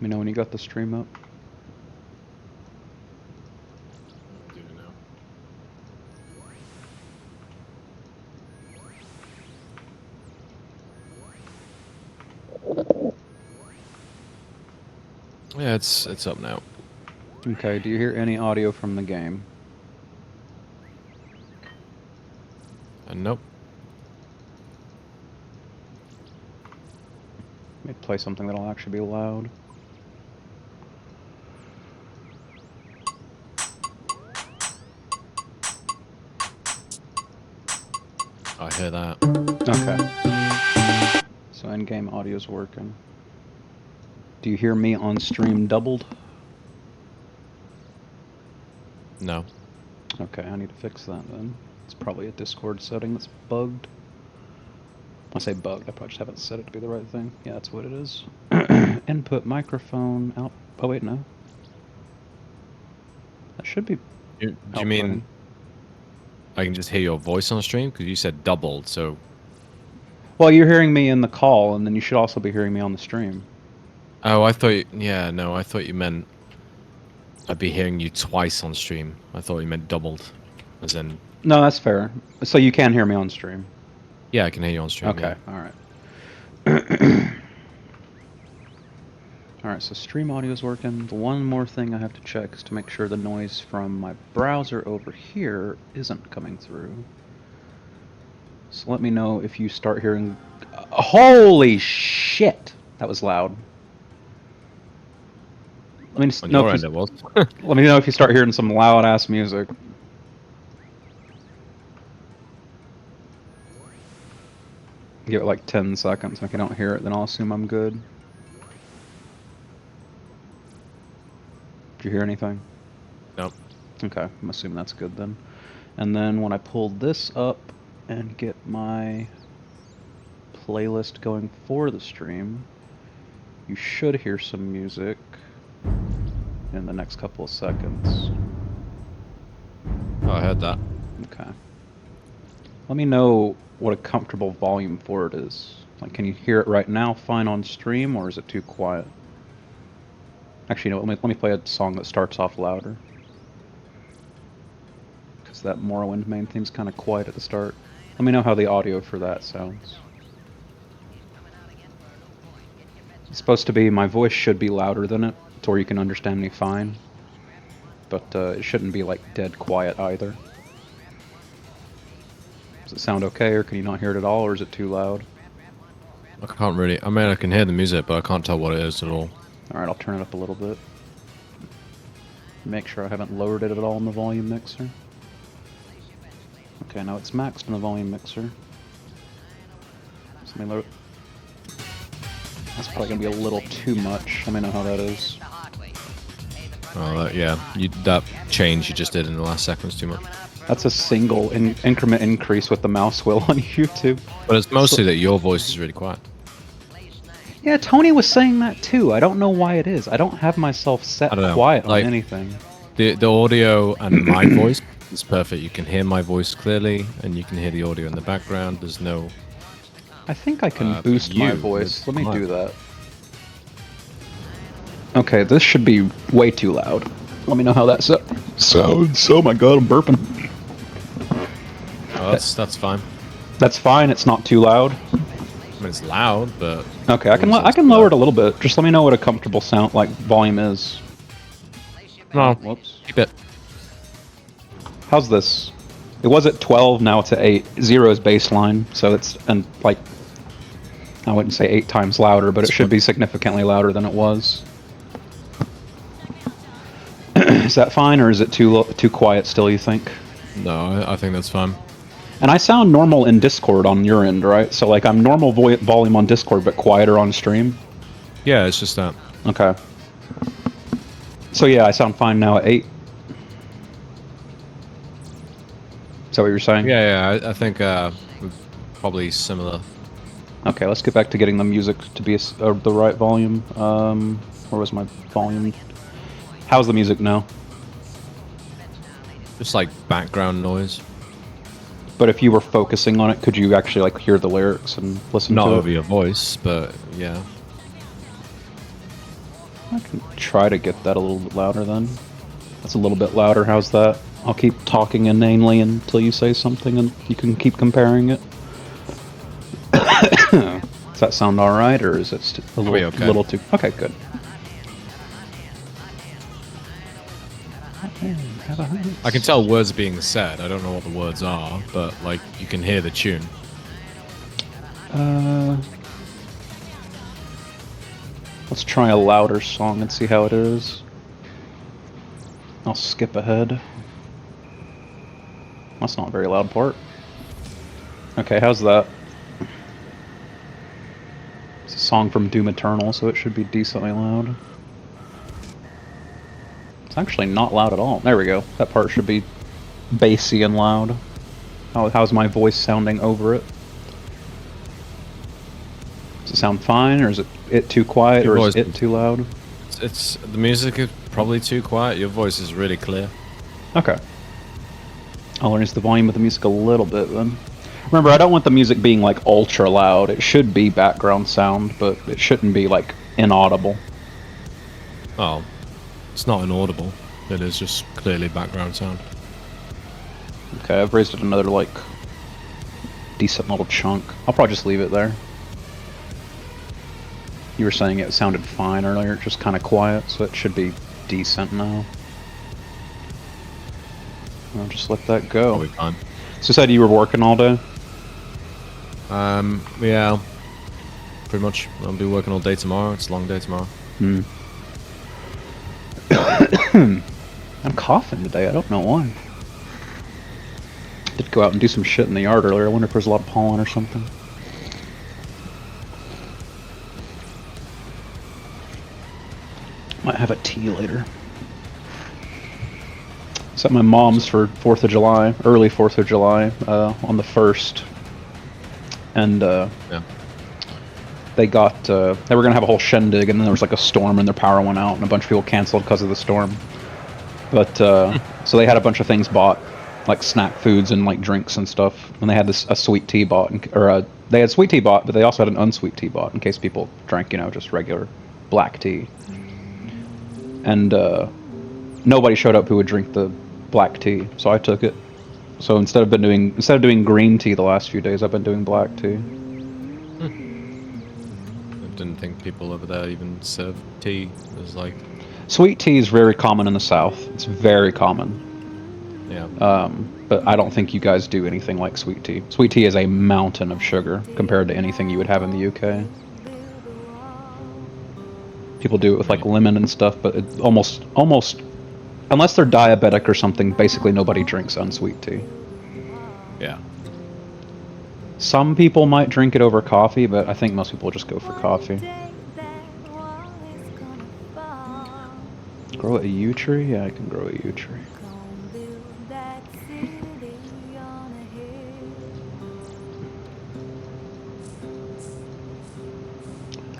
Let me know when you got the stream up. I'll do it now. Yeah, it's up now. Okay, do you hear any audio from the game? Nope. Let me play something that'll actually be loud. I hear that. Okay. So in-game audio's working. Do you hear me on stream doubled? No. Okay, I need to fix that then. It's probably a Discord setting that's bugged. When I say bugged, I probably just haven't set it to be the right thing. Yeah, that's what it is. Input microphone out. Oh wait, no. That should be. Do you mean I can just hear your voice on stream? Because you said doubled, so... Well, you're hearing me in the call, and then you should also be hearing me on the stream. Oh, I thought... Yeah, no, I thought you meant I'd be hearing you twice on stream. I thought you meant doubled. As in... No, that's fair. So you can hear me on stream. Yeah, I can hear you on stream, Okay, yeah. alright. Alright, so stream audio is working. The one more thing I have to check is to make sure the noise from my browser over here isn't coming through. So let me know if you start hearing... Holy shit! That was loud. Let me On know your if end it was. let me know if you start hearing some loud-ass music. Give it like 10 seconds. If I don't hear it, then I'll assume I'm good. Did you hear anything? Nope. Okay, I'm assuming that's good then. And then when I pull this up and get my playlist going for the stream, you should hear some music in the next couple of seconds. Oh, I heard that. Okay. Let me know what a comfortable volume for it is. Like, can you hear it right now fine on stream, or is it too quiet? Actually, no, let me play a song that starts off louder. Because that Morrowind main theme's kind of quiet at the start. Let me know how the audio for that sounds. It's supposed to be, my voice should be louder than it, to where you can understand me fine. But it shouldn't be like dead quiet either. Does it sound okay, or can you not hear it at all, or is it too loud? I can't really... I mean, I can hear the music, but I can't tell what it is at all. Alright, I'll turn it up a little bit. Make sure I haven't lowered it at all in the volume mixer. Okay, now it's maxed in the volume mixer. So let me lower it. That's probably going to be a little too much. Let me know how that is. Oh, yeah. That change you just did in the last second was too much. That's a single increment increase with the mouse wheel on YouTube. But it's mostly that your voice is really quiet. Yeah, Tony was saying that too. I don't know why it is. I don't have myself set quiet on anything. The audio and my voice is perfect. You can hear my voice clearly, and you can hear the audio in the background. There's no... I think I can boost my voice. Let me do that. Okay, this should be way too loud. Let me know how that sounds. Oh my god, I'm burping. Oh, that's fine. That's fine. It's not too loud. I mean, it's loud, but... Okay, I can lower it a little bit. Just let me know what a comfortable sound, like, volume is. No, whoops. Keep it. How's this? It was at 12, now it's at 8. 0 is baseline, so it's, and like, I wouldn't say 8 times louder, but it should be significantly louder than it was. Is that fine, or is it too quiet still, you think? No, I think that's fine. And I sound normal in Discord on your end, right? So, like, I'm normal volume on Discord, but quieter on stream? Yeah, it's just that. Okay. So, yeah, I sound fine now at 8. Is that what you're saying? Yeah, I think probably similar. Okay, let's get back to getting the music to be the right volume. Where was my volume? How's the music now? Just like background noise. But if you were focusing on it, could you actually like hear the lyrics and listen to it? Not over your voice, but yeah. I can try to get that a little bit louder then. That's a little bit louder. How's that? I'll keep talking inanely until you say something and you can keep comparing it. Does that sound alright, or is it a little, okay. little too... Okay, good. I can tell words are being said. I don't know what the words are, but like you can hear the tune. Let's try a louder song and see how it is. I'll skip ahead. That's not a very loud part. Okay, how's that? It's a song from Doom Eternal, so it should be decently loud. It's actually not loud at all. There we go. That part should be bassy and loud. How's my voice sounding over it? Does it sound fine, or is it too quiet, or is it too loud? It's the music is probably too quiet. Your voice is really clear. Okay. I'll raise the volume of the music a little bit then. Remember, I don't want the music being like ultra loud. It should be background sound, but it shouldn't be like inaudible. Oh, it's not inaudible. It is just clearly background sound. Okay, I've raised it another like decent little chunk. I'll probably just leave it there. You were saying it sounded fine earlier, just kind of quiet, so it should be decent now. I'll just let that go. Probably fine. So you said you were working all day? Yeah. Pretty much. I'll be working all day tomorrow. It's a long day tomorrow. I'm coughing today, I don't know why. Did go out and do some shit in the yard earlier. I wonder if there's a lot of pollen or something. Might have a tea later. It's at my mom's for 4th of July, early 4th of July, on the 1st. And Yeah. they got, they were gonna have a whole shindig, and then there was like a storm and their power went out and a bunch of people canceled because of the storm. But, so they had a bunch of things bought, like snack foods and like drinks and stuff. And they had a sweet tea bought, they had sweet tea bought, but they also had an unsweet tea bought in case people drank, you know, just regular black tea. And nobody showed up who would drink the black tea, so I took it. So instead of doing green tea the last few days, I've been doing black tea. I didn't think people over there even serve tea. It was like Sweet tea is very common in the South. It's very common. yeah. But I don't think you guys do anything like sweet tea. Sweet tea is a mountain of sugar compared to anything you would have in the UK. People do it with like lemon and stuff, but it almost, unless they're diabetic or something, basically nobody drinks unsweet tea. Yeah. Some people might drink it over coffee, but I think most people just go for coffee. Grow a yew tree? Yeah, I can grow a yew tree.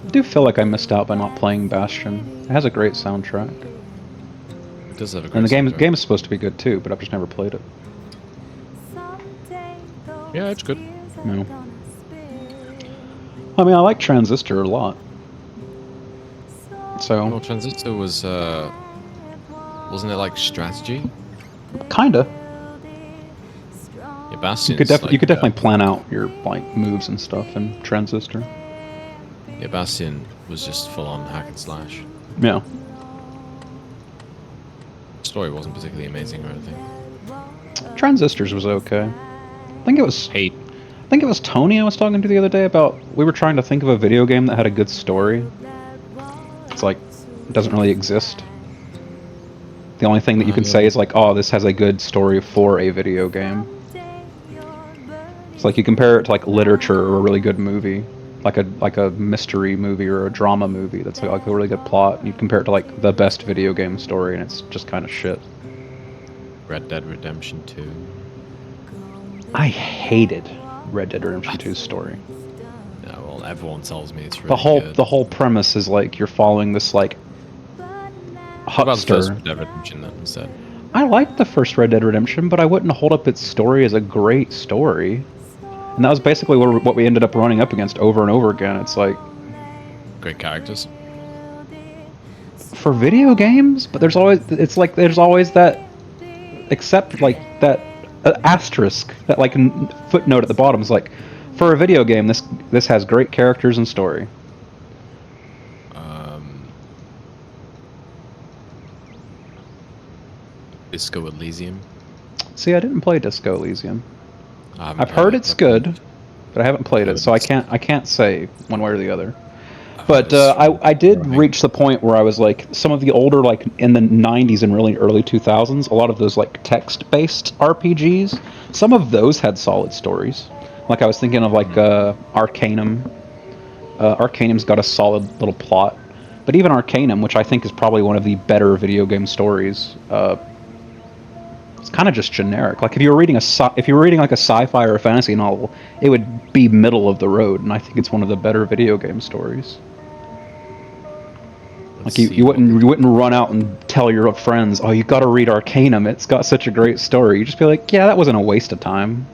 I do feel like I missed out by not playing Bastion. It has a great soundtrack. It does have a great And the soundtrack. game is supposed to be good too, but I've just never played it. Yeah, it's good. No. I mean, I like Transistor a lot. So, Well, Transistor was wasn't it like strategy? kinda. Yeah, Bastion's You could definitely like, plan out your like moves and stuff in Transistor. yeah, Bastion was just full on hack and slash. Yeah. Story wasn't particularly amazing or anything. Transistors was okay. I think it was Hate. Tony I was talking to the other day about. We were trying to think of a video game that had a good story. It's like it doesn't really exist. The only thing that you can say is like, oh, this has a good story for a video game. It's like you compare it to like literature or a really good movie, like a mystery movie or a drama movie that's like a really good plot. And you compare it to like the best video game story, and it's just kind of shit. Red Dead Redemption 2. I hated Red Dead Redemption 2's story. Yeah, well, everyone tells me it's really good. The whole premise is like you're following this like What about the first huckster. Red Dead Redemption then instead? I liked the first Red Dead Redemption, but I wouldn't hold up its story as a great story. And that was basically what we ended up running up against over and over again. It's like, Great characters. for video games, but there's always that except like that asterisk, that like footnote at the bottom is like, for a video game, this has great characters and story. Disco Elysium. See, I didn't play Disco Elysium. I've heard it's good, but I haven't played it, so I can't say one way or the other. But I did reach the point where I was like, some of the older, like in the 90s and really early 2000s, a lot of those like text-based RPGs, some of those had solid stories. Like I was thinking of like Arcanum. Arcanum's got a solid little plot. But even Arcanum, which I think is probably one of the better video game stories, it's kind of just generic. Like if you were reading like a sci-fi or a fantasy novel, it would be middle of the road, and I think it's one of the better video game stories. Like you wouldn't run out and tell your friends, "Oh, you got to read Arcanum. It's got such a great story." You just be like, "Yeah, that wasn't a waste of time."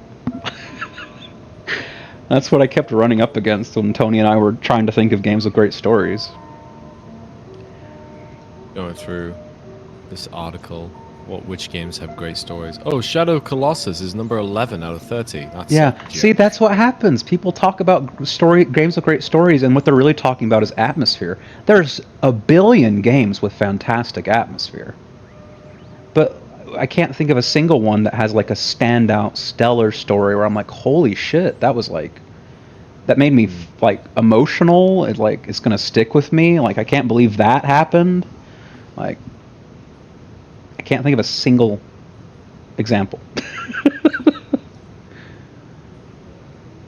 That's what I kept running up against when Tony and I were trying to think of games with great stories. Going through this article, which games have great stories? Oh, Shadow of Colossus is number 11 out of 30. See, that's what happens. People talk about games with great stories, and what they're really talking about is atmosphere. There's a billion games with fantastic atmosphere, but I can't think of a single one that has like a standout, stellar story where I'm like, holy shit, that made me like emotional. It's gonna stick with me. Like I can't believe that happened. Like I can't think of a single example.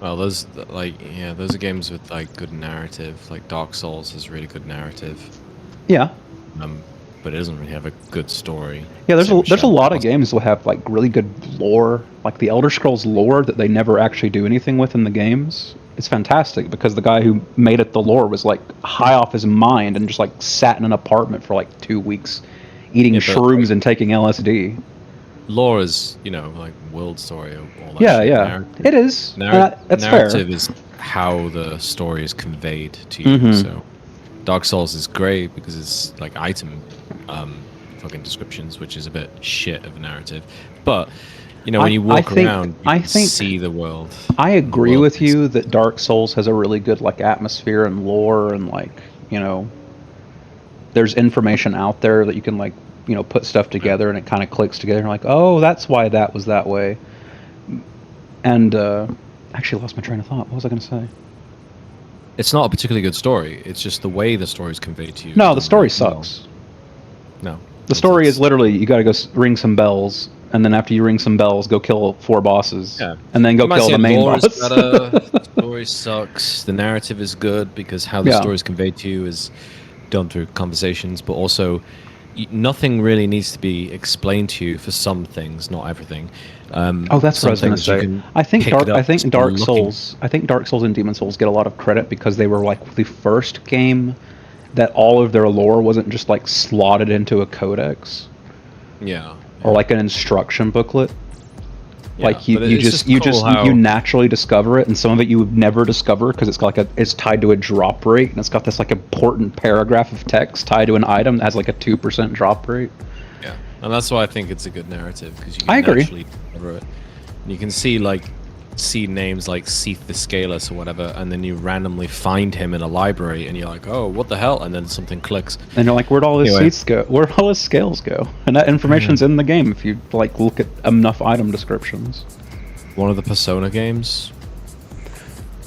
Well, those are games with like good narrative. Like Dark Souls has really good narrative. Yeah. But it doesn't really have a good story. Yeah, there's a lot of games that have like really good lore, like the Elder Scrolls lore that they never actually do anything with in the games. It's fantastic because the guy who made the lore was like high off his mind and just like sat in an apartment for like 2 weeks, eating shrooms and taking LSD. Lore is, like world story or all that. Yeah, shit. yeah, it is. That's narrative fair. is how the story is conveyed to you. So, Dark Souls is great because it's like item fucking descriptions, which is a bit shit of a narrative. But when you walk around, you see the world. I agree with you that Dark Souls has a really good like atmosphere and lore, and like there's information out there that you can like put stuff together and it kind of clicks together. And like, oh, that's why that was that way. And actually lost my train of thought. What was I going to say? It's not a particularly good story. It's just the way the story is conveyed to you. No, the story sucks. No. The story is literally you got to go ring some bells, and then after you ring some bells, go kill 4 bosses, and then go kill the main boss. The story sucks. The narrative is good because how the story is conveyed to you is done through conversations, but also nothing really needs to be explained to you for some things, not everything. That's what I was going to say. I think Dark Souls and Demon Souls get a lot of credit because they were like the first game that all of their lore wasn't just like slotted into a codex. Yeah. Or like an instruction booklet. Yeah, like you naturally discover it, and some of it you would never discover because it's tied to a drop rate, and it's got this like important paragraph of text tied to an item that has like a 2% drop rate. Yeah, and that's why I think it's a good narrative because you can naturally discover it. And you can see names like Seath the Scaleless or whatever, and then you randomly find him in a library, and you're like, oh, what the hell? And then something clicks. And you're like, where'd all his seats go? Where'd all his scales go? And that information's in the game if you like look at enough item descriptions. One of the Persona games,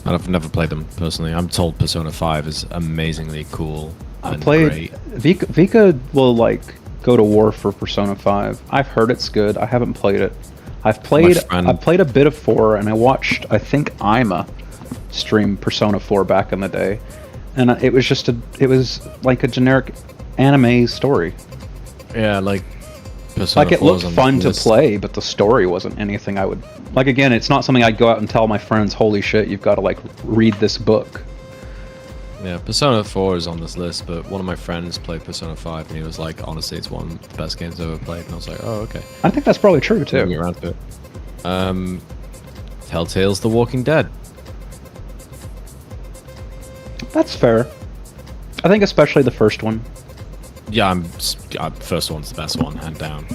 I've never played them personally. I'm told Persona 5 is amazingly cool. I played Vika will like go to war for Persona 5. I've heard it's good. I haven't played it. I played a bit of 4, and I watched, I think, Ima stream Persona 4 back in the day, and it was like a generic anime story. Yeah, like Persona 4 like it looked fun to play, but the story wasn't anything I would like. Again, it's not something I'd go out and tell my friends, "Holy shit, you've got to like read this book." Yeah, Persona 4 is on this list, but one of my friends played Persona 5, and he was like, honestly, it's one of the best games I've ever played. And I was like, oh, okay. I think that's probably true, too. Get around to it. Telltale's The Walking Dead. That's fair. I think especially the first one. Yeah, first one's the best one, hand down.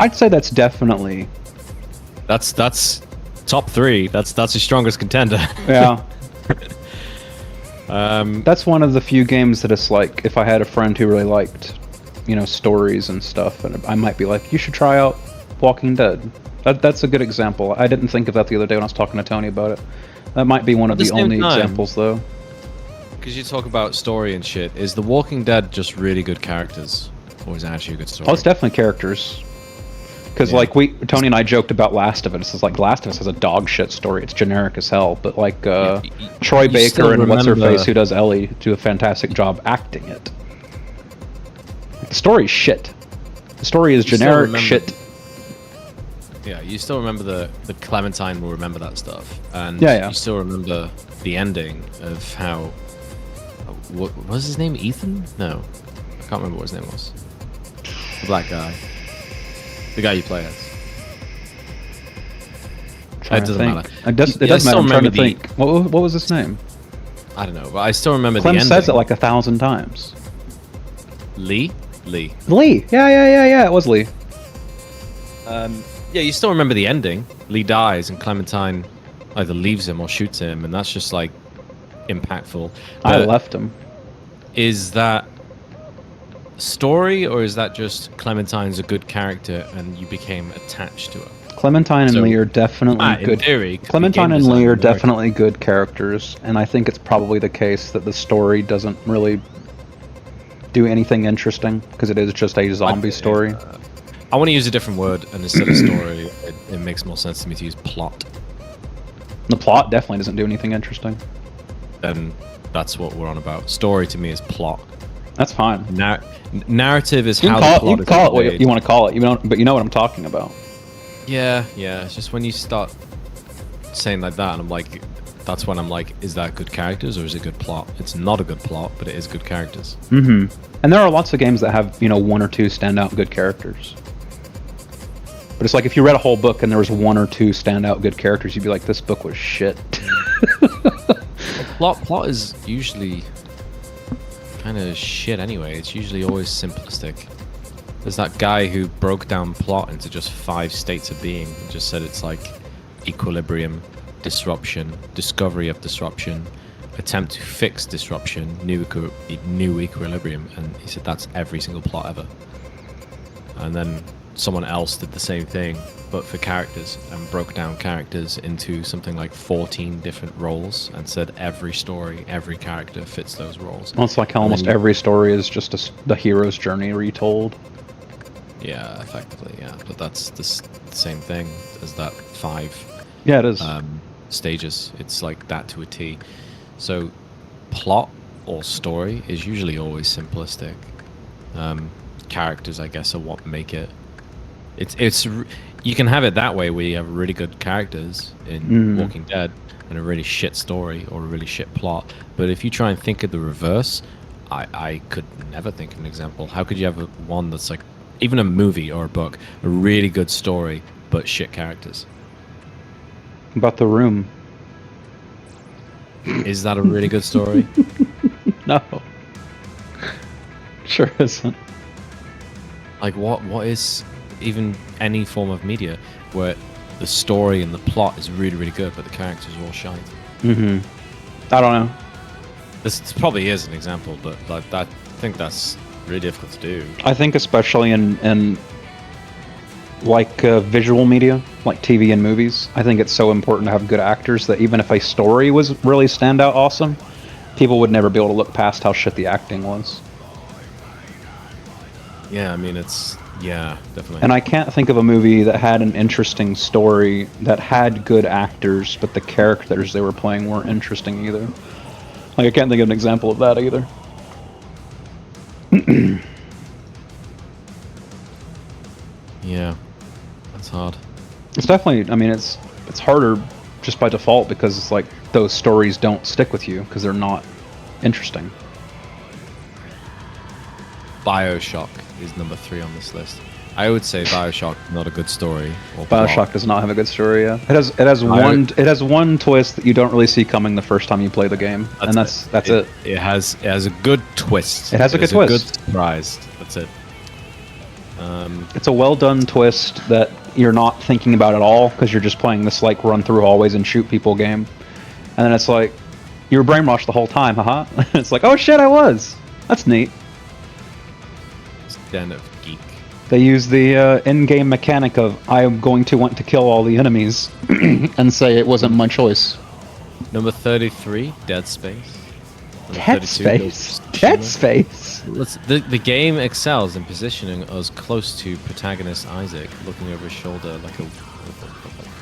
I'd say that's definitely... That's top 3. That's his strongest contender. Yeah. That's one of the few games that it's like, if I had a friend who really liked, you know, stories and stuff, and I might be like, you should try out Walking Dead. That's a good example. I didn't think of that the other day when I was talking to Tony about it. That might be one of the only examples, though. Because you talk about story and shit, is The Walking Dead just really good characters? Or is it actually a good story? Oh, it's definitely characters. Because, like, Tony and I joked about Last of Us. It's like, Last of Us has a dog shit story. It's generic as hell. But, like, Troy Baker and what's-her-face, who does Ellie, do a fantastic job acting it. The story's shit. The story is generic shit. Yeah, you still remember the Clementine will remember that stuff. And yeah. You still remember the ending of how... What was his name? Ethan? No. I can't remember what his name was. The black guy. The guy you play as. It doesn't matter. It doesn't matter. I'm trying to think. What was his name? I don't know, but I still remember Clem the ending. says it like 1,000 times. Lee? Lee. Yeah. It was Lee. Yeah, you still remember the ending. Lee dies and Clementine either leaves him or shoots him, and that's just like impactful. I left him. Is that story, or is that just Clementine's a good character and you became attached to her? Clementine and Lee are definitely good. In theory, Clementine and Lee are definitely good characters, and I think it's probably the case that the story doesn't really do anything interesting because it is just a zombie story. I want to use a different word, and instead of story, it makes more sense to me to use plot. The plot definitely doesn't do anything interesting. Then that's what we're on about. Story to me is plot. That's fine. Narrative is how the plot is you can call it what you want to call it, but you know what I'm talking about. Yeah. It's just when you start saying like that, and I'm like, that's when I'm like, is that good characters or is it good plot? It's not a good plot, but it is good characters. Mm-hmm. And there are lots of games that have, you know, 1 or 2 standout good characters. But it's like if you read a whole book and there was 1 or 2 standout good characters, you'd be like, this book was shit. Plot is usually kind of shit anyway. It's usually always simplistic. There's that guy who broke down plot into just 5 states of being and just said it's like equilibrium, disruption, discovery of disruption, attempt to fix disruption, new equilibrium, and he said that's every single plot ever. And then someone else did the same thing, but for characters, and broke down characters into something like 14 different roles, and said every story, every character fits those roles. Well, it's like how almost every story is just the hero's journey retold. Yeah, effectively, yeah. But that's the same thing as that 5 yeah, it is. Stages. It's like that to a T. So plot or story is usually always simplistic. Characters, I guess, are what make it. It's you can have it that way, where you have really good characters in Walking Dead and a really shit story or a really shit plot. But if you try and think of the reverse, I could never think of an example. How could you have one that's like, even a movie or a book, a really good story but shit characters? About The Room. Is that a really good story? No. Sure isn't. Like what is even any form of media where the story and the plot is really, really good, but the characters are all shite? I don't know. This probably is an example, but like I think that's really difficult to do. I think especially in like visual media, like TV and movies, I think it's so important to have good actors that even if a story was really standout awesome, people would never be able to look past how shit the acting was. Yeah, I mean, yeah, definitely. And I can't think of a movie that had an interesting story that had good actors, but the characters they were playing weren't interesting either. Like, I can't think of an example of that either. Yeah, that's hard. It's definitely, I mean, it's harder just by default because it's like those stories don't stick with you because they're not interesting. BioShock is number 3 on this list. I would say Bioshock not a good story. Or Bioshock plot. does not have a good story. Yeah, it has one twist that you don't really see coming the first time you play the game, and that's it. It has a good twist. It has a good twist. Good surprise. That's it. It's a well done twist that you're not thinking about at all because you're just playing this like run through hallways and shoot people game, and then it's like you were brainwashed the whole time, haha. It's like, oh shit, I was. That's neat. It's Den of Geek. They use the in-game mechanic of I'm going to want to kill all the enemies and say it wasn't my choice. Number 33, Dead Space. Number Dead 32, Space. Dead Space. The game excels in positioning us close to protagonist Isaac, looking over his shoulder like a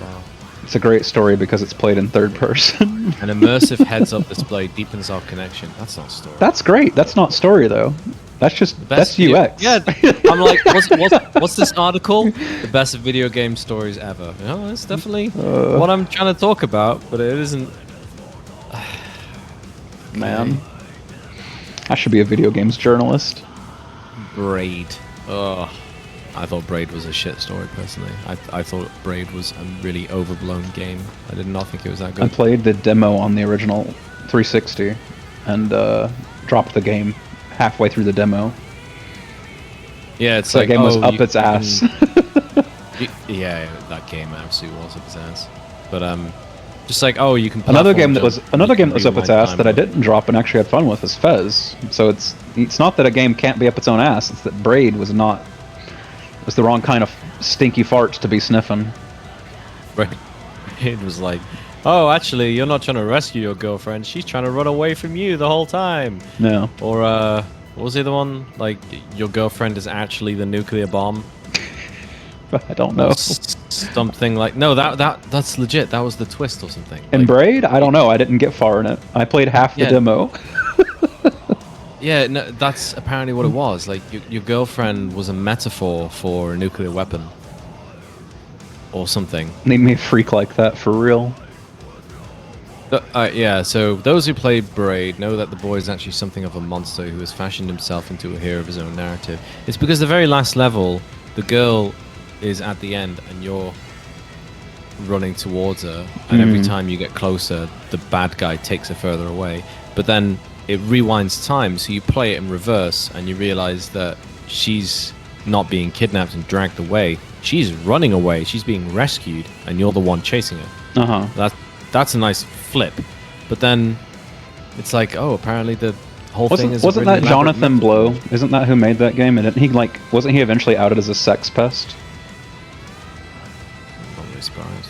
wow. It's a great story because it's played in third person. An immersive heads-up display deepens our connection. That's not story. That's great. That's not story though. That's just that's UX. Yeah, I'm like, what's this article? The best video game stories ever. You know, it's definitely what I'm trying to talk about, but it isn't. Man, I should be a video games journalist. Braid. Oh, I thought Braid was a shit story personally. I thought Braid was a really overblown game. I did not think it was that good. I played the demo on the original 360 and dropped the game halfway through the demo. Yeah, it's so like the game was up its ass. Yeah, that game absolutely was up its ass. But just like you can. Another game that was up its ass that I didn't drop and actually had fun with is Fez. So it's not that a game can't be up its own ass. It's that Braid was the wrong kind of stinky farts to be sniffing. Right. It was like, oh, actually, you're not trying to rescue your girlfriend. She's trying to run away from you the whole time. No. Or what was the other one? Like, your girlfriend is actually the nuclear bomb. I don't know. Something like that's legit. That was the twist or something. In Braid, I don't know. I didn't get far in it. I played half the demo. Yeah, no, that's apparently what it was. Like, your girlfriend was a metaphor for a nuclear weapon. Or something. Need me a freak like that for real. Yeah, so those who played Braid know that the boy is actually something of a monster who has fashioned himself into a hero of his own narrative. It's because the very last level, the girl is at the end and you're running towards her, and every time you get closer, the bad guy takes her further away. But then it rewinds time, so you play it in reverse and you realize that she's not being kidnapped and dragged away. She's running away. She's being rescued, and you're the one chasing her. That's a nice flip. But then it's like, oh, apparently the whole thing is. Wasn't that Jonathan Blow? Isn't that who made that game? And wasn't he eventually outed as a sex pest? I'm not really surprised.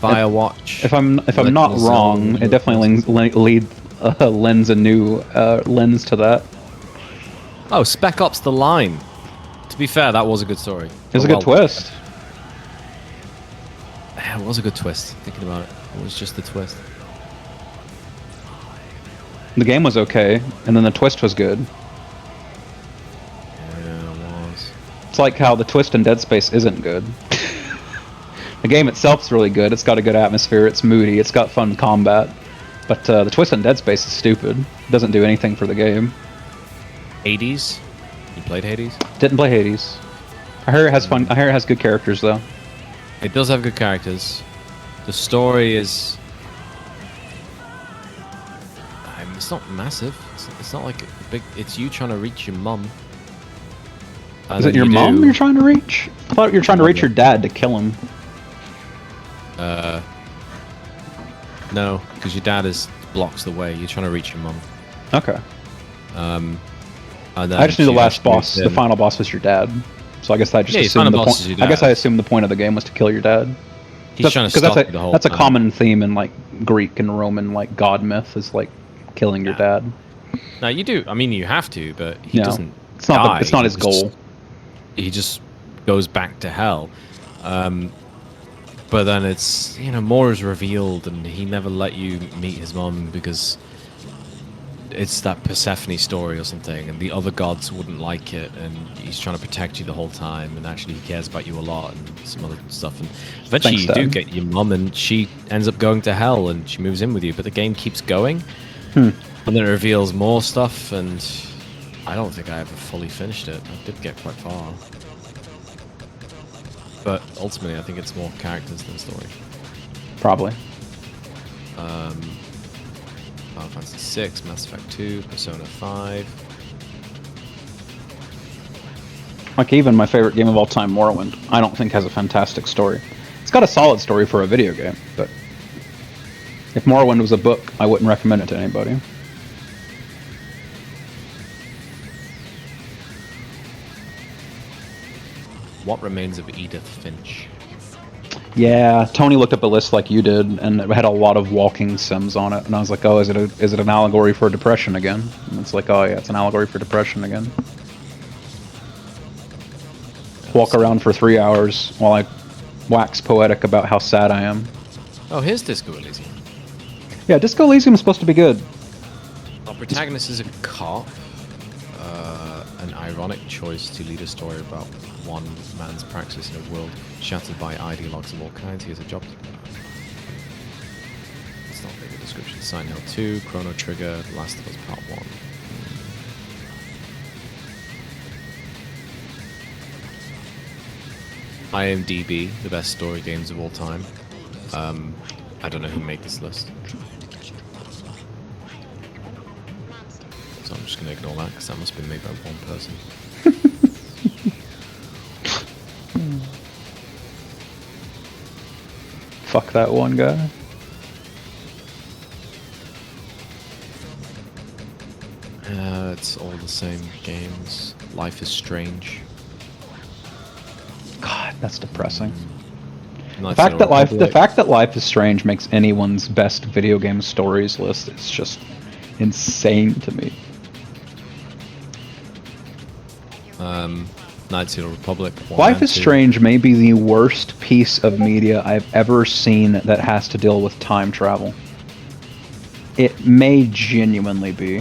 Firewatch. If I'm not wrong, it definitely lends a new lens to that. Oh, Spec Ops: The Line. To be fair, that was a good story. It was a good twist. It was a good twist. Thinking about it, it was just the twist. The game was okay, and then the twist was good. Yeah, it was. It's like how the twist in Dead Space isn't good. The game itself's really good. It's got a good atmosphere. It's moody. It's got fun combat. But the twist in Dead Space is stupid. It doesn't do anything for the game. Hades? You played Hades? Didn't play Hades. I hear it has fun. I hear it has good characters though. It does have good characters. The story is. It's not massive. It's not like a big. It's you trying to reach your mum. Is it your mum you're trying to reach? I thought you were trying to reach your dad to kill him. No, because your dad blocks the way. You're trying to reach your mum. Okay. And I just knew the last boss, the final boss, was your dad. So I guess I just assumed the point. I guess I assumed the point of the game was to kill your dad. He's trying to stop you the whole time. That's a common theme in like Greek and Roman like god myth is like killing your dad. Now you do. I mean, you have to, but he doesn't. It's not. It's not his goal. He just goes back to hell. But then it's more is revealed, and he never let you meet his mom because it's that Persephone story or something, and the other gods wouldn't like it, and he's trying to protect you the whole time, and actually he cares about you a lot and some other stuff. And eventually you do get your mom, and she ends up going to hell, and she moves in with you, but the game keeps going, and then it reveals more stuff, and I don't think I ever fully finished it. I did get quite far. But ultimately, I think it's more characters than story. Probably. Final Fantasy VI, Mass Effect 2, Persona 5. Like, even my favorite game of all time, Morrowind, I don't think has a fantastic story. It's got a solid story for a video game, but if Morrowind was a book, I wouldn't recommend it to anybody. What remains of Edith Finch? Yeah, Tony looked up a list like you did, and it had a lot of walking sims on it, and I was like, oh, is it an allegory for depression again? And it's like, oh yeah, it's an allegory for depression again. Walk around for 3 hours while I wax poetic about how sad I am. Oh, here's Disco Elysium. Yeah, Disco Elysium is supposed to be good. Our protagonist is a cop. An ironic choice to lead a story about one man's praxis in a world shattered by ideologues of all kinds. He has a job to do. It's not really a description. Silent Hill 2, Chrono Trigger, The Last of Us Part 1. IMDb, the best story games of all time. I don't know who made this list. So I'm just going to ignore that because that must have been made by one person. Fuck that one guy. It's all the same games. Life is Strange. God, that's depressing. The fact that Life is Strange makes anyone's best video game stories list is just insane to me. Knights of the Republic. Life is Strange may be the worst piece of media I've ever seen that has to deal with time travel. It may genuinely be.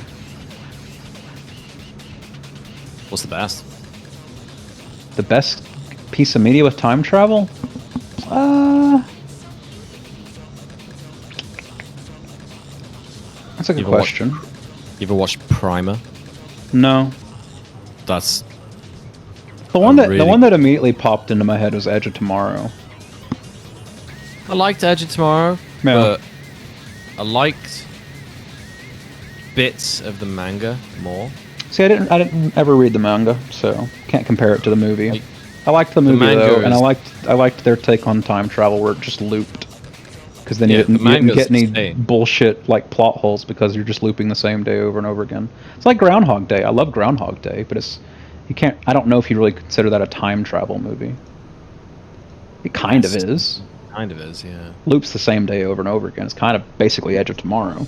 What's the best? The best piece of media with time travel? That's a good question. You ever watched Primer? No. That's the one that immediately popped into my head was Edge of Tomorrow. I liked Edge of Tomorrow, but I liked bits of the manga more. See, I didn't ever read the manga, so can't compare it to the movie. I liked the movie though, and I liked their take on time travel where it just looped. Because then you didn't get any bullshit like plot holes because you're just looping the same day over and over again. It's like Groundhog Day. I love Groundhog Day, but I don't know if you really consider that a time travel movie. It kind of is. Kind of is, yeah. Loops the same day over and over again. It's kind of basically Edge of Tomorrow.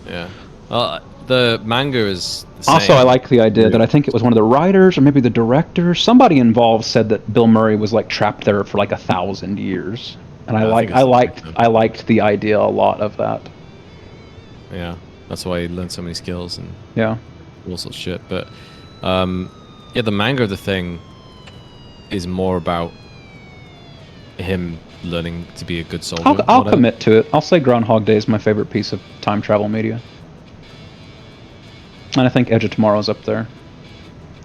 Yeah. Well, the manga is the same. Also, I like the idea that I think it was one of the writers or maybe the director. Somebody involved said that Bill Murray was like trapped there for like 1,000 years. And I liked the idea a lot of that. Yeah, that's why he learned so many skills and all sorts of shit. But yeah, the manga of the thing is more about him learning to be a good soldier. I'll commit to it. I'll say Groundhog Day is my favorite piece of time travel media. And I think Edge of Tomorrow's up there.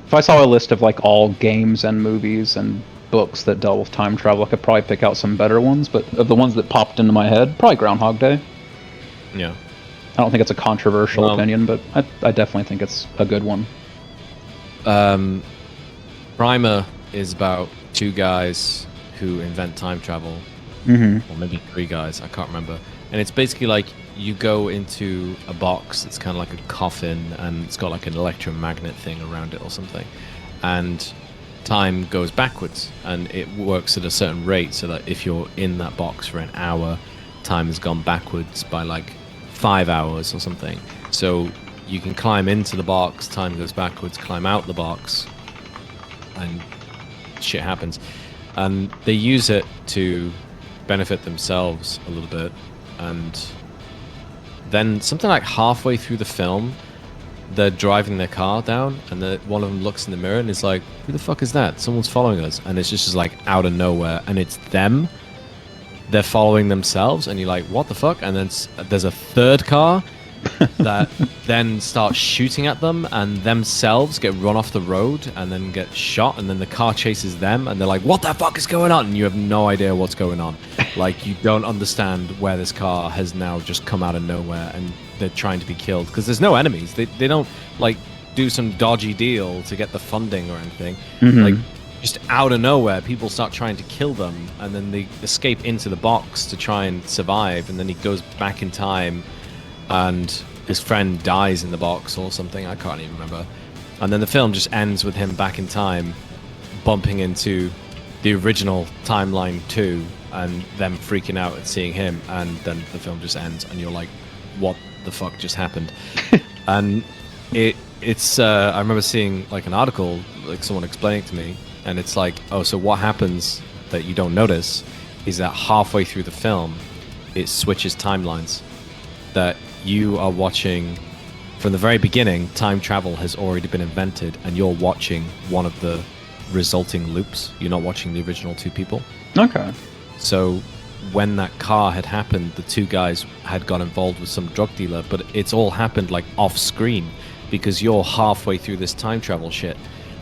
If I saw a list of like all games and movies and books that dealt with time travel, I could probably pick out some better ones, but of the ones that popped into my head, probably Groundhog Day. Yeah. I don't think it's a controversial opinion, but I definitely think it's a good one. Primer is about two guys who invent time travel. Mm-hmm. Or maybe three guys, I can't remember. And it's basically like you go into a box that's kind of like a coffin and it's got like an electromagnet thing around it or something. And time goes backwards and it works at a certain rate so that if you're in that box for an hour, time has gone backwards by like 5 hours or something. So you can climb into the box, time goes backwards, climb out the box, and shit happens. And they use it to benefit themselves a little bit. And then something like halfway through the film, they're driving their car down, and one of them looks in the mirror and is like, "Who the fuck is that? Someone's following us." And it's just like out of nowhere, and it's them. They're following themselves, and you're like, "What the fuck?" And then there's a third car, that then start shooting at them and themselves get run off the road and then get shot, and then the car chases them and they're like, what the fuck is going on? And you have no idea what's going on. Like, you don't understand where this car has now just come out of nowhere and they're trying to be killed because there's no enemies. They don't like do some dodgy deal to get the funding or anything. Like, just out of nowhere, people start trying to kill them, and then they escape into the box to try and survive, and then he goes back in time and his friend dies in the box or something. I can't even remember. And then the film just ends with him back in time bumping into the original timeline 2 and them freaking out and seeing him, and then the film just ends and you're like, what the fuck just happened? And it's I remember seeing like an article, like someone explaining to me, and it's like, oh, so what happens that you don't notice is that halfway through the film it switches timelines. That you are watching from the very beginning, time travel has already been invented and you're watching one of the resulting loops. You're not watching the original 2 people. Okay. So when that car had happened, the 2 guys had got involved with some drug dealer, but it's all happened like off screen because you're halfway through this time travel shit.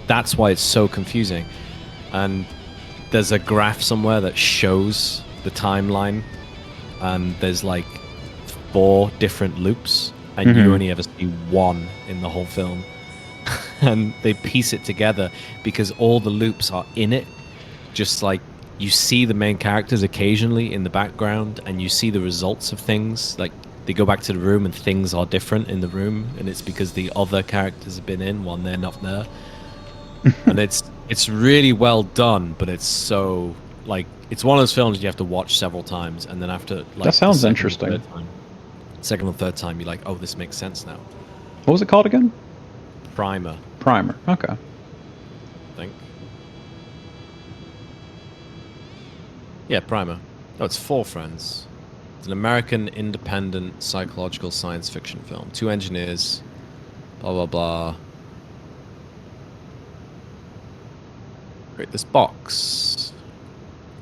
That's why it's so confusing. And there's a graph somewhere that shows the timeline, and there's like 4 different loops, and you only ever see 1 in the whole film. And they piece it together because all the loops are in it. Just like you see the main characters occasionally in the background, and you see the results of things. Like they go back to the room and things are different in the room, and it's because the other characters have been in when they're not there. And it's really well done, but it's so like, it's one of those films you have to watch several times, and then after like that sounds interesting. Second or third time, you're like, oh, this makes sense now. What was it called again? Primer. Okay. I think. Yeah, Primer. Oh, it's 4 friends. It's an American independent psychological science fiction film. 2 engineers, blah, blah, blah. Create this box.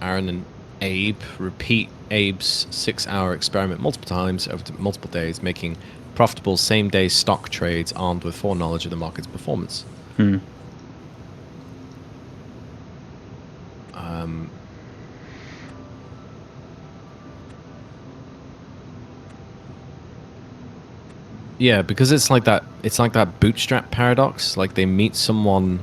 Aaron and Abe repeat Abe's 6-hour experiment multiple times over multiple days, making profitable same-day stock trades armed with foreknowledge of the market's performance. Yeah, because it's like that bootstrap paradox. Like they meet someone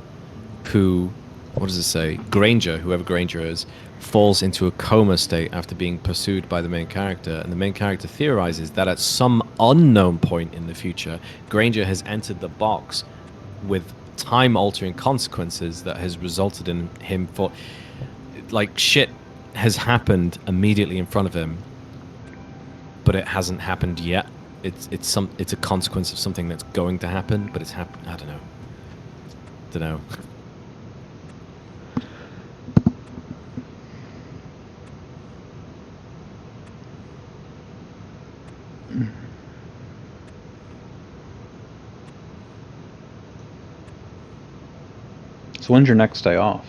who, what does it say? Granger, whoever Granger is, falls into a coma state after being pursued by the main character, and the main character theorizes that at some unknown point in the future, Granger has entered the box with time-altering consequences that has resulted in him for, like, shit has happened immediately in front of him, but it hasn't happened yet. It's a consequence of something that's going to happen, but it's happened. I don't know. So when's your next day off?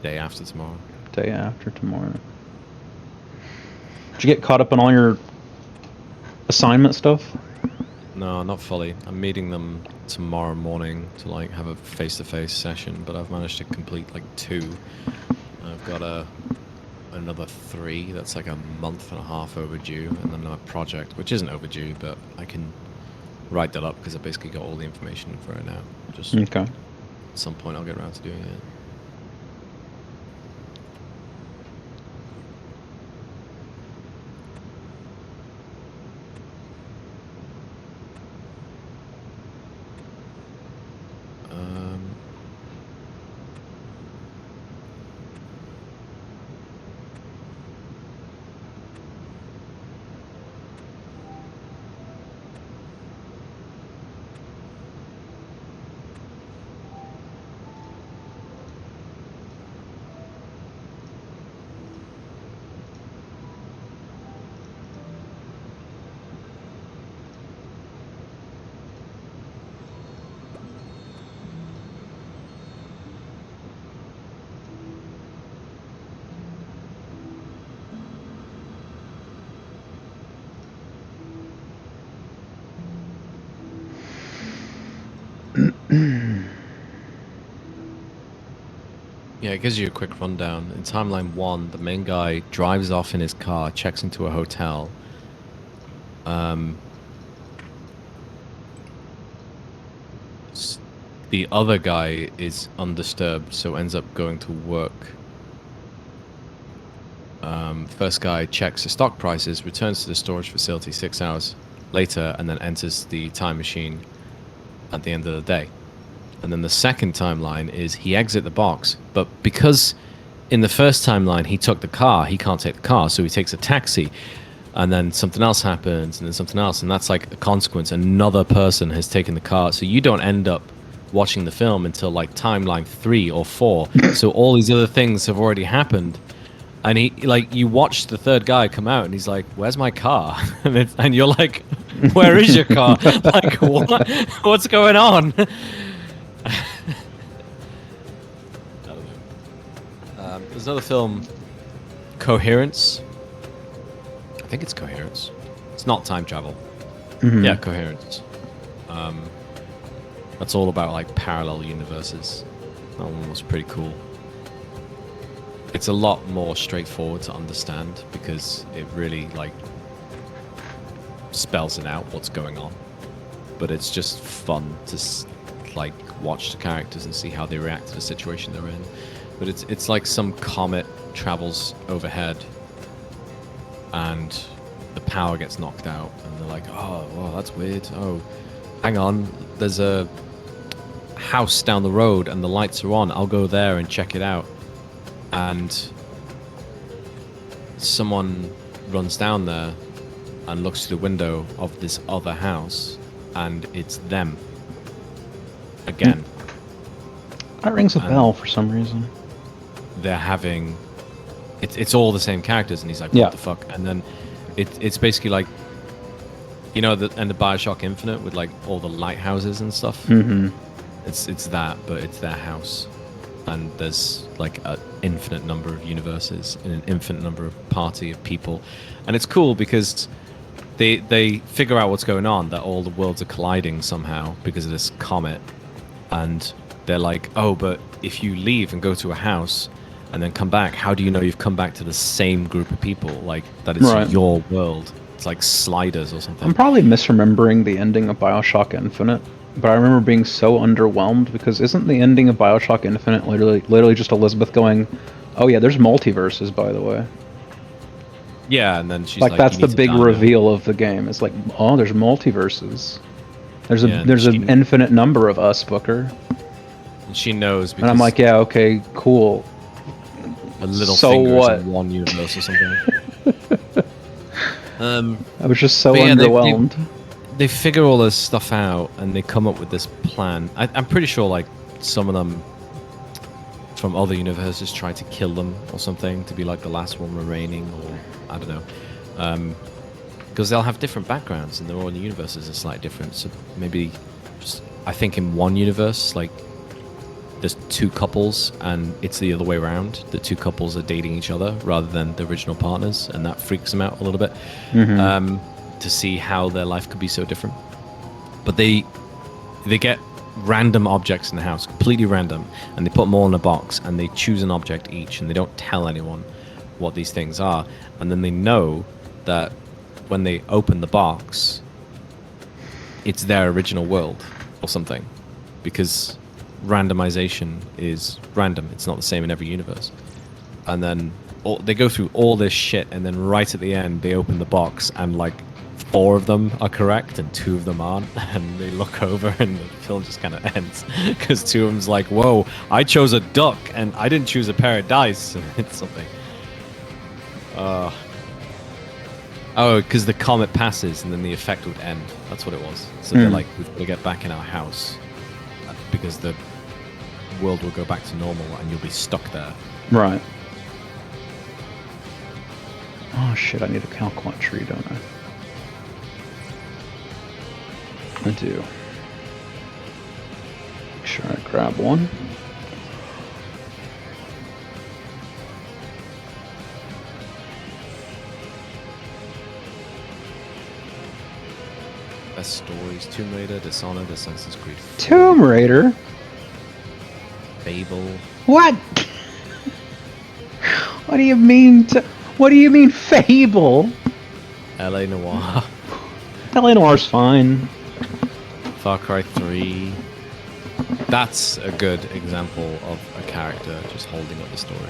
Day after tomorrow. Day after tomorrow. Did you get caught up on all your assignment stuff? No, not fully. I'm meeting them tomorrow morning to like have a face-to-face session, but I've managed to complete like 2. I've got another 3 that's like a month and a half overdue, and then a project which isn't overdue, but I can write that up because I basically got all the information for it now. Just okay. At some point I'll get around to doing it. Yeah, it gives you a quick rundown. In timeline 1, the main guy drives off in his car, checks into a hotel. The other guy is undisturbed, so ends up going to work. First guy checks the stock prices, returns to the storage facility 6 hours later, and then enters the time machine at the end of the day. And then the second timeline is he exit the box, but because in the first timeline he took the car, he can't take the car, so he takes a taxi, and then something else happens, and then something else, and that's like a consequence. Another person has taken the car, so you don't end up watching the film until like timeline 3 or 4. So all these other things have already happened. And he, like, you watch the third guy come out, and he's like, "Where's my car?" And you're like, "Where is your car? Like, what? What's going on?" I don't know. There's another film, Coherence. I think it's Coherence. It's not time travel. Mm-hmm. Yeah, Coherence. That's all about like parallel universes. That one was pretty cool. It's a lot more straightforward to understand because it really like spells it out what's going on. But it's just fun to like watch the characters and see how they react to the situation they're in. But it's like some comet travels overhead and the power gets knocked out, and they're like, "Oh, well, that's weird. Oh, hang on, there's a house down the road and the lights are on. I'll go there and check it out." And someone runs down there and looks through the window of this other house, and it's them again. That rings a bell for some reason. They're having it's all the same characters, and he's like, "What the fuck?" And then it's basically like, you know, the BioShock Infinite with like all the lighthouses and stuff. Mm-hmm. It's that, but it's their house. And there's like an infinite number of universes and an infinite number of party of people, and it's cool because they figure out what's going on, that all the worlds are colliding somehow because of this comet, and they're like, "Oh, but if you leave and go to a house and then come back, how do you know you've come back to the same group of people, like that it's your world? It's like sliders or something." I'm probably misremembering the ending of BioShock Infinite. But I remember being so underwhelmed because isn't the ending of BioShock Infinite literally just Elizabeth going, "Oh yeah, there's multiverses, by the way." Yeah, and then she's like that's "You the need to big die reveal of the game. It's like, "Oh, there's multiverses. There's Yeah, there's an infinite number of us, Booker." And she knows because And I'm like, "Yeah, okay, cool. a little So finger what? is in one universe or something." I was just so underwhelmed. They figure all this stuff out and they come up with this plan. I'm pretty sure like some of them from other universes try to kill them or something to be like the last one remaining, or I don't know, because they'll have different backgrounds and they're all in the universes are slightly different. So maybe I think in one universe like there's two couples and it's the other way around. The two couples are dating each other rather than the original partners, and that freaks them out a little bit. Mm-hmm. To see how their life could be so different. But they get random objects in the house, completely random, and they put them all in a box, and they choose an object each, and they don't tell anyone what these things are. And then they know that when they open the box, it's their original world or something, because randomization is random. It's not the same in every universe. And then they go through all this shit, and then right at the end, they open the box, and like 4 of them are correct and 2 of them aren't, and they look over and the film just kind of ends because 2 of them's like, "Whoa, I chose a duck and I didn't choose a pair of dice." It's something. Oh, because the comet passes and then the effect would end. That's what it was. So they're like, "We've got to get back in our house because the world will go back to normal and you'll be stuck there." Right. Oh shit, I need a calquant tree, don't I? I do. Make sure I grab one. Best stories: Tomb Raider, Dishonored, Assassin's Creed 4, Tomb Raider? Fable. What? What do you mean? What do you mean, Fable? LA Noire. LA Noire's fine. Far Cry 3. That's a good example of a character just holding up the story.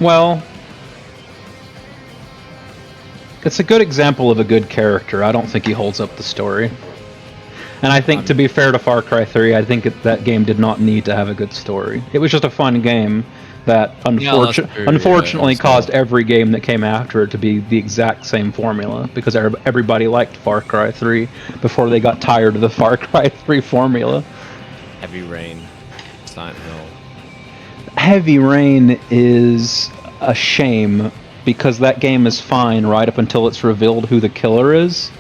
Well, it's a good example of a good character. I don't think he holds up the story. And I think, to be fair to Far Cry 3, I think that game did not need to have a good story. It was just a fun game that unfortunately caused every game that came after it to be the exact same formula, because everybody liked Far Cry 3 before they got tired of the Far Cry 3 formula. Heavy Rain, Silent Hill. Heavy Rain is a shame, because that game is fine right up until it's revealed who the killer is,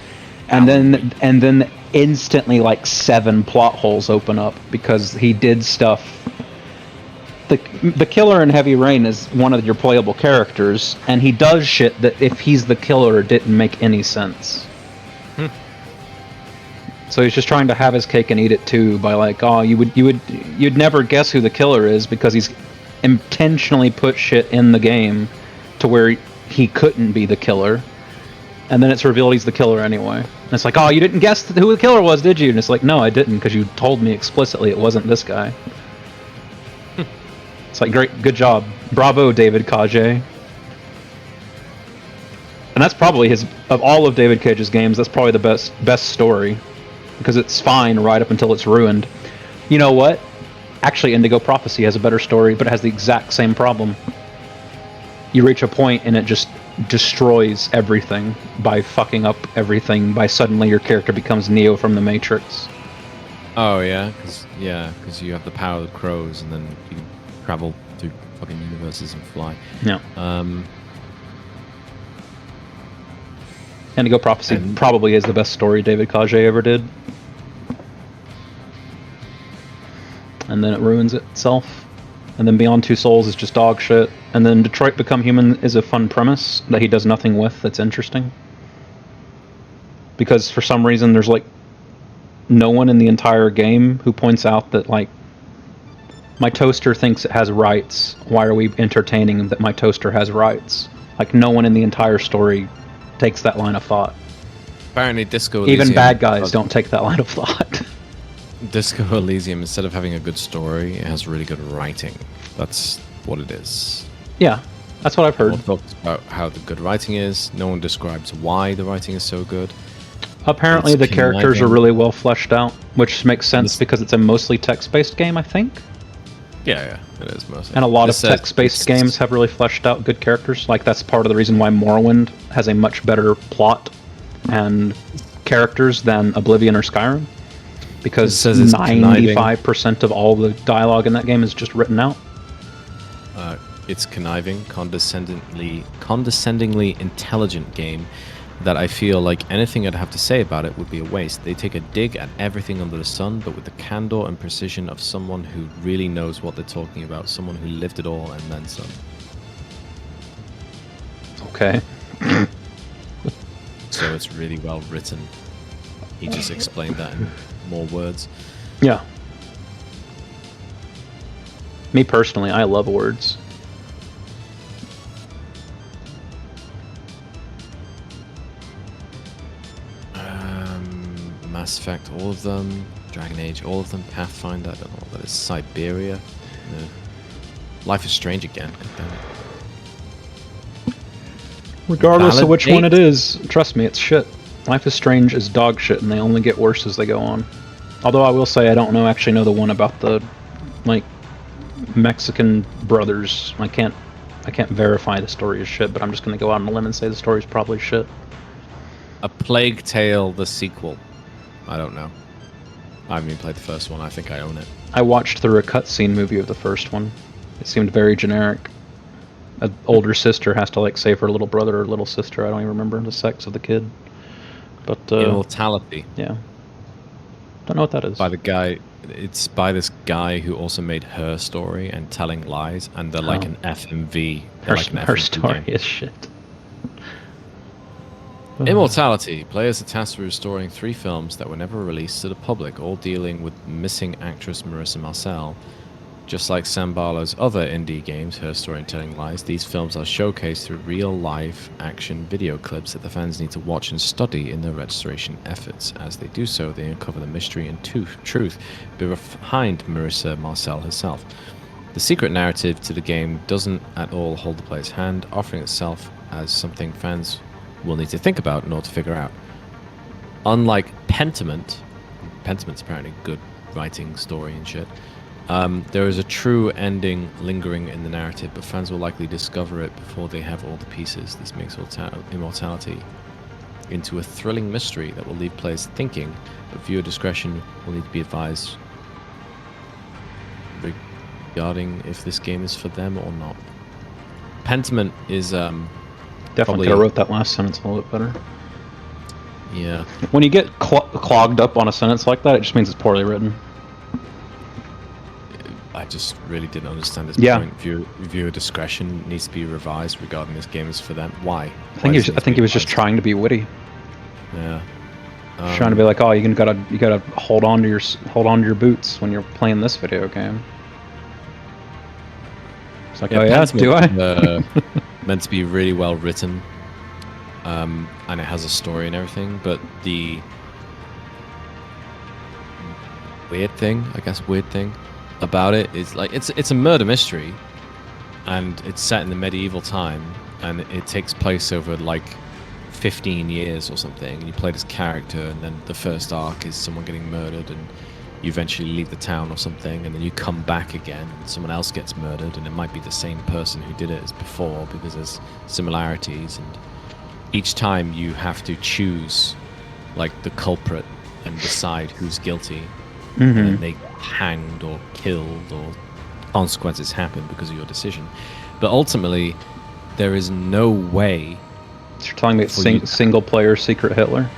and then instantly like 7 plot holes open up because he did stuff. The killer in Heavy Rain is one of your playable characters, and he does shit that, if he's the killer, didn't make any sense. So he's just trying to have his cake and eat it too, by like, oh, you'd never guess who the killer is, because he's intentionally put shit in the game to where he couldn't be the killer, and then it's revealed he's the killer anyway. And it's like, oh, you didn't guess who the killer was, did you? And it's like, no, I didn't, because you told me explicitly it wasn't this guy. It's like, great, good job, bravo, David Cage. And that's probably of all of David Cage's games, that's probably the best story, because it's fine right up until it's ruined. You know what? Actually, Indigo Prophecy has a better story, but it has the exact same problem. You reach a point and it just destroys everything by fucking up everything, by suddenly your character becomes Neo from the Matrix. Oh yeah, because you have the power of the crows, and then you can travel through fucking universes and fly. Yeah. Indigo Prophecy probably is the best story David Cage ever did. And then it ruins itself. And then Beyond Two Souls is just dog shit. And then Detroit Become Human is a fun premise that he does nothing with that's interesting. Because for some reason there's like no one in the entire game who points out that, like, my toaster thinks it has rights. Why are we entertaining that my toaster has rights? Like, no one in the entire story takes that line of thought. Apparently Disco Elysium... Even bad guys don't take that line of thought. Disco Elysium, instead of having a good story, it has really good writing. That's what it is. Yeah, that's what I've heard. No one talks about how the good writing is. No one describes why the writing is so good. Apparently the characters are really well fleshed out, which makes sense because it's a mostly text-based game, I think. Yeah, it is mostly. And a lot of text-based games have really fleshed out good characters. Like, that's part of the reason why Morrowind has a much better plot and characters than Oblivion or Skyrim. Because 95% of all the dialogue in that game is just written out. It's conniving, condescendingly intelligent game that I feel like anything I'd have to say about it would be a waste. They take a dig at everything under the sun, but with the candor and precision of someone who really knows what they're talking about, someone who lived it all and then some. Okay. So it's really well written. He just explained that in more words. Yeah. Me personally, I love words. Mass Effect, all of them. Dragon Age, all of them. Pathfinder, I don't know what that is. Siberia. No. Life is Strange again. God damn it. Regardless of which one it is, trust me, it's shit. Life is Strange is dog shit, and they only get worse as they go on. Although I will say I don't actually know the one about the, like, Mexican brothers. I can't verify the story is shit, but I'm just gonna go out on a limb and say the story's probably shit. A Plague Tale, the sequel. I don't know. I haven't even played the first one. I think I own it. I watched through a cutscene movie of the first one. It seemed very generic. An older sister has to, like, save her little brother or little sister. I don't even remember the sex of the kid. But Immortality. Yeah. Don't know what that is. By the guy. It's by this guy who also made Her Story and Telling Lies, and they're like an FMV. Her Story is shit. Immortality. Players are tasked with restoring 3 films that were never released to the public, all dealing with missing actress Marissa Marcel. Just like Sam Barlow's other indie games, Her Story and Telling Lies, these films are showcased through real live action video clips that the fans need to watch and study in their restoration efforts. As they do so, they uncover the mystery and truth behind Marissa Marcel herself. The secret narrative to the game doesn't at all hold the player's hand, offering itself as something fans will need to think about in order to figure out. Unlike Pentament's apparently good writing, story and shit, there is a true ending lingering in the narrative, but fans will likely discover it before they have all the pieces. This makes Immortality into a thrilling mystery that will leave players thinking, but viewer discretion will need to be advised regarding if this game is for them or not. Pentiment is definitely could have wrote that last sentence a little bit better. Yeah. When you get clogged up on a sentence like that, it just means it's poorly written. I just really didn't understand this point. Viewer discretion needs to be revised regarding this game is for them. Why? I think he was just trying to be witty. Yeah. Trying to be like, oh, you gotta hold on to your boots when you're playing this video game. It's like, oh yeah, do I? Meant to be really well written, and it has a story and everything, but the weird thing about it is like it's a murder mystery, and it's set in the medieval time, and it takes place over like 15 years or something, and you play this character, and then the first arc is someone getting murdered, and you eventually leave the town or something, and then you come back again, and someone else gets murdered, and it might be the same person who did it as before because there's similarities, and each time you have to choose like the culprit and decide who's guilty. And then they get hanged or killed, or consequences happen because of your decision. But ultimately, there is no way. You're telling me it's single player Secret Hitler?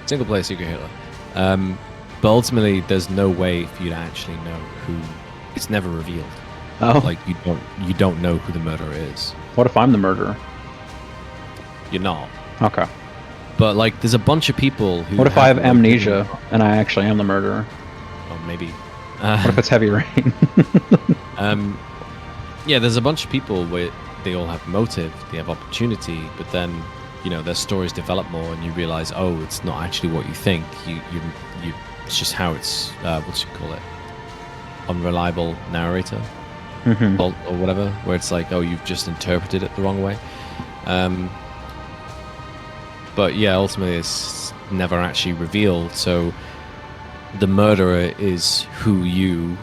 Single player Secret Hitler. But ultimately, there's no way for you to actually know who. It's never revealed. Oh. Like you don't know who the murderer is. What if I'm the murderer? You're not. Okay. But like, there's a bunch of people who. What if I have amnesia and I actually am the murderer? Oh, maybe. What if it's heavy rain? Yeah, there's a bunch of people where they all have motive, they have opportunity, but then their stories develop more, and you realize, oh, it's not actually what you think. You it's just how it's what you call it, unreliable narrator, or whatever, where it's like, oh, you've just interpreted it the wrong way. But yeah, ultimately it's never actually revealed, so the murderer is who you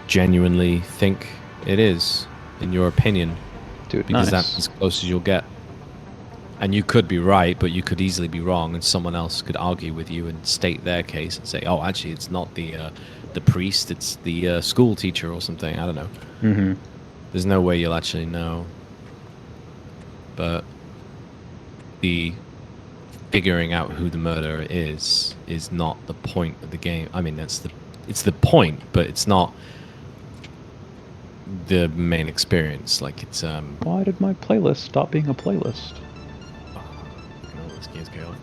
genuinely think it is, in your opinion. Dude, because nice. that's as close as you'll get. And you could be right, but you could easily be wrong, and someone else could argue with you and state their case and say, oh, actually, it's not the priest, it's the school teacher or something. I don't know. There's no way you'll actually know. But the figuring out who the murderer is not the point of the game. I mean, it's the point, but it's not the main experience. Like, it's Why did my playlist stop being a playlist? This game's chaotic.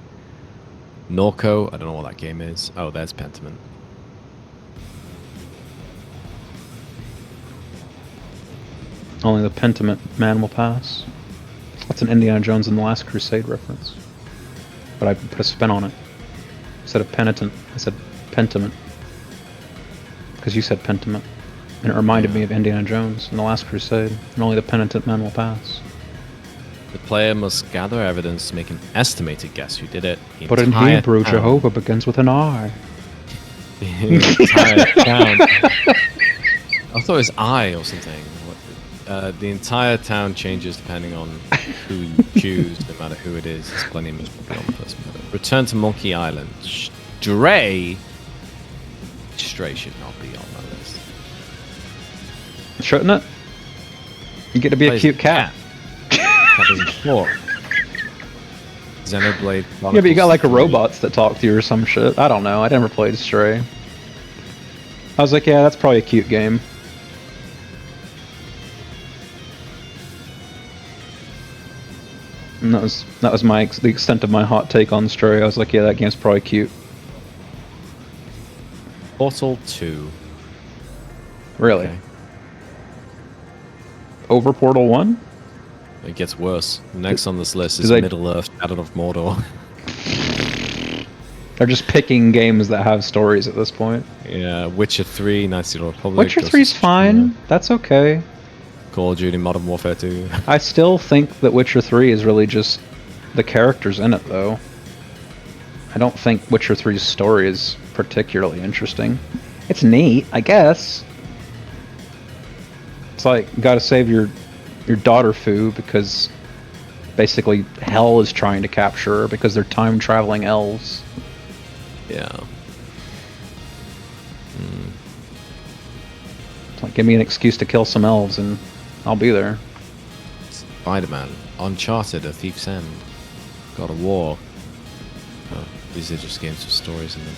Norco, I don't know what that game is. Oh, there's Pentiment. Only the Pentiment man will pass. That's an Indiana Jones and the Last Crusade reference. But I put a spin on it. Instead of penitent, I said pentiment. Because you said pentiment. And it reminded me of Indiana Jones and the Last Crusade. And only the penitent man will pass. The player must gather evidence to make an estimated guess who did it. But in Hebrew, Jehovah begins with an R. The entire town. I thought it was I or something. The entire town changes depending on who you choose, no matter who it is. There's plenty of miserable people on the first murder. Return to Monkey Island. Stray should not be on my list. Shouldn't it? You get to be a cute cat. Cat doesn't talk. Xenoblade. Yeah, but you got like robots that talk to you or some shit. I don't know. I never played Stray. I was like, yeah, that's probably a cute game. And that was the extent of my hot take on Stray. I was like, yeah, that game's probably cute. Portal 2. Really? Okay. Over Portal 1? It gets worse. Next on this list do is they- Middle-earth: Shadow of Mordor. They're just picking games that have stories at this point. Yeah, Witcher 3, Knights of the Old Republic. Witcher Ghost 3's of fine. Tsushima, That's okay. Call of Duty: Modern Warfare 2. I still think that Witcher 3 is really just the characters in it, though. I don't think Witcher 3's story is particularly interesting. It's neat, I guess. It's like, you gotta save your daughter Fu because basically hell is trying to capture her because they're time-traveling elves. Yeah. It's like, give me an excuse to kill some elves and I'll be there. Spider-Man, Uncharted: A Thief's End, God of War. Oh, these are just games with stories in them.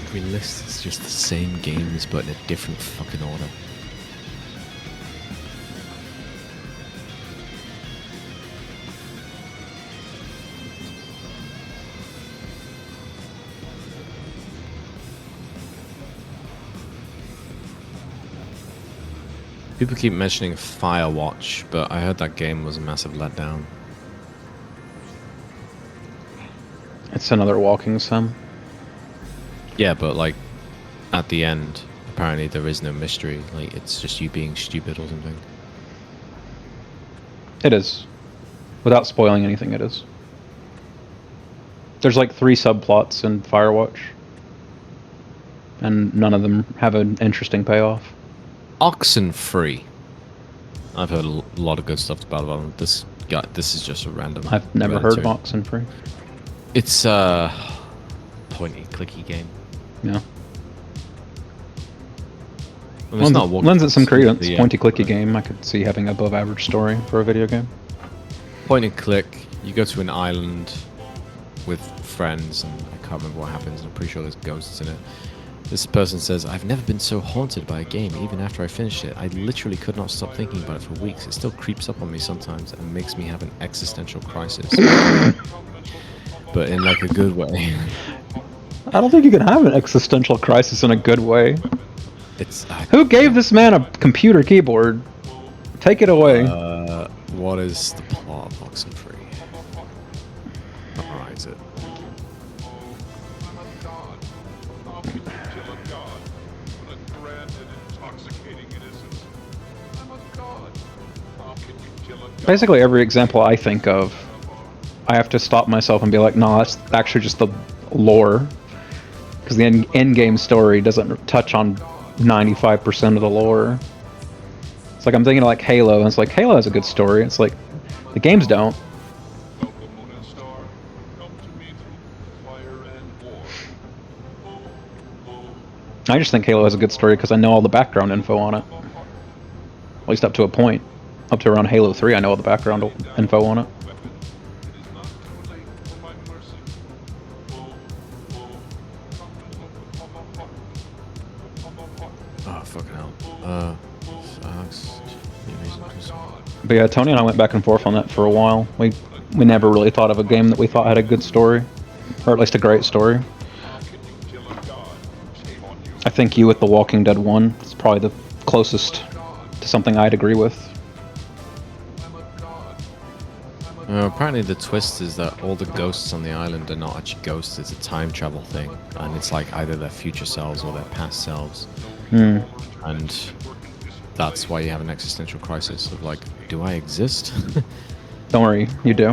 Every list is just the same games but in a different fucking order. People keep mentioning Firewatch, but I heard that game was a massive letdown. It's another walking sim. Yeah, but like at the end, apparently there is no mystery. Like it's just you being stupid or something. It is. Without spoiling anything, it is. There's like 3 subplots in Firewatch. And none of them have an interesting payoff. Oxenfree. I've heard a lot of good stuff about them. This is just a random. I've never heard of Oxenfree. It's a pointy, clicky game. Yeah. I mean, it's not Lends it some credence. the, Pointy clicky game. I could see having above average story for a video game. Point and click. You go to an island with friends, and I can't remember what happens. I'm pretty sure there's ghosts in it. This person says, I've never been so haunted by a game, even after I finished it. I literally could not stop thinking about it for weeks. It still creeps up on me sometimes and makes me have an existential crisis. But in like a good way. I don't think you can have an existential crisis in a good way. It's Who gave this man a computer keyboard? Take it away. what is the plot of Oxenfree? Summarize it. Basically, every example I think of, I have to stop myself and be like, no, that's actually just the lore. Because the end-game story doesn't touch on 95% of the lore. It's like I'm thinking of like Halo, and it's like, Halo has a good story. It's like, the games don't. I just think Halo has a good story because I know all the background info on it. At least up to a point. Up to around Halo 3, I know all the background info on it. Oh, fucking hell. But yeah, Tony and I went back and forth on that for a while. We never really thought of a game that we thought had a good story. Or at least a great story. I think you with The Walking Dead 1 is probably the closest to something I'd agree with. Apparently the twist is that all the ghosts on the island are not actually ghosts, it's a time travel thing. And it's like either their future selves or their past selves. Hmm. And that's why you have an existential crisis of like, do I exist? Don't worry, you do.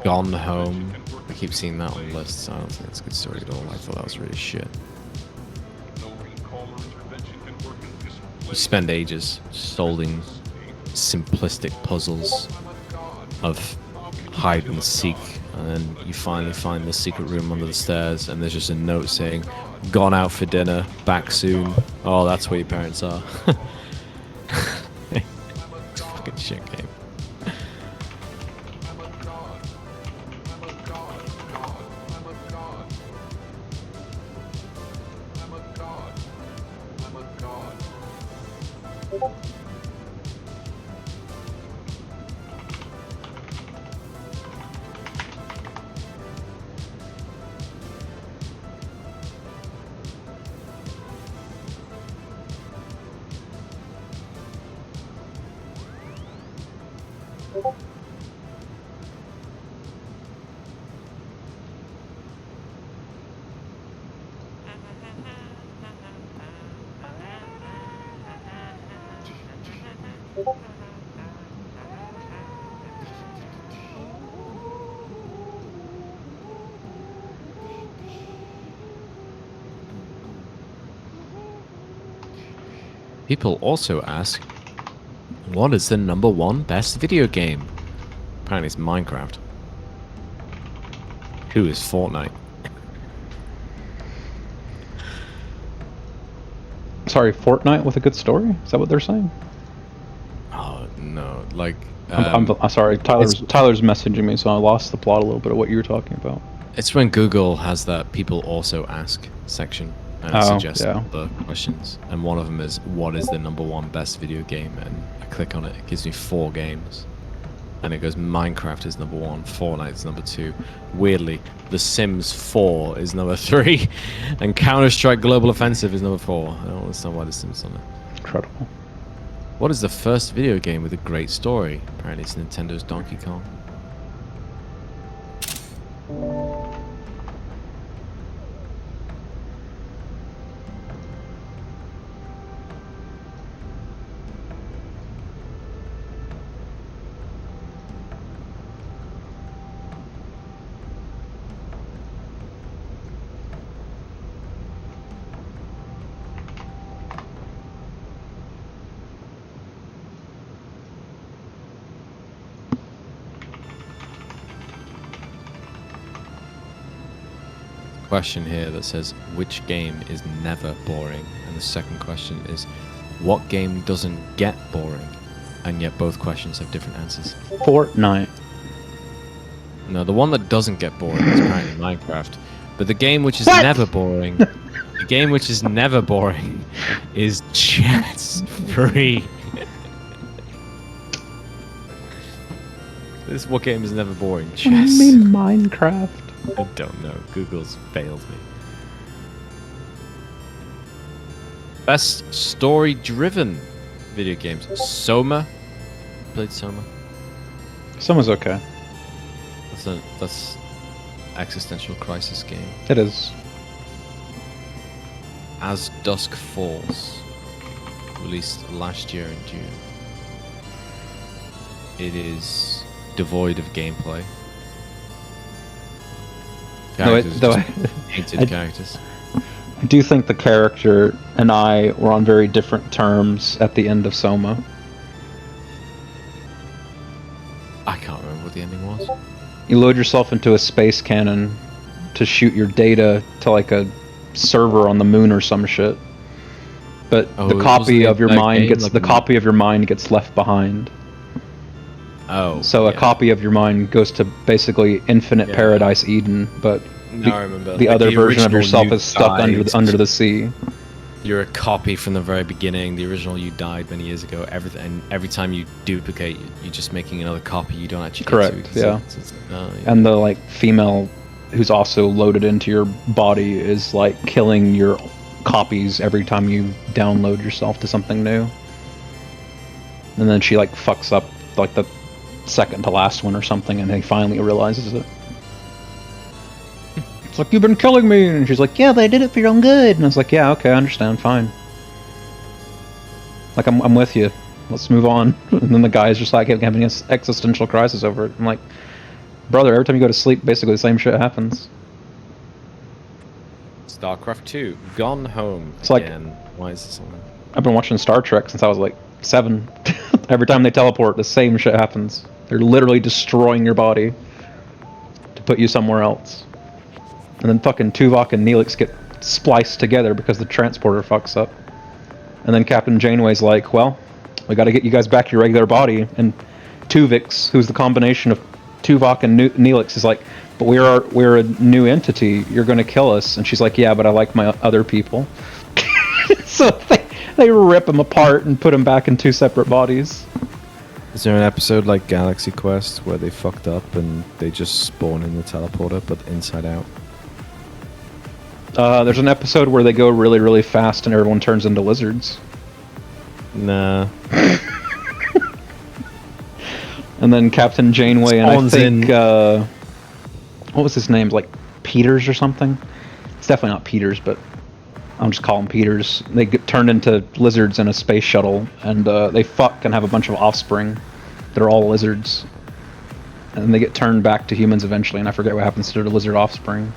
Gone Home. I keep seeing that on lists. I don't think it's a good story at all. I thought that was really shit. You spend ages solving simplistic puzzles of hide and seek, and then you finally find the secret room under the stairs, and there's just a note saying, "Gone out for dinner, back soon." Oh, that's where your parents are. Fucking shit game. People also ask, what is the #1 best video game? Apparently it's Minecraft. Who is Fortnite? Sorry, Fortnite with a good story? Is that what they're saying? Oh, no. Like, I'm sorry, Tyler's messaging me, so I lost the plot a little bit of what you were talking about. it's when Google has that people also ask section and suggests the questions. And one of them is, what is the #1 best video game? And I click on it, it gives me 4 games. And it goes, Minecraft is #1, Fortnite is #2. Weirdly, The Sims 4 is #3, and Counter-Strike Global Offensive is #4. I don't understand why The Sims is on it. Incredible. What is the first video game with a great story? Apparently it's Nintendo's Donkey Kong. Question here that says, which game is never boring? And the second question is, what game doesn't get boring? And yet both questions have different answers. Fortnite. No, the one that doesn't get boring is apparently Minecraft. But the game which is never boring, the game which is never boring is Chess Free. This what game is never boring? Chess. What do you mean Minecraft? I don't know. Google's failed me. Best story-driven video games. Soma. Played Soma. Someone's okay. That's existential crisis game. It is. As Dusk Falls, released last year in June. It is devoid of gameplay. Painted characters. I do think the character and I were on very different terms at the end of Soma. I can't remember what the ending was. You load yourself into a space cannon to shoot your data to like a server on the moon or some shit. But the copy of your mind gets left behind. Oh. So a copy of your mind goes to basically infinite paradise Eden, but I remember. the other version of yourself is stuck under the sea. You're a copy from the very beginning. The original you died many years ago. Every time you duplicate, you're just making another copy. You don't actually Correct. Get to. Yeah. And the like female who's also loaded into your body is like killing your copies every time you download yourself to something new. And then she like fucks up like the second to last one or something, and he finally realizes it. It's like, you've been killing me, and she's like, yeah, but I did it for your own good. And I was like, yeah, okay, I understand, fine. Like, I'm with you. Let's move on. And then the guy's just like having an existential crisis over it. I'm like, brother, every time you go to sleep, basically the same shit happens. StarCraft 2, Gone Home. It's again. Why is this on? I've been watching Star Trek since I was like 7. Every time they teleport, the same shit happens. They're literally destroying your body to put you somewhere else. And then fucking Tuvok and Neelix get spliced together because the transporter fucks up. And then Captain Janeway's like, well, we gotta get you guys back to your regular body. And Tuvix, who's the combination of Tuvok and Neelix, is like, but we're a new entity. You're gonna kill us. And she's like, yeah, but I like my other people. So They rip them apart and put them back in 2 separate bodies. Is there an episode like Galaxy Quest where they fucked up and they just spawn in the teleporter but inside out? There's an episode where they go really, really fast and everyone turns into lizards. Nah. And then Captain Janeway and I think what was his name? Like Peters or something? It's definitely not Peters, but I'll just call him Peters. They get turned into lizards in a space shuttle, and they fuck and have a bunch of offspring. They're all lizards. And they get turned back to humans eventually, and I forget what happens to the lizard offspring.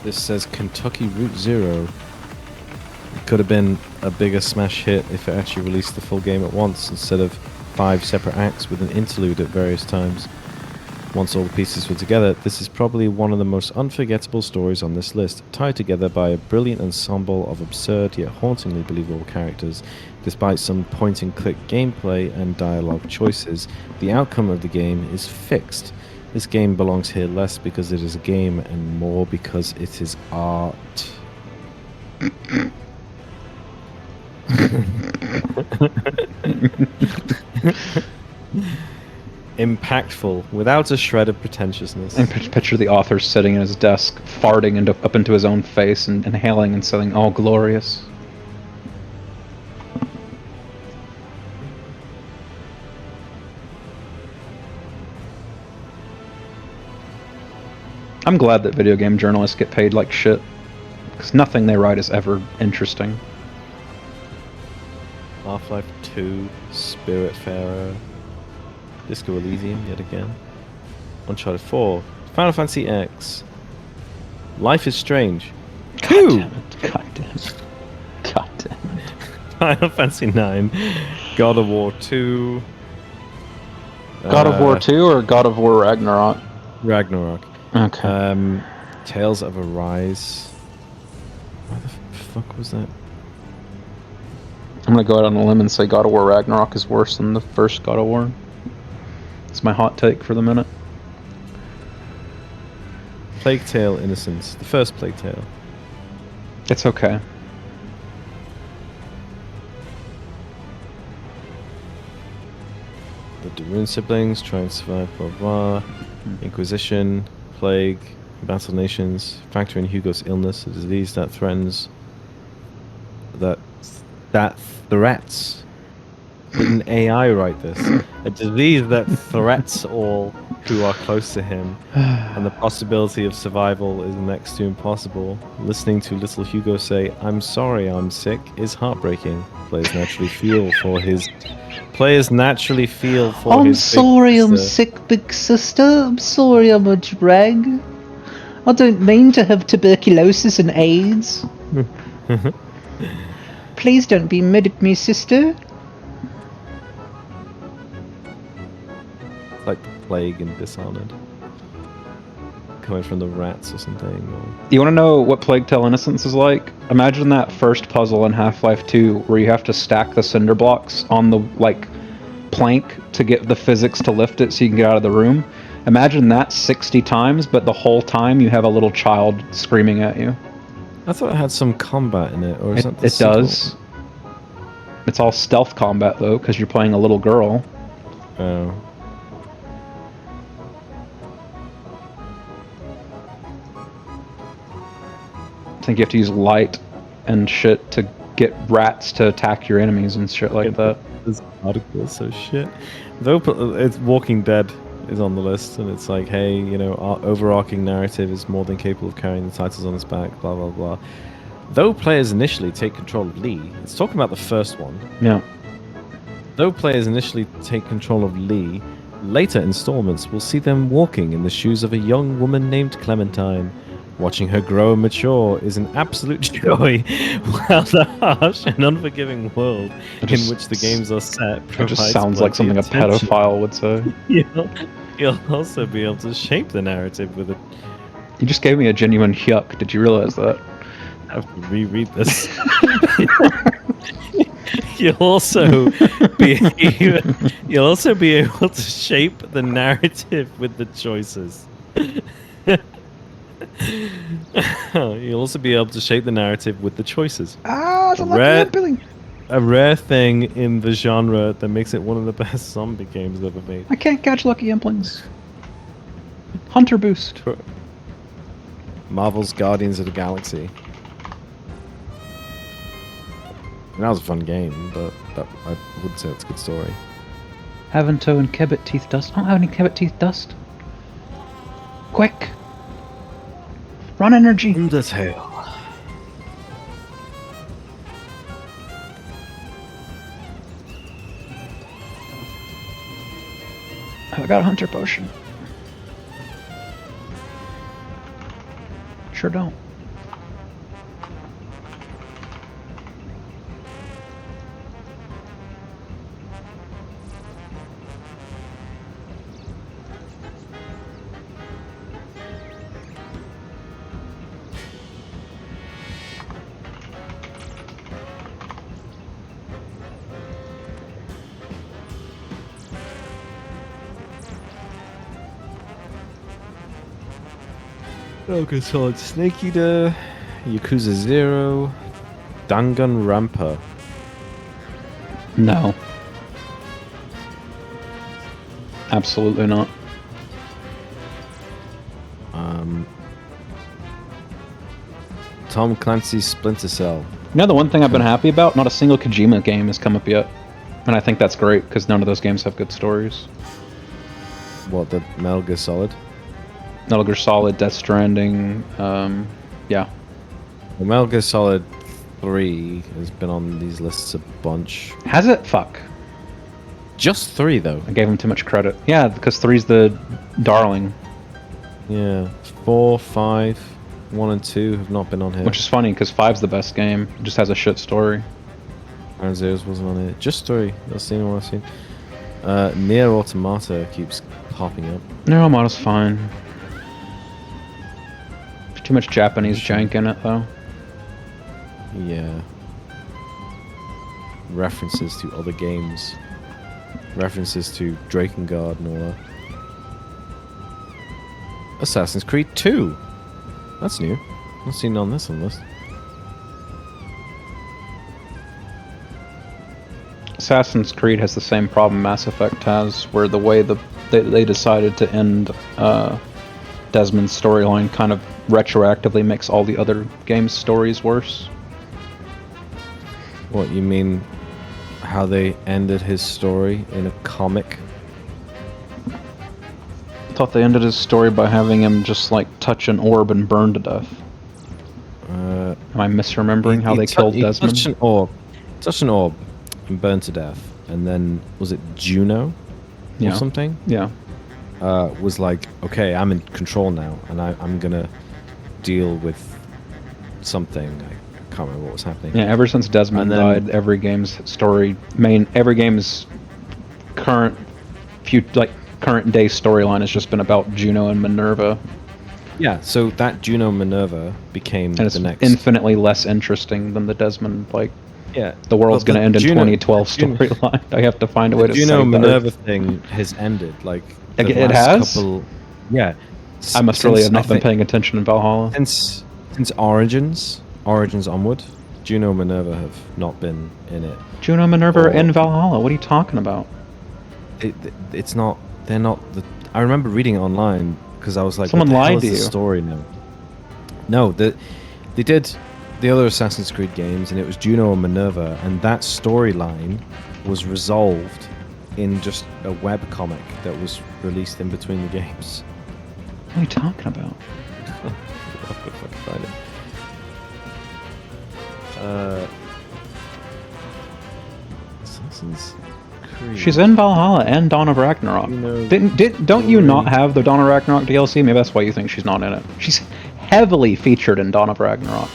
This says Kentucky Route Zero. It could have been a bigger smash hit if it actually released the full game at once instead of 5 separate acts with an interlude at various times. Once all the pieces were together, this is probably one of the most unforgettable stories on this list, tied together by a brilliant ensemble of absurd yet hauntingly believable characters. Despite some point-and-click gameplay and dialogue choices, the outcome of the game is fixed. This game belongs here less because it is a game and more because it is art. Impactful, without a shred of pretentiousness. And picture the author sitting at his desk, farting up into his own face and inhaling and saying, "Oh, glorious." I'm glad that video game journalists get paid like shit, because nothing they write is ever interesting. Half-Life 2, Spiritfarer, Disco Elysium yet again, Uncharted 4, Final Fantasy X, Life is Strange, God 2, damn it. God damn it. God damn it. Final Fantasy 9, God of War 2, God of War 2 or God of War Ragnarok? Ragnarok. Okay. Tales of Arise. What the fuck was that? I'm gonna go out on a limb and say God of War Ragnarok is worse than the first God of War. It's my hot take for the minute. Plague Tale Innocence. The first Plague Tale. It's okay. The Darun siblings try and survive, blah blah. Inquisition, Plague, Battle Nations, factor in Hugo's illness, a disease that threatens threats. Did an AI write this? A disease that threats all who are close to him, and the possibility of survival is next to impossible. Listening to little Hugo say, "I'm sorry, I'm sick," is heartbreaking. Players naturally feel for his I'm sorry, I'm sick, big sister. I'm sorry, I'm a drag. I don't mean to have tuberculosis and AIDS. Please don't be mad at me, sister. Like the Plague and Dishonored. Coming from the rats or something. Or... You want to know what Plague Tale Innocence is like? Imagine that first puzzle in Half-Life 2 where you have to stack the cinder blocks on the, like, plank to get the physics to lift it so you can get out of the room. Imagine that 60 times, but the whole time you have a little child screaming at you. I thought it had some combat in it, or is that the It sequel? does. It's all stealth combat, though, because you're playing a little girl. Oh. I think you have to use light and shit to get rats to attack your enemies and shit like that. This article is so shit. Though it's Walking Dead is on the list, and it's like, hey, you know, our overarching narrative is more than capable of carrying the titles on its back, blah blah blah. Though players initially take control of Lee, it's talking about the first one. Yeah. Though players initially take control of Lee, later installments will see them walking in the shoes of a young woman named Clementine. Watching her grow and mature is an absolute joy, while the harsh and unforgiving world in which the games are set It just sounds like something a pedophile would say. You'll also be able to shape the narrative with it. You just gave me a genuine yuck. Did you realize that? I have to reread this. you'll also be you'll also be able to shape the narrative with the choices. You'll also be able to shape the narrative with the choices. Ah, it's a lucky Red- Billy. A rare thing in the genre that makes it one of the best zombie games ever made. I can't catch lucky implings. Hunter boost. Marvel's Guardians of the Galaxy. And that was a fun game, but I would say it's a good story. Haven toe and kebbit teeth dust. I don't have any kebbit teeth dust. Quick. Run energy. Undertale. I got a hunter potion. Sure don't. Okay, Solid Snake Eater, Yakuza 0, Danganronpa. No. Absolutely not. Tom Clancy's Splinter Cell. You know the one thing I've been happy about? Not a single Kojima game has come up yet. And I think that's great, because none of those games have good stories. What, the Metal Gear Solid? Metal Gear Solid, Death Stranding, yeah. Well, Metal Gear Solid 3 has been on these lists a bunch. Has it? Fuck. Just 3, though. I gave him too much credit. Yeah, because 3's the darling. Yeah. 4, 5, 1 and 2 have not been on here. Which is funny, because 5's the best game. It just has a shit story. Ground Zeroes wasn't on here. Just 3. That's the only one I've seen. Nier Automata keeps popping up. Nier Automata's fine. Too much Japanese jank in it, though. Yeah. References to other games. References to Drakengard and all that. Assassin's Creed 2. That's new. Not seen on this list. Assassin's Creed has the same problem Mass Effect has, where the way they decided to end Desmond's storyline kind of retroactively makes all the other games' stories worse. What, you mean how they ended his story in a comic? I thought they ended his story by having him just like touch an orb and burn to death. Am I misremembering how they killed Desmond? Touched an orb and burned to death. And then, was it Juno? Yeah. Or something? Yeah. Was like, okay, I'm in control now, and I'm gonna deal with something. I can't remember what was happening. Yeah, ever since Desmond died, every game's every game's current day storyline has just been about Juno and Minerva. Yeah, so that Juno Minerva became And it's the next. infinitely less interesting than the Desmond, Yeah, the world's but going to end in Juno- 2012 storyline. I have to find a way the to Juno save Minerva Earth. thing has ended. Like Like, the it last has? Yeah. I must really have I not been think- paying attention in Valhalla. Since Origins onward, Juno and Minerva have not been in it. Juno and Minerva are Or- in Valhalla. What are you talking about? It's not. They're not. I remember reading it online because I was like, Someone what the hell lied is to the you. story now? No, they did the other Assassin's Creed games, and it was Juno and Minerva, and that storyline was resolved in just a web comic that was released in between the games. What are you talking about? I'll have to fucking find it. Assassin's Creed. She's in Valhalla and Dawn of Ragnarok. Juno Don't you not story. have the Dawn of Ragnarok DLC? Maybe that's why you think she's not in it. She's heavily featured in Dawn of Ragnarok.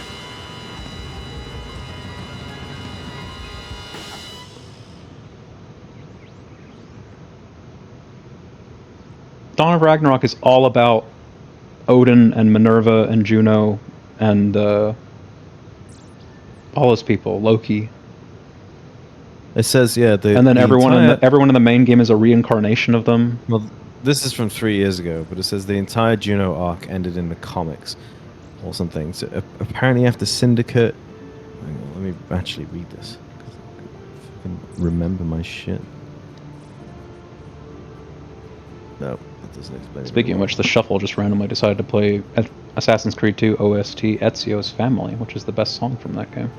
Dawn of Ragnarok is all about Odin and Minerva and Juno and all his people, Loki. It says, yeah, and then everyone in the main game is a reincarnation of them. Well, this is from 3 years ago, but it says the entire Juno arc ended in the comics or something. So apparently after Syndicate... Hang on, let me actually read this. 'Cause I can remember my shit. No, that doesn't explain it. Speaking of which, the Shuffle just randomly decided to play Assassin's Creed 2 OST Ezio's Family, which is the best song from that game.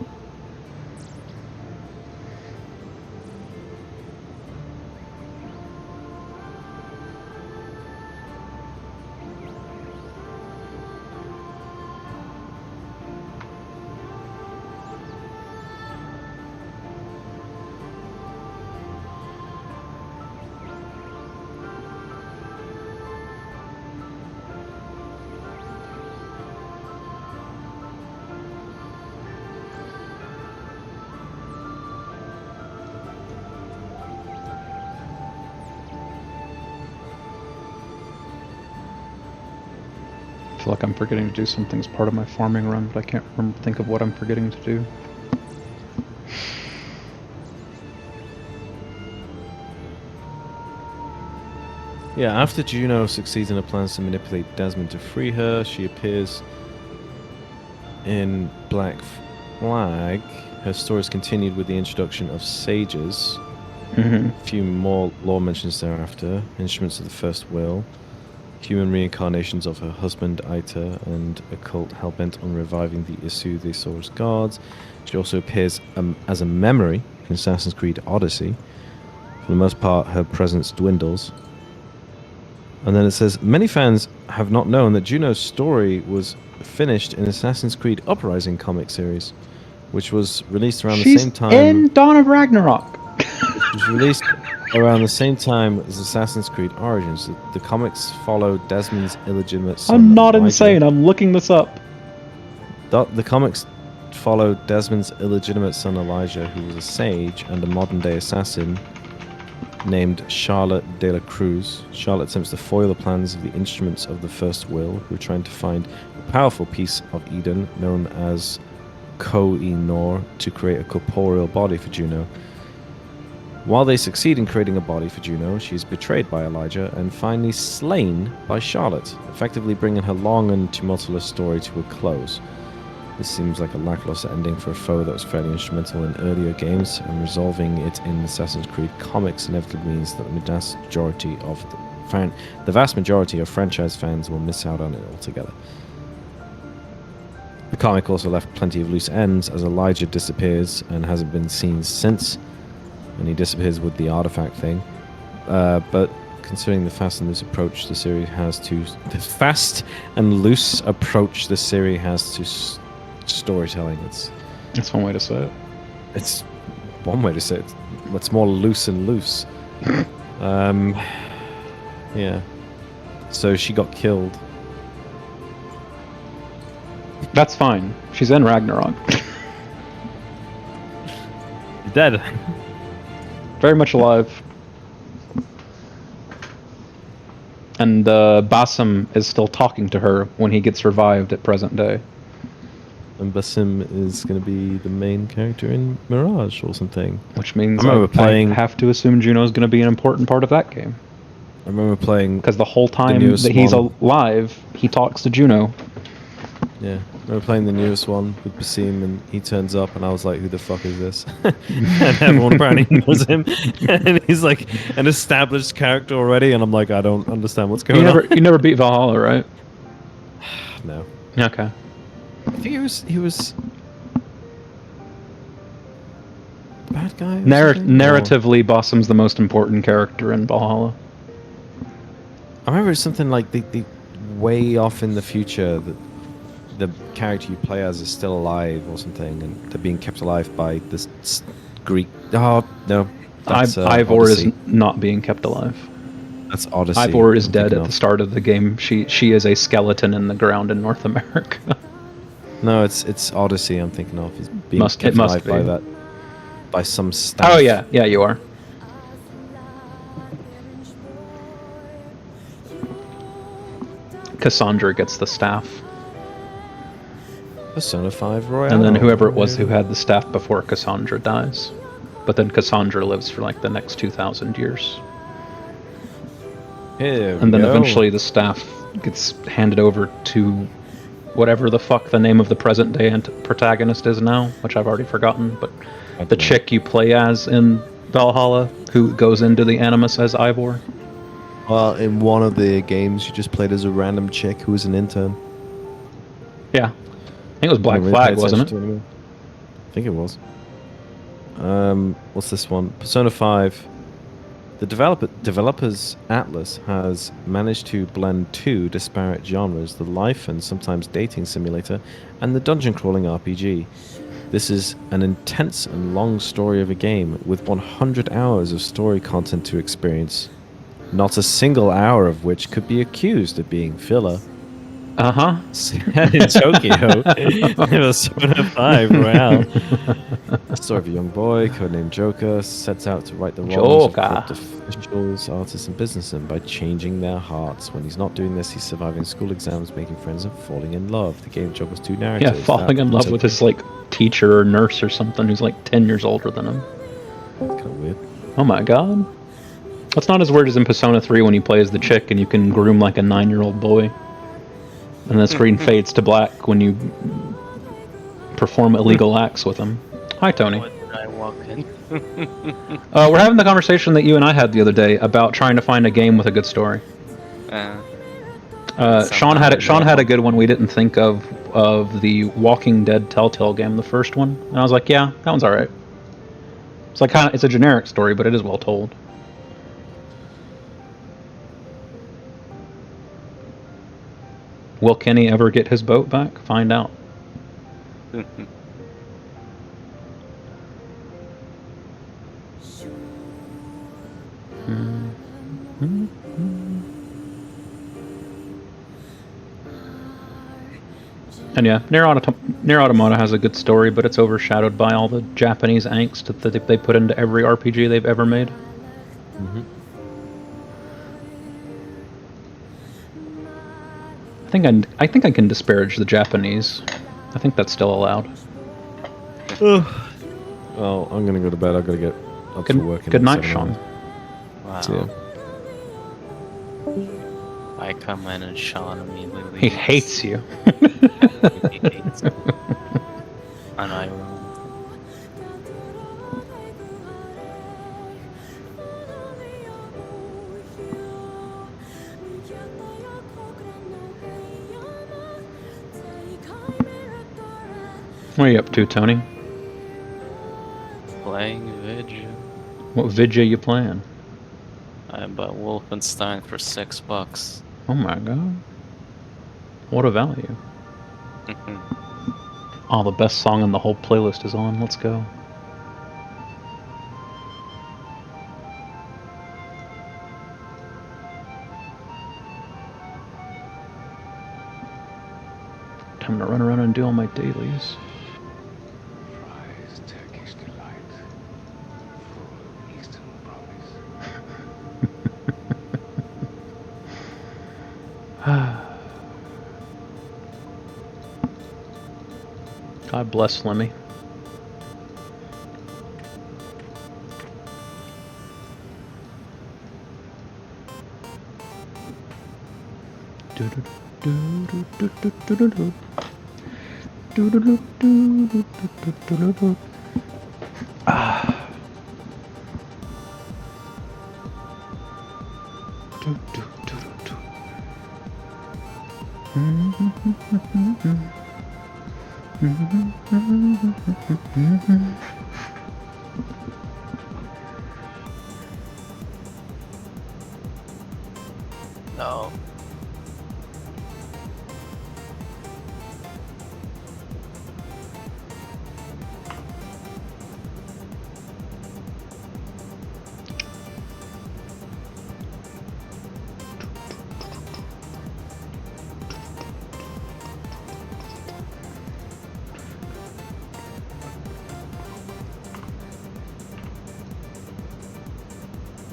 I feel like I'm forgetting to do something as part of my farming run, but I can't think of what I'm forgetting to do. Yeah, after Juno succeeds in her plans to manipulate Desmond to free her, she appears in Black Flag. Her story is continued with the introduction of sages. A few more lore mentions thereafter. Instruments of the First Will. Human reincarnations of her husband, Aita, and a cult hellbent on reviving the Isu they saw as gods. She also appears as a memory in Assassin's Creed Odyssey. For the most part, her presence dwindles. And then it says, many fans have not known that Juno's story was finished in Assassin's Creed Uprising comic series, which was released around the same time. In Dawn of Ragnarok. It was released around the same time as Assassin's Creed Origins. The comics follow Desmond's illegitimate son. I'm not Elijah. insane. I'm looking this up. The comics follow Desmond's illegitimate son Elijah, who was a sage and a modern-day assassin named Charlotte de la Cruz. Charlotte attempts to foil the plans of the Instruments of the First Will, who are trying to find a powerful piece of Eden known as Koh-i-Noor to create a corporeal body for Juno. While they succeed in creating a body for Juno, she is betrayed by Elijah and finally slain by Charlotte, effectively bringing her long and tumultuous story to a close. This seems like a lackluster ending for a foe that was fairly instrumental in earlier games, and resolving it in Assassin's Creed comics inevitably means that the vast majority of franchise fans will miss out on it altogether. The comic also left plenty of loose ends, as Elijah disappears and hasn't been seen since, and he disappears with the artifact thing. But considering the fast and loose approach the series has to storytelling, That's one way to say it. It's one way to say it. It's more loose and loose. Yeah. So she got killed. That's fine. She's in Ragnarok. Dead. Very much alive. And Basim is still talking to her when he gets revived at present day. And Basim is going to be the main character in Mirage or something. Which means I have to assume Juno's going to be an important part of that game. I remember playing... Because the whole time that he's alive, he talks to Juno. Yeah, I remember playing the newest one with Basim, and he turns up, and I was like, who the fuck is this? And everyone apparently knows him. And he's like an established character already, and I'm like, I don't understand what's going on. You never beat Valhalla, right? No. Okay. I think he was bad guy. Narratively, Basim's the most important character in Valhalla. I remember it's something like the way off in the future that the character you play as is still alive or something, and they're being kept alive by this Greek. Oh no, Ivor is not being kept alive. That's Odyssey. Ivor is dead at the start of the game. She is a skeleton in the ground in North America. No, it's Odyssey. I'm thinking of. He's being kept alive by some staff. Oh yeah, you are. Cassandra gets the staff. Persona 5 Royale. And then whoever it was who had the staff before Cassandra dies. But then Cassandra lives for like the next 2,000 years. Here And then eventually the staff gets handed over to whatever the fuck the name of the present day protagonist is now, which I've already forgotten, but the chick you play as in Valhalla, who goes into the Animus as Ivor. Well, in one of the games, you just played as a random chick who was an intern. Yeah. I think it was Black Flag, wasn't it? I think it was. What's this one? Persona 5. The developers Atlas has managed to blend two disparate genres, the life and sometimes dating simulator, and the dungeon crawling RPG. This is an intense and long story of a game with 100 hours of story content to experience, not a single hour of which could be accused of being filler. Uh-huh. In Tokyo, Persona 5 Royale. The story of a young boy, codenamed Joker, sets out to right the wrongs of corrupt officials, artists, and businessmen by changing their hearts. When he's not doing this, he's surviving school exams, making friends, and falling in love. The game juggles two narratives. Yeah, falling in love with his, like, teacher or nurse or something who's, like, 10 years older than him. Kind of weird. Oh my god. That's not as weird as in Persona 3 when you play as the chick and you can groom like a 9-year-old boy. And the screen fades to black when you perform illegal acts with him. Hi, Tony. What did I walk in? We're having the conversation that you and I had the other day about trying to find a game with a good story. Sean had a good one we didn't think of the Walking Dead Telltale game, the first one. And I was like, yeah, that one's alright. It's like it's a generic story, but it is well told. Will Kenny ever get his boat back? Find out. And yeah, Nier Automata has a good story, but it's overshadowed by all the Japanese angst that they put into every RPG they've ever made. Mm-hmm. I think I can disparage the Japanese. I think that's still allowed. Well, I'm gonna go to bed. I've got to get up for work. Good night, Sean. Wow. So, I come in and Sean immediately leaves. He hates you. He hates me. And I will. What are you up to, Tony? Playing Vidya. What Vidya you playing? I bought Wolfenstein for $6. Oh my god. What a value. Oh, the best song in the whole playlist is on. Let's go. Time to run around and do all my dailies. Fries, Turkish delight, full Eastern promise. God bless Lemmy. No.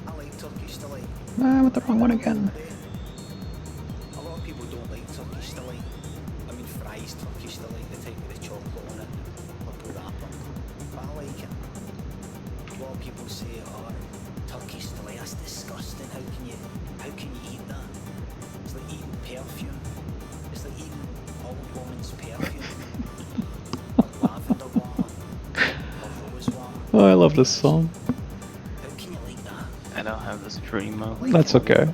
I like Turkish delight. Ah, with the wrong one again. A lot of people don't like Turkish delight. I mean, fries Turkish delight, they take the chocolate on it, or put that one. But I like it. A lot Oh, I love this song. How can you like that? I don't have the stream mode. That's okay.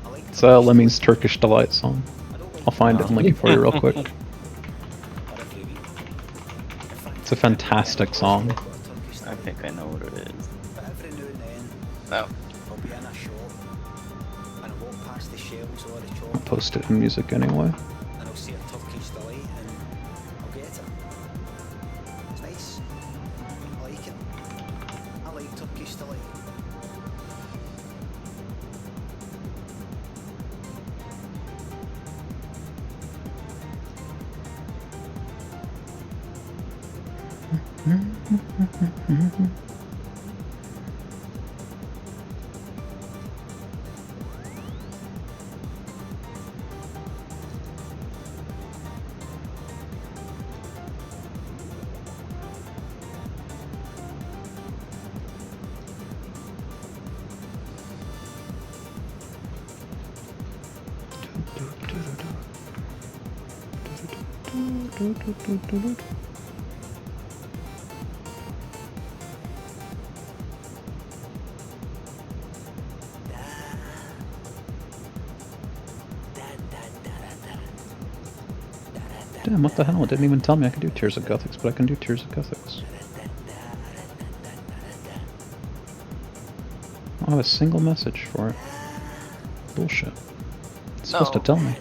I like It's Turkish Lemmy's delight. Turkish Delight song. I don't like I'll find it and link it for you real quick. or every week. In fact, It's a fantastic song. I've got a Turkish I delight. think I know what it is. But every now and then, No. I'll be in a shop and I'll walk past the shelves or the I'll shop post it in music anyway. and I'll see a Turkish delight and I'll get it. It's nice. I like it. I like Turkish delight. Damn, what the hell? It didn't even tell me I could do Tears of Gothics, but I can do Tears of Gothics. I don't have a single message for it. Bullshit. It's supposed to No. tell me.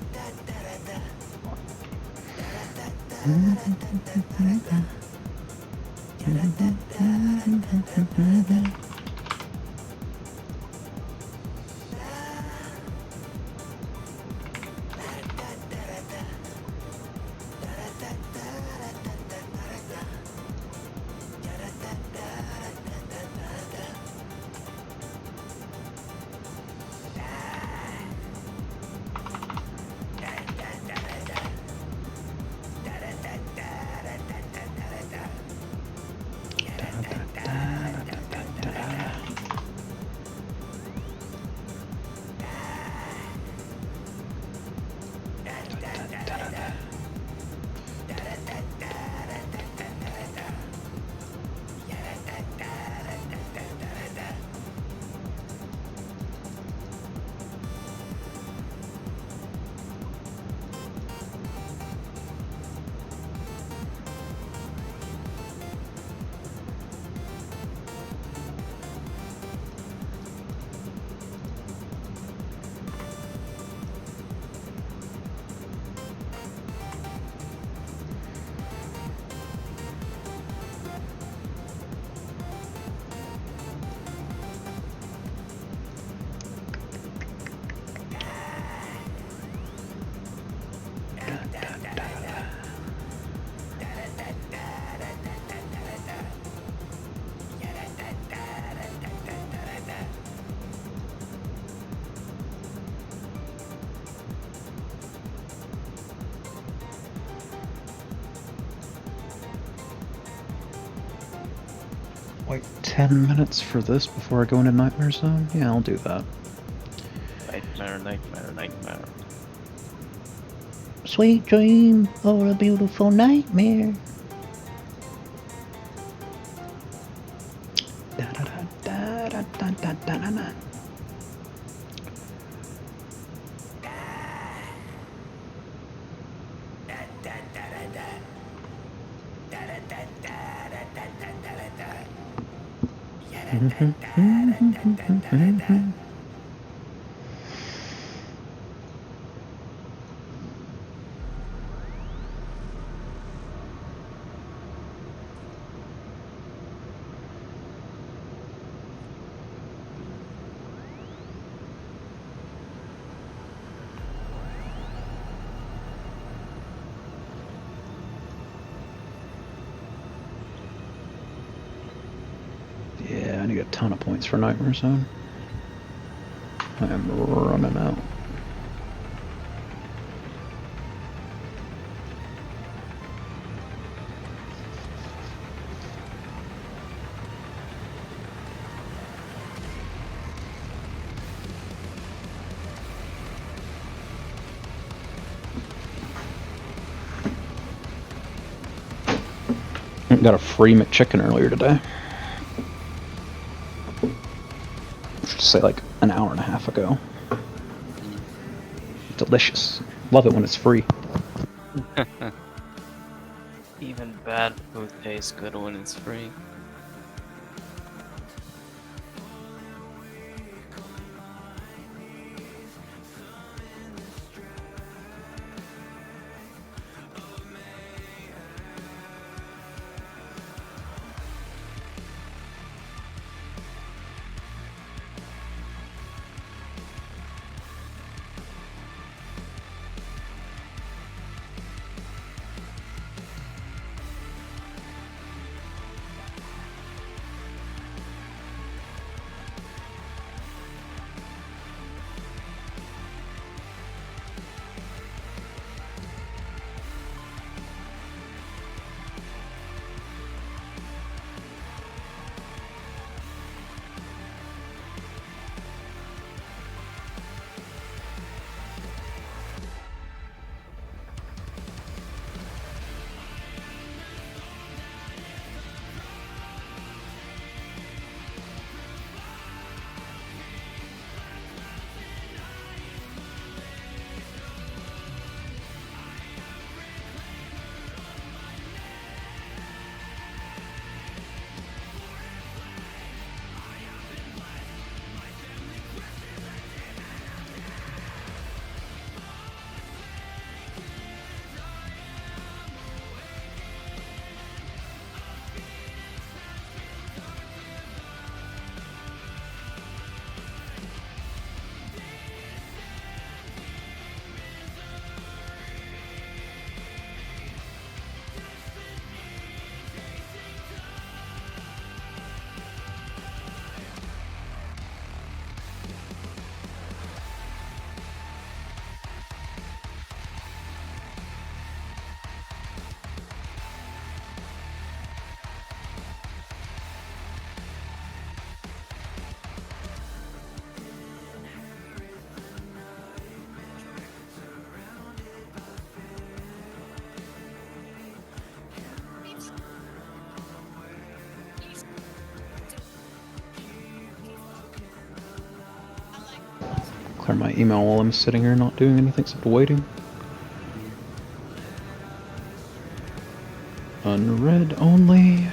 Wait 10 minutes for this before I go into Nightmare Zone? Yeah, I'll do that. Nightmare, nightmare, nightmare. Sweet dream or a beautiful nightmare. Da da da da da da da da da. Yeah, I need a ton of points for Nightmare Zone. I am running out. Got a free McChicken earlier today. should say like an hour and a half ago. Delicious. Love it when it's free. Even bad food tastes good when it's free. Clear my email while I'm sitting here not doing anything except waiting. Unread only.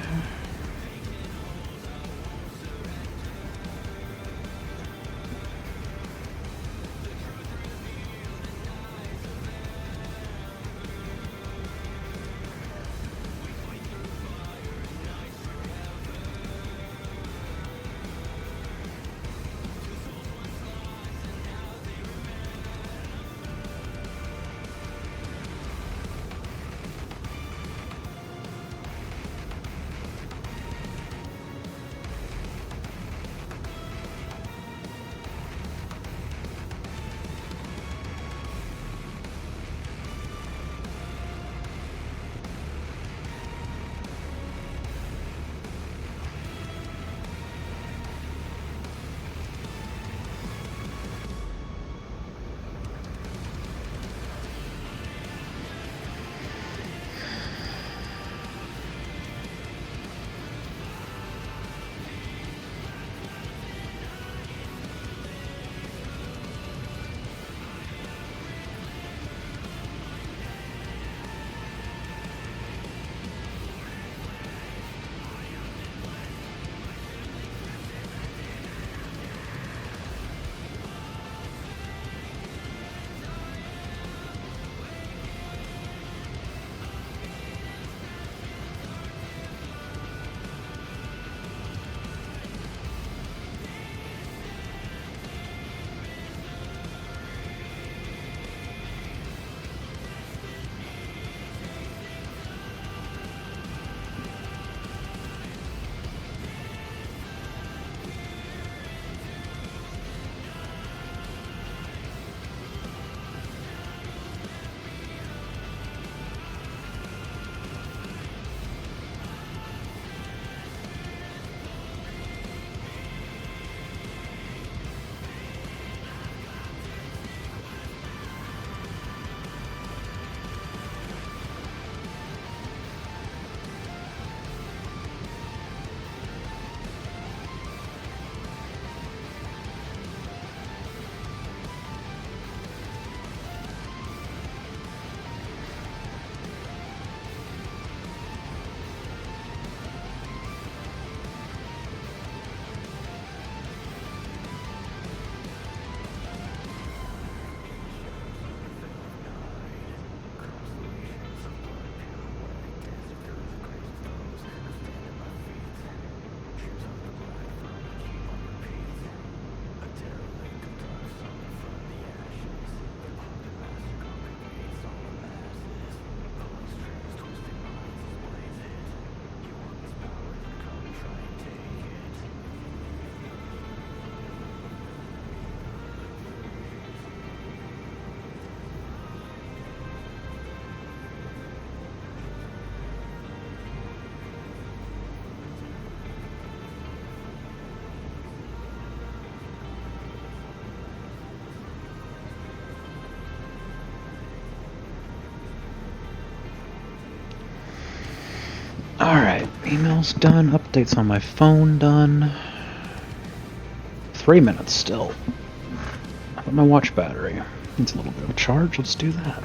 emails done. Updates on my phone done. 3 minutes still. How about my watch battery? Needs a little bit of a charge. Let's do that.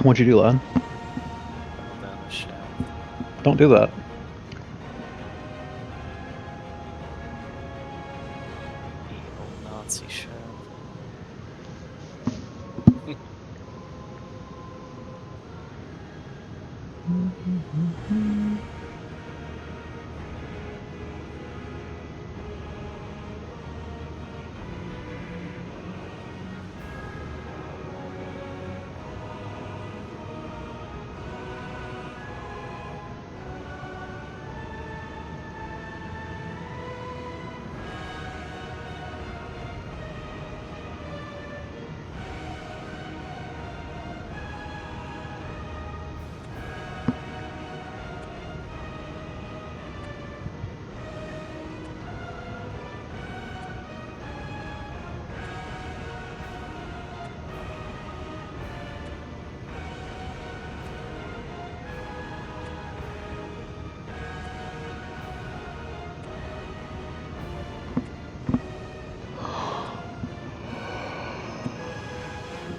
What'd you do, lad? Down the shaft. Don't do that. Evil Nazi shaft.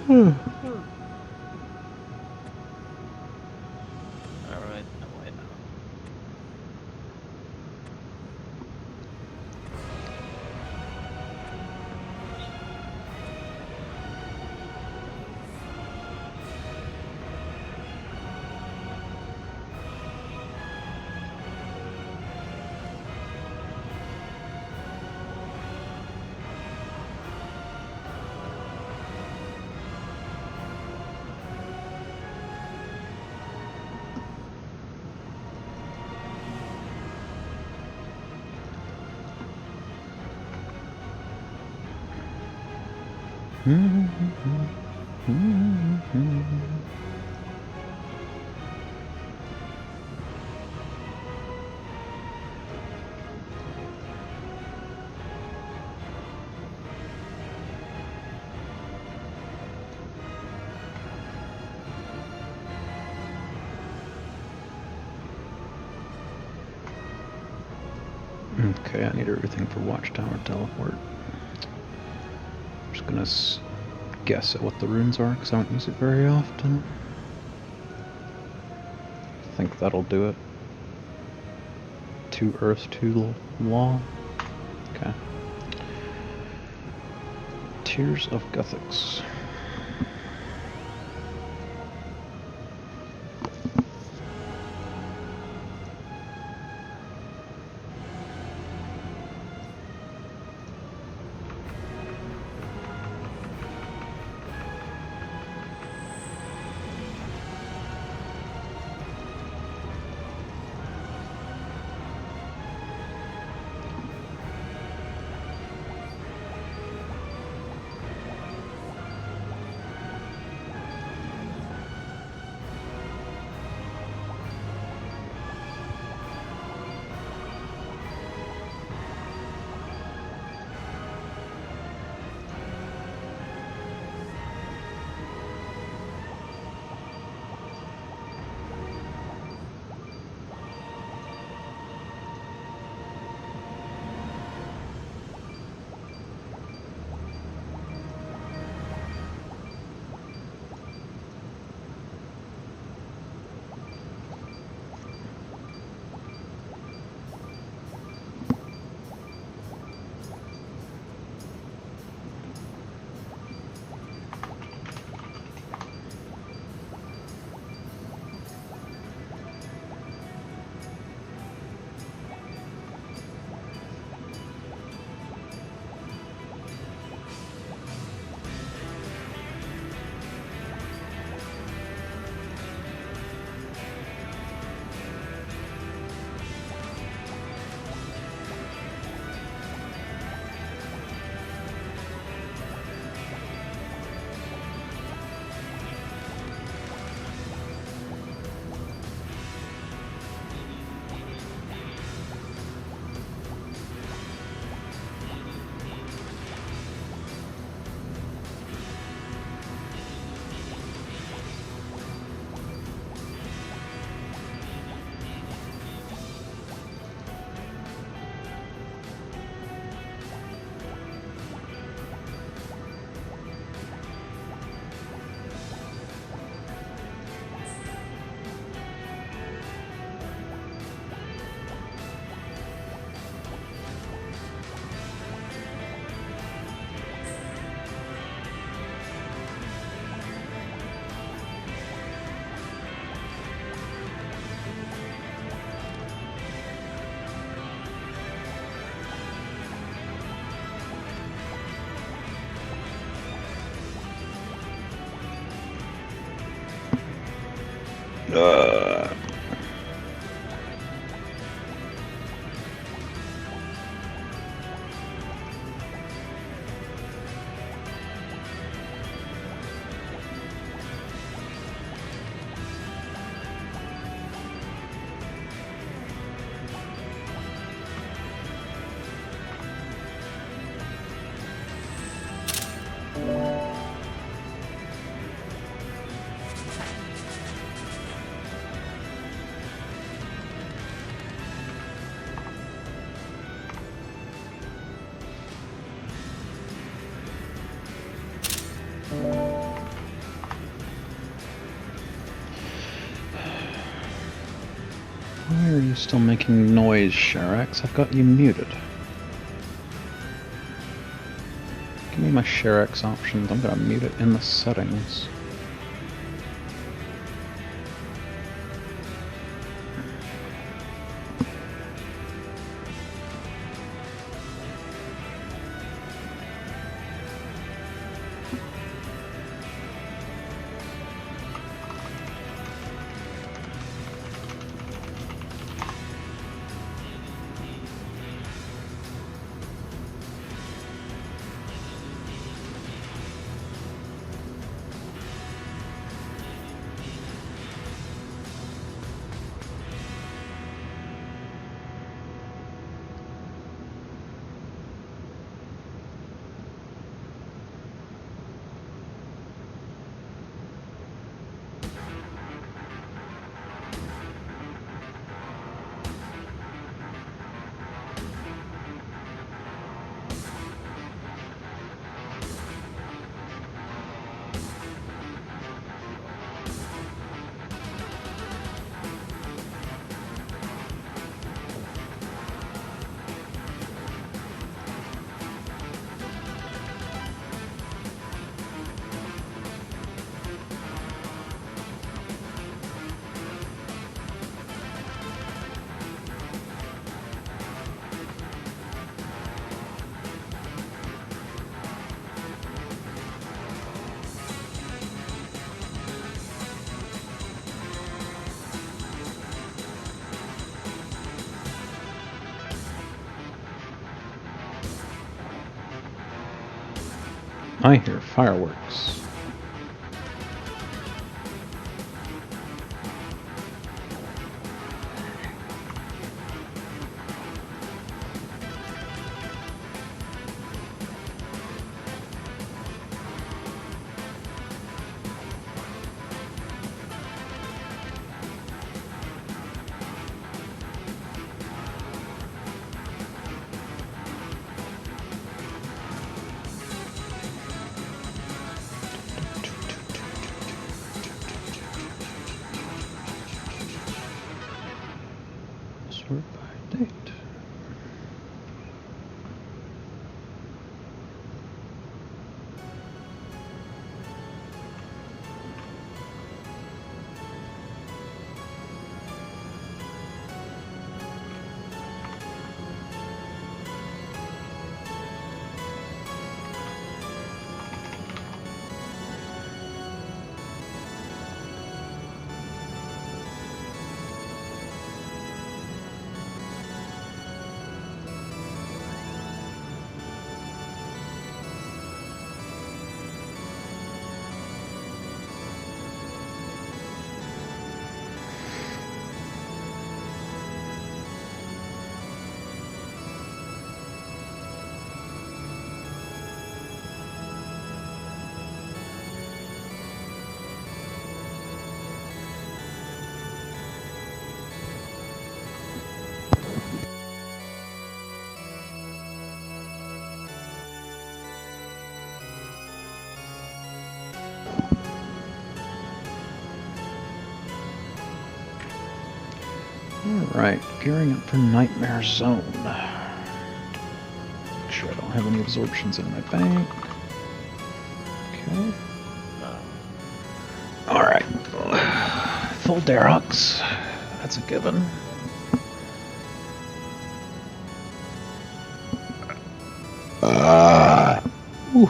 Alright, no way now. Okay, I need everything for Watchtower Teleport. I'm just gonna guess at what the runes are, because I don't use it very often. I think that'll do it. 2 Earth, 2 Law. Okay. Tears of Guthix. Why are you still making noise, Sharax? I've got you muted. Give me my Sharax options. I'm gonna mute it in the settings. I hear fireworks. Sort by date. Alright, gearing up for Nightmare Zone. Make sure I don't have any absorptions in my bank. Okay. Alright. Full Darox. That's a given. Whew.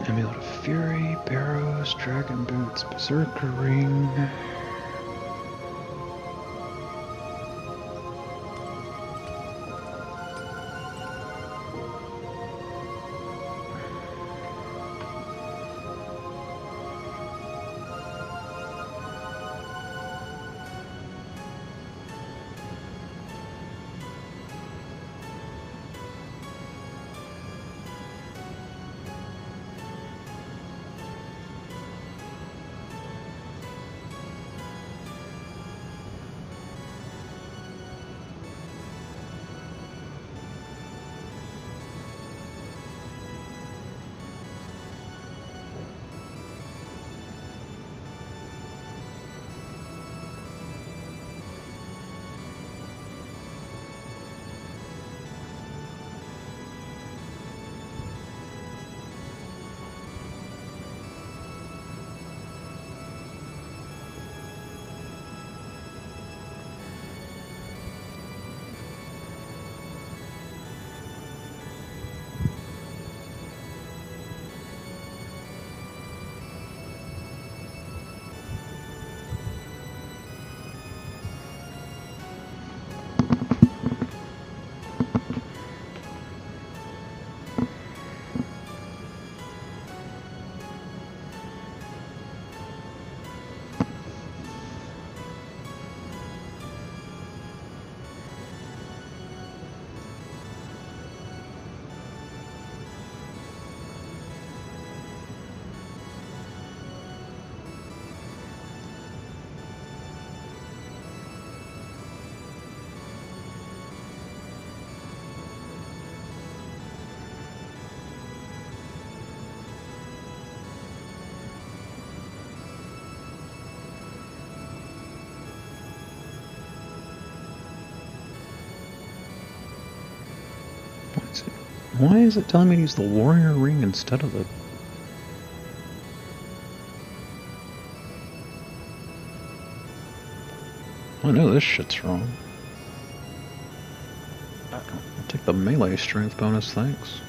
Amulet of Fury, Barrows, Dragon Boots, Berserker Ring. Why is it telling me to use the warrior ring instead of the... I know this shit's wrong. I'll take the melee strength bonus, thanks.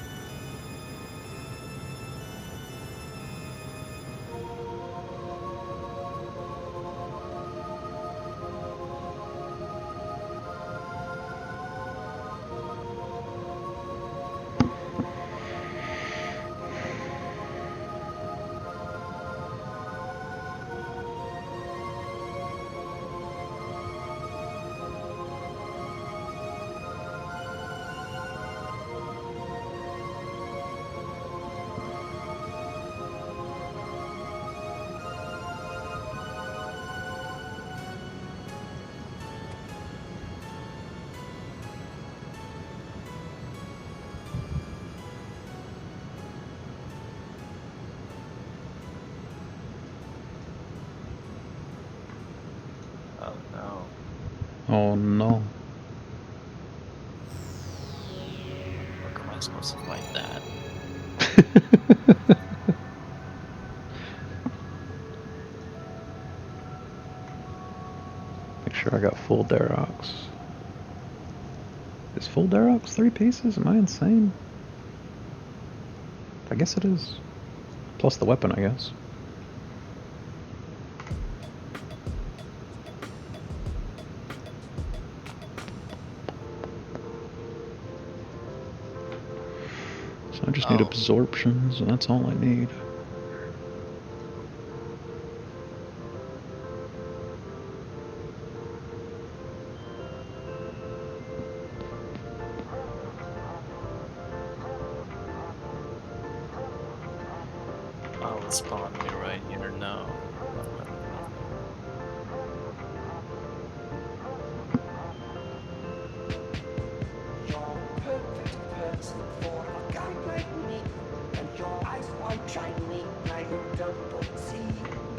Oh no. Oh no. How am I supposed to fight that? Make sure I got full Darox. Is full Darox 3 pieces? Am I insane? I guess it is. Plus the weapon, I guess. So I just need Oh. absorptions, and that's all I need. Oh, it spawned me right here. No. You're perfect person for a guy like me, and your eyes are shiny like a double C.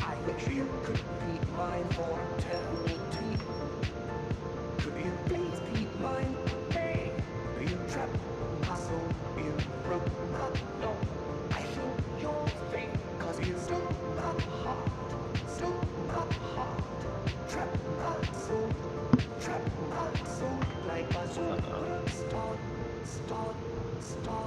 I wish you could be mine for eternity. Could you please be mine? Hey, you trapped my soul, you broke my law. I think you're fake, cause you stole my heart, stole my heart, trapped my soul, like a superstar, a superstar,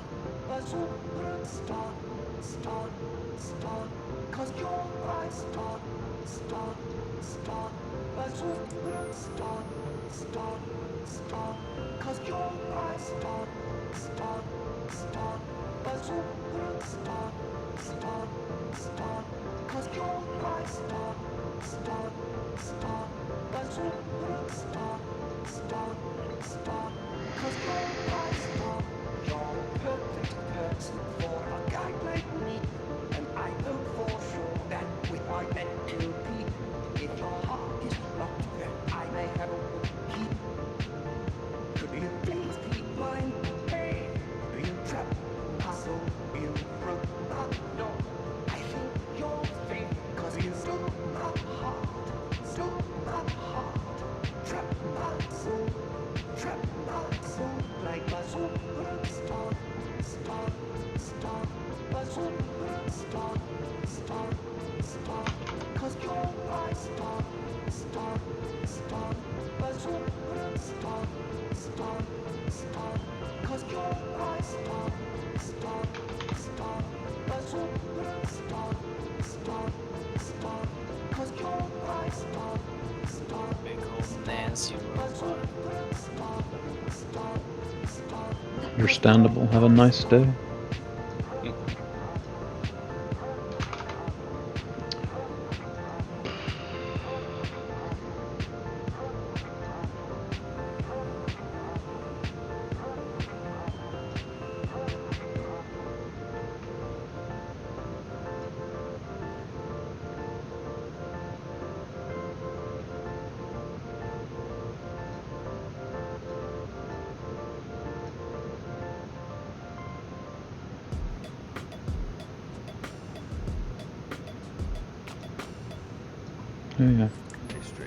cause you're my star, a superstar, cause you're my star, a superstar, cause you're my star, a superstar, cause you're my star. You're a perfect person for a guy like me, and I know for sure that we are meant to be. If your heart is locked, then I may have a key. Could you please be mine? Hey, you trapped my soul, you broke my law. I think you're fake, cause you stole my heart, trapped my soul, like a superstar, a superstar, cause you're my star, a superstar, cause you're my star, a superstar, cause you're my star, Big old Nancy robot. Understandable. Have a nice day. Yeah.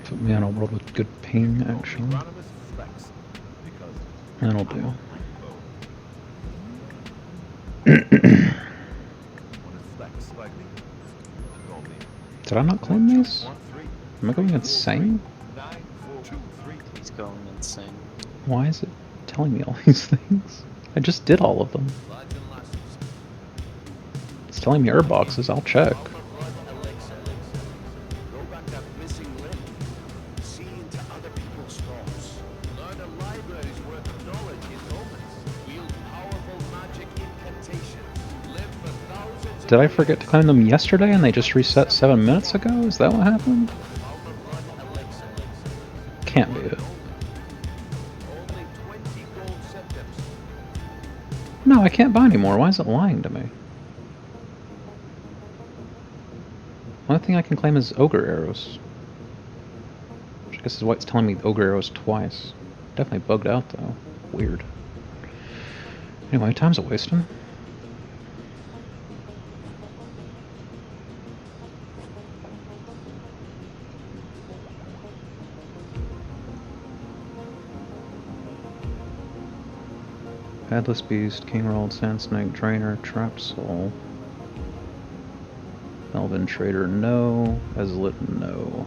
Put me on a world with good ping, actually. That'll do. Did I not claim these? Am I going insane? He's going insane. Why is it telling me all these things? I just did all of them. It's telling me herb boxes, I'll check. Did I forget to claim them yesterday and they just reset 7 minutes ago? Is that what happened? Can't be it. No, I can't buy anymore. Why is it lying to me? Only thing I can claim is ogre arrows. Which I guess is why it's telling me ogre arrows twice. Definitely bugged out though. Weird. Anyway, time's a wasting. Headless Beast, King Rolled, Sand Snake, Drainer, Trap Soul. Elven Trader, no. Ezlit, no.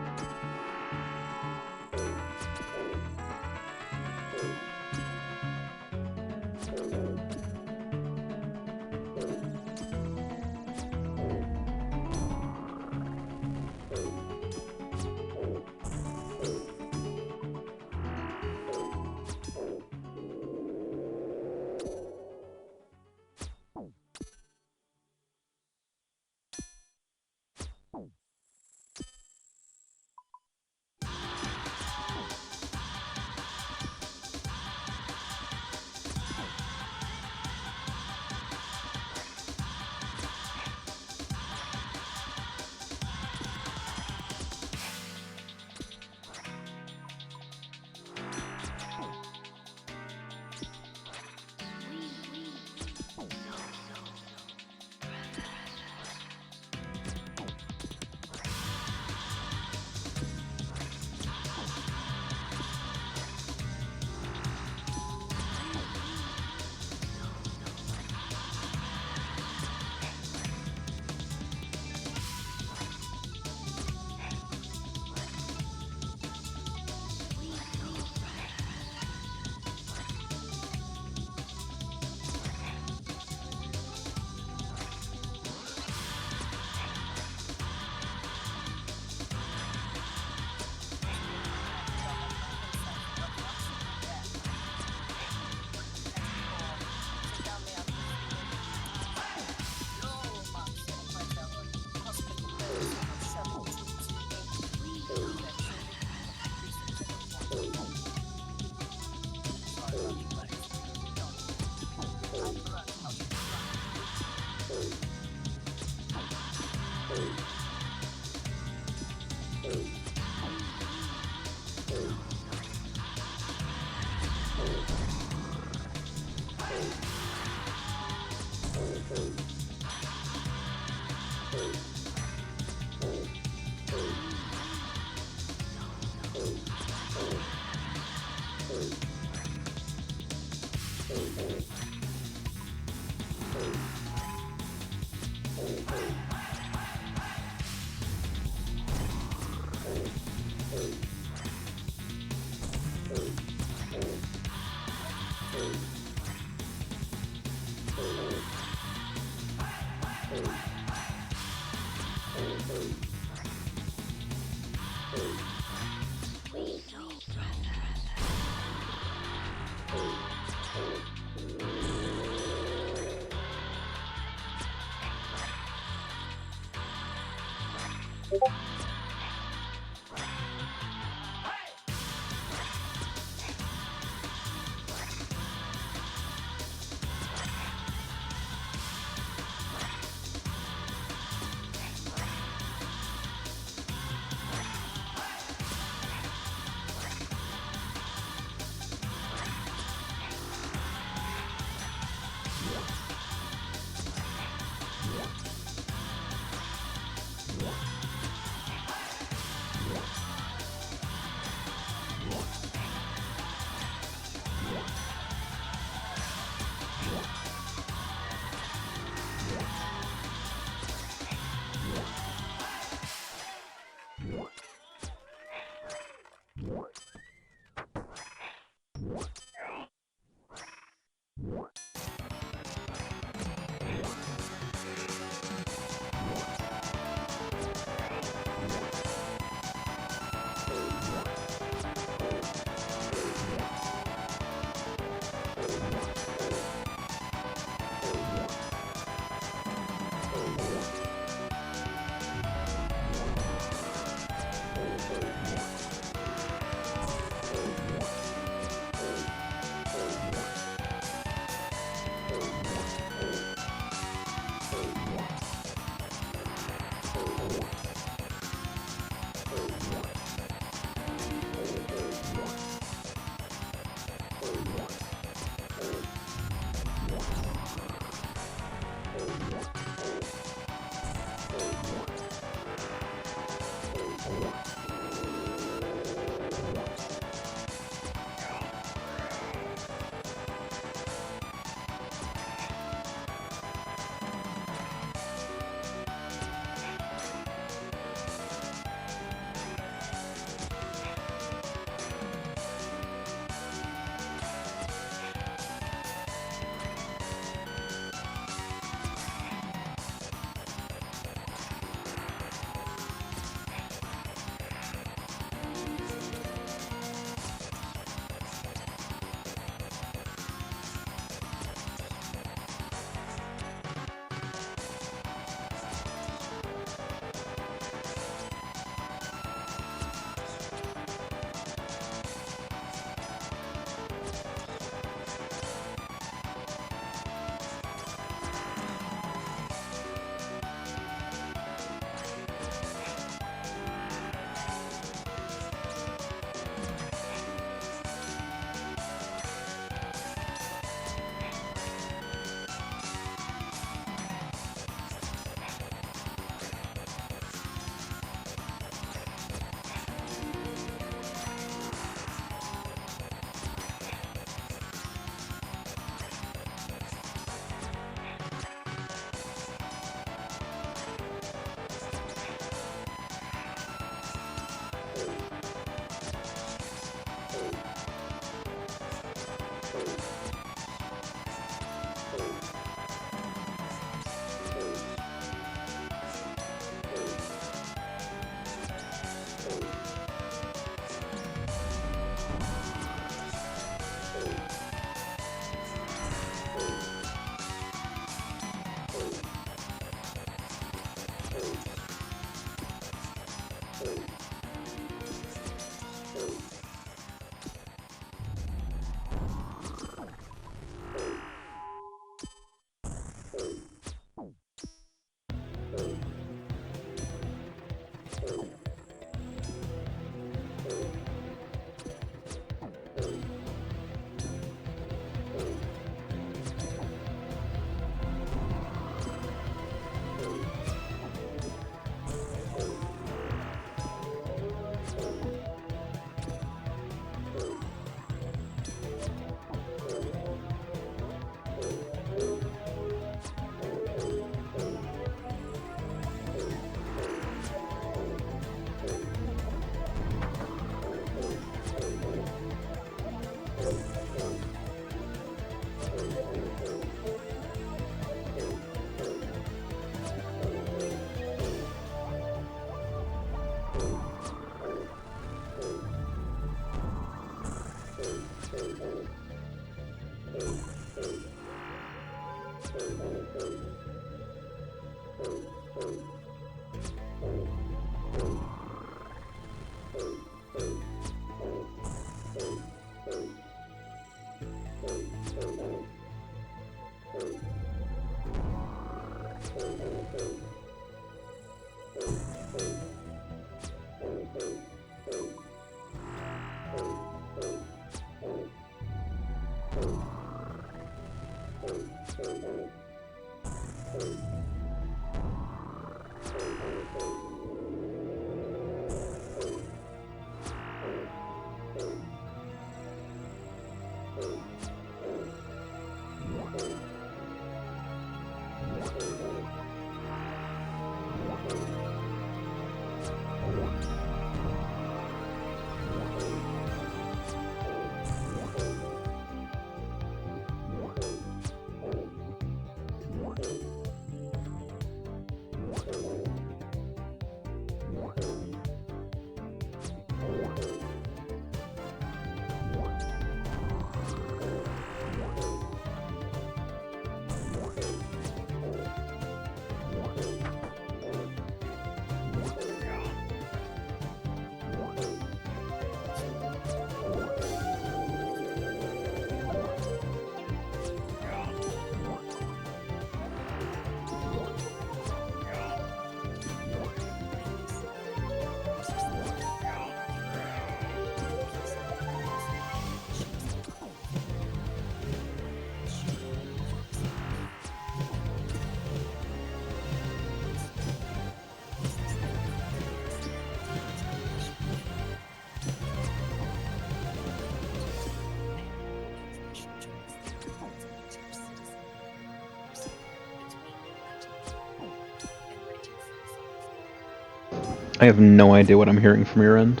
I have no idea what I'm hearing from your end.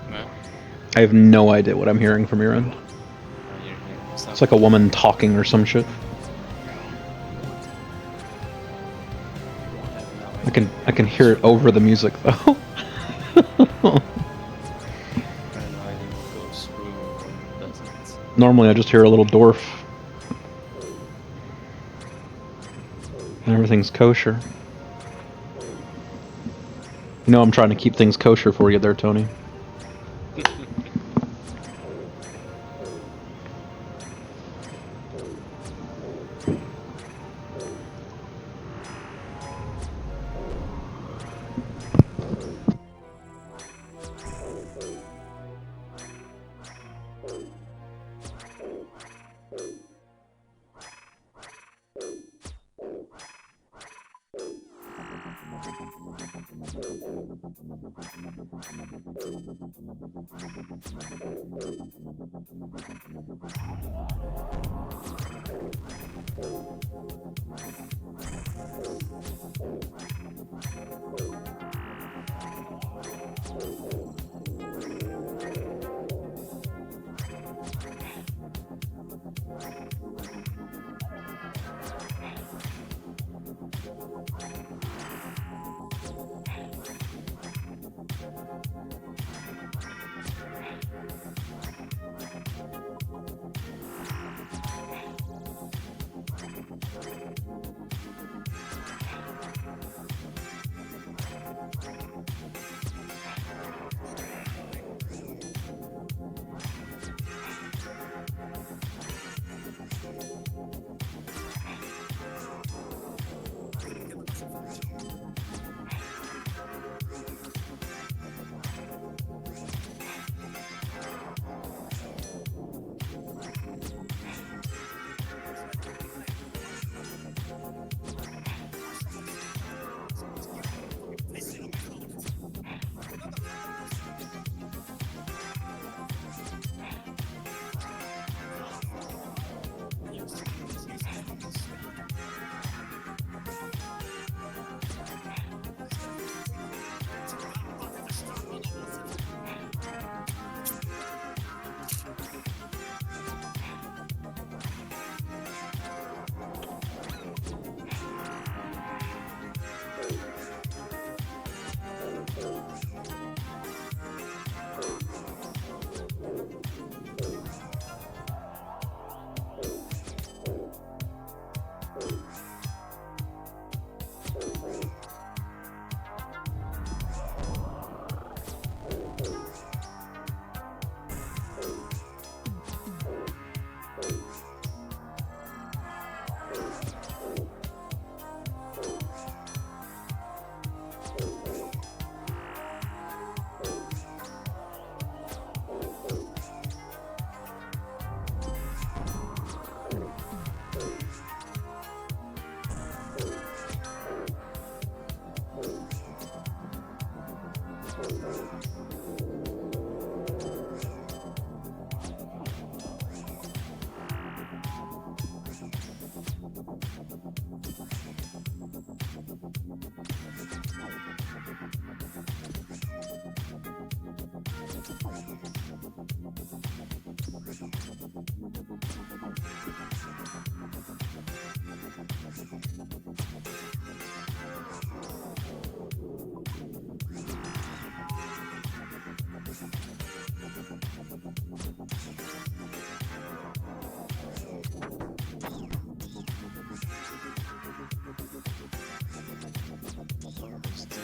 What? I have no idea what I'm hearing from your end. It's like a woman talking or some shit. I can hear it over the music though. I don't know, I think it goes through, doesn't. Normally I just hear a little dwarf. And everything's kosher. You know I'm trying to keep things kosher for you there, Tony.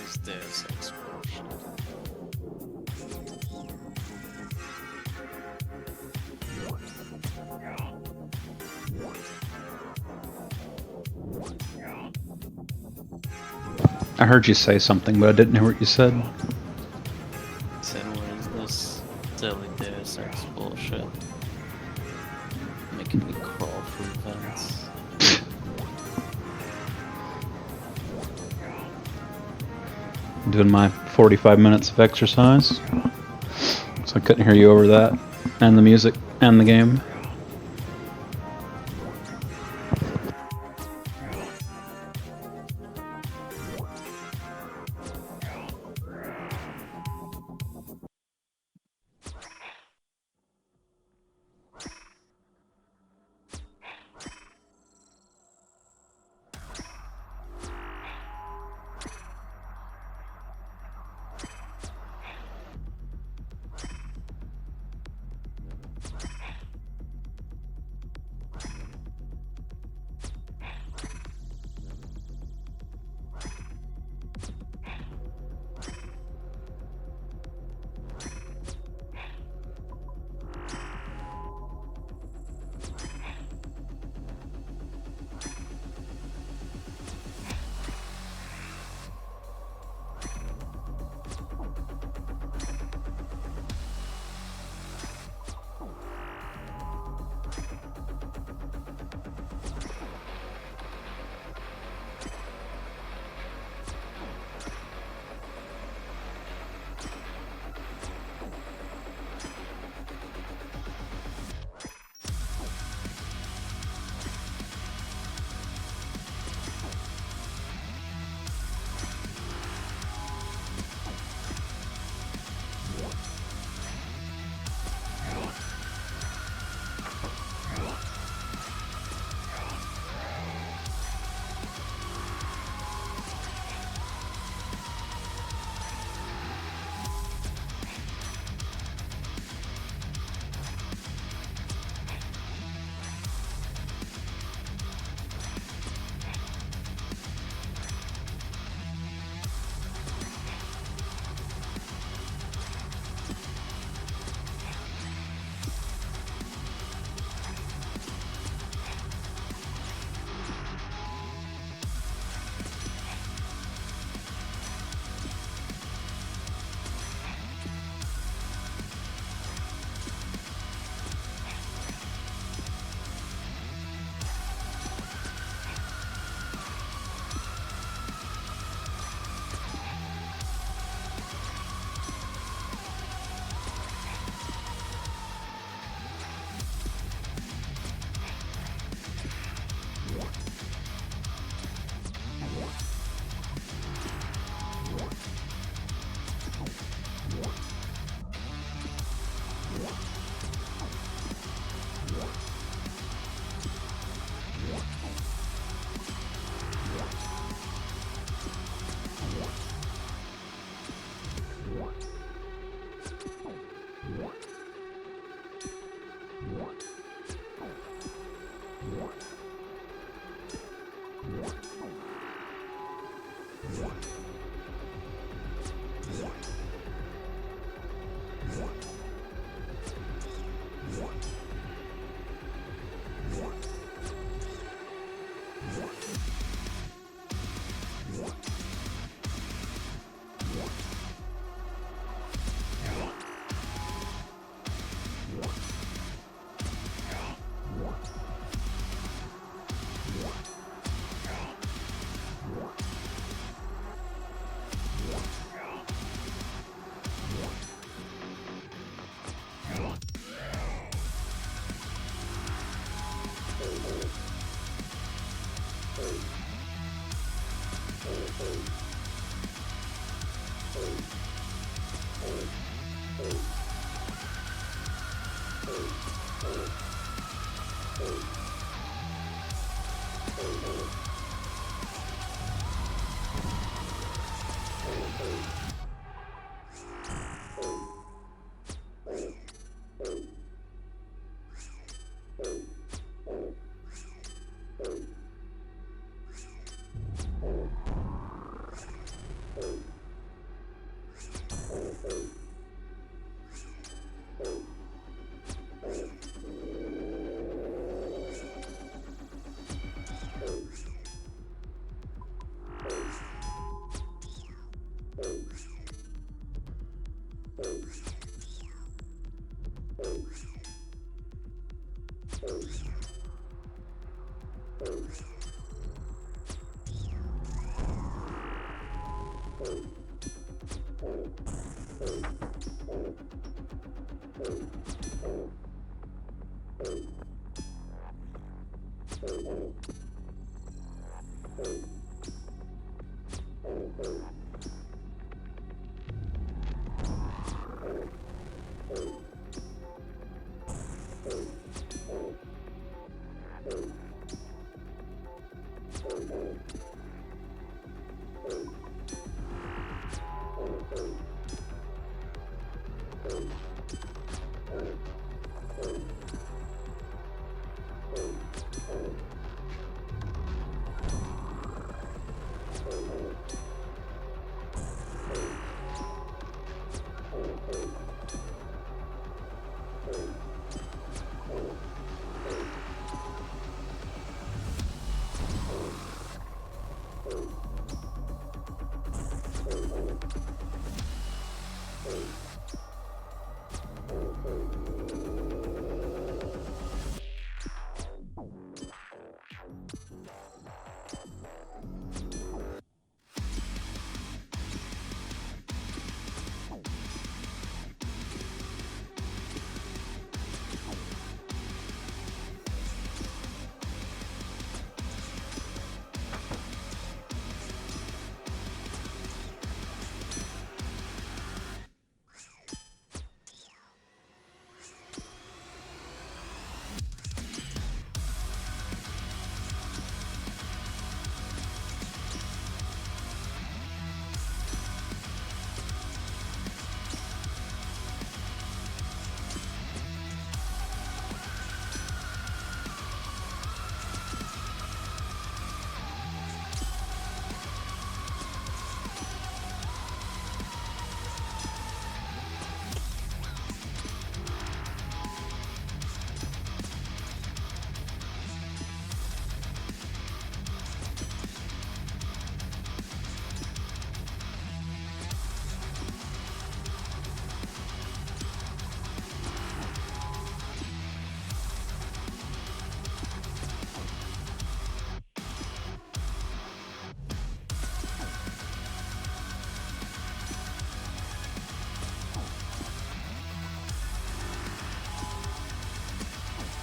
this Deus Ex bullshit. I heard you say something, but I didn't hear what you said. Said, what is this silly Deus Ex bullshit? Making me crawl through vents. Doing my 45 minutes of exercise. So I couldn't hear you over that. And the music and the game.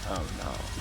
Oh no.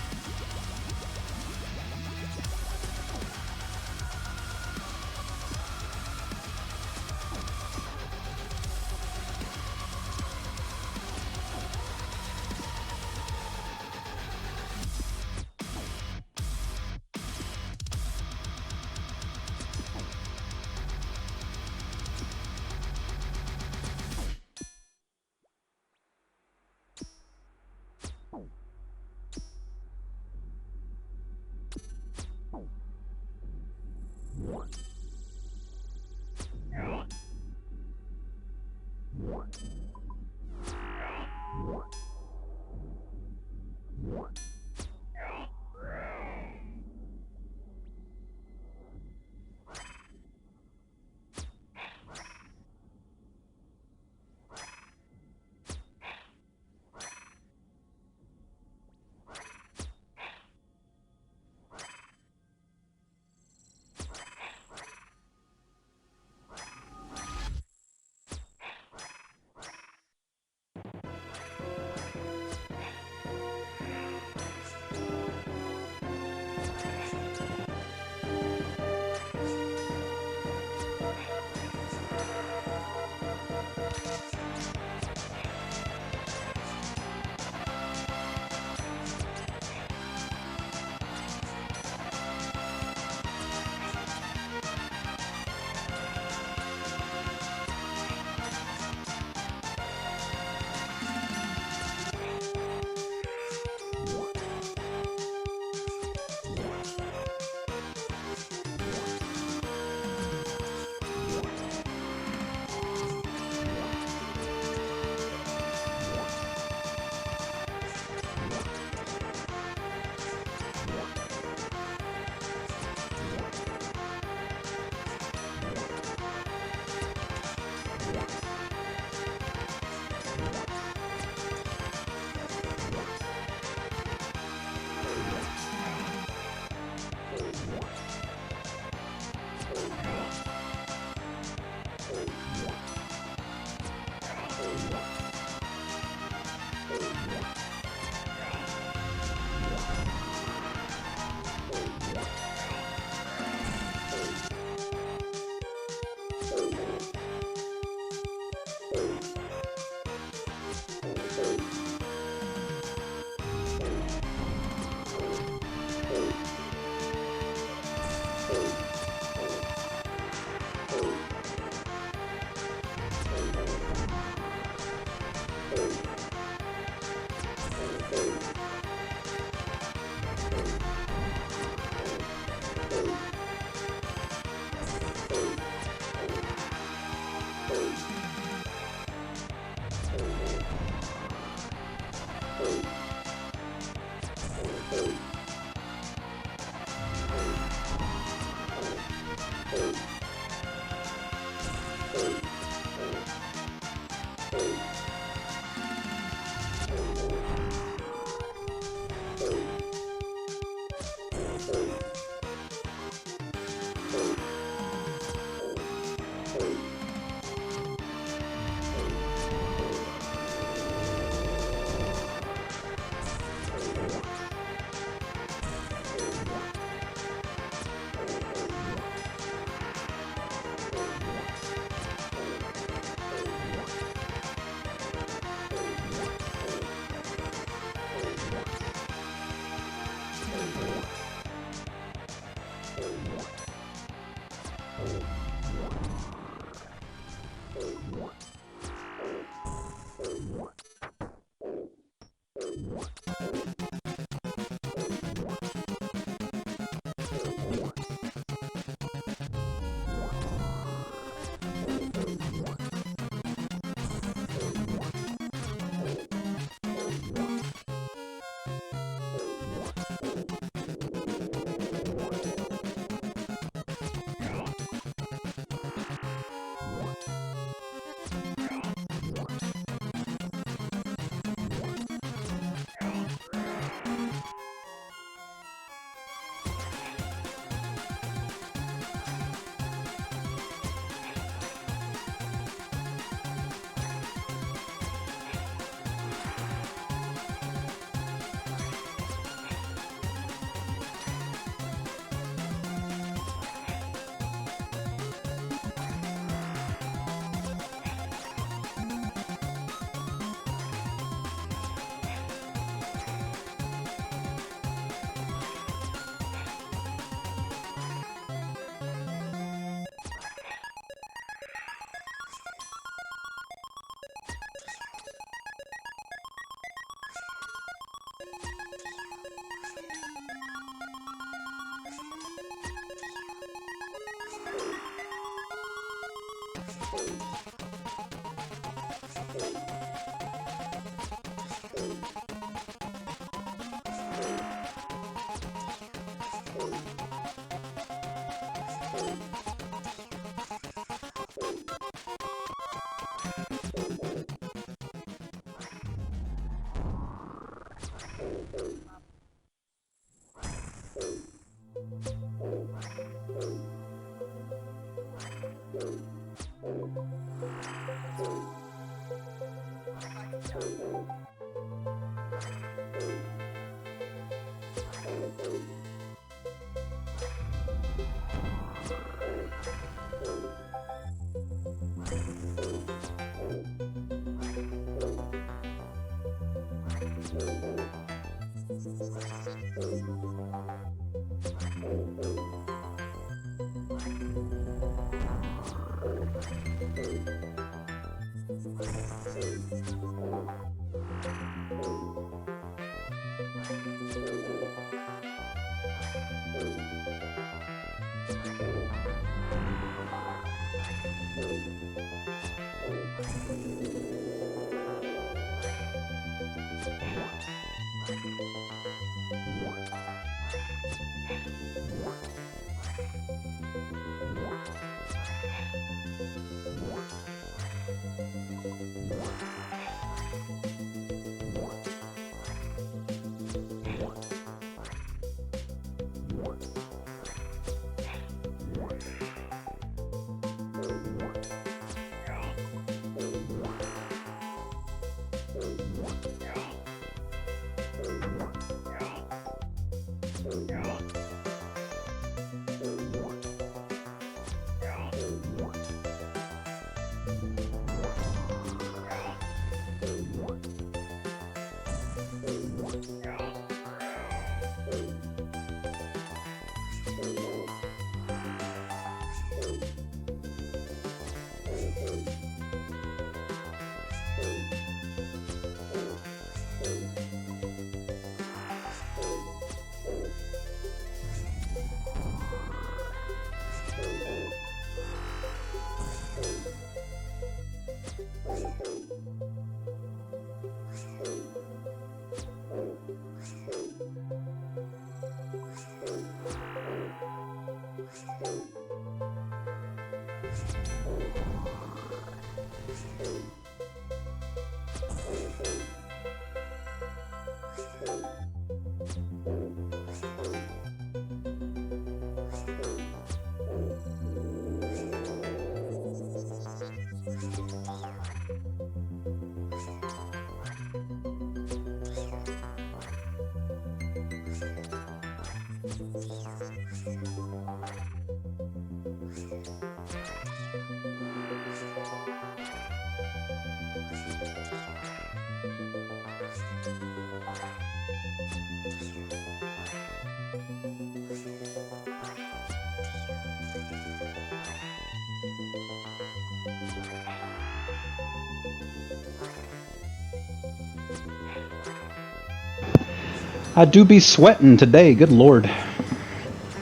I do be sweating today, good lord.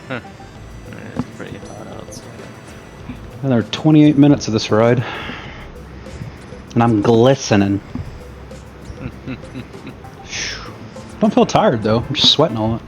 It's pretty hot outside. Another 28 minutes of this ride. And I'm glistening. Don't feel tired though, I'm just sweating a lot.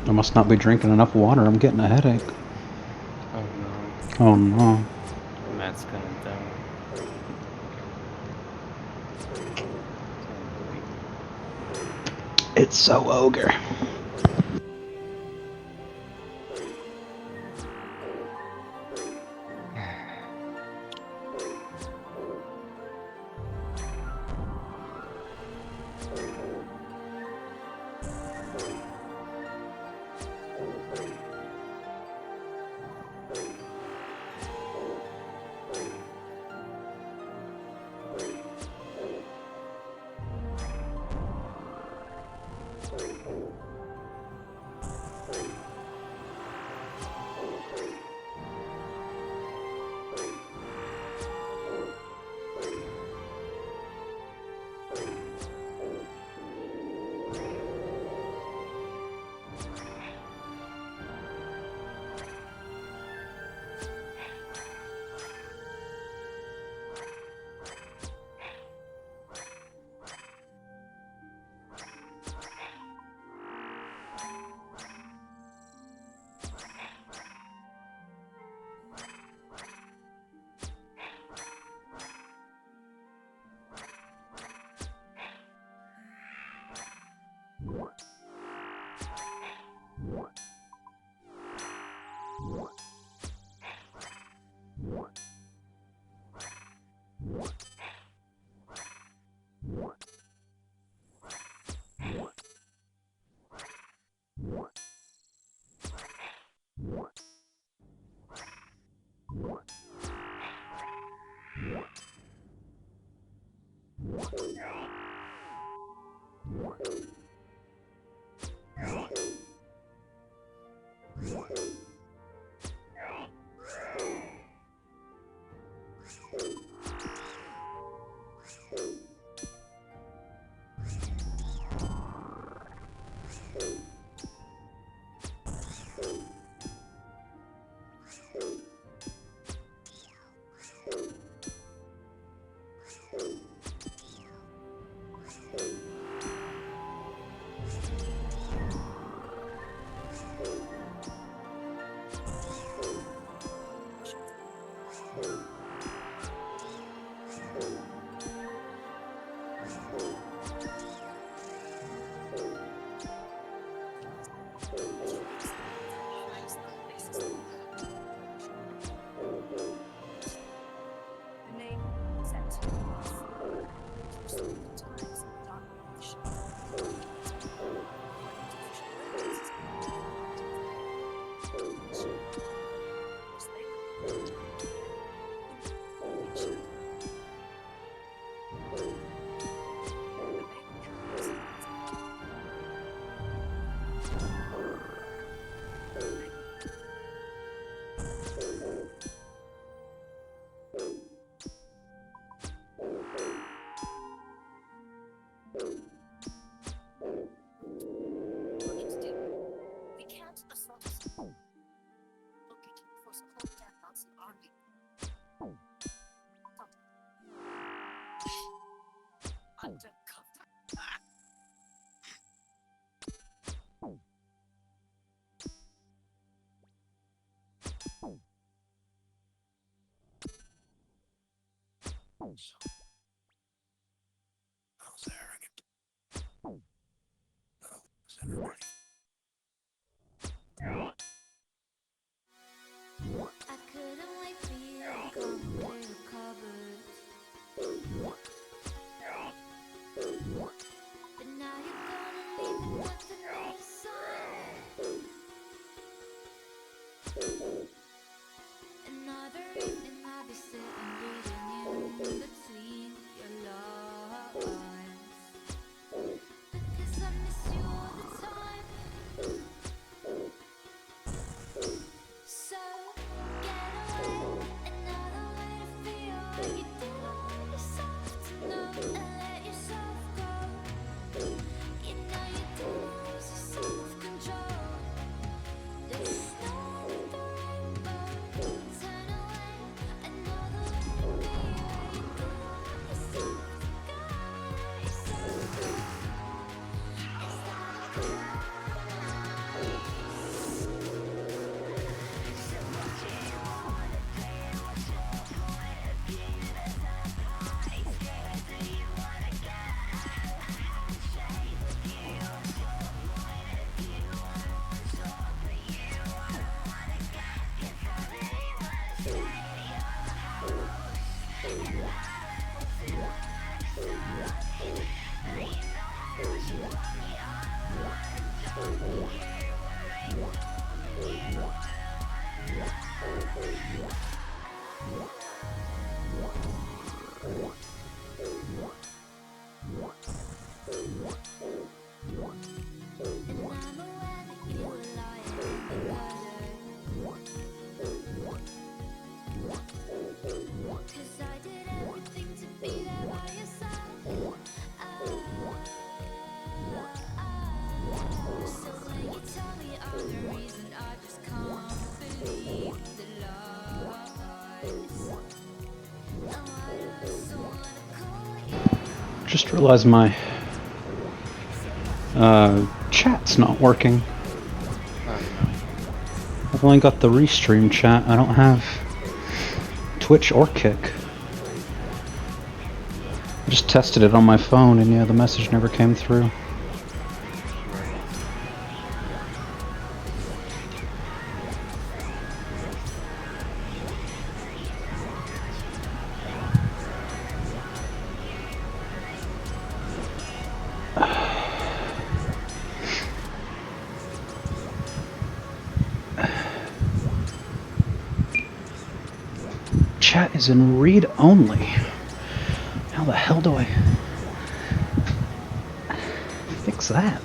I must not be drinking enough water. I'm getting a headache. Oh no, Oh no. Matt's gonna die. It's so ogre. We can't assault us. Looking for some whole damn Nazi army. Undercover. How's arrogant? How's everybody? I couldn't wait for you to come clear the cupboard. But now you're gonna leave it with the notice on. Another evening I'll be sitting reading in between your lines. Because I miss you all the time. So get away, another way to feel. You did all yourself to know and let yourself go. You know you did lose your self-control. There's snow in the rainbow. Turn away, another way to feel. You did all yourself to go, let yourself go. Is that okay? And I'm aware that you were lying in the gutter. 'Cause I did everything to be there by your side. So when you tell me I'm the reason, I just can't believe the lies. And why do I so wanna call you? Just realized my chat's not working. I've only got the restream chat. I don't have Twitch or Kick. I just tested it on my phone and yeah, the message never came through. Chat is in read only. How the hell do I fix that?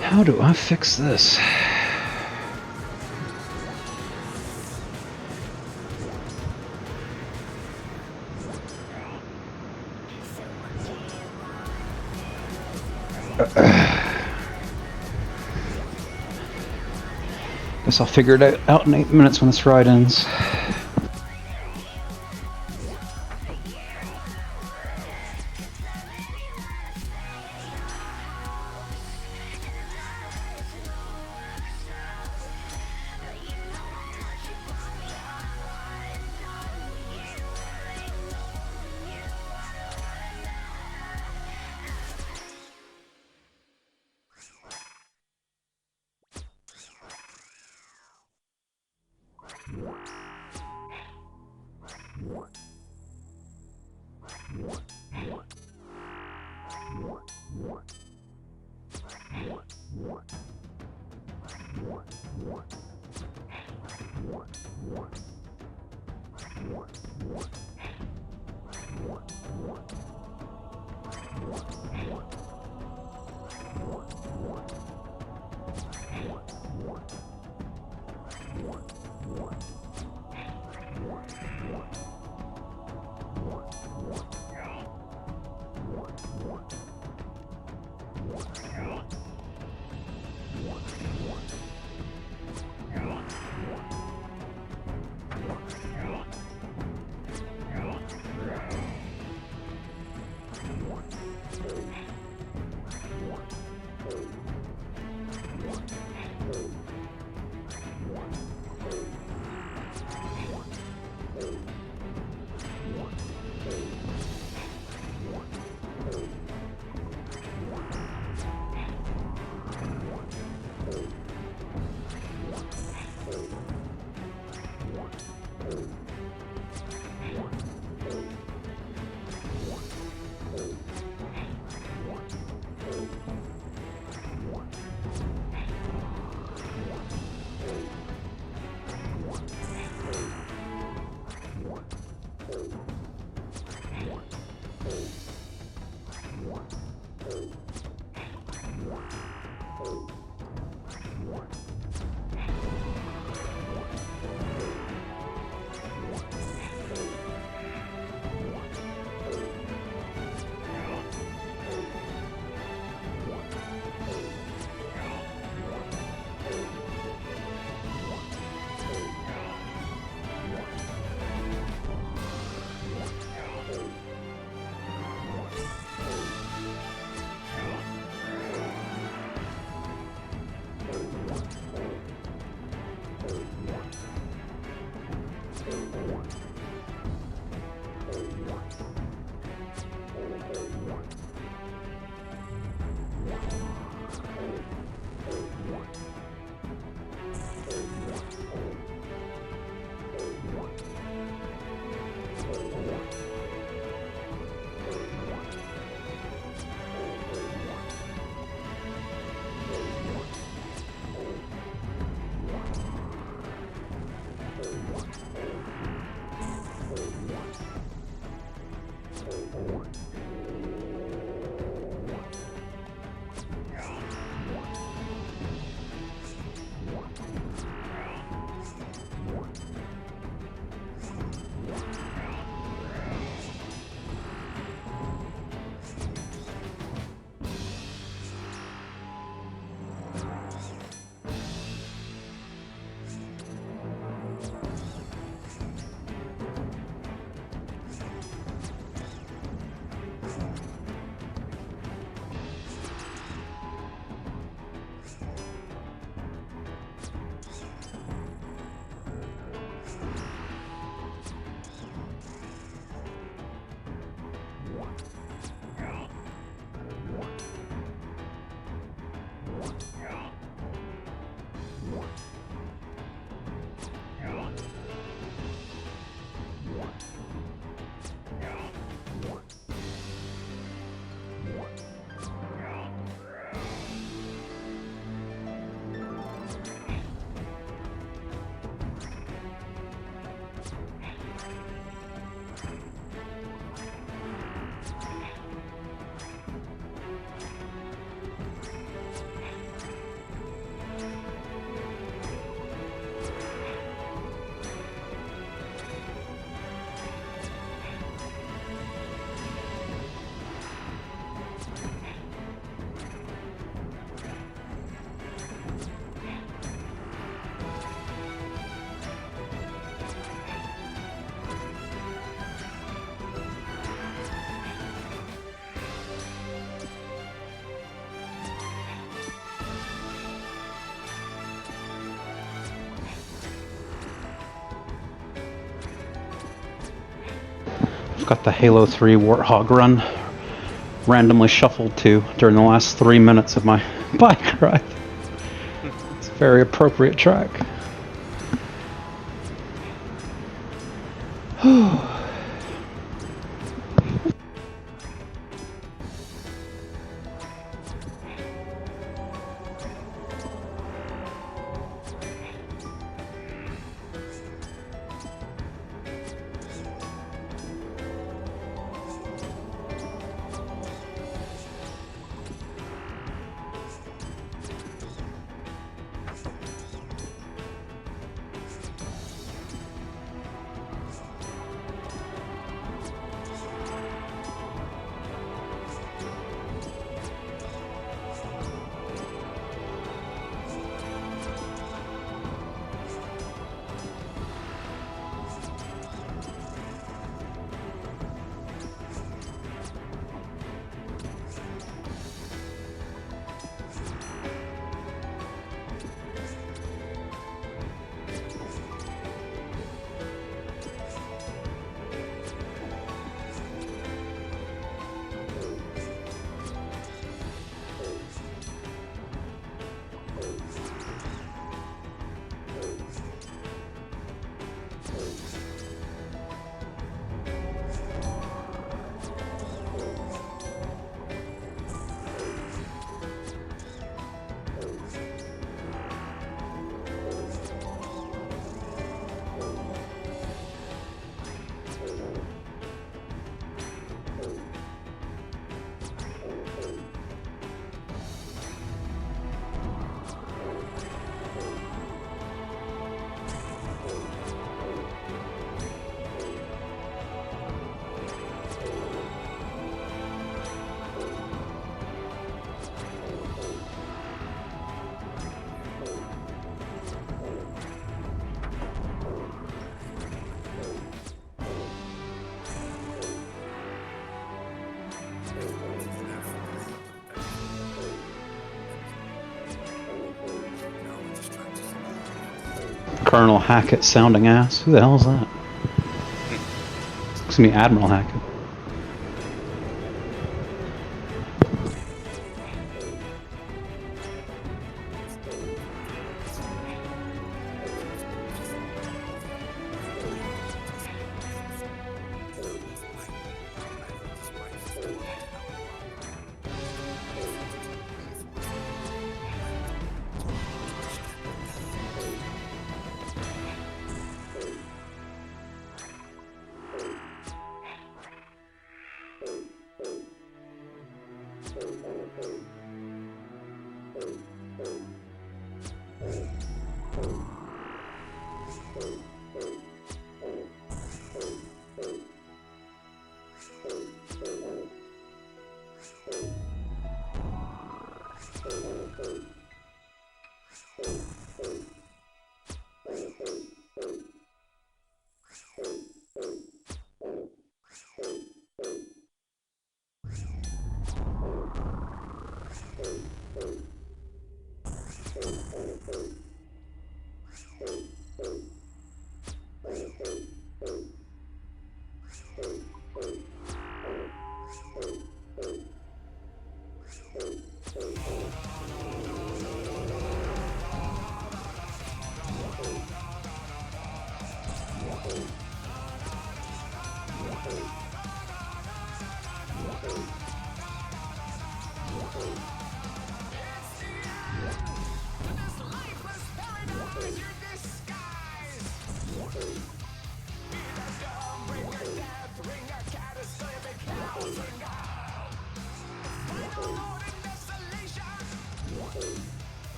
How do I fix this? Guess I'll figure it out in 8 minutes when this ride ends. I've got the Halo 3 Warthog run randomly shuffled to during the last 3 minutes of my bike ride. It's a very appropriate track. Colonel Hackett sounding ass. Who the hell is that? Looks to me Admiral Hackett.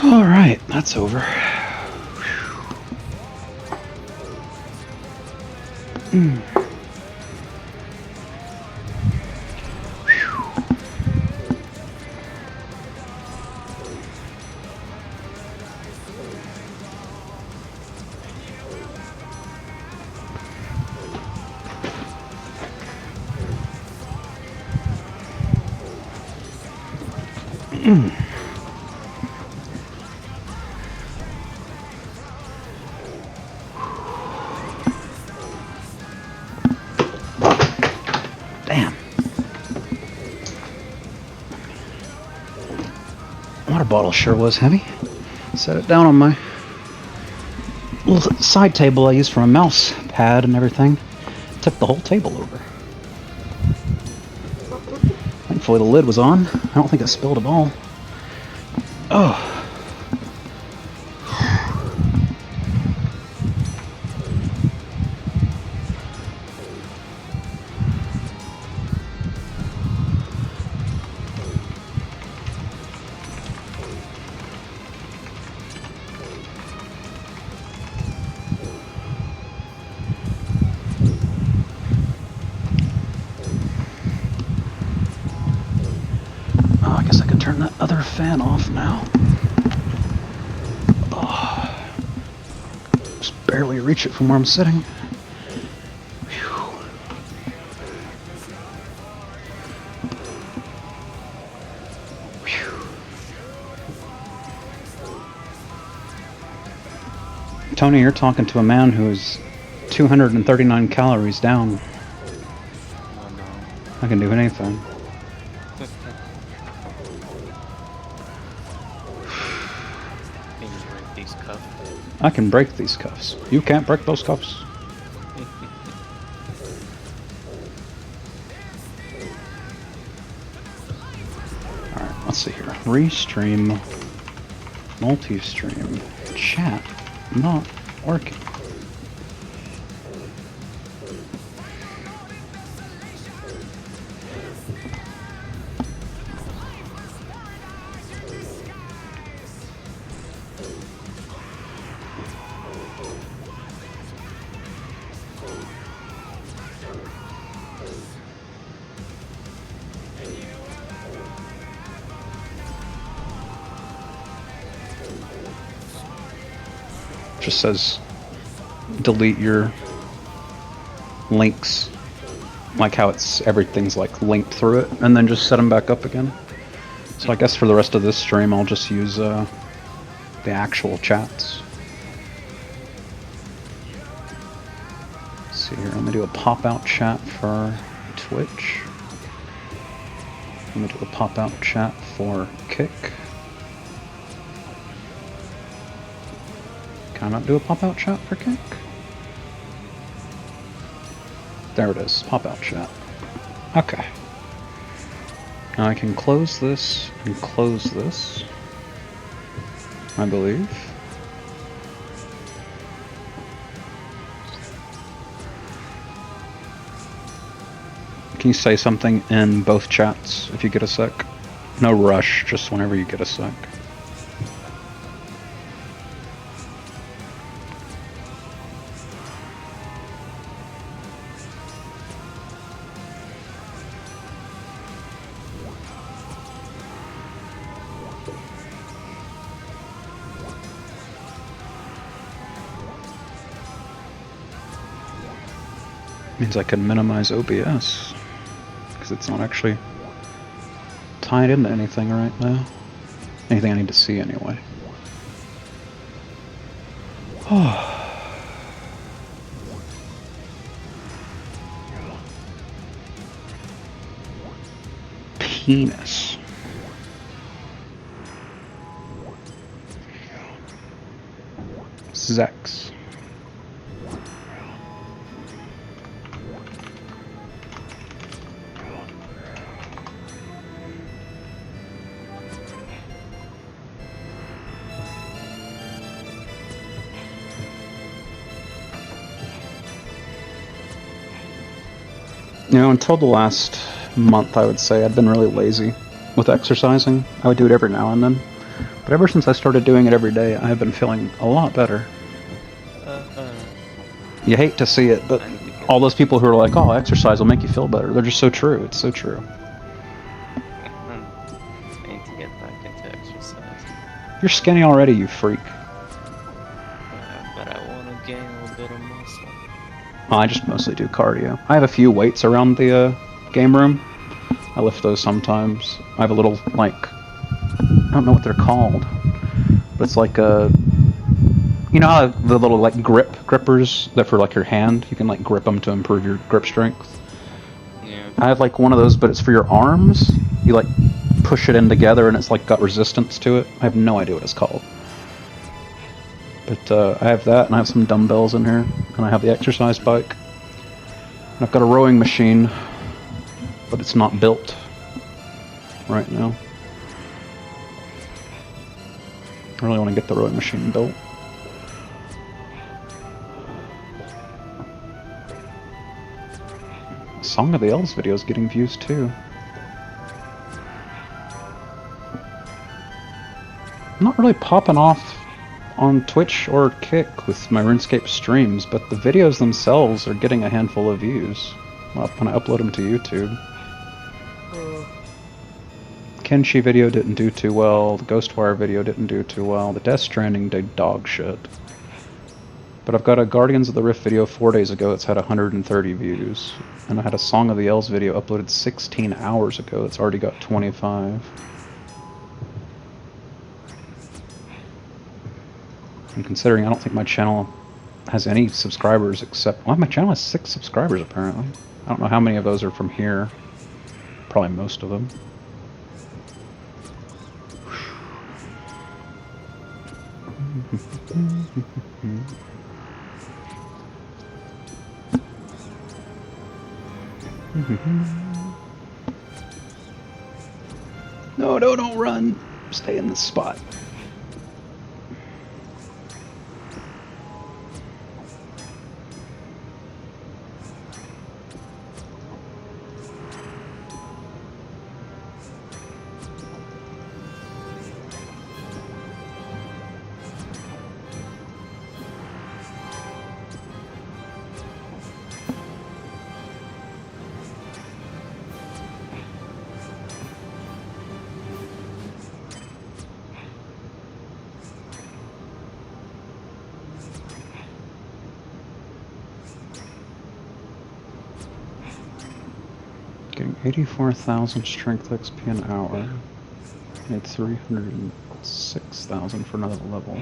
Alright, that's over. Damn. Water bottle sure was heavy. Set it down on my little side table I use for a mouse pad and everything. Tipped the whole table over. Thankfully the lid was on. I don't think it spilled at all. Oh. our fan off now. Oh, just barely reach it from where I'm sitting. Whew. Whew. Tony, you're talking to a man who is 239 calories down. Oh no. I can do anything. Can you break these cuffs? I can break these cuffs. You can't break those cuffs. Alright, let's see here. Restream, multi-stream, chat, not working. Just says delete your links, like how it's everything's like linked through it, and then just set them back up again. So I guess for the rest of this stream I'll just use the actual chats. Let's see here, I'm gonna do a pop-out chat for Twitch. I'm gonna do a pop-out chat for Kick. Can I not do a pop-out chat for Kick? There it is, pop-out chat. Okay. Now I can close this and close this, I believe. Can you say something in both chats if you get a sec? No rush, just whenever you get a sec. Means I can minimize OBS, because it's not actually tied into anything right now. Anything I need to see anyway. Penis. Zex. You know, until the last month, I would say, I'd been really lazy with exercising. I would do it every now and then. But ever since I started doing it every day, I've been feeling a lot better. You hate to see it, but all those people who are like, oh, exercise will make you feel better, they're just so true. It's so true. I need to get back into exercise. You're skinny already, you freak. But I want to gain a little bit of muscle. Oh, I just mostly do cardio. I have a few weights around the game room. I lift those sometimes. I have a little, like, I don't know what they're called, but it's like a, you know how the little like grippers that for like your hand, you can like grip them to improve your grip strength. Yeah. I have like one of those, but it's for your arms. You like push it in together and it's like got resistance to it. I have no idea what it's called. But I have that, and I have some dumbbells in here, and I have the exercise bike. And I've got a rowing machine, but it's not built right now. I really want to get the rowing machine built. Song of the Elves video is getting views too. I'm not really popping off on Twitch or Kick with my RuneScape streams, but the videos themselves are getting a handful of views when I upload them to YouTube. Kenshi video didn't do too well. The Ghostwire video didn't do too well. The Death Stranding did dog shit. But I've got a Guardians of the Rift video 4 days ago that's had 130 views. And I had a Song of the Elves video uploaded 16 hours ago that's already got 25. And considering I don't think my channel has any subscribers except... Well, my channel has 6 subscribers apparently. I don't know how many of those are from here. Probably most of them. No, don't run. Stay in the spot. Getting 84,000 strength XP an hour. Need 306,000 for another level.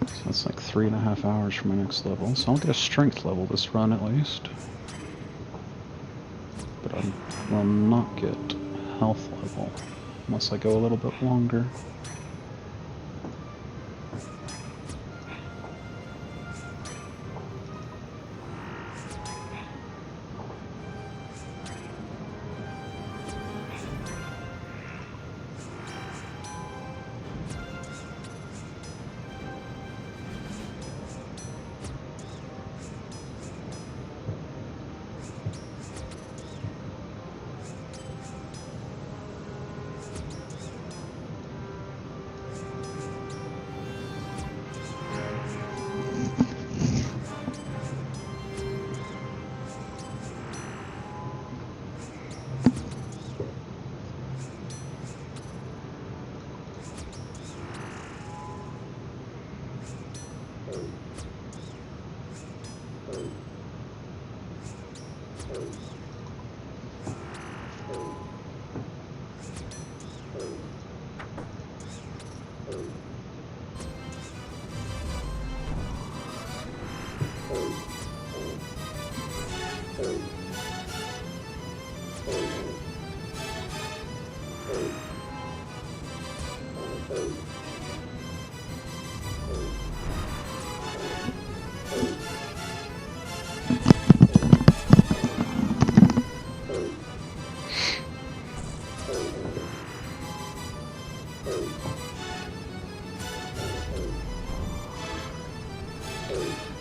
So that's like 3.5 hours for my next level. So I'll get a strength level this run at least. But I will not get health level unless I go a little bit longer.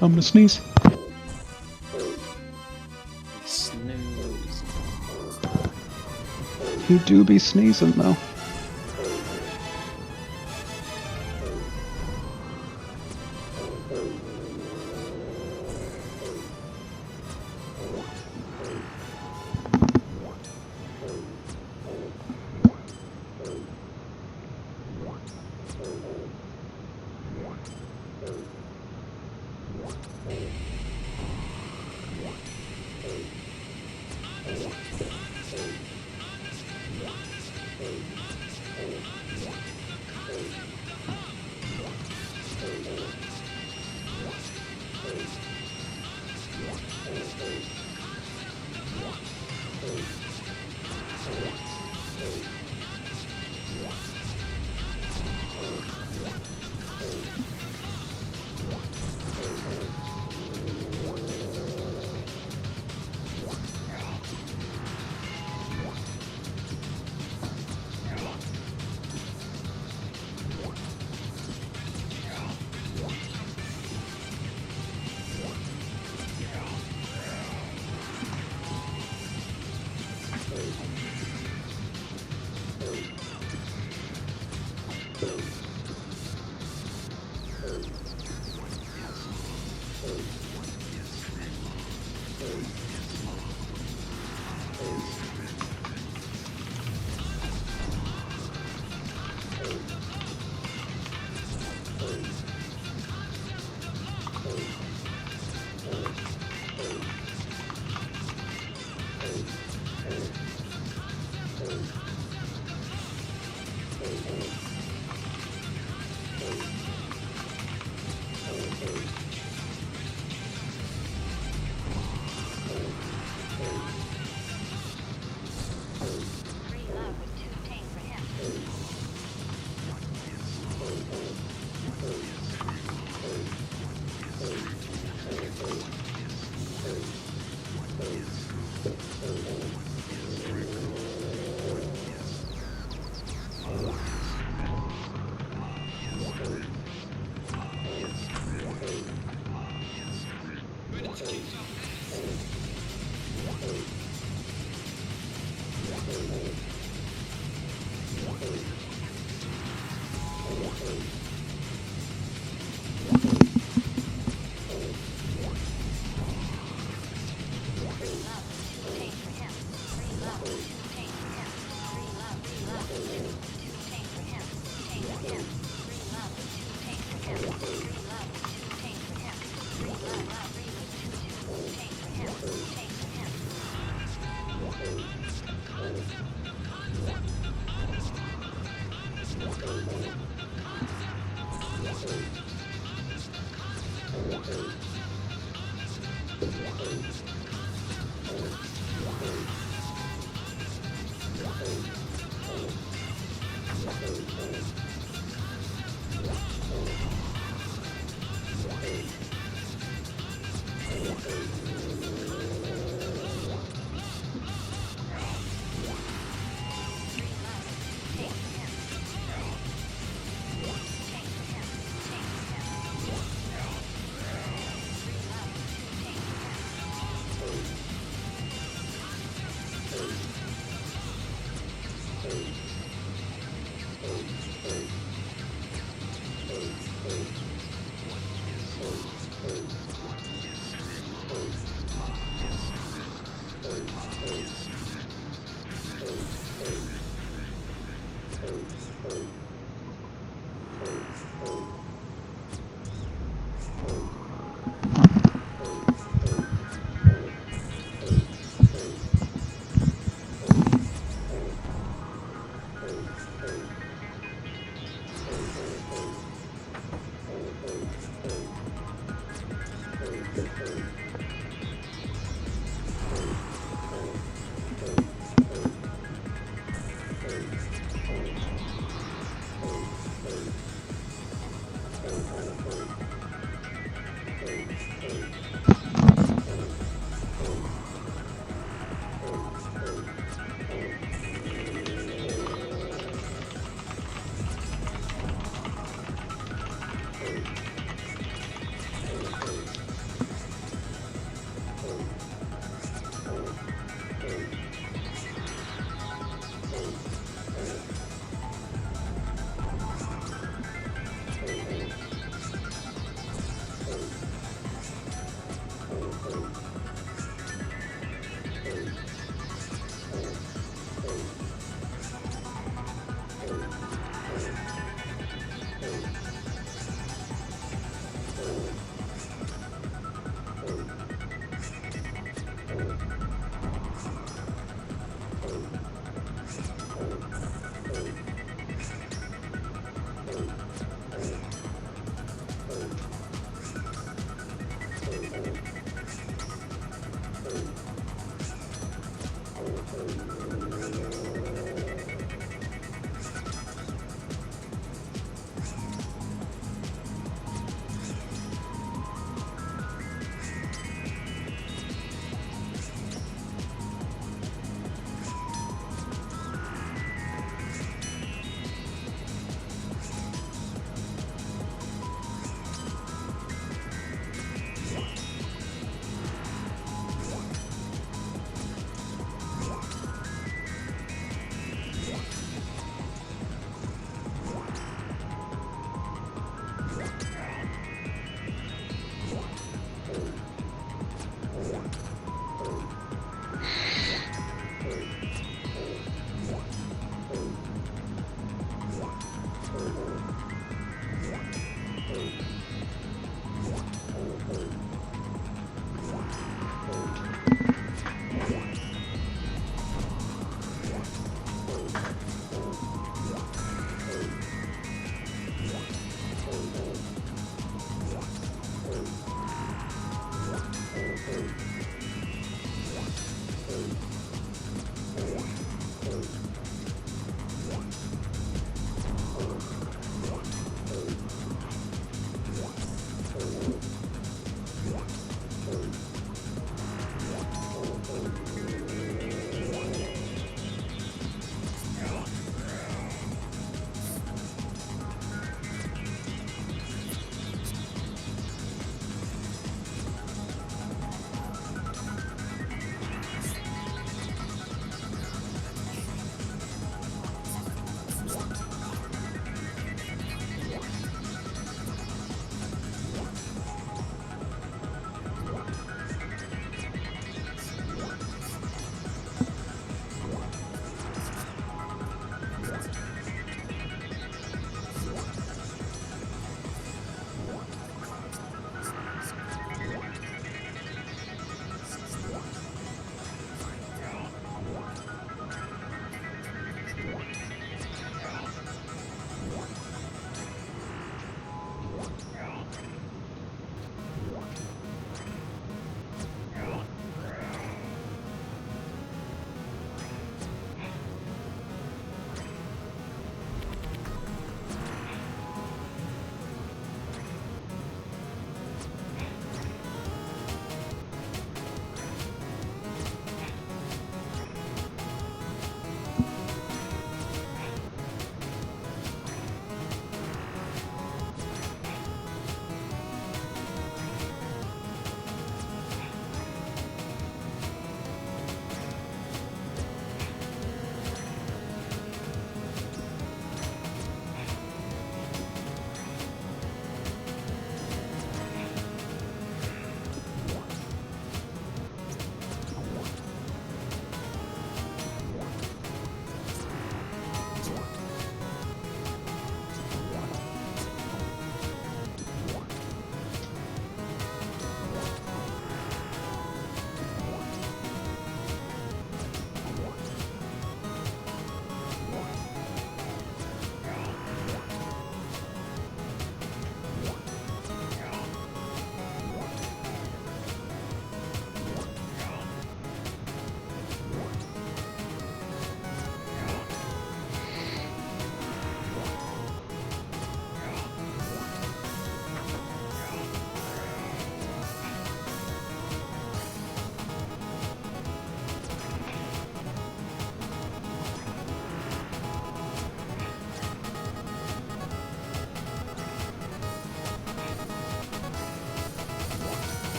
I'm gonna sneeze. Snooze. You do be sneezing though.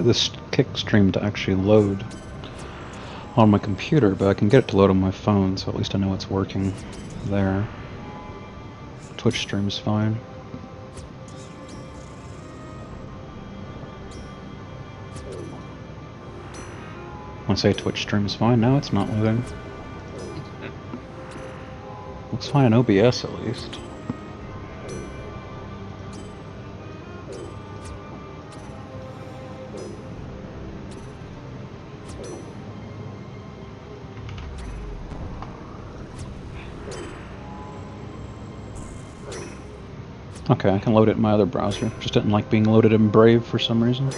get this kick stream to actually load on my computer, but I can get it to load on my phone, so at least I know it's working there. Twitch stream's fine. When I say Twitch stream's fine, now it's not loading. Looks fine in OBS at least. Okay, I can load it in my other browser. Just didn't like being loaded in Brave for some reason.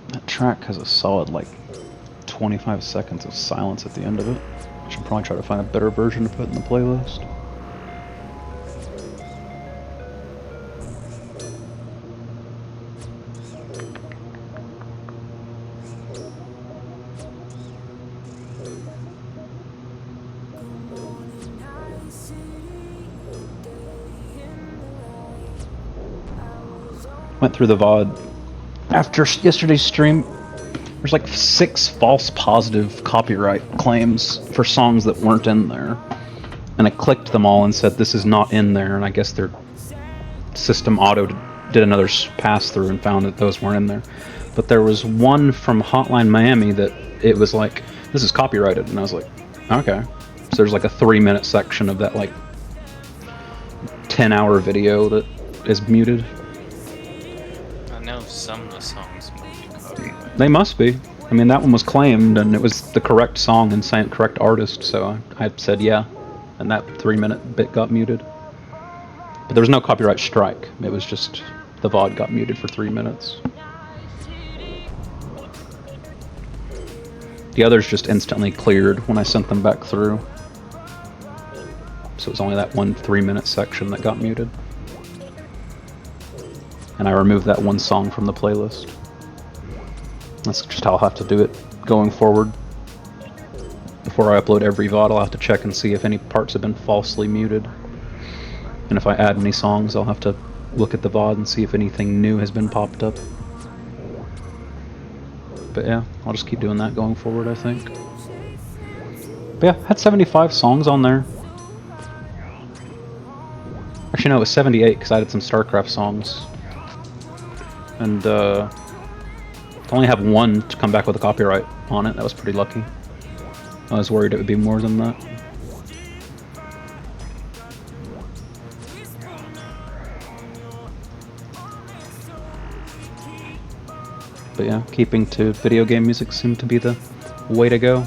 That track has a solid like 25 seconds of silence at the end of it. I should probably try to find a better version to put in the playlist. Went through the VOD after yesterday's stream. There's like 6 false positive copyright claims for songs that weren't in there. And I clicked them all and said this is not in there, and I guess their system auto did another pass through and found that those weren't in there. But there was one from Hotline Miami that it was like, this is copyrighted, and I was like, okay. So there's like a 3-minute section of that like 10-hour video that is muted. I know some of the songs might be copyrighted. They must be. I mean, that one was claimed, and it was the correct song and correct artist, so I said yeah, and that 3-minute bit got muted. But there was no copyright strike. It was just the VOD got muted for 3 minutes. The others just instantly cleared when I sent them back through. So it was only that one 3-minute section that got muted. And I removed that one song from the playlist. That's just how I'll have to do it going forward. Before I upload every VOD, I'll have to check and see if any parts have been falsely muted. And if I add any songs, I'll have to look at the VOD and see if anything new has been popped up. But yeah, I'll just keep doing that going forward, I think. But yeah, had 75 songs on there. Actually, no, it was 78 because I added some StarCraft songs. And I only have one to come back with a copyright on it. That was pretty lucky. I was worried it would be more than that. But yeah, keeping to video game music seemed to be the way to go.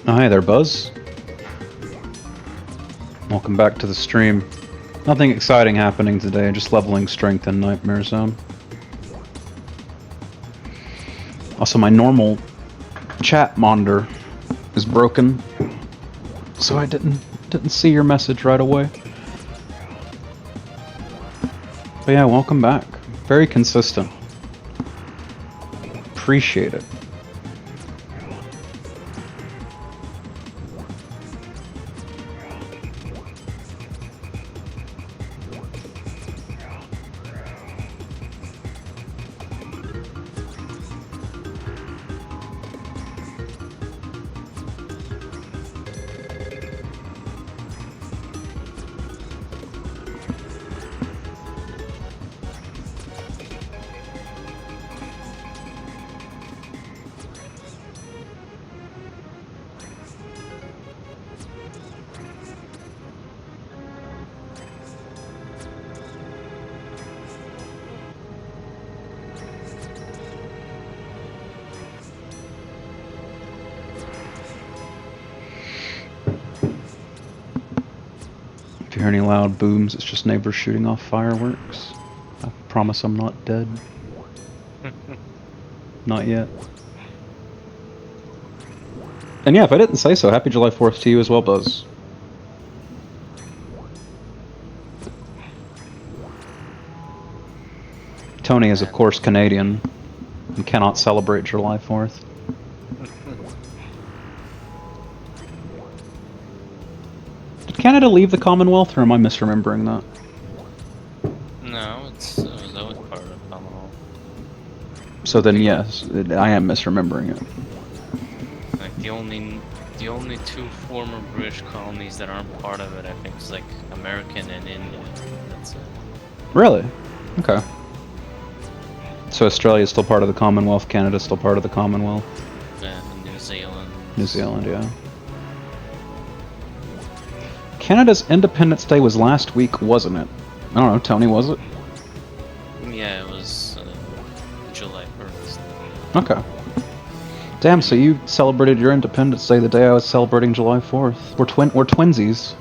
Oh, hi there, Buzz. Welcome back to the stream. Nothing exciting happening today, just leveling strength in Nightmare Zone. Also, my normal chat monitor is broken, so I didn't see your message right away. But yeah, welcome back. Very consistent. Appreciate it. If you hear any loud booms, it's just neighbors shooting off fireworks. I promise I'm not dead. Not yet. And yeah, if I didn't say so, happy July 4th to you as well, Buzz. Tony is, of course, Canadian and cannot celebrate July 4th. Did Canada leave the Commonwealth, or am I misremembering that? No, it was always part of the Commonwealth. So then, yes, I am misremembering it. Like the only two former British colonies that aren't part of it, I think, is like American and India. That's it. Really? Okay. So Australia is still part of the Commonwealth, Canada is still part of the Commonwealth. And New Zealand. New Zealand, yeah. Canada's Independence Day was last week, wasn't it? I don't know, Tony, was it? Yeah, it was July 1st. Okay. Damn, so you celebrated your Independence Day the day I was celebrating July 4th. We're twinsies.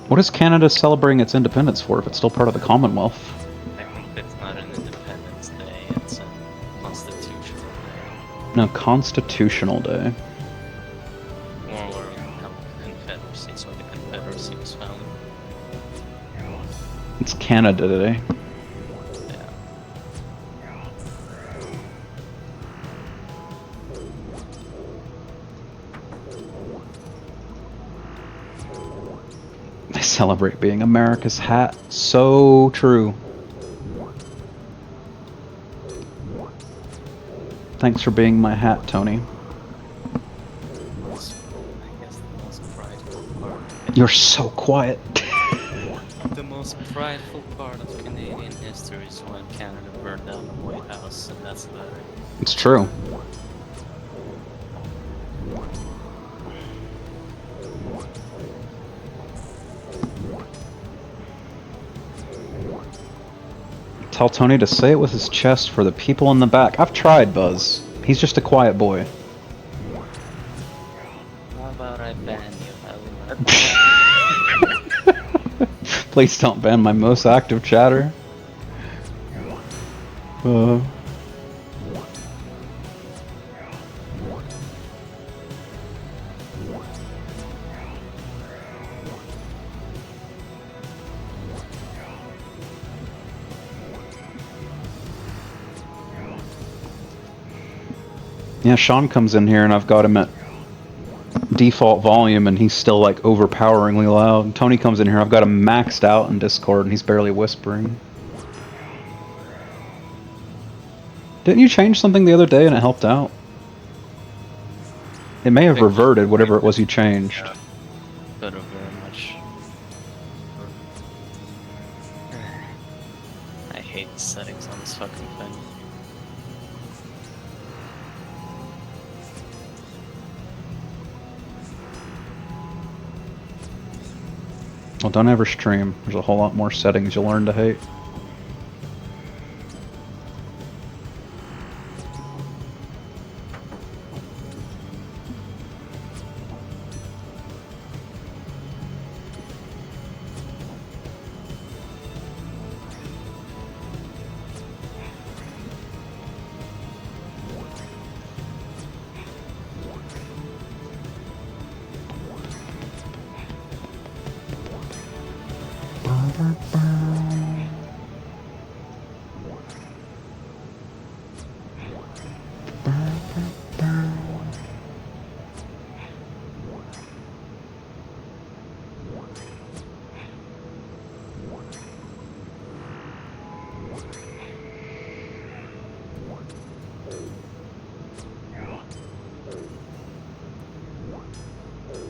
What is Canada celebrating its independence for if it's still part of the Commonwealth? I think it's not an Independence Day, it's a Constitutional Day. No, Constitutional Day. Or Confederacy, so the Confederacy was founded. It's Canada Day. Yeah. They celebrate being America's hat. So true. Thanks for being my hat, Tony. It's, I guess, the most prideful part. You're so quiet. The most prideful part of Canadian history is when Canada burned down the White House, and that's about it. It's true. Tell Tony to say it with his chest for the people in the back. I've tried, Buzz. He's just a quiet boy. How about I ban you? I will not. Please don't ban my most active chatter. Yeah, Sean comes in here and I've got him at default volume and he's still like overpoweringly loud. Tony comes in here, I've got him maxed out in Discord and he's barely whispering. Didn't you change something the other day and it helped out? It may have reverted whatever it was you changed. Could have very much. I hate the settings on this fucking thing. Well, don't ever stream. There's a whole lot more settings you'll learn to hate.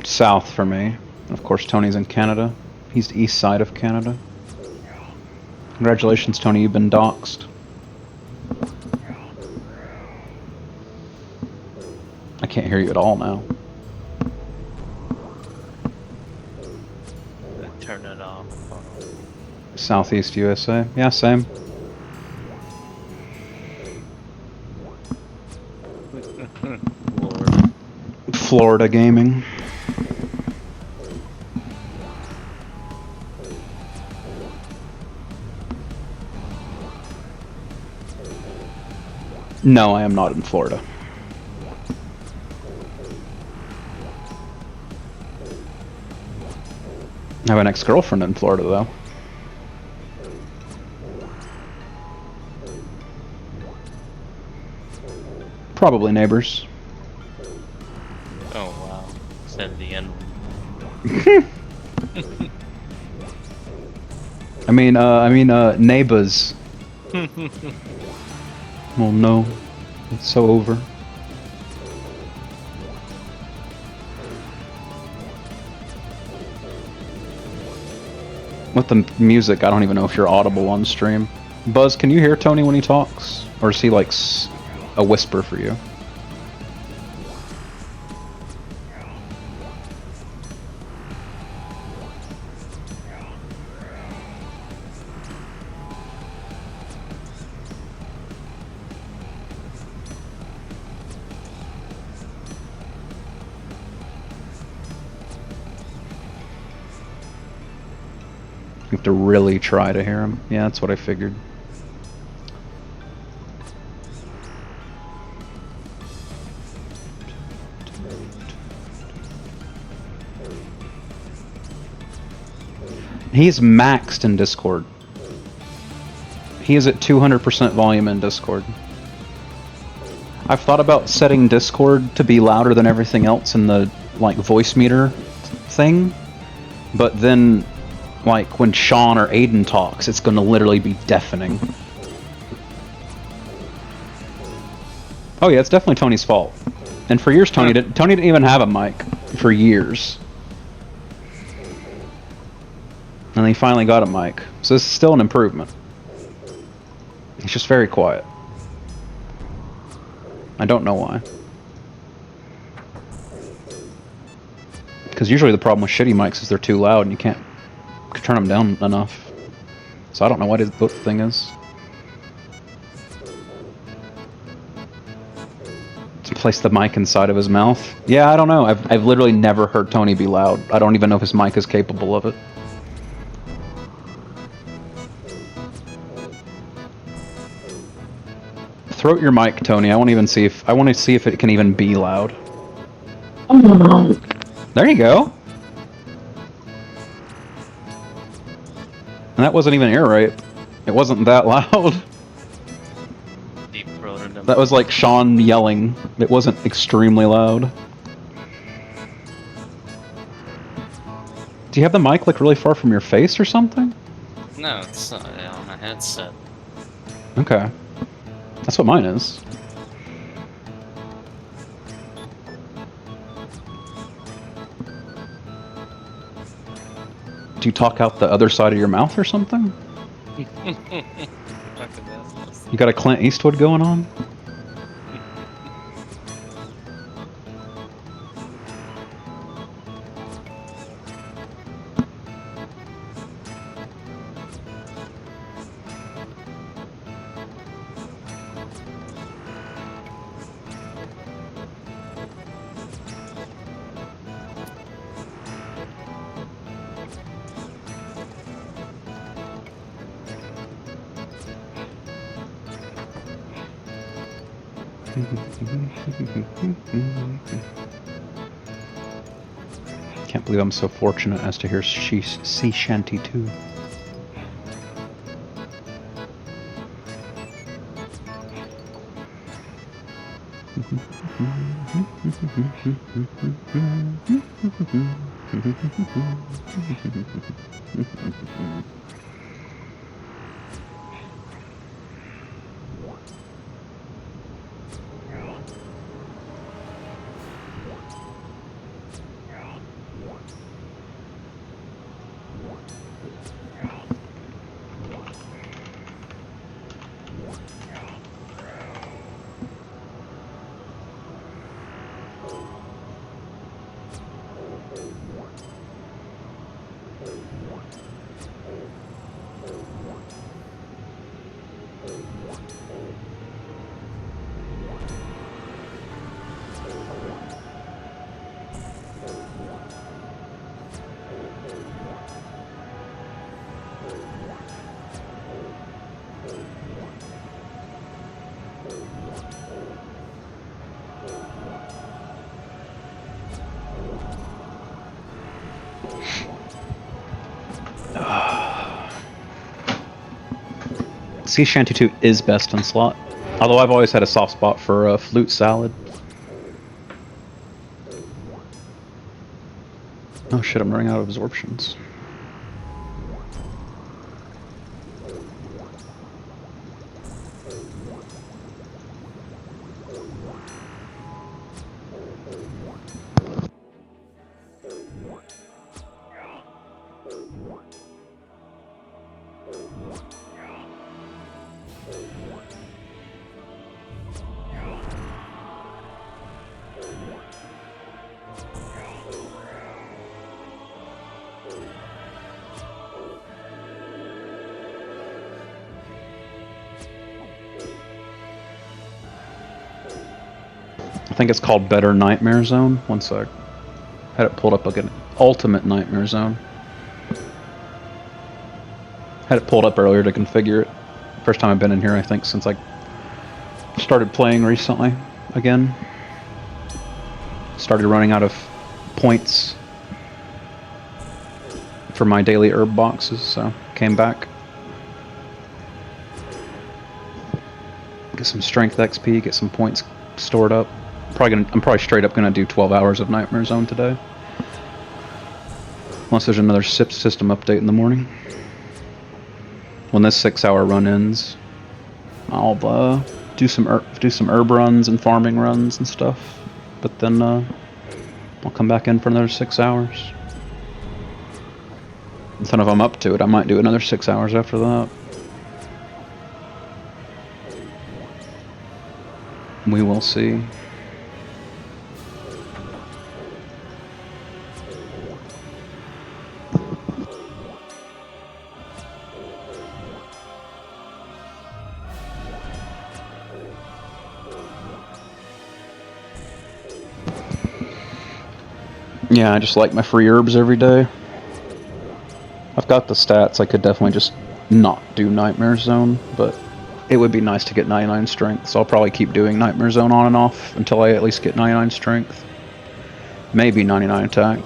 South for me. Of course, Tony's in Canada. He's the east side of Canada. Congratulations, Tony, you've been doxxed. I can't hear you at all now. Turn it off. Southeast USA. Yeah, same. Lord. Florida gaming. No, I am not in Florida. I have an ex-girlfriend in Florida, though. Probably neighbors. Oh wow. Said the end. I mean, neighbors. Well, no. It's so over. With the music, I don't even know if you're audible on stream. Buzz, can you hear Tony when he talks? Or is he like a whisper for you? You have to really try to hear him. Yeah, that's what I figured. He's maxed in Discord. He is at 200% volume in Discord. I've thought about setting Discord to be louder than everything else in the like voice meter thing, but then like when Sean or Aiden talks, it's going to literally be deafening. Oh yeah, it's definitely Tony's fault. And for years, Tony didn't even have a mic for years. And he finally got a mic. So this is still an improvement. He's just very quiet. I don't know why. Because usually the problem with shitty mics is they're too loud and you can't turn them down enough. So I don't know what his thing is. To place the mic inside of his mouth. Yeah, I don't know. I've literally never heard Tony be loud. I don't even know if his mic is capable of it. Throat your mic, Tony. I want to see if it can even be loud. There you go. And that wasn't even ear rape. It wasn't that loud. Deep throated him. That was like Sean yelling. It wasn't extremely loud. Do you have the mic like really far from your face or something? No, it's on my headset. Okay. That's what mine is. Do you talk out the other side of your mouth or something? Fucking business. You got a Clint Eastwood going on? Can't believe I'm so fortunate as to hear Sea Shanty 2. Sea Shanty 2 is best in slot. Although I've always had a soft spot for flute salad. Oh shit, I'm running out of absorptions. I think it's called Better Nightmare Zone. One sec. Had it pulled up like an Ultimate Nightmare Zone. Had it pulled up earlier to configure it. First time I've been in here, I think, since I started playing recently again. Started running out of points for my daily herb boxes, so came back. Get some strength XP, get some points stored up. I'm probably straight up gonna do 12 hours of Nightmare Zone today. Unless there's another SIP system update in the morning. When this 6-hour run ends, I'll do some herb runs and farming runs and stuff. But then I'll come back in for another 6 hours. And then if I'm up to it, I might do another 6 hours after that. We will see. Yeah, I just like my free herbs every day. I've got the stats, I could definitely just not do Nightmare Zone, but it would be nice to get 99 strength, so I'll probably keep doing Nightmare Zone on and off until I at least get 99 strength. Maybe 99 attack.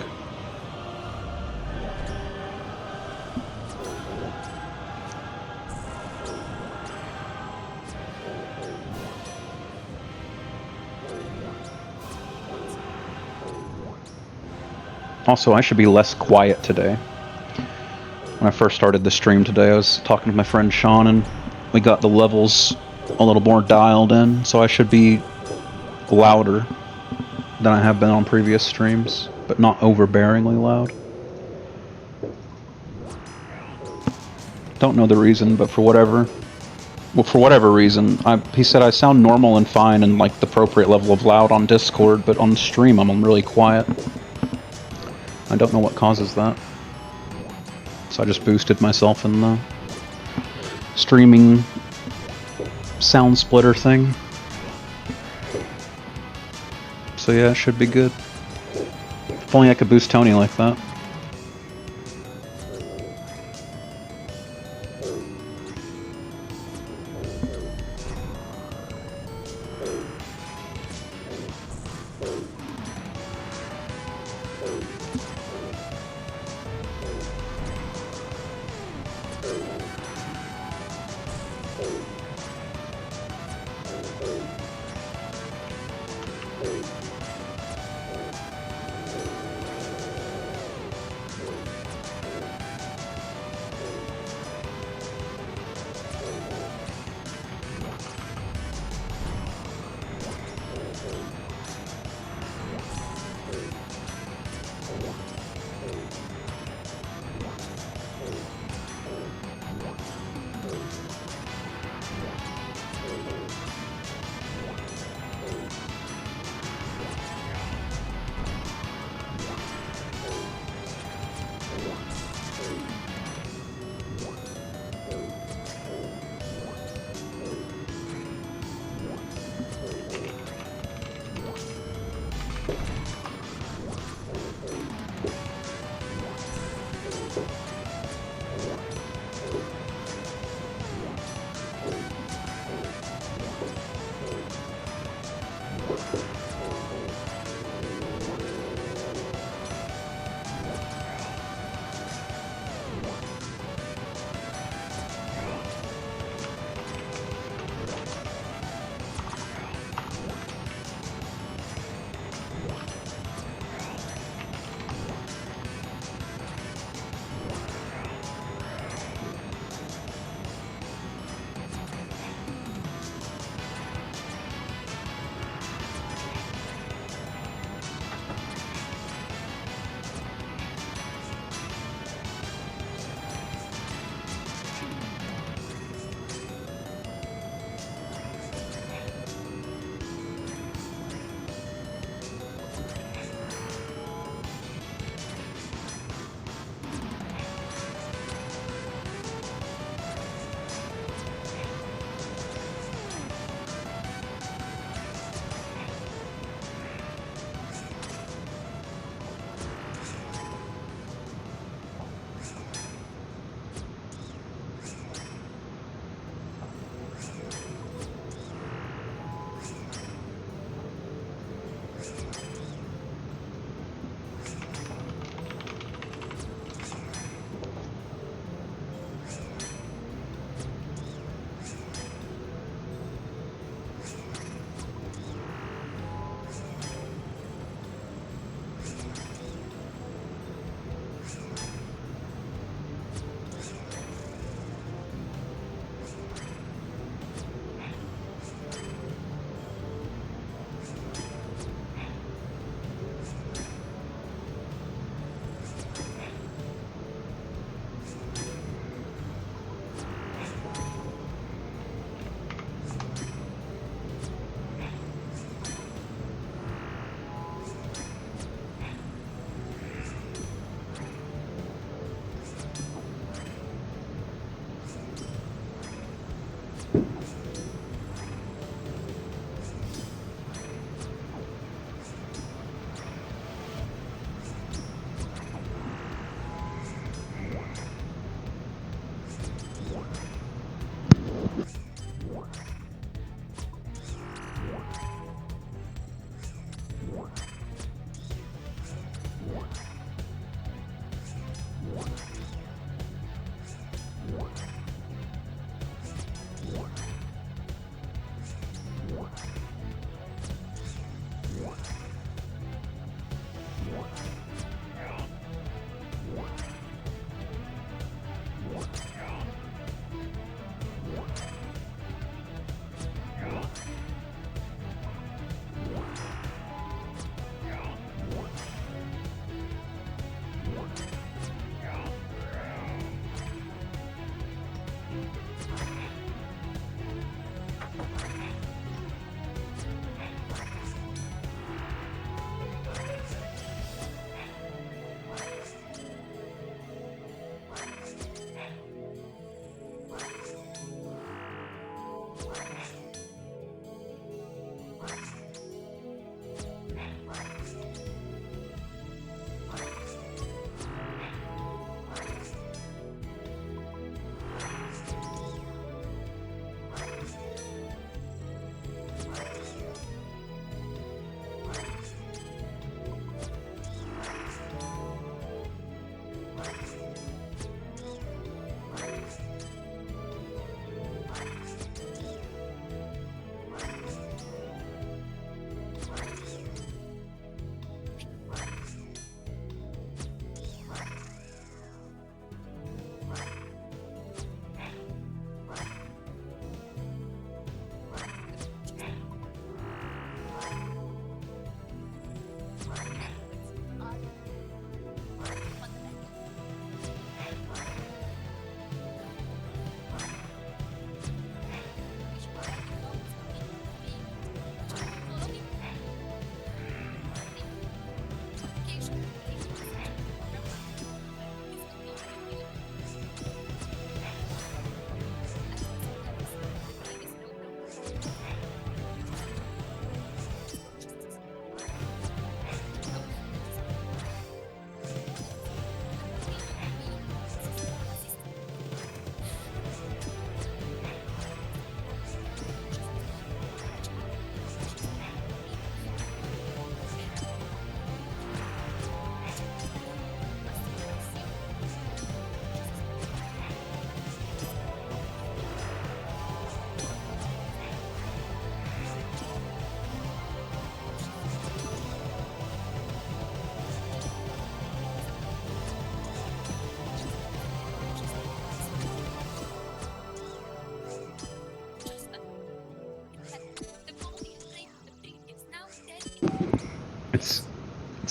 Also, I should be less quiet today. When I first started the stream today, I was talking to my friend Sean, and we got the levels a little more dialed in, so I should be louder than I have been on previous streams, but not overbearingly loud. Don't know the reason, but for whatever reason, he said I sound normal and fine and like the appropriate level of loud on Discord, but on stream I'm really quiet. I don't know what causes that. So I just boosted myself in the streaming sound splitter thing. So yeah, it should be good. If only I could boost Tony like that.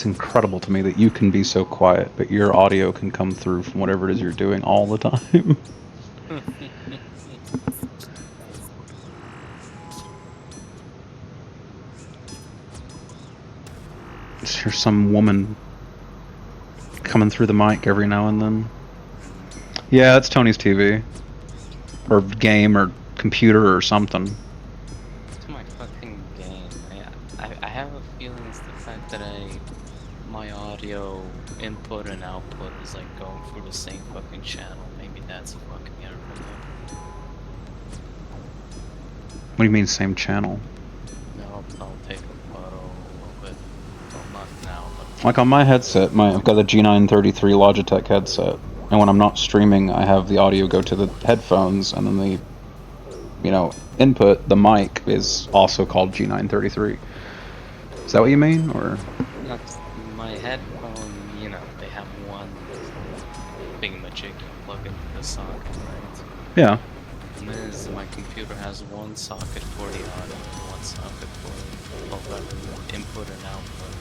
It's incredible to me that you can be so quiet, but your audio can come through from whatever it is you're doing all the time. Just hear some woman coming through the mic every now and then. Yeah, it's Tony's TV. Or game or computer or something. It's my fucking game. I have a feeling it's the fact that my audio input and output is like going through the same fucking channel. Maybe that's fucking everything up. What do you mean same channel? No, I'll take a photo of it. Well, not now, but Like on my headset, I've got the G933 Logitech headset, and when I'm not streaming, I have the audio go to the headphones, and then the, input, the mic, is also called G933. Is that what you mean, or? that's my headphone. They have one thingamajig you plug into the socket, right? Yeah. And then my computer has one socket for the audio and one socket for both input and output.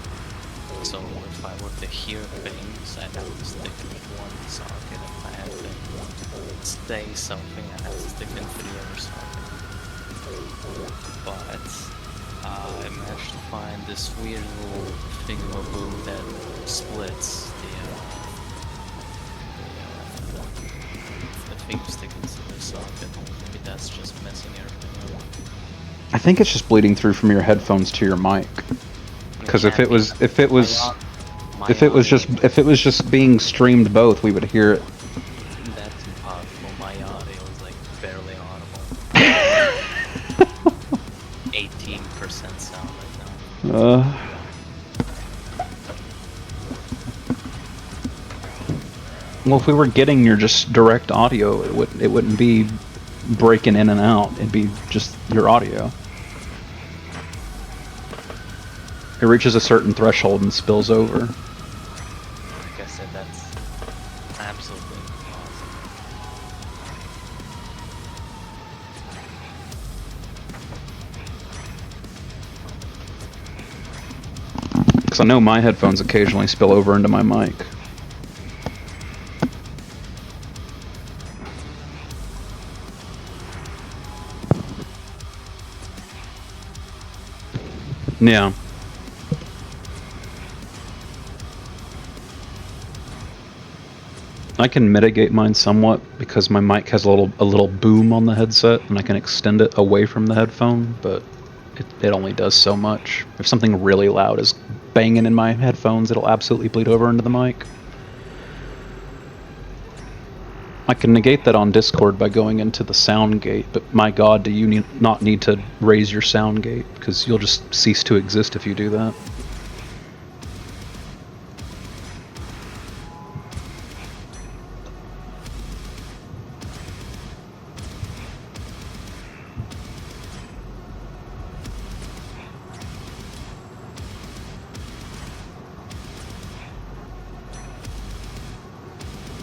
So if I were to hear things, I'd have to stick it in one socket. If I had to say something, I'd have to stick it into the other socket. But I managed to find this weird little thingamaboo that splits the thing stick into the socket. Maybe that's just messing everything up. I think it's just bleeding through from your headphones to your mic. Because if it was just being streamed both, we would hear it. That's impossible. My audio is like barely audible. 18% sound right now. Well, if we were getting your just direct audio, it wouldn't be breaking in and out. It'd be just your audio. It reaches a certain threshold and spills over. Like I said, that's absolutely impossible. Because I know my headphones occasionally spill over into my mic. Yeah. I can mitigate mine somewhat because my mic has a little boom on the headset, and I can extend it away from the headphone, but it only does so much. If something really loud is banging in my headphones, it'll absolutely bleed over into the mic. I can negate that on Discord by going into the sound gate, but my god, do you not need to raise your sound gate, because you'll just cease to exist if you do that.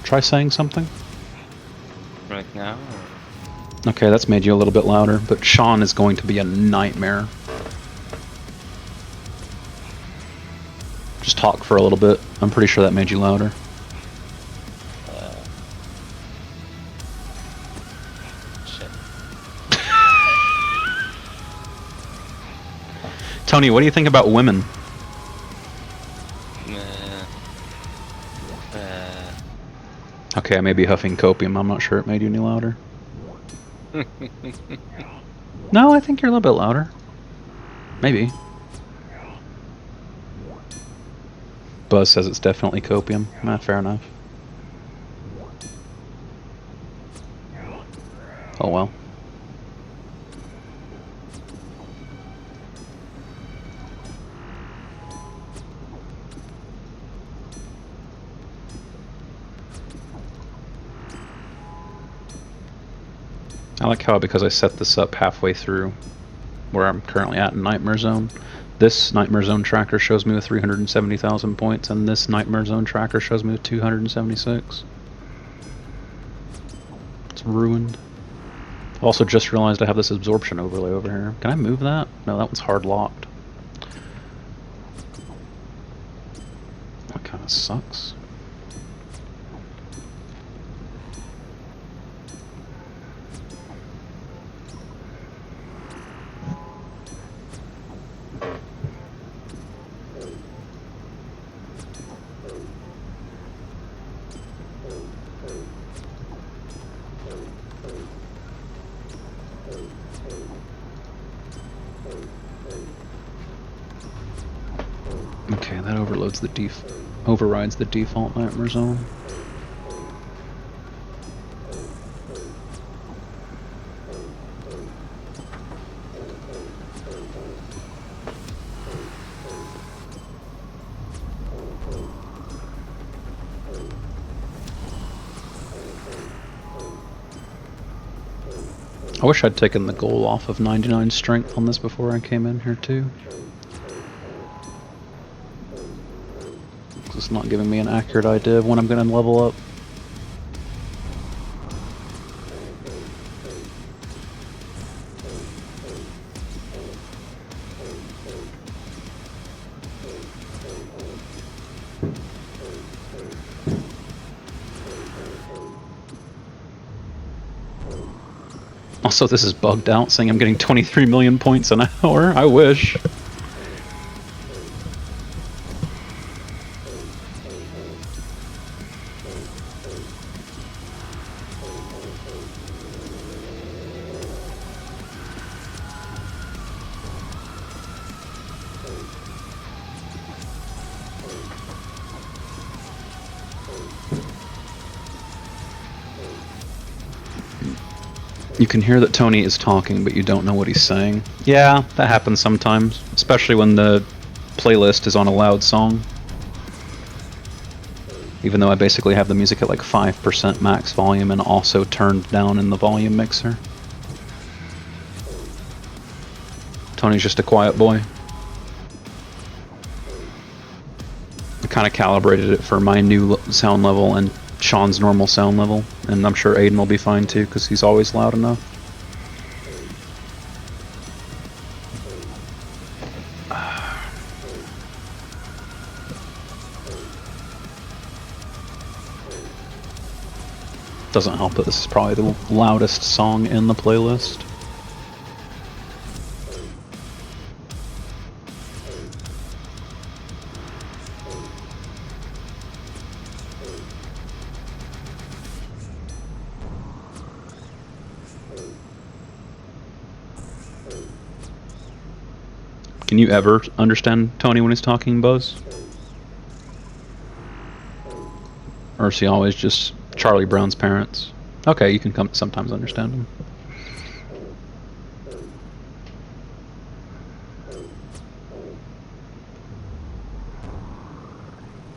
Try saying something. Right now? Okay, that's made you a little bit louder, but Sean is going to be a nightmare. Just talk for a little bit. I'm pretty sure that made you louder. Shit. Tony, what do you think about women? Okay, I may be huffing copium. I'm not sure it made you any louder. No, I think you're a little bit louder. Maybe. Buzz says it's definitely copium. Fair enough. Oh well. I like how, because I set this up halfway through where I'm currently at in Nightmare Zone, this Nightmare Zone tracker shows me with 370,000 points, and this Nightmare Zone tracker shows me with 276. It's ruined. I've also just realized I have this absorption overlay over here. Can I move that? No, that one's hard locked. sucks. Okay, that overrides the default nightmare zone. I wish I'd taken the goal off of 99 strength on this before I came in here too. It's not giving me an accurate idea of when I'm going to level up. Also, this is bugged out, saying I'm getting 23 million points an hour. I wish. You can hear that Tony is talking, but you don't know what he's saying. Yeah, that happens sometimes, especially when the playlist is on a loud song. Even though I basically have the music at like 5% max volume and also turned down in the volume mixer. Tony's just a quiet boy. I kind of calibrated it for my new sound level and Sean's normal sound level, and I'm sure Aiden will be fine too, because he's always loud enough. Doesn't help that this is probably the loudest song in the playlist. Can you ever understand Tony when he's talking, Buzz? Or is he always just Charlie Brown's parents? Okay, you can sometimes understand him.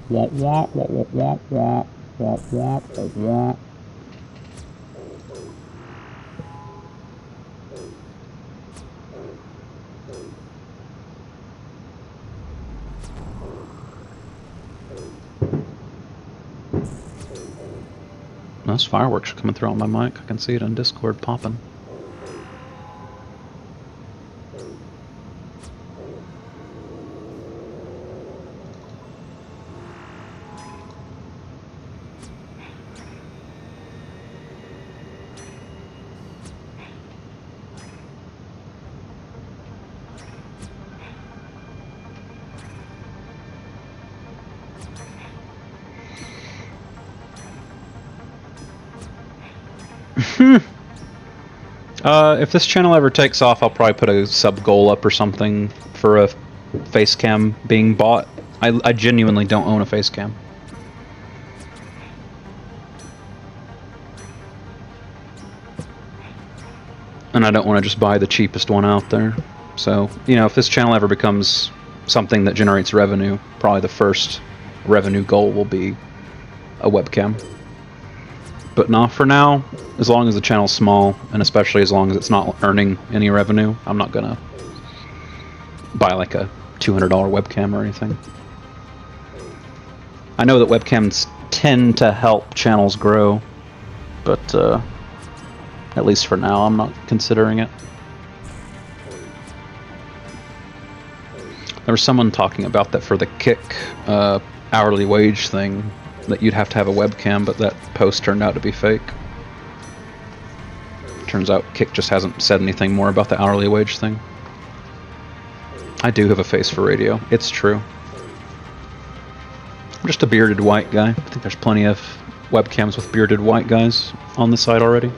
Wah wah wah wah wah wah wah wah wah. Those fireworks are coming through on my mic. I can see it on Discord popping. If this channel ever takes off, I'll probably put a sub goal up or something for a face cam being bought. I genuinely don't own a face cam. And I don't want to just buy the cheapest one out there. So, you know, if this channel ever becomes something that generates revenue, probably the first revenue goal will be a webcam. But not for now. As long as the channel's small, and especially as long as it's not earning any revenue, I'm not gonna buy like a $200 webcam or anything. I know that webcams tend to help channels grow, but at least for now, I'm not considering it. There was someone talking about that for the Kick hourly wage thing that you'd have to have a webcam, but that post turned out to be fake. Turns out Kick just hasn't said anything more about the hourly wage thing. I do have a face for radio. It's true. I'm just a bearded white guy. I think there's plenty of webcams with bearded white guys on the site already.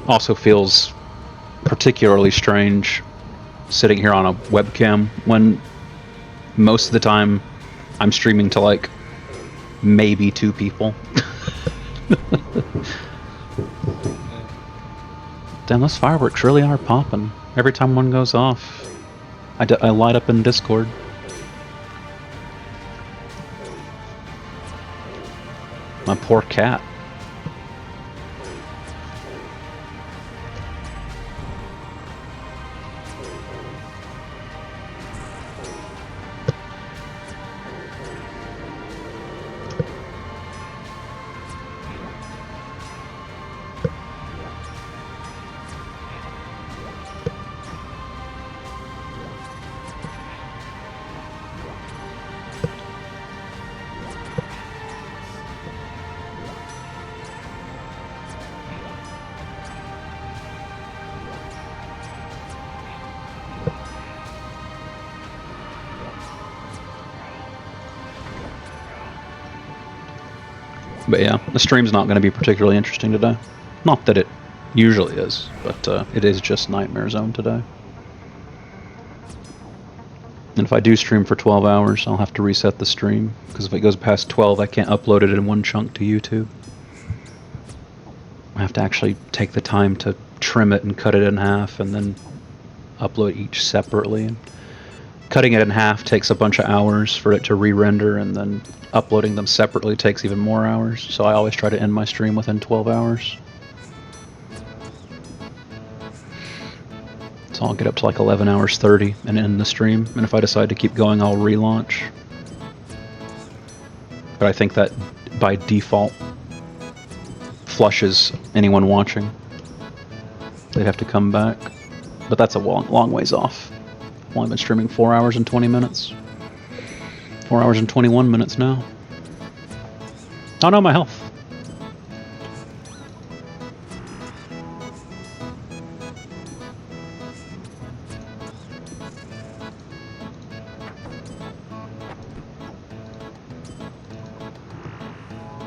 Also feels particularly strange sitting here on a webcam when most of the time I'm streaming to like maybe 2 people. Damn, those fireworks really are popping. Every time one goes off, I light up in Discord. My poor cat. But yeah, the stream's not going to be particularly interesting today. Not that it usually is, but it is just Nightmare Zone today. And if I do stream for 12 hours, I'll have to reset the stream, because if it goes past 12, I can't upload it in one chunk to YouTube. I have to actually take the time to trim it and cut it in half, and then upload each separately. And cutting it in half takes a bunch of hours for it to re-render, and then uploading them separately takes even more hours, so I always try to end my stream within 12 hours. So I'll get up to like 11 hours 30 and end the stream, and if I decide to keep going, I'll relaunch. But I think that by default flushes anyone watching. They'd have to come back. But that's a long ways off. I've only been streaming 4 hours and 20 minutes. 4 hours and 21 minutes now. Oh no, my health.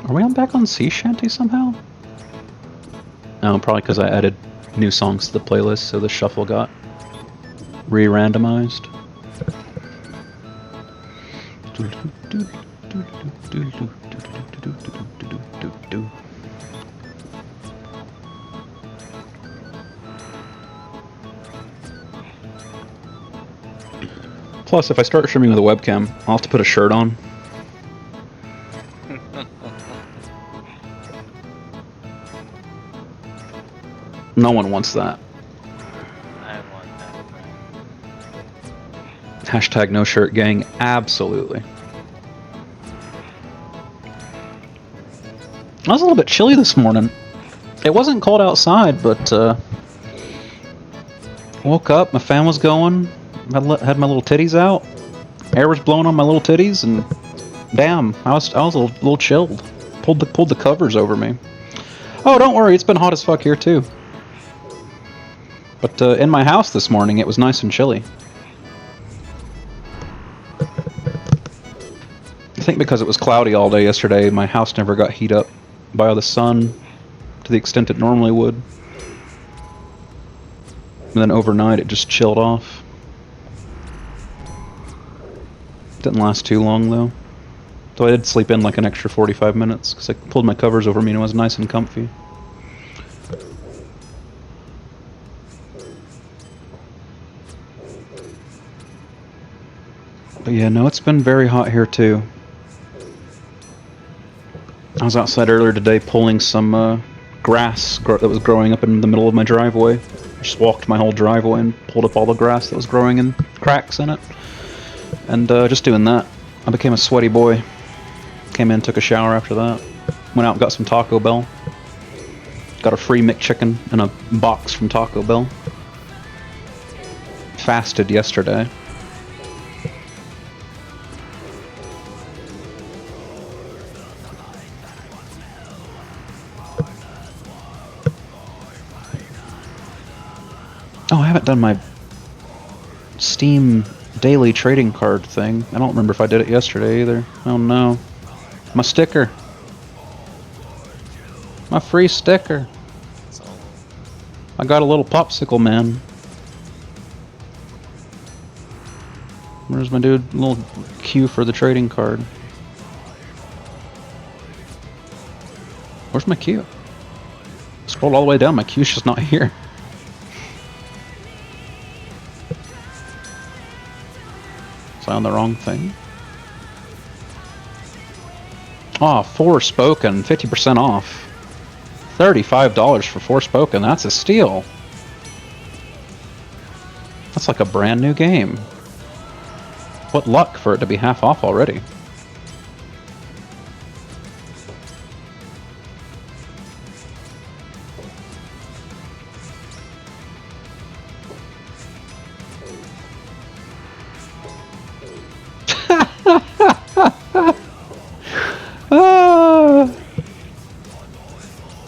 Are we back on Sea Shanty somehow? No, probably because I added new songs to the playlist, so the shuffle got re-randomized. Plus, if I start streaming with a webcam, I'll have to put a shirt on. No one wants that. I want that. Hashtag no shirt gang, absolutely. I was a little bit chilly this morning. It wasn't cold outside, but woke up, my fan was going, had my little titties out, air was blowing on my little titties, and damn, I was a little chilled. Pulled the covers over me. Oh, don't worry, it's been hot as fuck here too. But in my house this morning, it was nice and chilly. I think because it was cloudy all day yesterday, my house never got heat up by the sun to the extent it normally would. And then overnight, it just chilled off. Didn't last too long though. So I did sleep in like an extra 45 minutes because I pulled my covers over me and it was nice and comfy. But yeah, no, it's been very hot here too. I was outside earlier today pulling some grass that was growing up in the middle of my driveway. I just walked my whole driveway and pulled up all the grass that was growing in cracks in it. And just doing that, I became a sweaty boy. Came in, took a shower after that. Went out and got some Taco Bell. Got a free McChicken and a box from Taco Bell. Fasted yesterday. Oh, I haven't done my Steam daily trading card thing. I don't remember if I did it yesterday either. Oh no. My sticker. My free sticker. So I got a little popsicle man. Where's my dude? Little queue for the trading card. Where's my queue? Scrolled all the way down, my queue's just not here. Was I on the wrong thing? Oh, Forspoken, 50% off. $35 for Forspoken, that's a steal. That's like a brand new game. What luck for it to be half off already.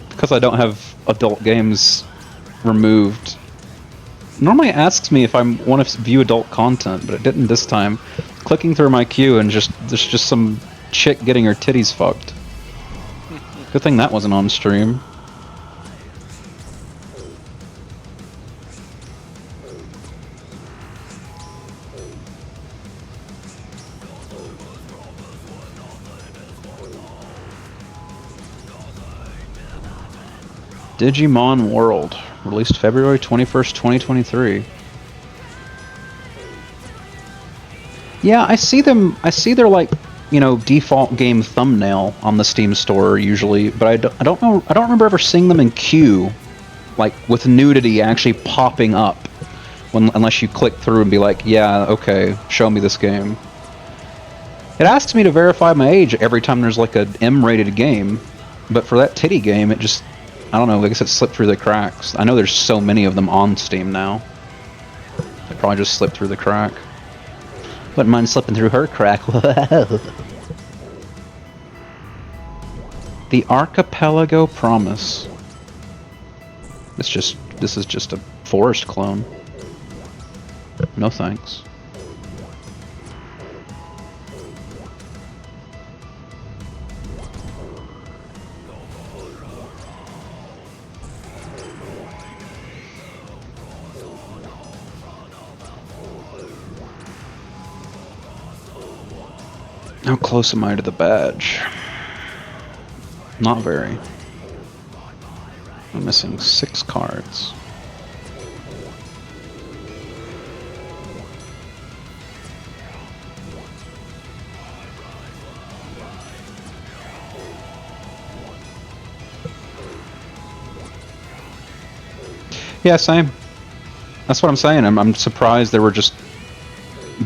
Because I don't have adult games removed. Normally it asks me if I want to view adult content, but it didn't this time. Clicking through my queue and there's just some chick getting her titties fucked. Good thing that wasn't on stream. Digimon World, released February 21st, 2023. Yeah, I see their like, you know, default game thumbnail on the Steam store usually, but I don't know, I don't remember ever seeing them in queue, like with nudity actually popping up, unless you click through and be like, yeah, okay, show me this game. It asks me to verify my age every time there's like an M-rated game, but for that titty game, it just, I don't know, I guess it slipped through the cracks. I know there's so many of them on Steam now. It probably just slipped through the crack. Wouldn't mind slipping through her crack. The Archipelago Promise. This is just a forest clone. No thanks. How close am I to the badge? Not very. I'm missing 6 cards. Yeah, same. That's what I'm saying. I'm surprised there were just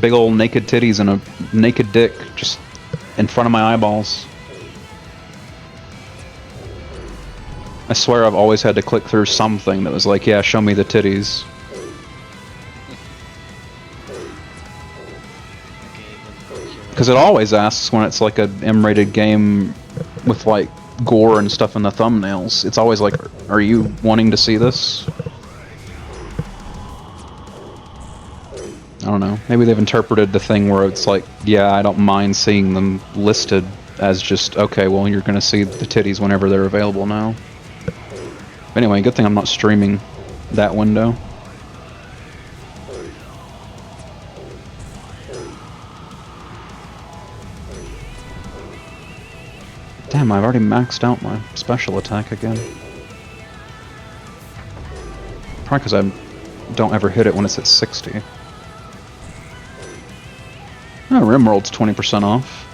big old naked titties and a naked dick just in front of my eyeballs. I swear I've always had to click through something that was like, yeah, show me the titties. Because it always asks when it's like a M-rated game with like gore and stuff in the thumbnails. It's always like, are you wanting to see this? I don't know. Maybe they've interpreted the thing where it's like, yeah, I don't mind seeing them listed as just, okay, well, you're going to see the titties whenever they're available now. Anyway, good thing I'm not streaming that window. Damn, I've already maxed out my special attack again. Probably because I don't ever hit it when it's at 60. Oh, Rimworld's 20% off.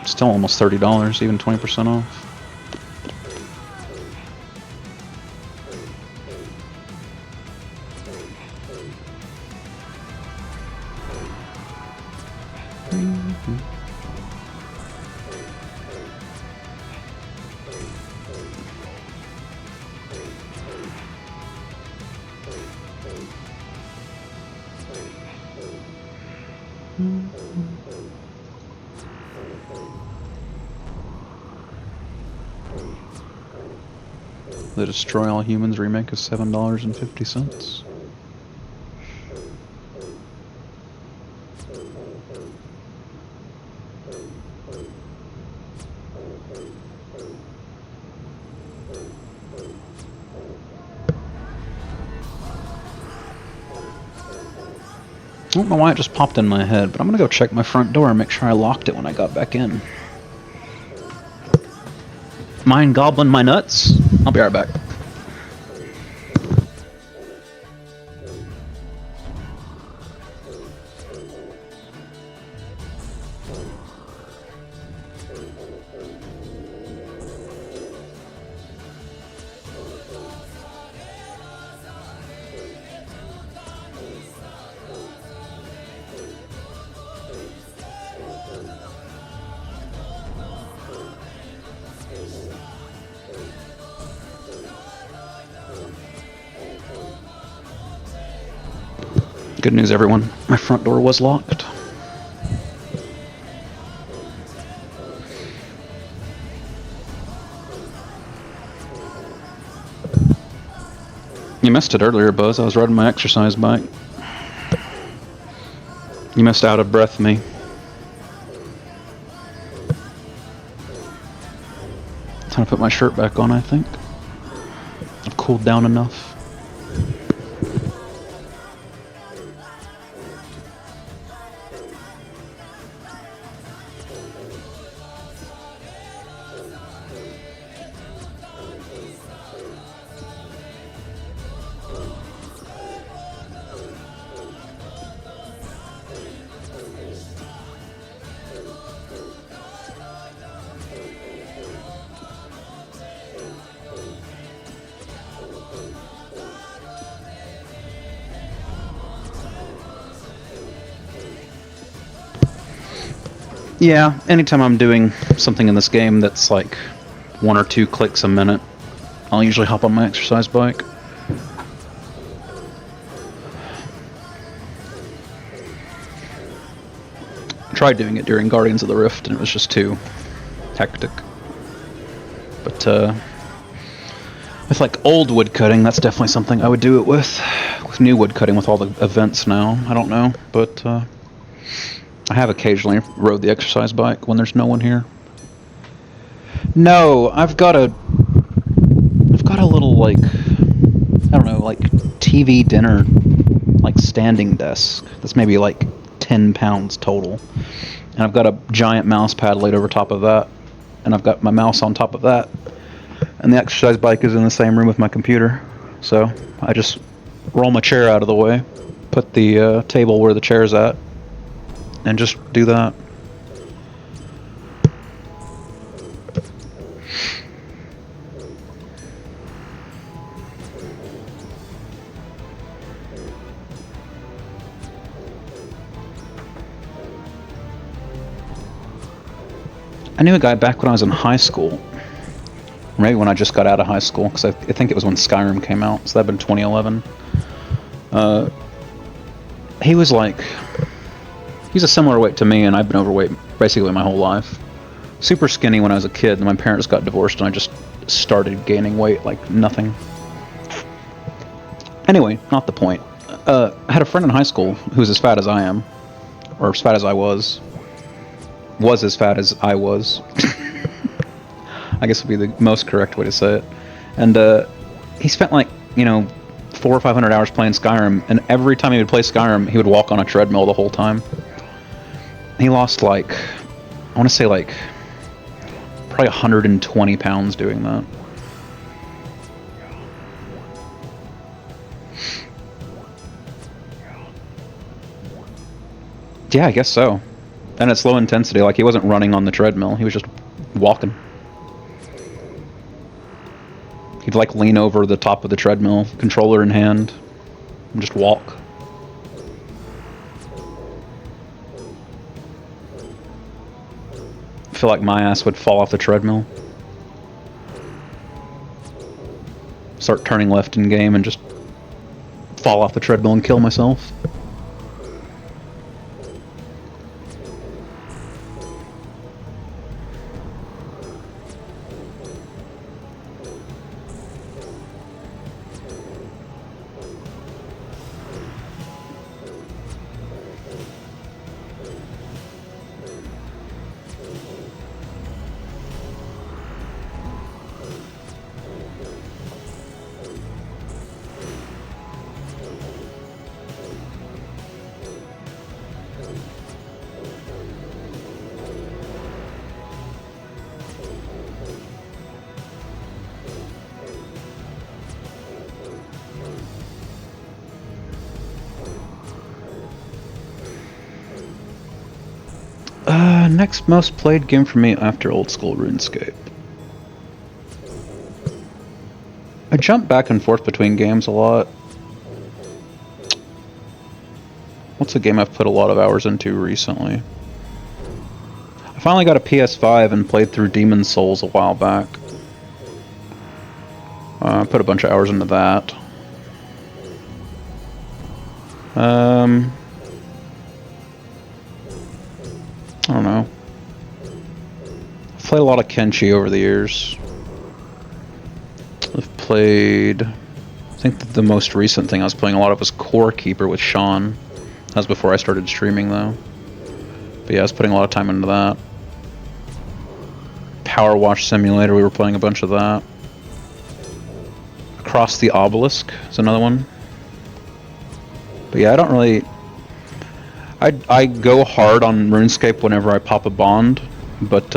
Still almost $30, even 20% off. The Destroy All Humans remake is $7.50. I don't know why it just popped in my head, but I'm gonna go check my front door and make sure I locked it when I got back in. Mind goblin my nuts? I'll be right back. Good news, everyone. My front door was locked. You missed it earlier, Buzz. I was riding my exercise bike. You missed out of breath me. Time to put my shirt back on, I think. I've cooled down enough. Yeah, anytime I'm doing something in this game that's like 1 or 2 clicks a minute, I'll usually hop on my exercise bike. I tried doing it during Guardians of the Rift and it was just too hectic. But with like old wood cutting, that's definitely something I would do it with. With new wood cutting, with all the events now, I don't know, but I have occasionally rode the exercise bike when there's no one here. No, I've got a little, like, I don't know, like TV dinner, like standing desk that's maybe like 10 pounds total. And I've got a giant mouse pad laid over top of that. And I've got my mouse on top of that. And the exercise bike is in the same room with my computer. So I just roll my chair out of the way, put the table where the chair's at, and just do that. I knew a guy back when I was in high school. Maybe when I just got out of high school, because I think it was when Skyrim came out, so that'd been 2011. He was like... He's a similar weight to me, and I've been overweight basically my whole life. Super skinny when I was a kid, and my parents got divorced, and I just started gaining weight like nothing. Anyway, not the point. I had a friend in high school who was as fat as I am. Or as fat as I was. Was as fat as I was. I guess would be the most correct way to say it. And he spent like, 400 or 500 hours playing Skyrim, and every time he would play Skyrim, he would walk on a treadmill the whole time. He lost like, I want to say like, probably 120 pounds doing that. Yeah, I guess so. And at low intensity, like he wasn't running on the treadmill, he was just walking. He'd like lean over the top of the treadmill, controller in hand, and just walk. I feel like my ass would fall off the treadmill. Start turning left in game and just fall off the treadmill and kill myself. Next most played game for me after Oldschool Runescape. I jump back and forth between games a lot. What's a game I've put a lot of hours into recently? I finally got a PS5 and played through Demon's Souls a while back. I put a bunch of hours into that. I don't know. I've played a lot of Kenshi over the years. I've played... I think the most recent thing I was playing a lot of was Core Keeper with Sean. That was before I started streaming, though. But yeah, I was putting a lot of time into that. Power Wash Simulator, we were playing a bunch of that. Across the Obelisk is another one. But yeah, I don't really... I go hard on RuneScape whenever I pop a bond, but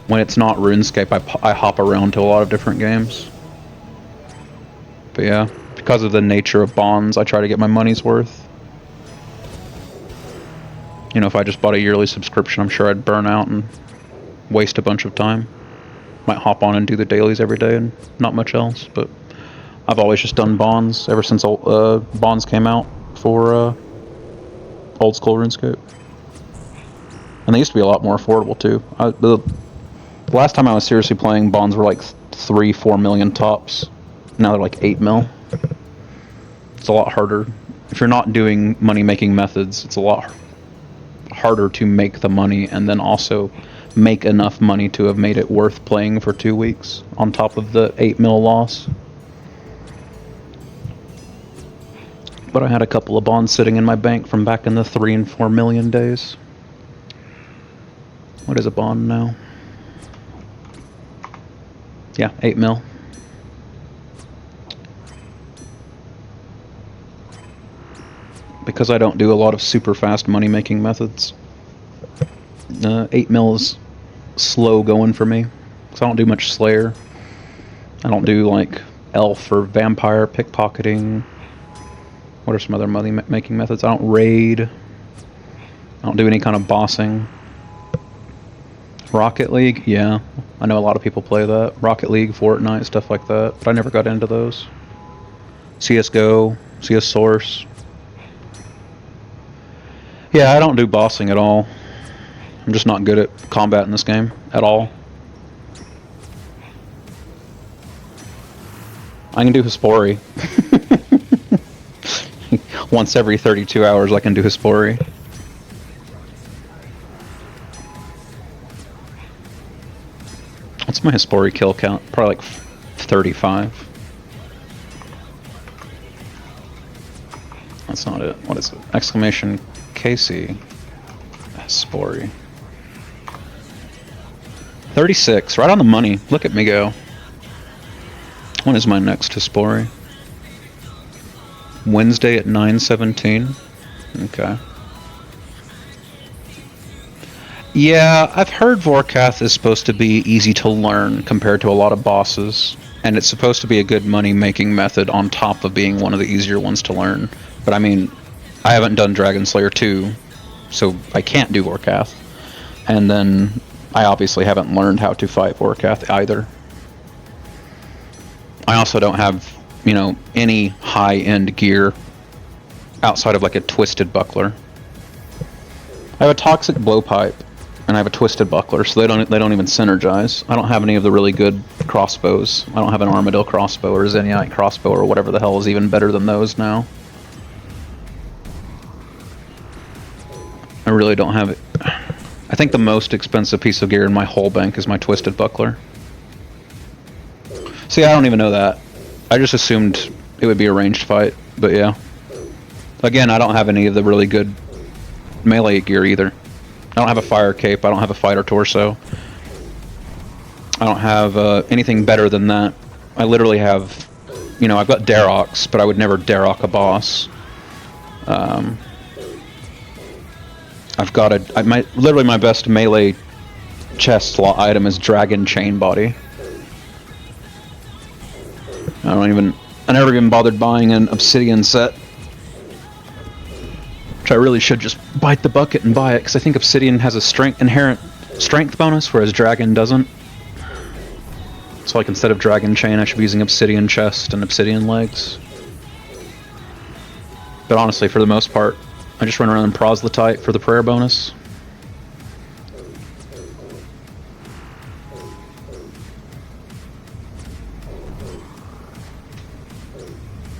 when it's not RuneScape, I hop around to a lot of different games. But yeah, because of the nature of bonds, I try to get my money's worth. You know, if I just bought a yearly subscription, I'm sure I'd burn out and waste a bunch of time. Might hop on and do the dailies every day and not much else, but I've always just done bonds ever since bonds came out for Oldschool Runescape. And they used to be a lot more affordable too. The last time I was seriously playing, bonds were like 3-4 million tops. Now they're like 8 mil. It's a lot harder. If you're not doing money making methods, it's a lot harder to make the money and then also make enough money to have made it worth playing for 2 weeks on top of the 8 mil loss. But I had a couple of bonds sitting in my bank from back in the 3 and 4 million days. What is a bond now? Yeah, 8 mil. Because I don't do a lot of super fast money making methods, 8 mil is slow going for me. Because I don't do much Slayer. I don't do like Elf or Vampire pickpocketing. What are some other money making methods? I don't raid. I don't do any kind of bossing. Rocket League, yeah. I know a lot of people play that. Rocket League, Fortnite, stuff like that. But I never got into those. CSGO, CS Source. Yeah, I don't do bossing at all. I'm just not good at combat in this game at all. I can do Hispori. Once every 32 hours I can do Hispori. What's my Hispori kill count? Probably like 35. That's not it. What is it? Exclamation Casey. Hispori. 36, right on the money. Look at me go. When is my next Hispori? Wednesday at 9:17. Okay. Yeah, I've heard Vorkath is supposed to be easy to learn compared to a lot of bosses, and it's supposed to be a good money-making method on top of being one of the easier ones to learn. But I mean, I haven't done Dragon Slayer 2, so I can't do Vorkath. And then I obviously haven't learned how to fight Vorkath either. I also don't have, you know, any high-end gear outside of like a twisted buckler. I have a toxic blowpipe and I have a twisted buckler, so they don't even synergize. I don't have any of the really good crossbows. I don't have an Armadillo crossbow or Zenite crossbow or whatever the hell is even better than those now. really don't have it. I think the most expensive piece of gear in my whole bank is my Twisted Buckler. See, I don't even know that. I just assumed it would be a ranged fight, but yeah. Again, I don't have any of the really good melee gear either. I don't have a fire cape, I don't have a fighter torso. I don't have anything better than that. I literally have, you know, I've got Darox, but I would never Darock a boss. I've got literally my best melee chest slot item is Dragon Chain Body. I never even bothered buying an Obsidian set. Which I really should just bite the bucket and buy it, because I think Obsidian has a inherent strength bonus, whereas Dragon doesn't. So like instead of Dragon Chain, I should be using Obsidian Chest and Obsidian Legs. But honestly, for the most part, I just run around in Proselytite for the prayer bonus.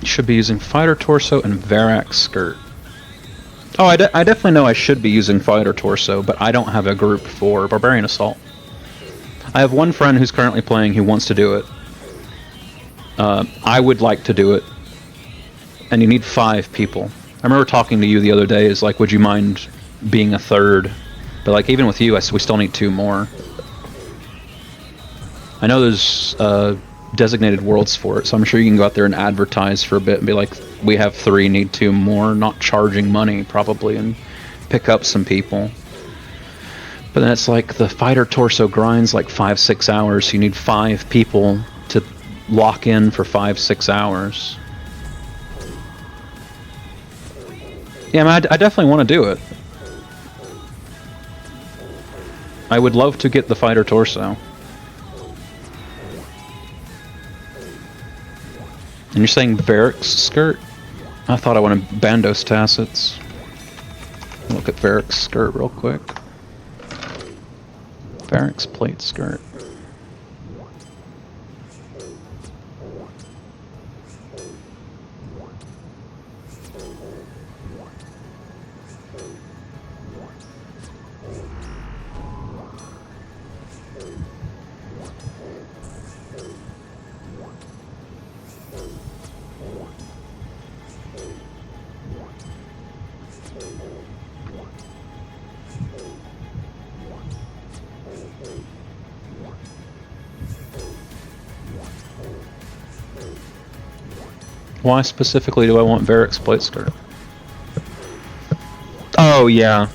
You should be using Fighter Torso and Verax Skirt. Oh, I definitely know I should be using Fighter Torso, but I don't have a group for Barbarian Assault. I have one friend who's currently playing who wants to do it. I would like to do it. And you need 5 people. I remember talking to you the other day, is like, would you mind being a third? But like, even with you, we still need 2 more. I know there's designated worlds for it, so I'm sure you can go out there and advertise for a bit and be like, we have 3, need 2 more, not charging money probably, and pick up some people. But then it's like the fighter torso grinds like 5-6 hours, so you need 5 people to lock in for 5-6 hours. Yeah, I definitely want to do it. I would love to get the fighter torso. And you're saying Varric's skirt? I thought I wanted Bandos Tacets. Look at Varric's skirt real quick. Varric's plate skirt. Why specifically do I want Varric's plate skirt? Oh, yeah.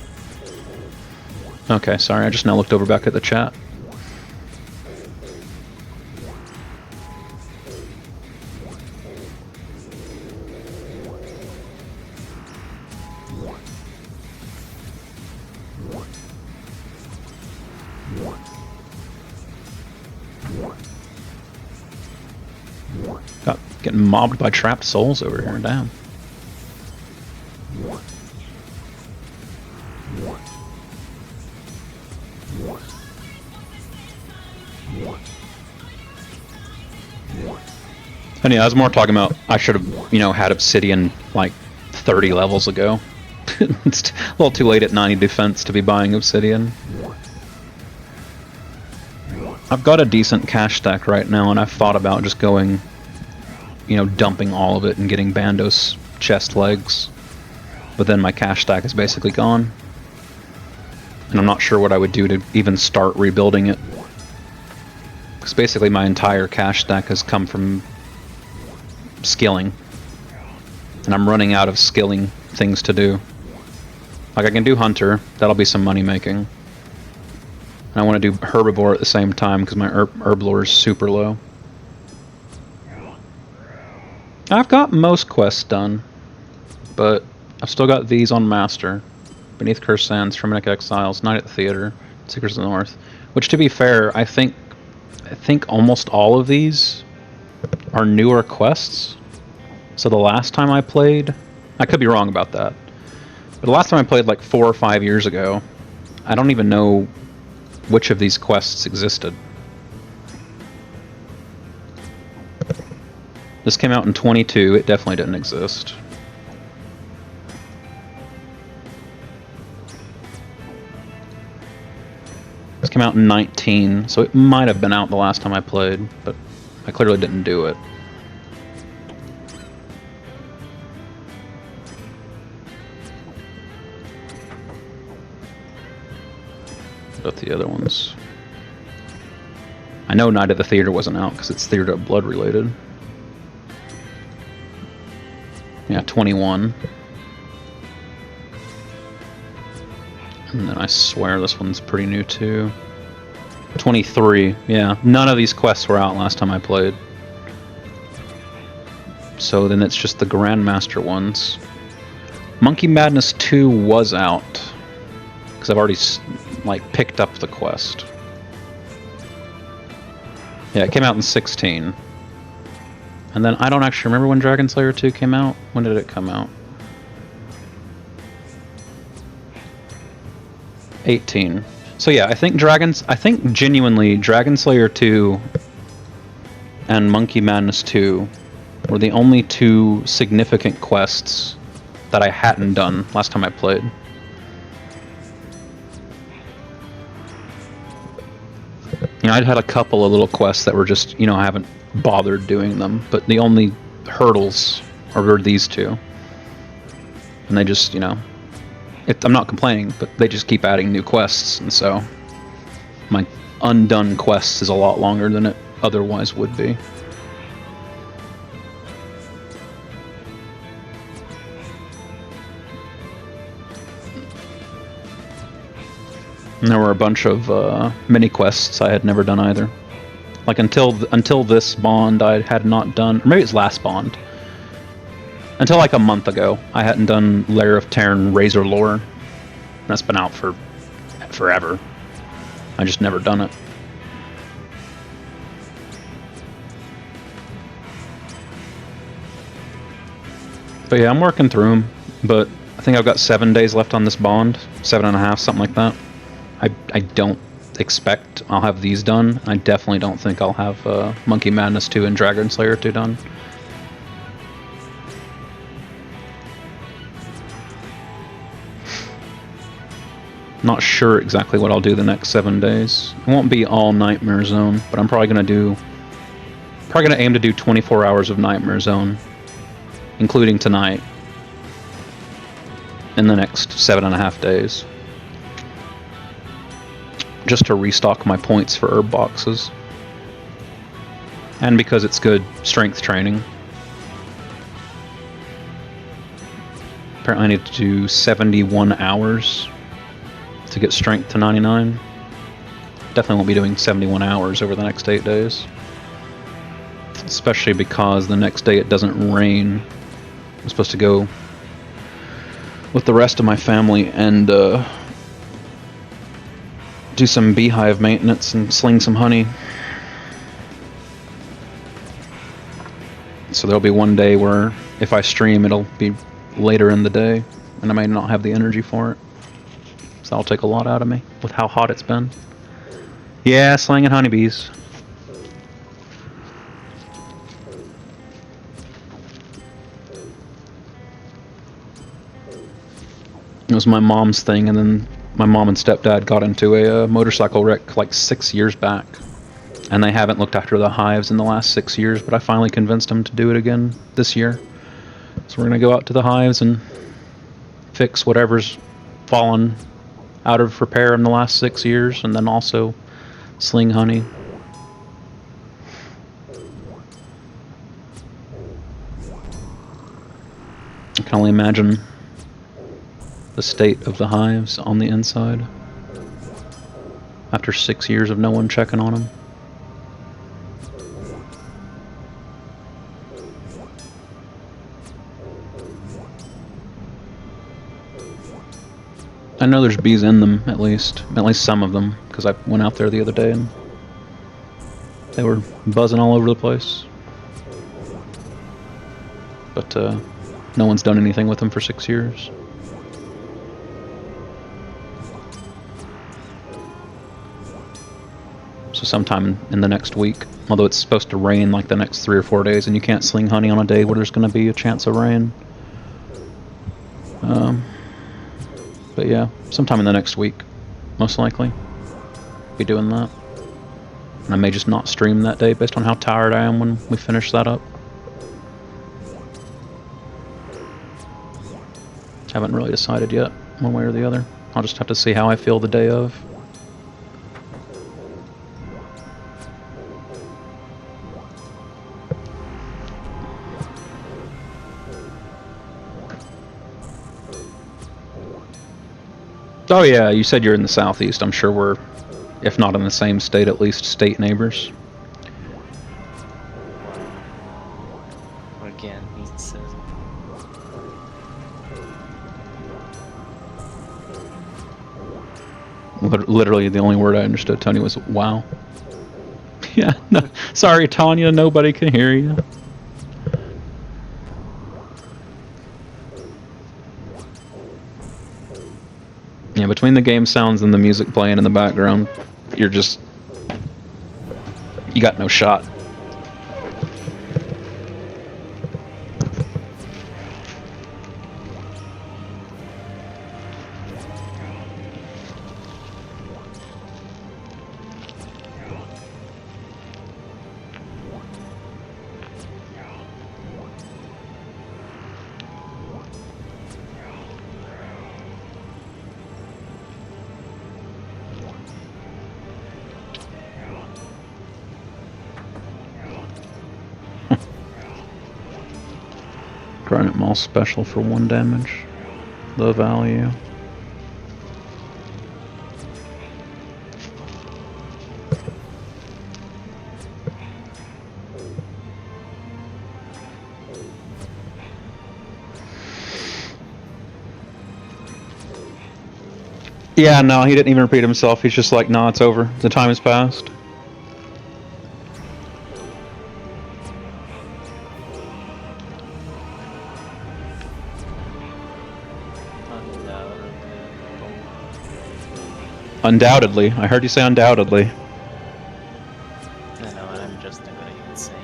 Okay, sorry, I just now looked over back at the chat. Getting mobbed by trapped souls over here, damn. And yeah, I was more talking about I should have, you know, had Obsidian like 30 levels ago. It's a little too late at 90 defense to be buying Obsidian. I've got a decent cash stack right now, and I've thought about just going, you know, dumping all of it and getting Bandos chest legs. But then my cash stack is basically gone. And I'm not sure what I would do to even start rebuilding it. Because basically my entire cash stack has come from skilling. And I'm running out of skilling things to do. Like I can do Hunter, that'll be some money making. And I want to do Herbivore at the same time because my herb lore is super low. I've got most quests done, but I've still got these on Master. Beneath Cursed Sands, Fremennik Exiles, Night at the Theater, Secrets of the North. Which, to be fair, I think almost all of these are newer quests. So the last time I played, I could be wrong about that, but the last time I played like 4 or 5 years ago, I don't even know which of these quests existed. This came out in 22, it definitely didn't exist. came out in 19, so it might have been out the last time I played, but I clearly didn't do it. But the other ones... I know Night at the Theater wasn't out because it's Theater of Blood related. Yeah, 21. And then I swear this one's pretty new too. 23, yeah. None of these quests were out last time I played. So then it's just the Grandmaster ones. Monkey Madness 2 was out. Because I've already, like, picked up the quest. Yeah, it came out in 16. And then I don't actually remember when Dragon Slayer 2 came out. When did it come out? 18. So yeah, I think genuinely Dragon Slayer 2 and Monkey Madness 2 were the only two significant quests that I hadn't done last time I played. You know, I'd had a couple of little quests that were just, you know, I haven't bothered doing them, but the only hurdles were these two. And they just, you know, I'm not complaining, but they just keep adding new quests, and so my undone quests is a lot longer than it otherwise would be. And there were a bunch of mini quests I had never done either. Like until this bond, I had not done, or maybe it's last bond. Until like a month ago, I hadn't done Lair of Terran Razor Lore. That's been out for forever. I just never done it. But yeah, I'm working through them. But I think I've got 7 days left on this bond, 7.5, something like that. I don't expect I'll have these done. I definitely don't think I'll have Monkey Madness 2 and Dragon Slayer 2 done. Not sure exactly what I'll do the next 7 days. It won't be all Nightmare Zone, but I'm probably gonna aim to do 24 hours of Nightmare Zone, including tonight, in the next 7.5 days. Just to restock my points for herb boxes. And because it's good strength training. Apparently I need to do 71 hours to get strength to 99. Definitely won't be doing 71 hours over the next 8 days. Especially because the next day it doesn't rain. I'm supposed to go with the rest of my family and do some beehive maintenance and sling some honey. So there'll be one day where if I stream it'll be later in the day and I may not have the energy for it. So that'll take a lot out of me with how hot it's been. Yeah, slinging honeybees. It was my mom's thing, and then my mom and stepdad got into a motorcycle wreck like 6 years back. And they haven't looked after the hives in the last 6 years, but I finally convinced them to do it again this year. So we're going to go out to the hives and fix whatever's fallen out of repair in the last 6 years, and then also sling honey. I can only imagine the state of the hives on the inside after 6 years of no one checking on them. I know there's bees in them, at least some of them, because I went out there the other day and they were buzzing all over the place. But no one's done anything with them for 6 years. So sometime in the next week, although it's supposed to rain like the next 3 or 4 days, and you can't sling honey on a day where there's going to be a chance of rain. But yeah, sometime in the next week, most likely. Be doing that. And I may just not stream that day based on how tired I am when we finish that up. Haven't really decided yet, one way or the other. I'll just have to see how I feel the day of. Oh yeah, you said you're in the southeast. I'm sure we're, if not in the same state, at least state neighbors. Again, he says. Literally, the only word I understood, Tony, was wow. Yeah, no, sorry, Tanya, nobody can hear you. Yeah, between the game sounds and the music playing in the background, you're just... you got no shot. Granite Maul special for 1 damage. The value. Yeah, no, he didn't even repeat himself. He's just like, nah, it's over. The time has passed. Undoubtedly. I heard you say undoubtedly. I know, I'm just not gonna even say it.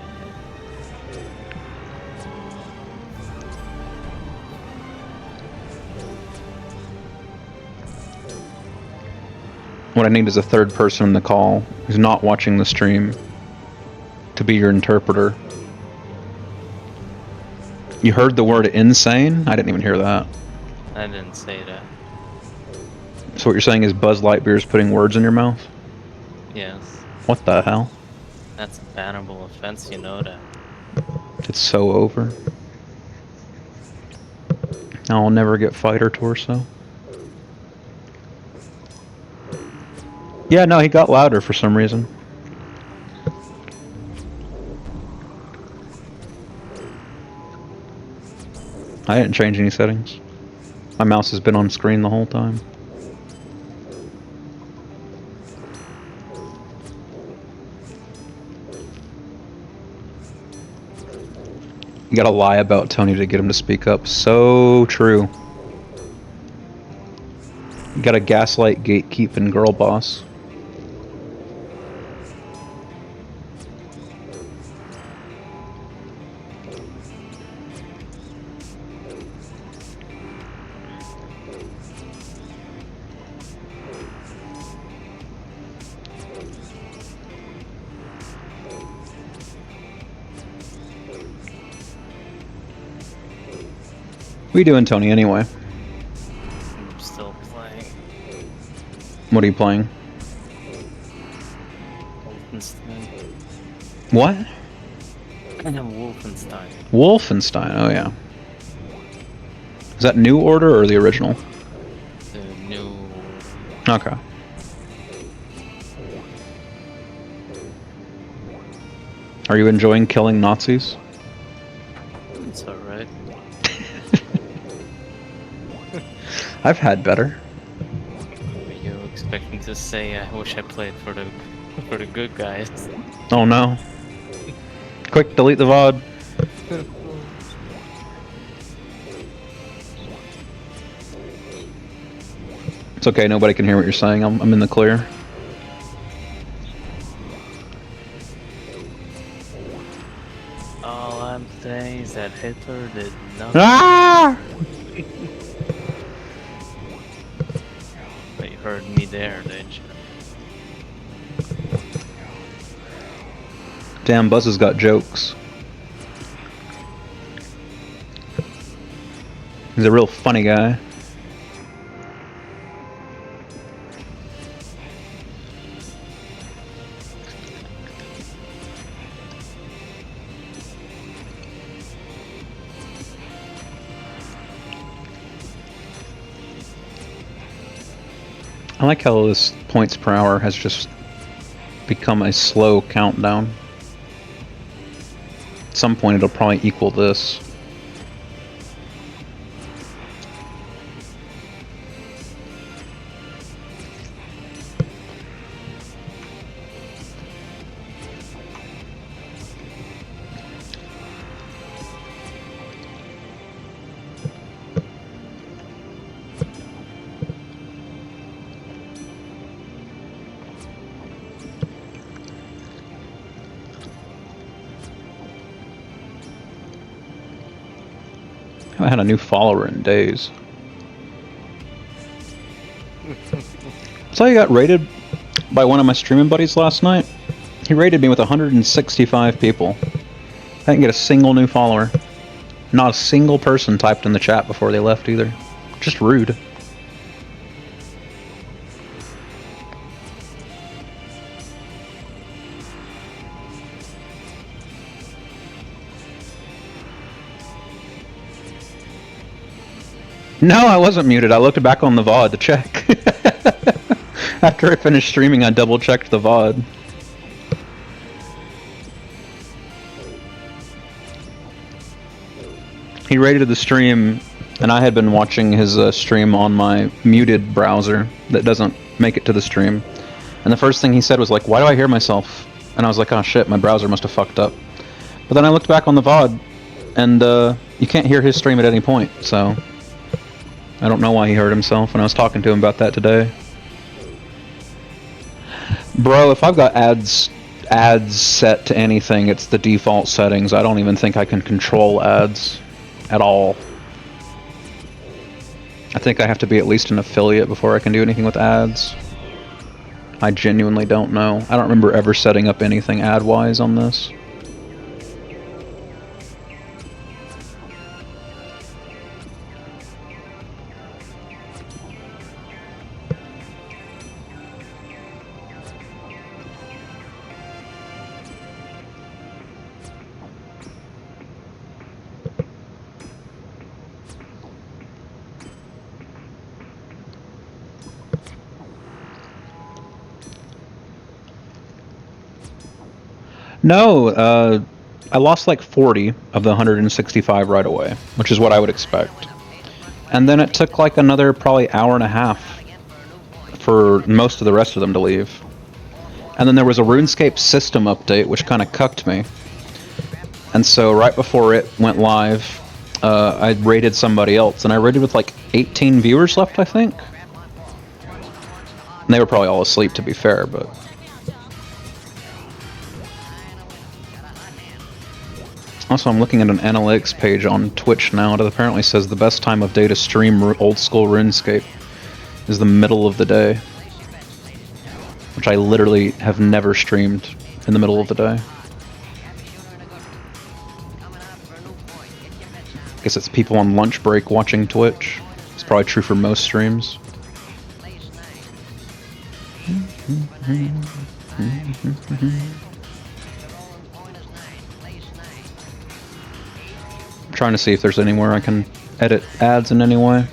What I need is a third person in the call who's not watching the stream to be your interpreter. You heard the word insane? I didn't even hear that. I didn't say that. So what you're saying is Buzz Lightyear's putting words in your mouth? Yes. What the hell? That's a bannable offense, you know that. It's so over. I'll never get fighter torso. Yeah, no, he got louder for some reason. I didn't change any settings. My mouse has been on screen the whole time. You gotta lie about Tony to get him to speak up. So true. You gotta gaslight, gatekeep, and girl boss. What are you doing, Tony, anyway? I'm still playing What are you playing? Wolfenstein. What? Wolfenstein. Wolfenstein, oh yeah. Is that New Order or the original? The new... Okay. Are you enjoying killing Nazis? It's alright. I've had better. Are you expecting to say I wish I played for the good guys? Oh no. Quick, delete the VOD. It's okay, nobody can hear what you're saying. I'm in the clear. All I'm saying is that Hitler did nothing. Ah! But you heard me there, didn't you? Damn, Buzz has got jokes. He's a real funny guy. I like how this points per hour has just become a slow countdown. At some point it'll probably equal this. I haven't had a new follower in days. So I got rated by one of my streaming buddies last night. He rated me with 165 people. I didn't get a single new follower. Not a single person typed in the chat before they left either. Just rude. No, I wasn't muted. I looked back on the VOD to check. After I finished streaming, I double-checked the VOD. He rated the stream, and I had been watching his stream on my muted browser that doesn't make it to the stream. And the first thing he said was like, "Why do I hear myself?" And I was like, "Oh shit, my browser must have fucked up." But then I looked back on the VOD, and you can't hear his stream at any point, so I don't know why he heard himself, and I was talking to him about that today. Bro, if I've got ads set to anything, it's the default settings. I don't even think I can control ads at all. I think I have to be at least an affiliate before I can do anything with ads. I genuinely don't know. I don't remember ever setting up anything ad-wise on this. No, I lost like 40 of the 165 right away, which is what I would expect. And then it took like another probably hour and a half for most of the rest of them to leave. And then there was a RuneScape system update, which kind of cucked me. And so right before it went live, I raided somebody else, and I raided with like 18 viewers left, I think. And they were probably all asleep, to be fair, but... Also, I'm looking at an analytics page on Twitch now that apparently says the best time of day to stream Old School Runescape is the middle of the day. Which I literally have never streamed in the middle of the day. I guess it's people on lunch break watching Twitch. It's probably true for most streams. I'm trying to see if there's anywhere I can edit ads in any way.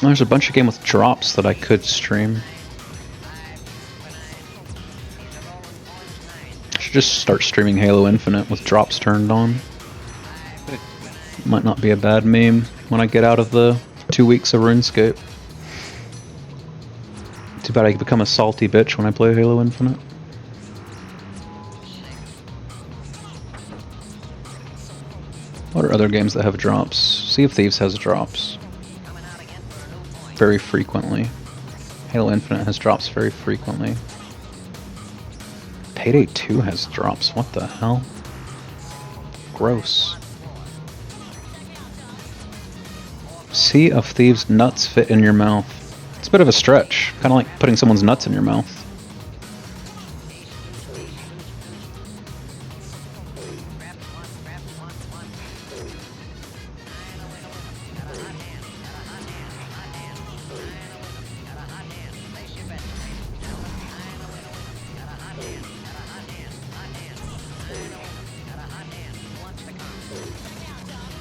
There's a bunch of game with drops that I could stream. I should just start streaming Halo Infinite with drops turned on. Might not be a bad meme when I get out of the 2 weeks of RuneScape. Too bad I become a salty bitch when I play Halo Infinite. What are other games that have drops? Sea of Thieves has drops. Very frequently. Halo Infinite has drops very frequently. Payday 2 has drops. What the hell? Gross. Sea of Thieves nuts fit in your mouth. It's a bit of a stretch. Kind of like putting someone's nuts in your mouth.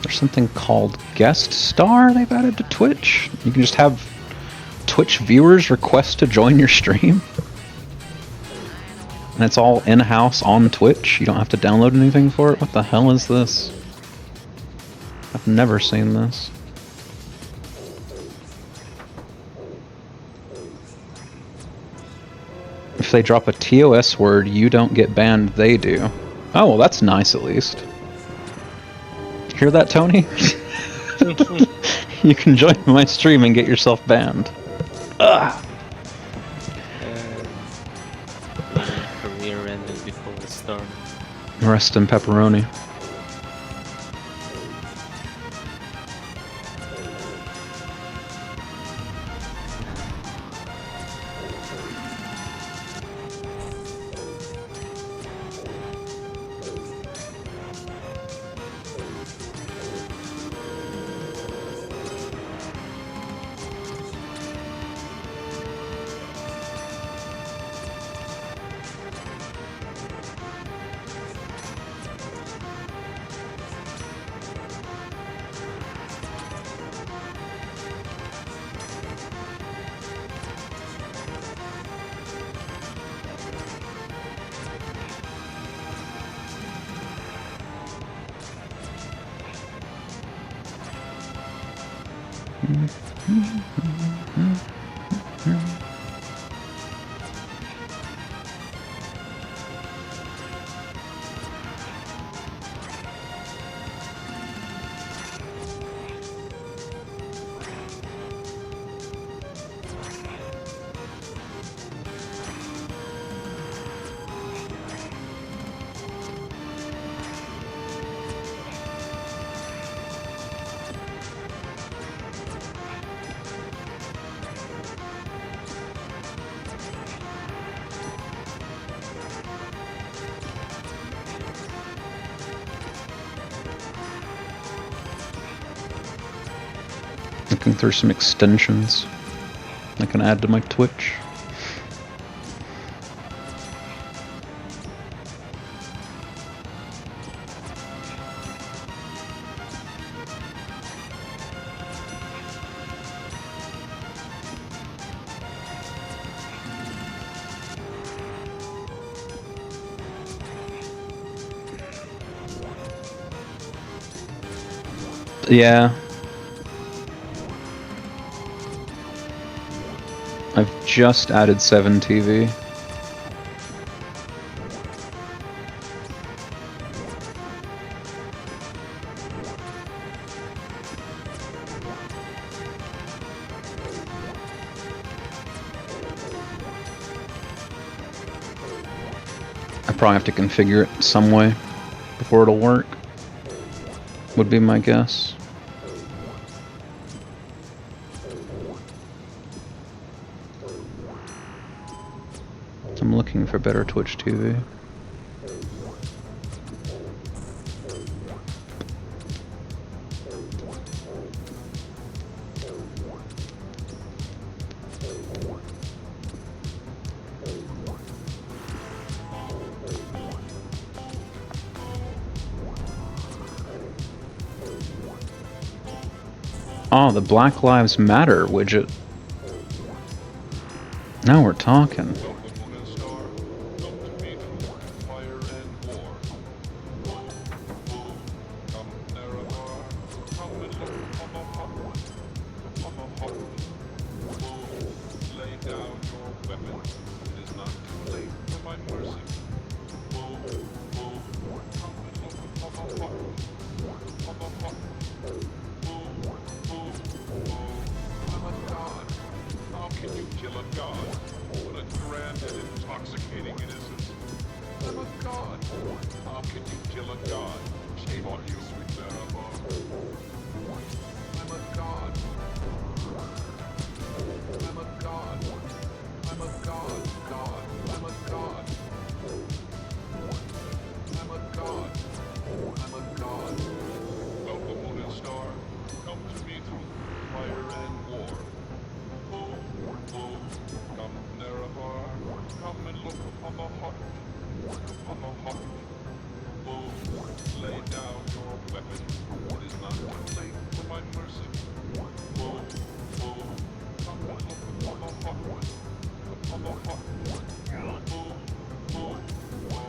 There's something called Guest Star they've added to Twitch. You can just have Twitch viewers request to join your stream. And it's all in-house on Twitch. You don't have to download anything for it. What the hell is this? I've never seen this. If they drop a TOS word, you don't get banned, they do. Oh, well that's nice at least. Hear that, Tony? You can join my stream and get yourself banned. Ugh. Career ended before it started. Rest in pepperoni. Looking through some extensions I can add to my Twitch. Yeah. I've just added 7 TV. I probably have to configure it some way before it'll work, would be my guess. I'm looking for better Twitch TV. Oh, the Black Lives Matter widget. Now we're talking. I'm a god. How can you kill a god? What a grand and intoxicating innocence. I'm a god. How can you kill a god? Shame on you, sweet Zarabar. I'm a god. I'm a god. I'm a god. God. I'm a god. I'm a god. I'm a god. Welcome, moon and star. Come to me through fire and war. Oh, oh, come, Nerevar. Come and look upon the heart. Upon the heart. Oh, lay down your weapon. It is not too late for my mercy. Oh, oh, come and look upon the heart. Upon the heart. Oh, oh, oh,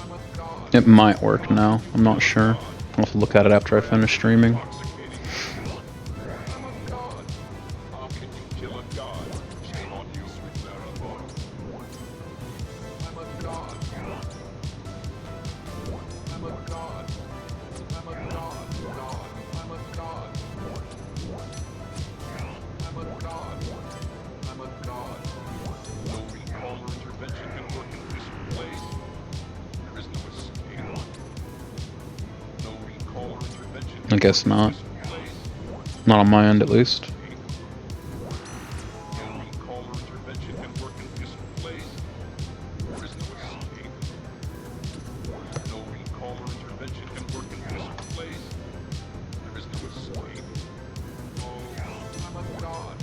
I'm a god. It might work now. I'm not sure. I'll have to look at it after I finish streaming. Intoxicating. I'm a god. How can you kill a god? Shame on you, sweet Zarathor. I'm a god. I'm a god. I'm a god. God. I'm a god. I'm a god. I'm a god. No recall or intervention can work in this place. There is no escape. No recall or intervention I can guess work in not. this place. Not on my end, at least. No recall or intervention can work in this place. There is no escape. No recall or intervention can work in this place. There is no escape. Oh, I'm a god.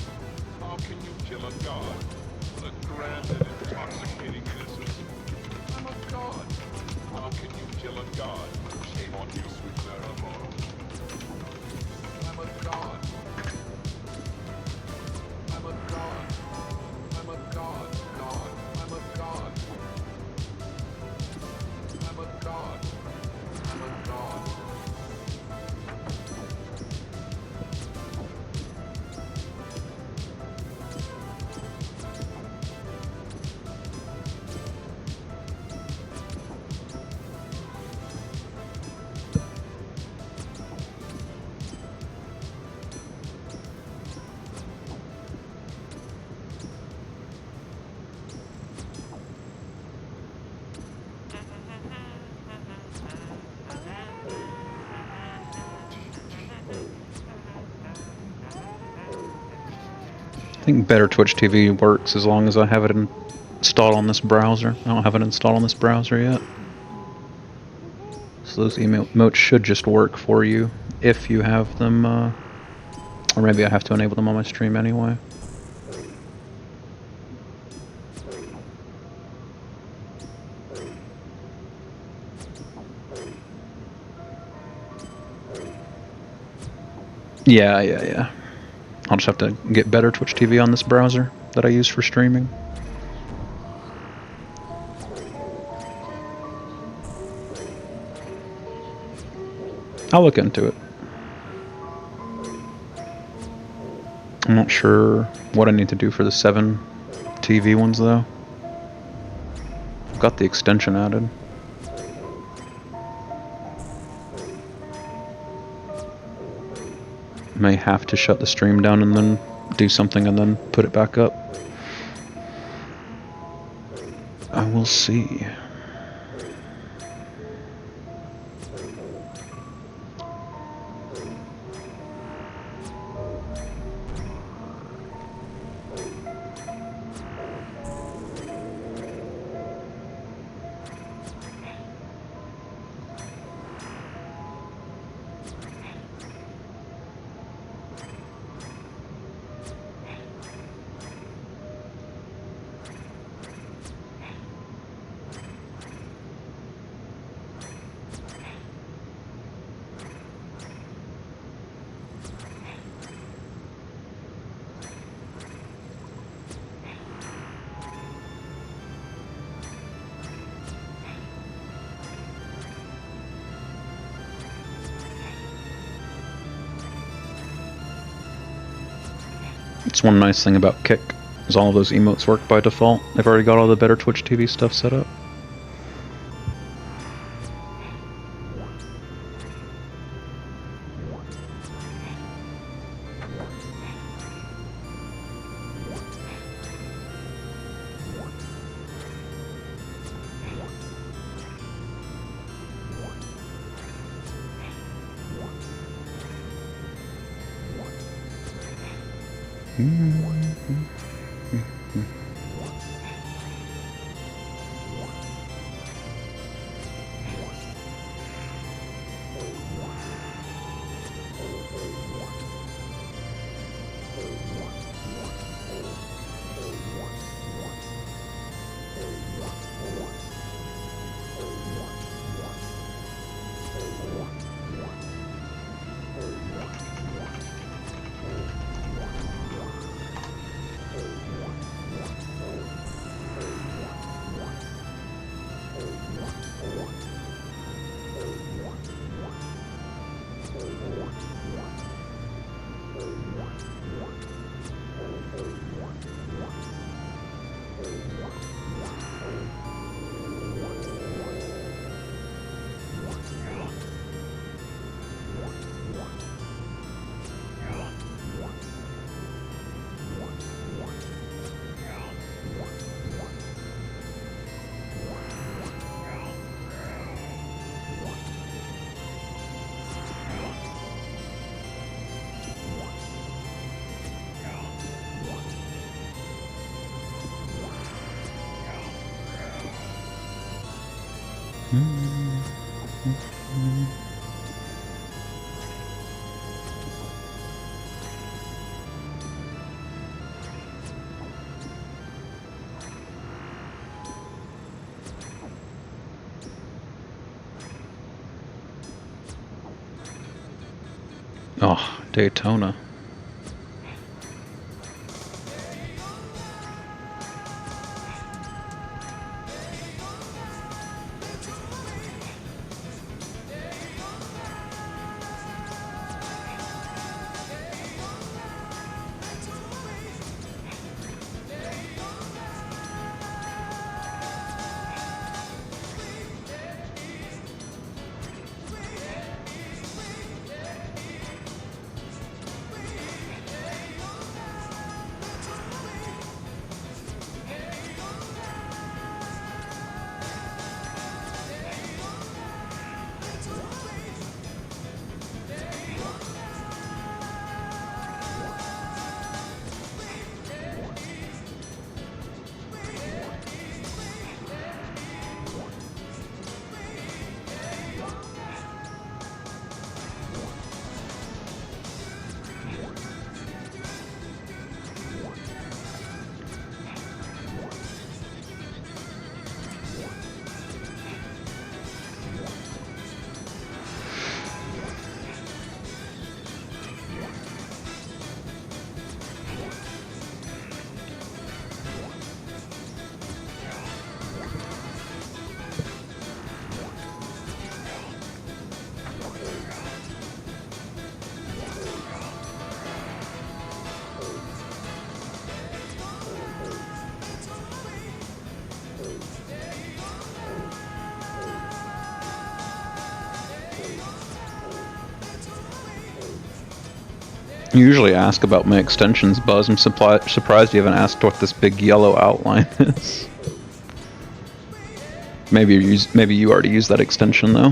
How can you kill a god? What a grand and intoxicating innocence. I'm a god. How can you kill a god? Shame on you, sweet Zarabar. I'm a god. I'm a god. I'm a god. God. I'm a god. I'm a god. I'm a god. I think Better Twitch TV works as long as I have it installed on this browser. I don't have it installed on this browser yet. So those emotes should just work for you if you have them, or maybe I have to enable them on my stream anyway. Yeah. I'll just have to get Better Twitch TV on this browser that I use for streaming. I'll look into it. I'm not sure what I need to do for the 7 TV ones though. I've got the extension added. May have to shut the stream down and then do something and then put it back up. I will see. It's one nice thing about Kick, is all of those emotes work by default. They've already got all the Better Twitch TV stuff set up. Oh, Daytona. You usually ask about my extensions, Buzz. I'm surprised you haven't asked what this big yellow outline is. Maybe you already used that extension though.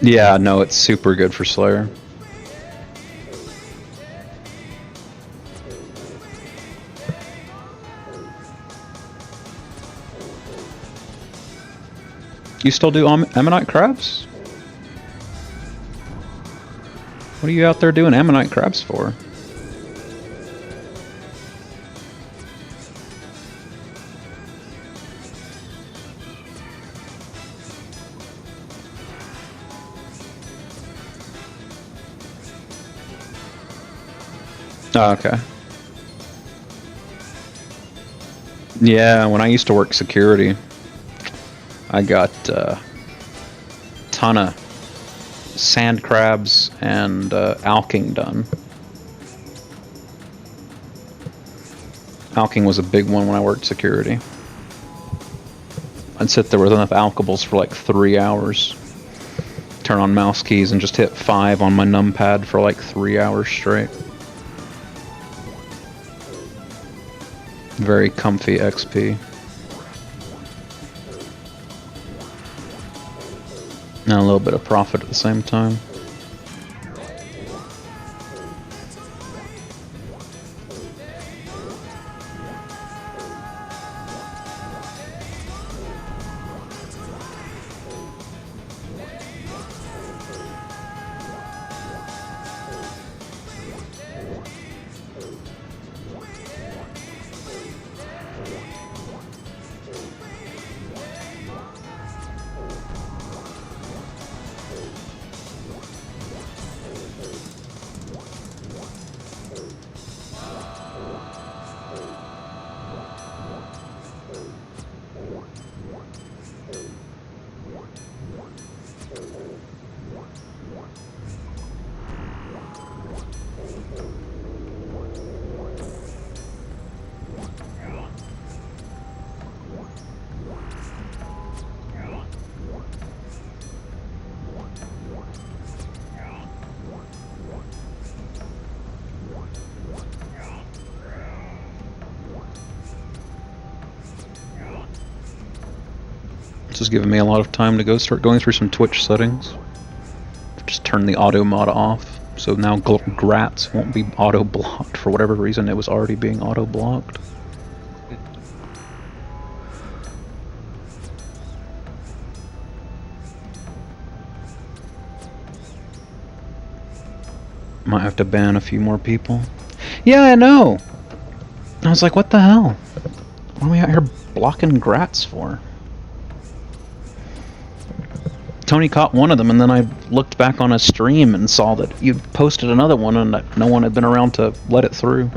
Yeah, no, it's super good for Slayer. You still do ammonite crabs? What are you out there doing ammonite crabs for? Oh, okay. Yeah, when I used to work security, I got a ton of sand crabs and alking done. Alking was a big one when I worked security. I'd sit there with enough alkables for like 3 hours, turn on mouse keys and just hit 5 on my numpad for like 3 hours straight. Very comfy XP. And a little bit of profit at the same time. This is giving me a lot of time to start going through some Twitch settings. Just turn the auto mod off, so now Grats won't be auto blocked. For whatever reason, it was already being auto blocked. Might have to ban a few more people. Yeah, I know! I was like, what the hell? What are we out here blocking Grats for? Tony caught one of them, and then I looked back on a stream and saw that you posted another one and that no one had been around to let it through.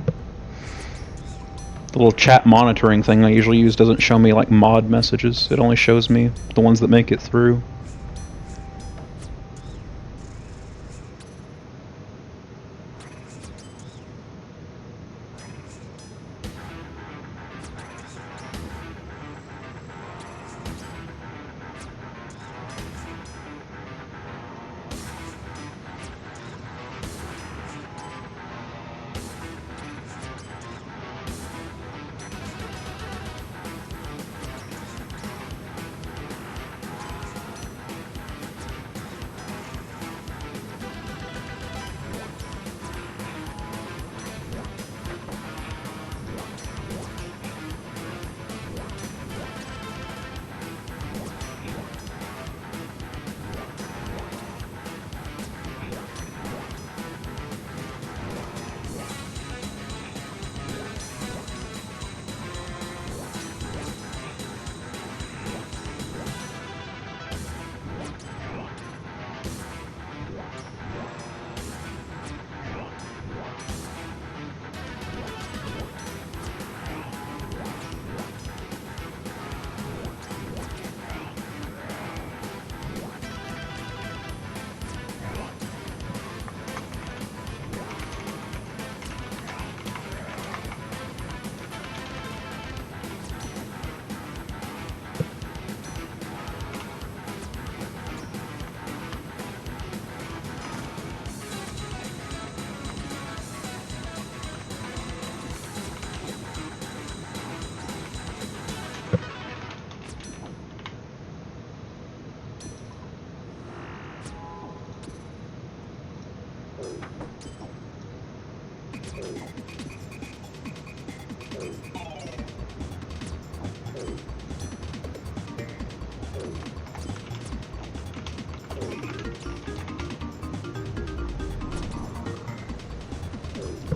The little chat monitoring thing I usually use doesn't show me like mod messages. It only shows me the ones that make it through.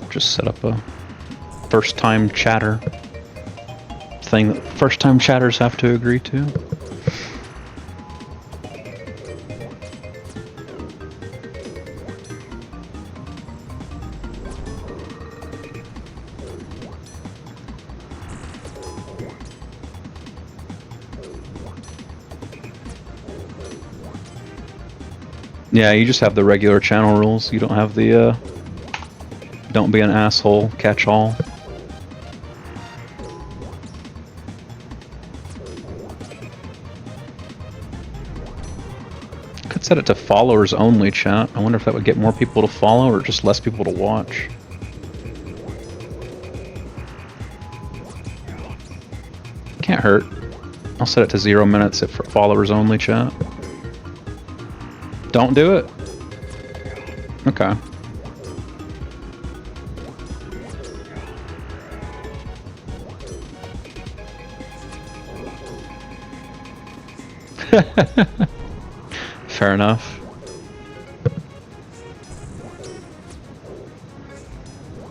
Just set up a first-time chatter thing that first-time chatters have to agree to. Yeah, you just have the regular channel rules. You don't have the, don't be an asshole, catch-all. Could set it to followers only, chat. I wonder if that would get more people to follow or just less people to watch. Can't hurt. I'll set it to 0 minutes if for followers only, chat. Don't do it? Okay. Fair enough.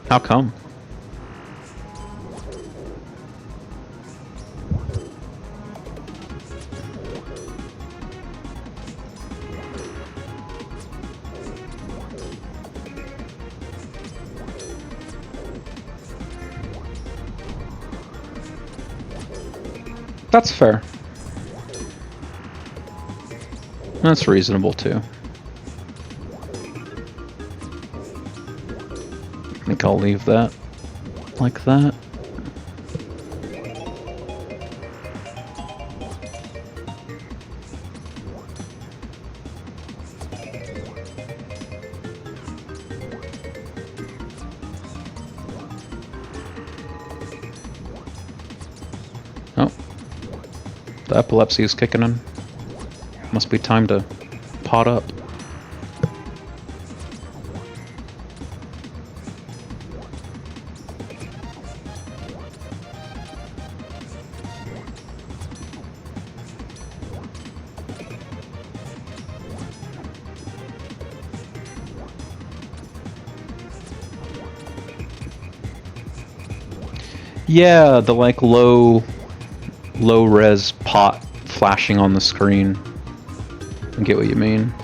How come? That's fair. That's reasonable too. I think I'll leave that like that. Oh, the epilepsy is kicking in. Must be time to pot up. Yeah, the like low res pot flashing on the screen. I get what you mean.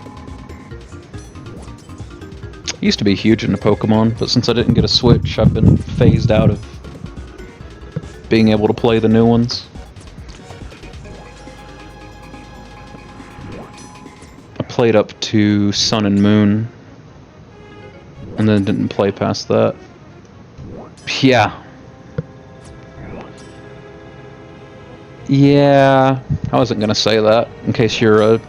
I used to be huge into Pokemon, but since I didn't get a Switch, I've been phased out of being able to play the new ones. I played up to Sun and Moon, and then didn't play past that. Yeah. Yeah, I wasn't gonna say that, in case you're a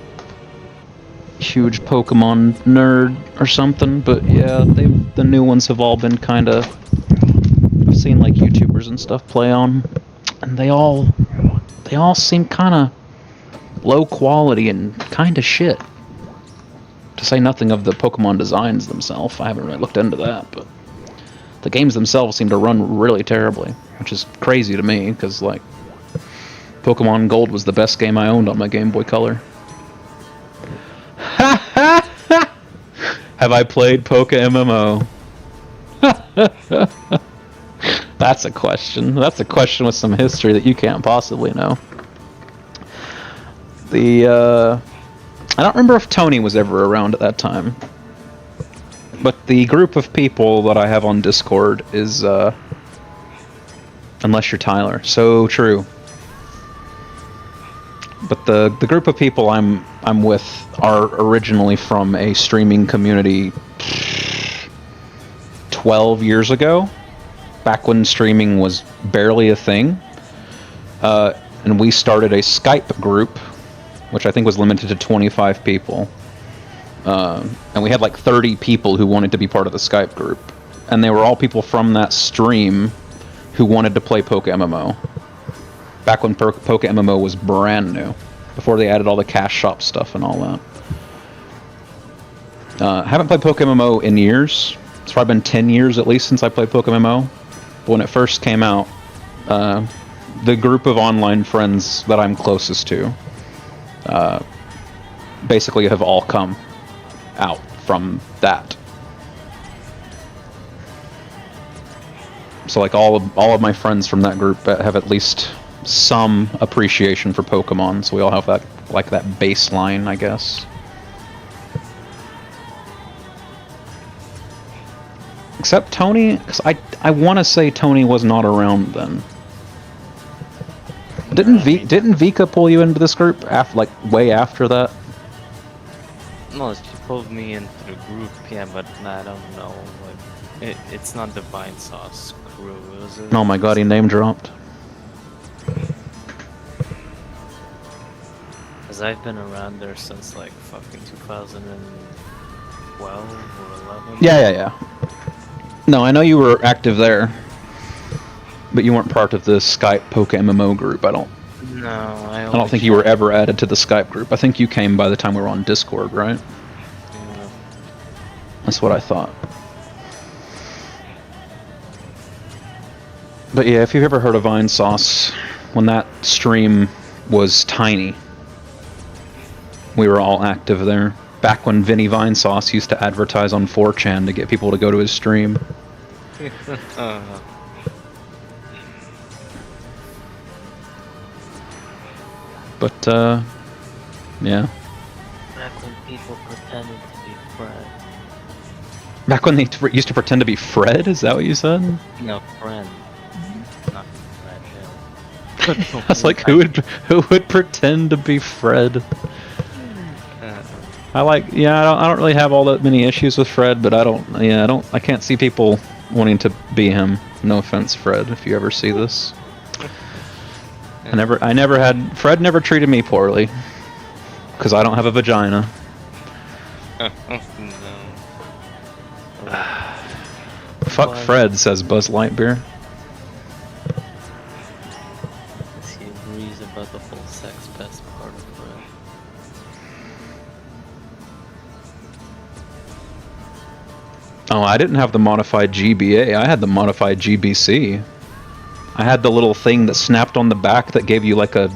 huge Pokemon nerd or something, but yeah, the new ones have all been kinda... I've seen like YouTubers and stuff play on, and they all seem kinda low quality and kinda shit. To say nothing of the Pokemon designs themselves. I haven't really looked into that, but the games themselves seem to run really terribly, which is crazy to me, because like Pokemon Gold was the best game I owned on my Game Boy Color. Have I played Poke MMO? That's a question. That's a question with some history that you can't possibly know. I don't remember if Tony was ever around at that time. But the group of people that I have on Discord is, unless you're Tyler. So true. But the group of people I'm with are originally from a streaming community 12 years ago, back when streaming was barely a thing. And we started a Skype group, which I think was limited to 25 people. And we had like 30 people who wanted to be part of the Skype group. And they were all people from that stream who wanted to play Poke MMO. Back when Poke MMO was brand new, before they added all the cash shop stuff and all that. I haven't played Poke MMO in years. It's probably been 10 years at least since I played Poke MMO. But when it first came out, the group of online friends that I'm closest to basically have all come out from that. So like all of my friends from that group have at least some appreciation for Pokemon, so we all have that, like, that baseline, I guess. Except Tony, because I want to say Tony was not around then. Didn't Vika pull you into this group like way after that? No, she pulled me into the group, yeah, but I don't know. Like, it's not the Vine Sauce crew, is it? Oh my god, he name dropped. Because I've been around there since like fucking 2012 or 11. Yeah. No, I know you were active there, but you weren't part of the Skype Poke MMO group. I don't No, I don't think you were ever added to the Skype group. I think you came by the time we were on Discord, right? Yeah. That's what I thought. But yeah, if you've ever heard of Vine Sauce, when that stream was tiny, we were all active there. Back when Vinny Vine Sauce used to advertise on 4chan to get people to go to his stream. But, yeah. Back when people pretended to be Fred. Back when they used to pretend to be Fred? Is that what you said? No, friend. Not Fred, yeah. I was like, who would pretend to be Fred? I don't really have all that many issues with Fred, but I can't see people wanting to be him. No offense, Fred, if you ever see this. Fred never treated me poorly. Because I don't have a vagina. No. Fuck Fred, says Buzz Lightyear. He agrees about the whole sex pest part of Fred. Oh, I didn't have the modified GBA, I had the modified GBC. I had the little thing that snapped on the back that gave you like a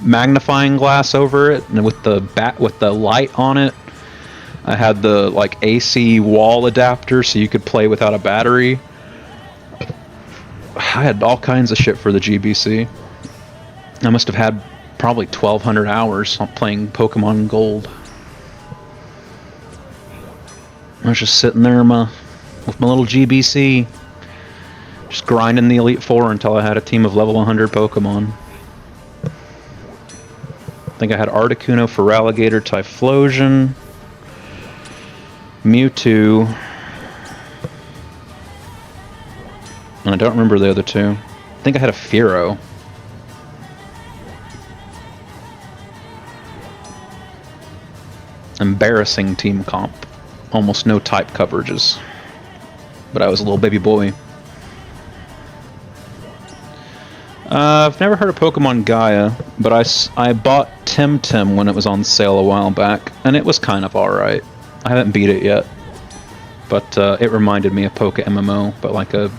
magnifying glass over it, and with the light on it. I had the like AC wall adapter so you could play without a battery. I had all kinds of shit for the GBC. I must have had probably 1,200 hours playing Pokemon Gold. I was just sitting there with my little GBC, just grinding the Elite Four until I had a team of level 100 Pokemon. I think I had Articuno, Feraligatr, Typhlosion, Mewtwo, and I don't remember the other two. I think I had a Fearow. Embarrassing team comp. Almost no type coverages. But I was a little baby boy. I've never heard of Pokemon Gaia, but I bought Temtem when it was on sale a while back, and it was kind of alright. I haven't beat it yet, but it reminded me of Poke MMO, but like a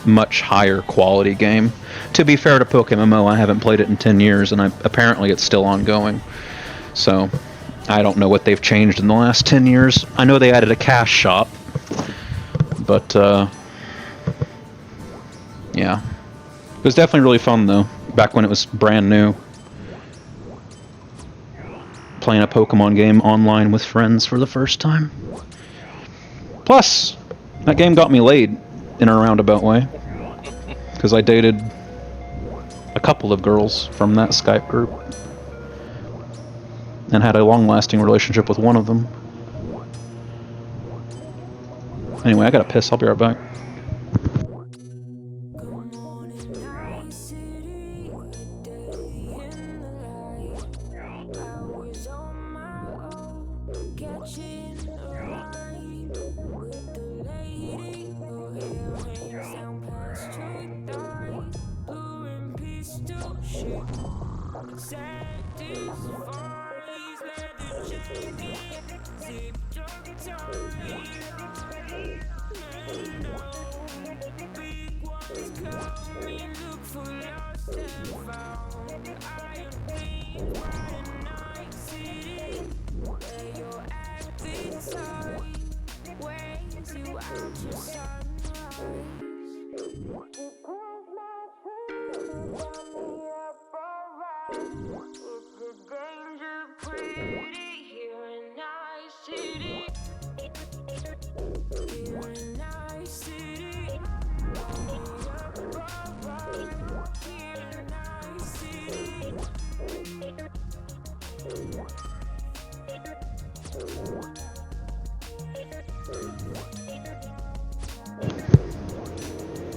much higher quality game. To be fair to Poke MMO, I haven't played it in 10 years, and apparently it's still ongoing. So, I don't know what they've changed in the last 10 years. I know they added a cash shop, but yeah. It was definitely really fun though, back when it was brand new. Playing a Pokemon game online with friends for the first time. Plus, that game got me laid in a roundabout way. Because I dated a couple of girls from that Skype group. And had a long-lasting relationship with one of them. Anyway, I gotta piss, I'll be right back.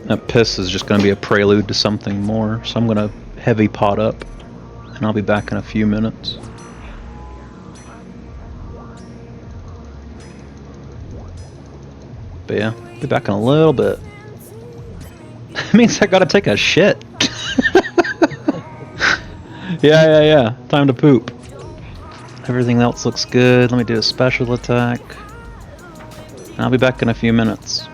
That piss is just going to be a prelude to something more, so I'm going to heavy pot up, and I'll be back in a few minutes. But yeah, be back in a little bit. Means I gotta take a shit. Yeah. Time to poop. Everything else looks good. Let me do a special attack. I'll be back in a few minutes.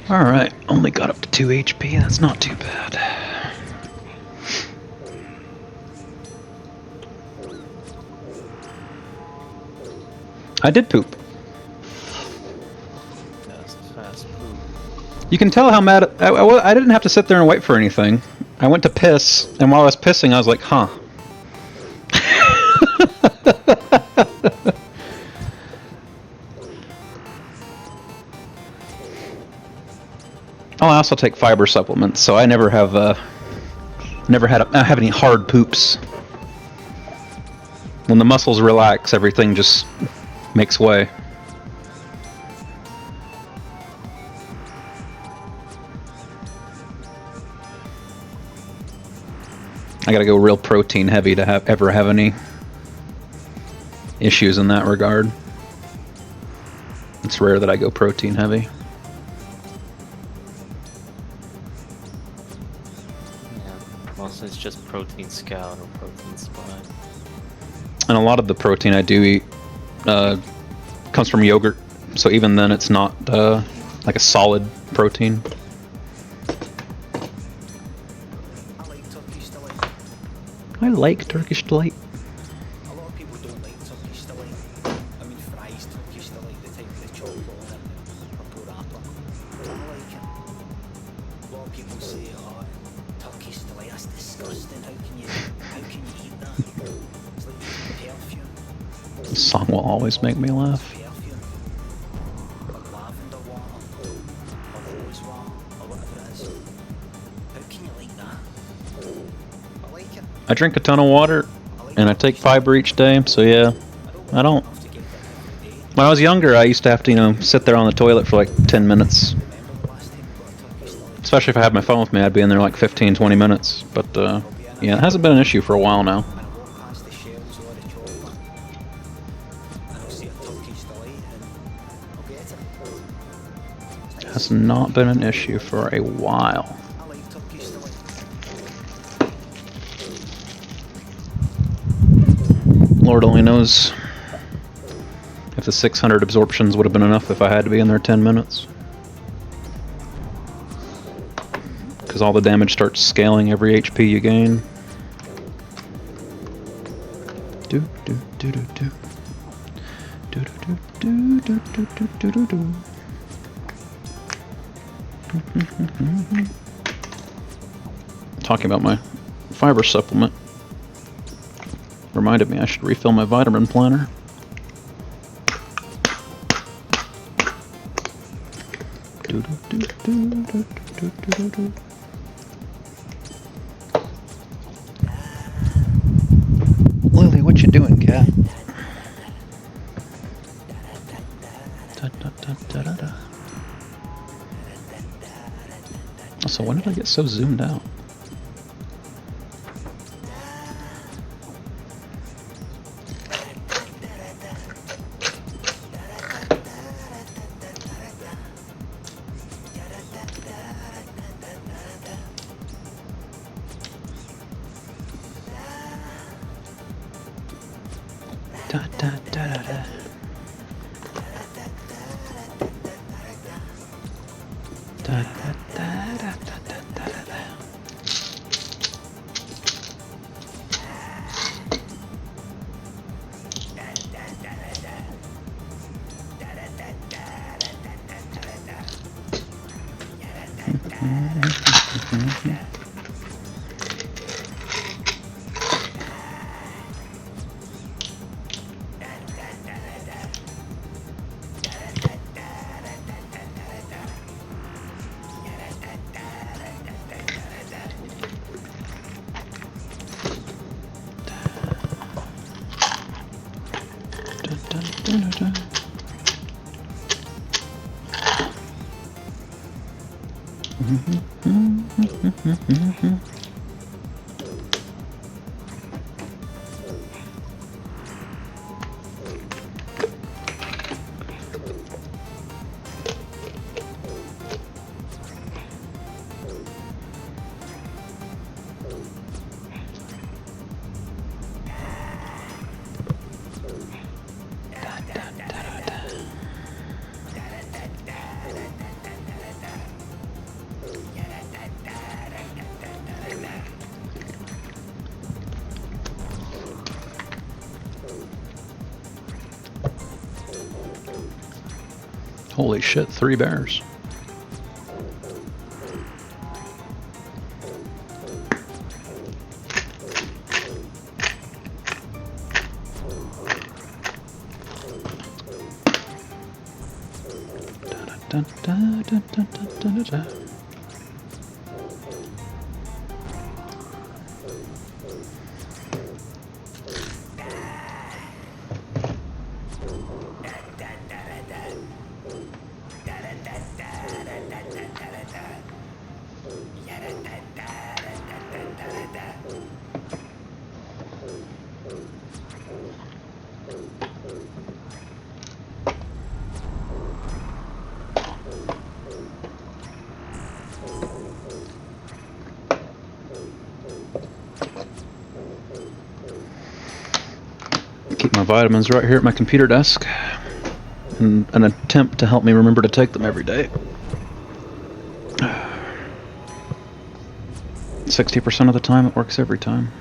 Alright, only got up to 2 HP, that's not too bad. I did poop. That's a fast poop. You can tell how mad I didn't have to sit there and wait for anything. I went to piss, and while I was pissing, I was like, huh. Oh, I also take fiber supplements, so I never have I have any hard poops. When the muscles relax, everything just makes way. I gotta go real protein heavy to ever have any issues in that regard. It's rare that I go protein heavy. Mostly it's just protein scout or protein spot. And a lot of the protein I do eat comes from yogurt, so even then it's not like a solid protein. I like Turkish delight. I like Turkish delight. A lot of people don't like Turkish delight. I mean fries Turkish delight, the type with the chocolate on it, or burrata. I like it. A lot of people say, oh, Turkish delight, that's disgusting. How can you eat that? It's like perfume. This song will always make me laugh. Perfume. Or lavender water. Or rose water. Or whatever it is. How can you like that? I like it. I drink a ton of water, and I take fiber each day, so yeah, I don't. When I was younger, I used to have to, you know, sit there on the toilet for like 10 minutes. Especially if I had my phone with me, I'd be in there like 15, 20 minutes. But, yeah, it hasn't been an issue for a while now. It has not been an issue for a while. Lord only knows if the 600 absorptions would have been enough if I had to be in there 10 minutes. Because all the damage starts scaling every HP you gain. Do do do do do. Do do do do do do do do. Talking about my fiber supplement. Reminded me I should refill my vitamin planner. Lily, what you doing, cat? Also, when did I get so zoomed out? Da, da, da, da, da. Da, da, da, da, da, da, da, da. Holy shit, 3 bears. Da, da, da, da, da, da, da, da. Keep my vitamins right here at my computer desk in an attempt to help me remember to take them every day. 60% of the time it works every time.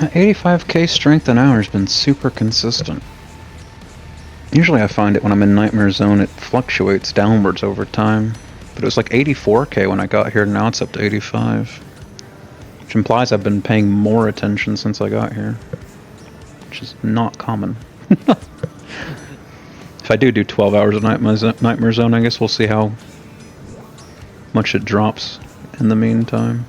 85k strength an hour has been super consistent. Usually I find it when I'm in Nightmare Zone, it fluctuates downwards over time. But it was like 84k when I got here, now it's up to 85. Which implies I've been paying more attention since I got here. Which is not common. If I do 12 hours of Nightmare Zone, I guess we'll see how much it drops in the meantime.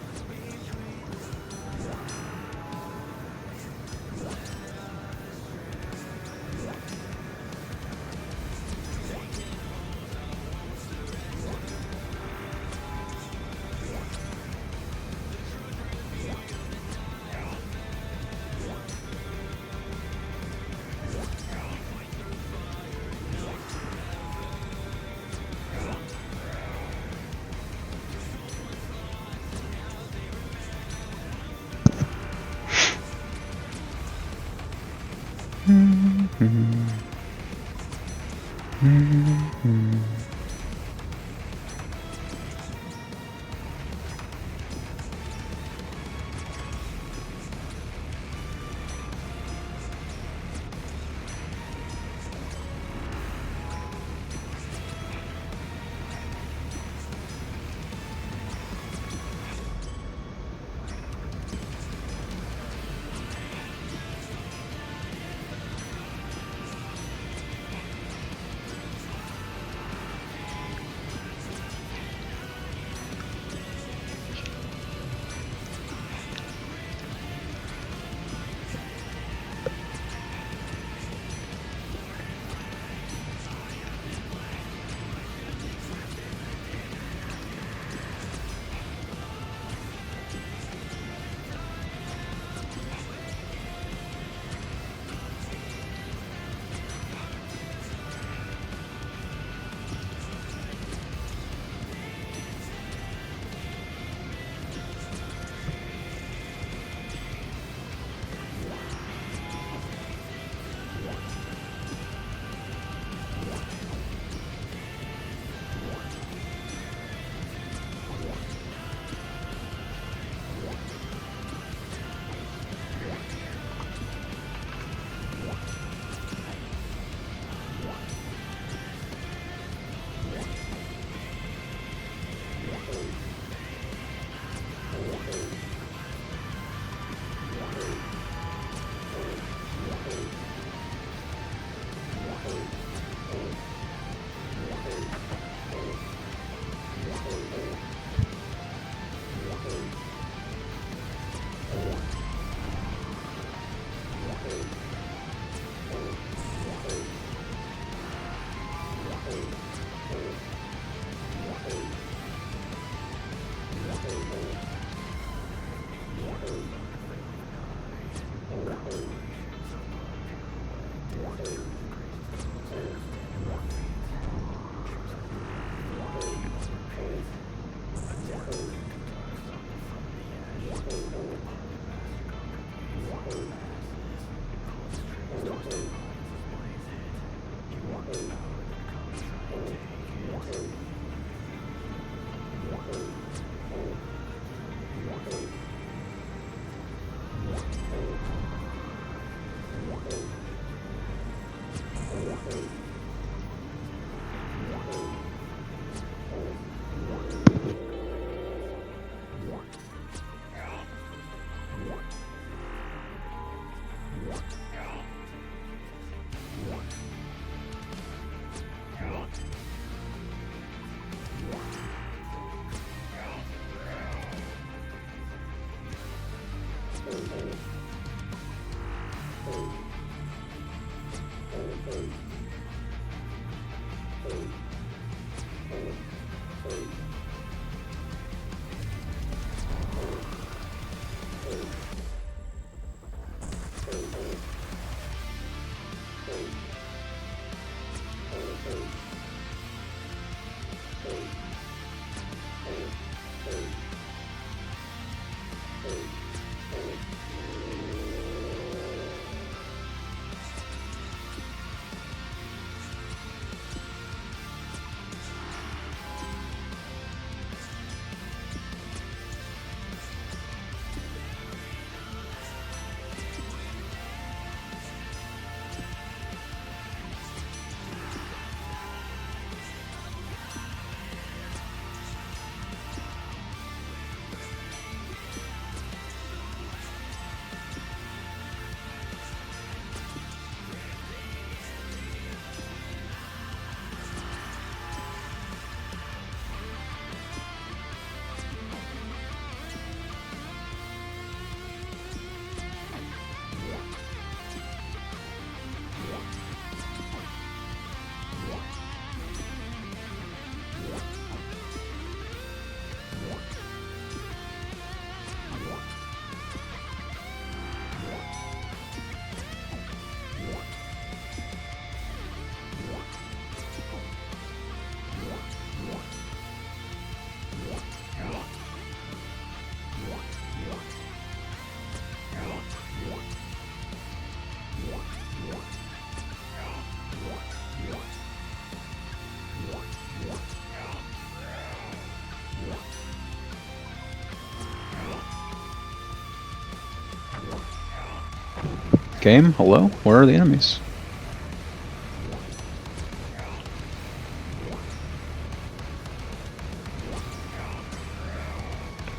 Game, hello? Where are the enemies?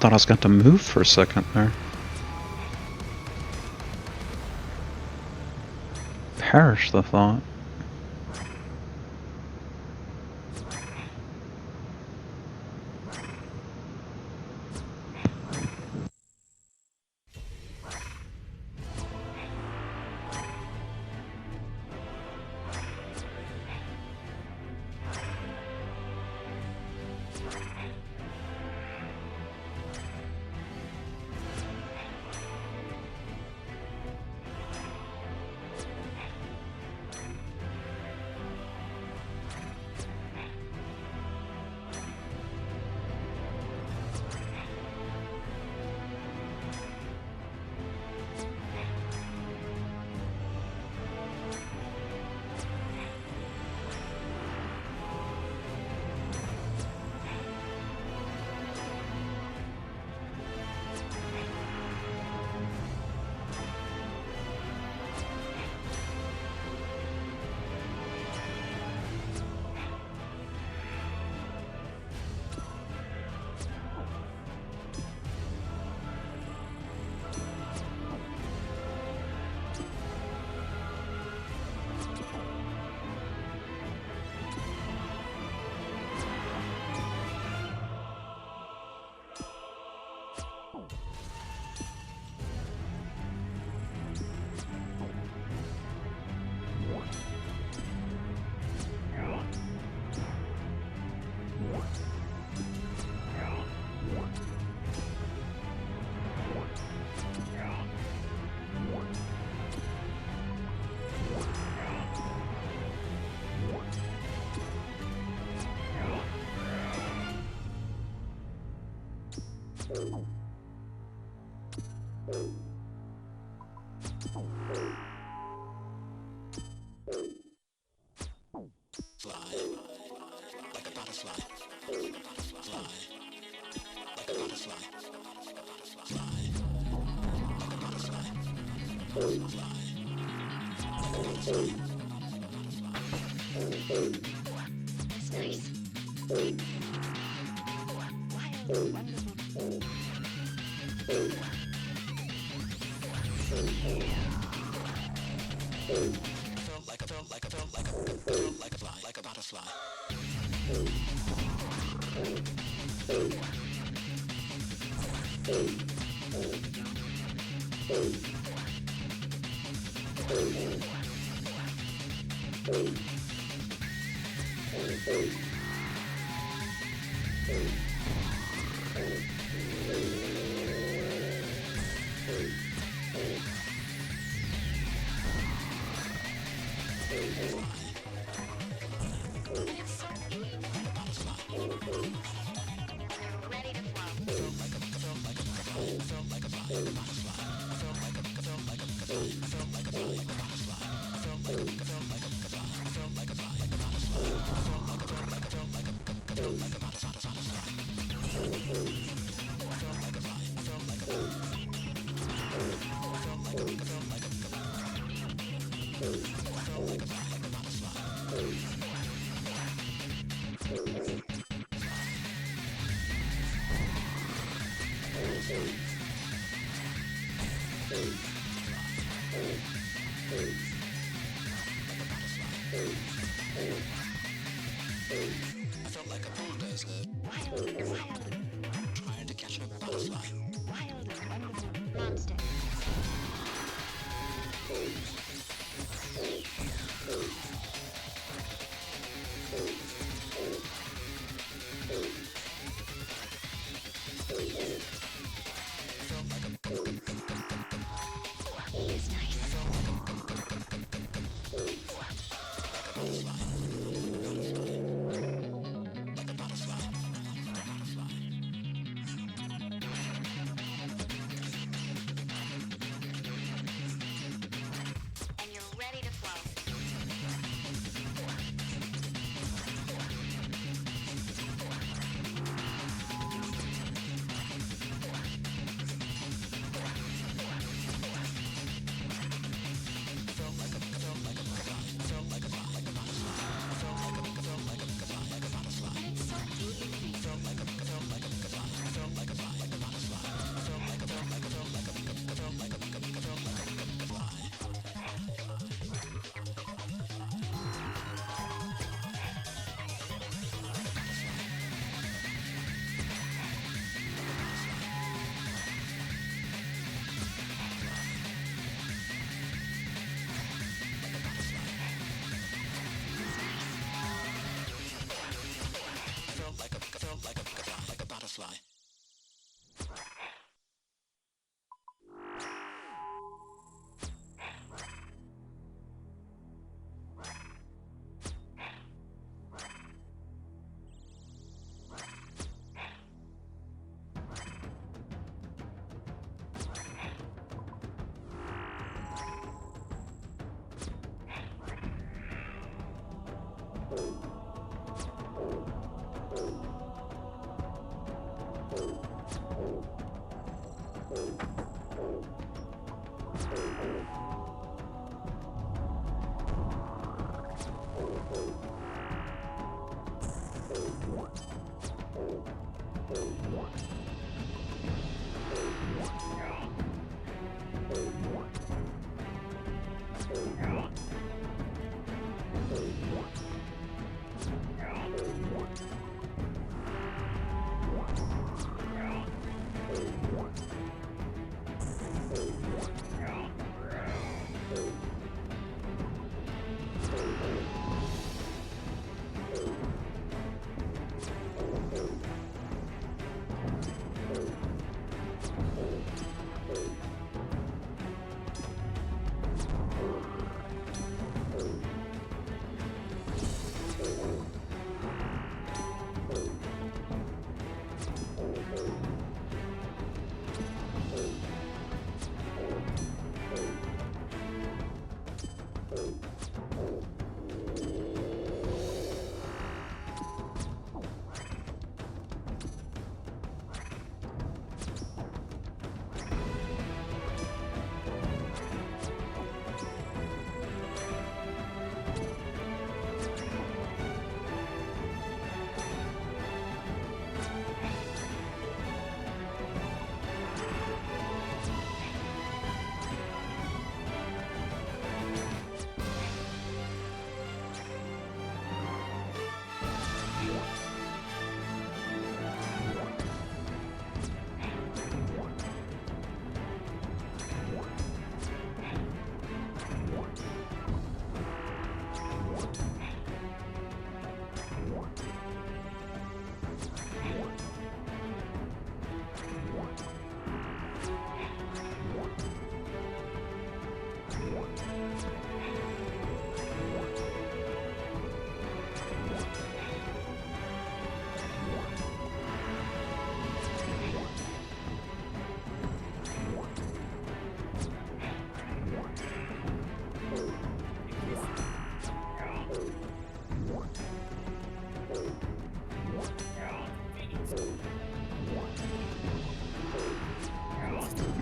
Thought I was going to move for a second there. Perish the thought.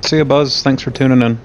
See ya, Buzz. Thanks for tuning in.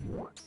What?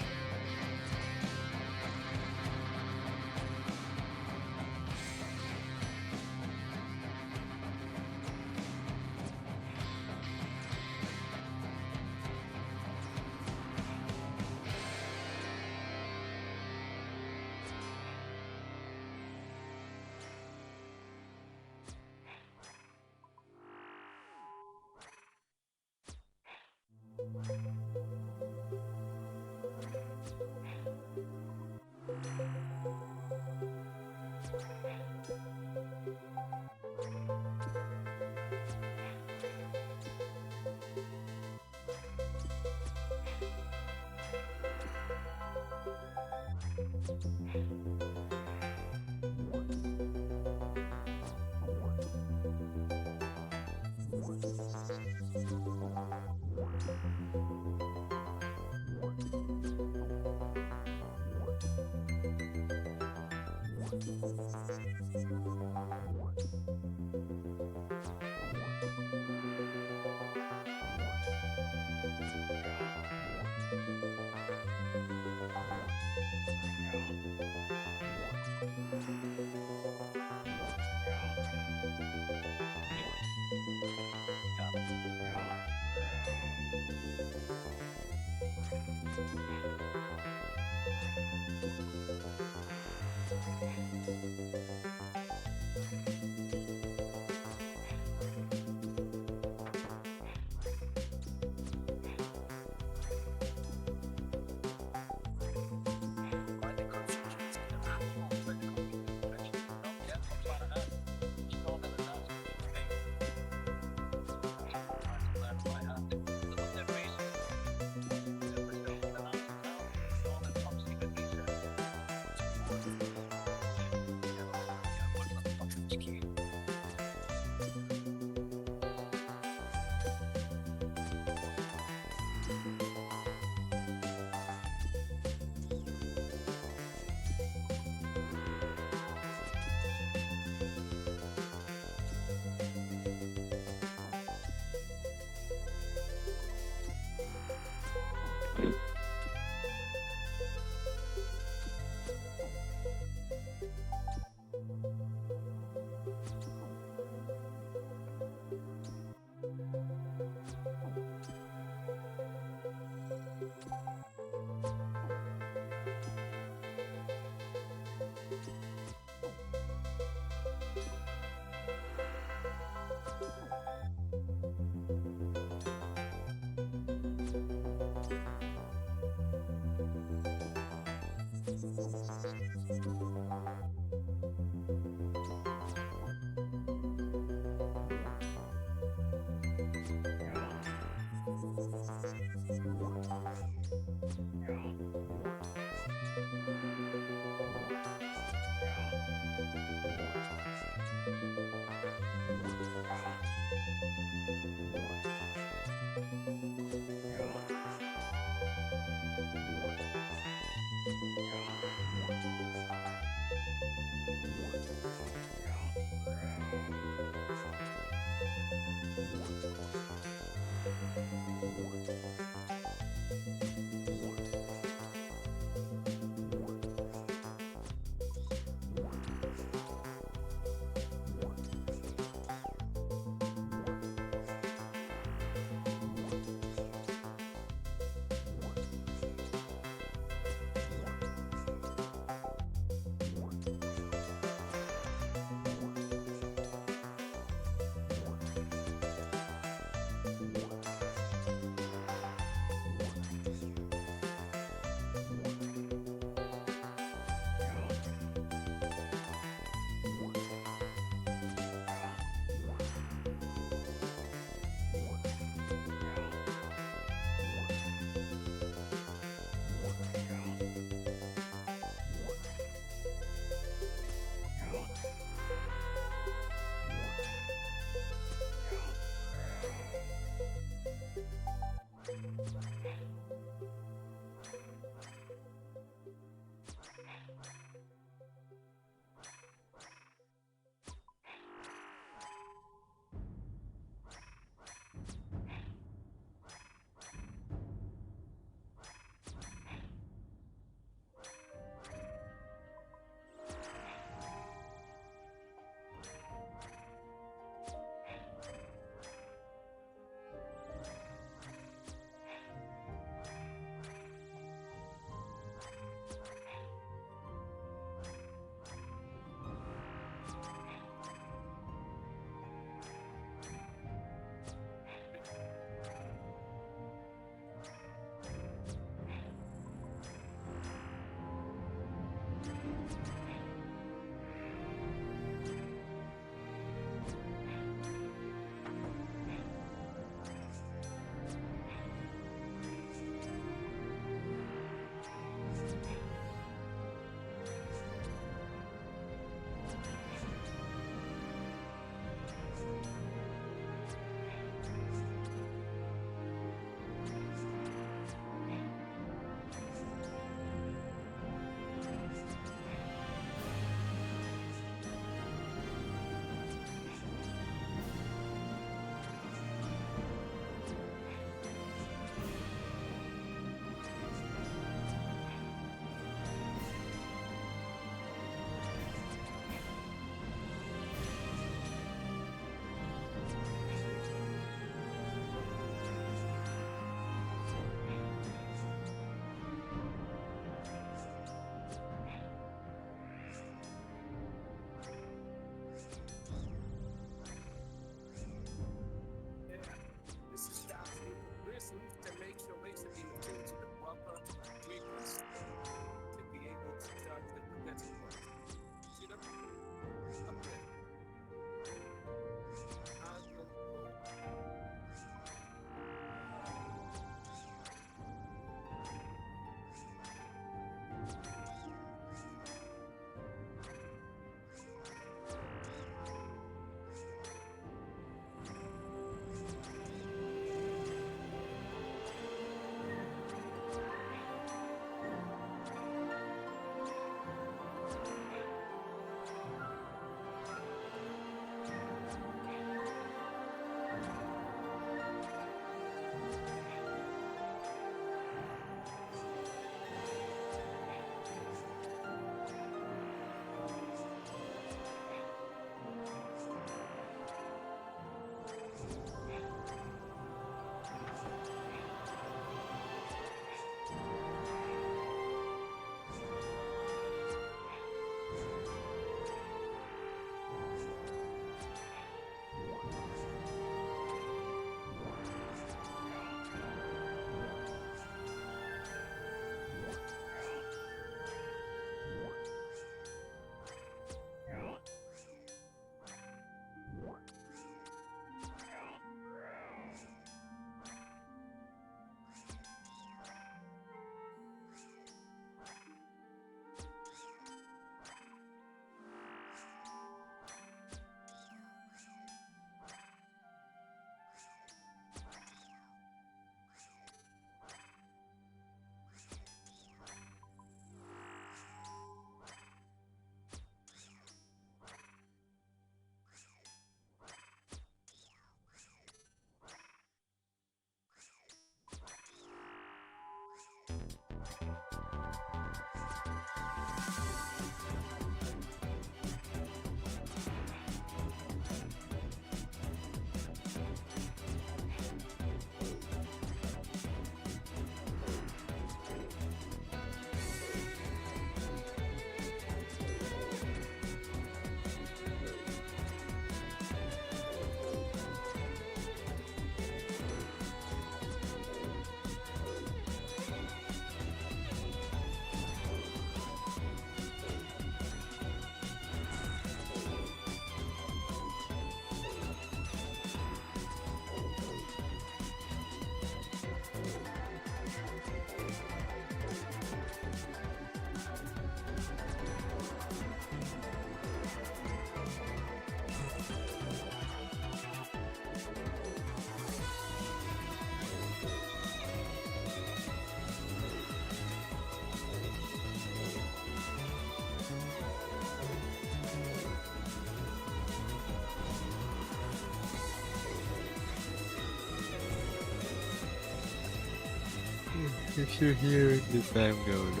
If you're hearing this, I'm going to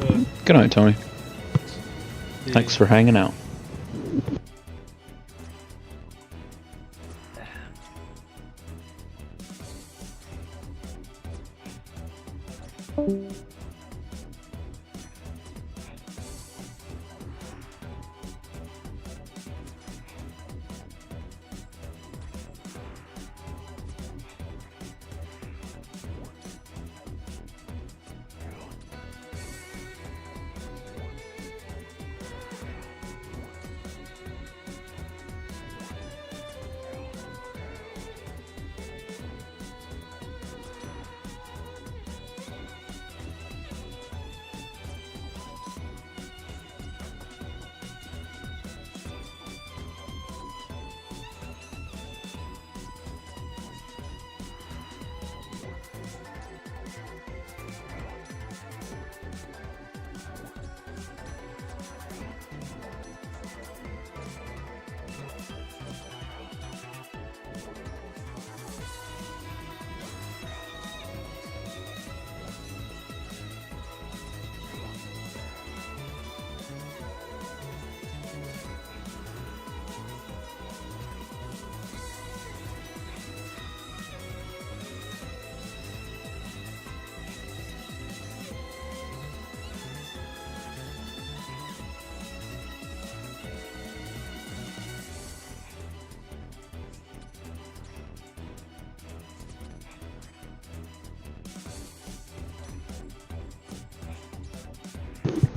bed. Good night, Tony. Thanks for hanging out.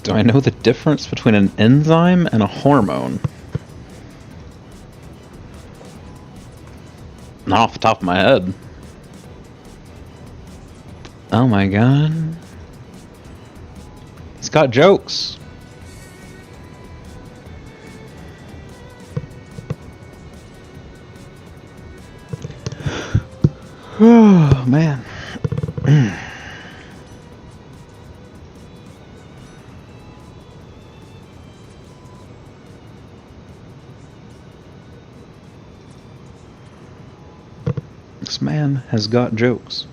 Do I know the difference between an enzyme and a hormone? Not off the top of my head. Oh my god. It's got jokes. Oh man. This man has got jokes.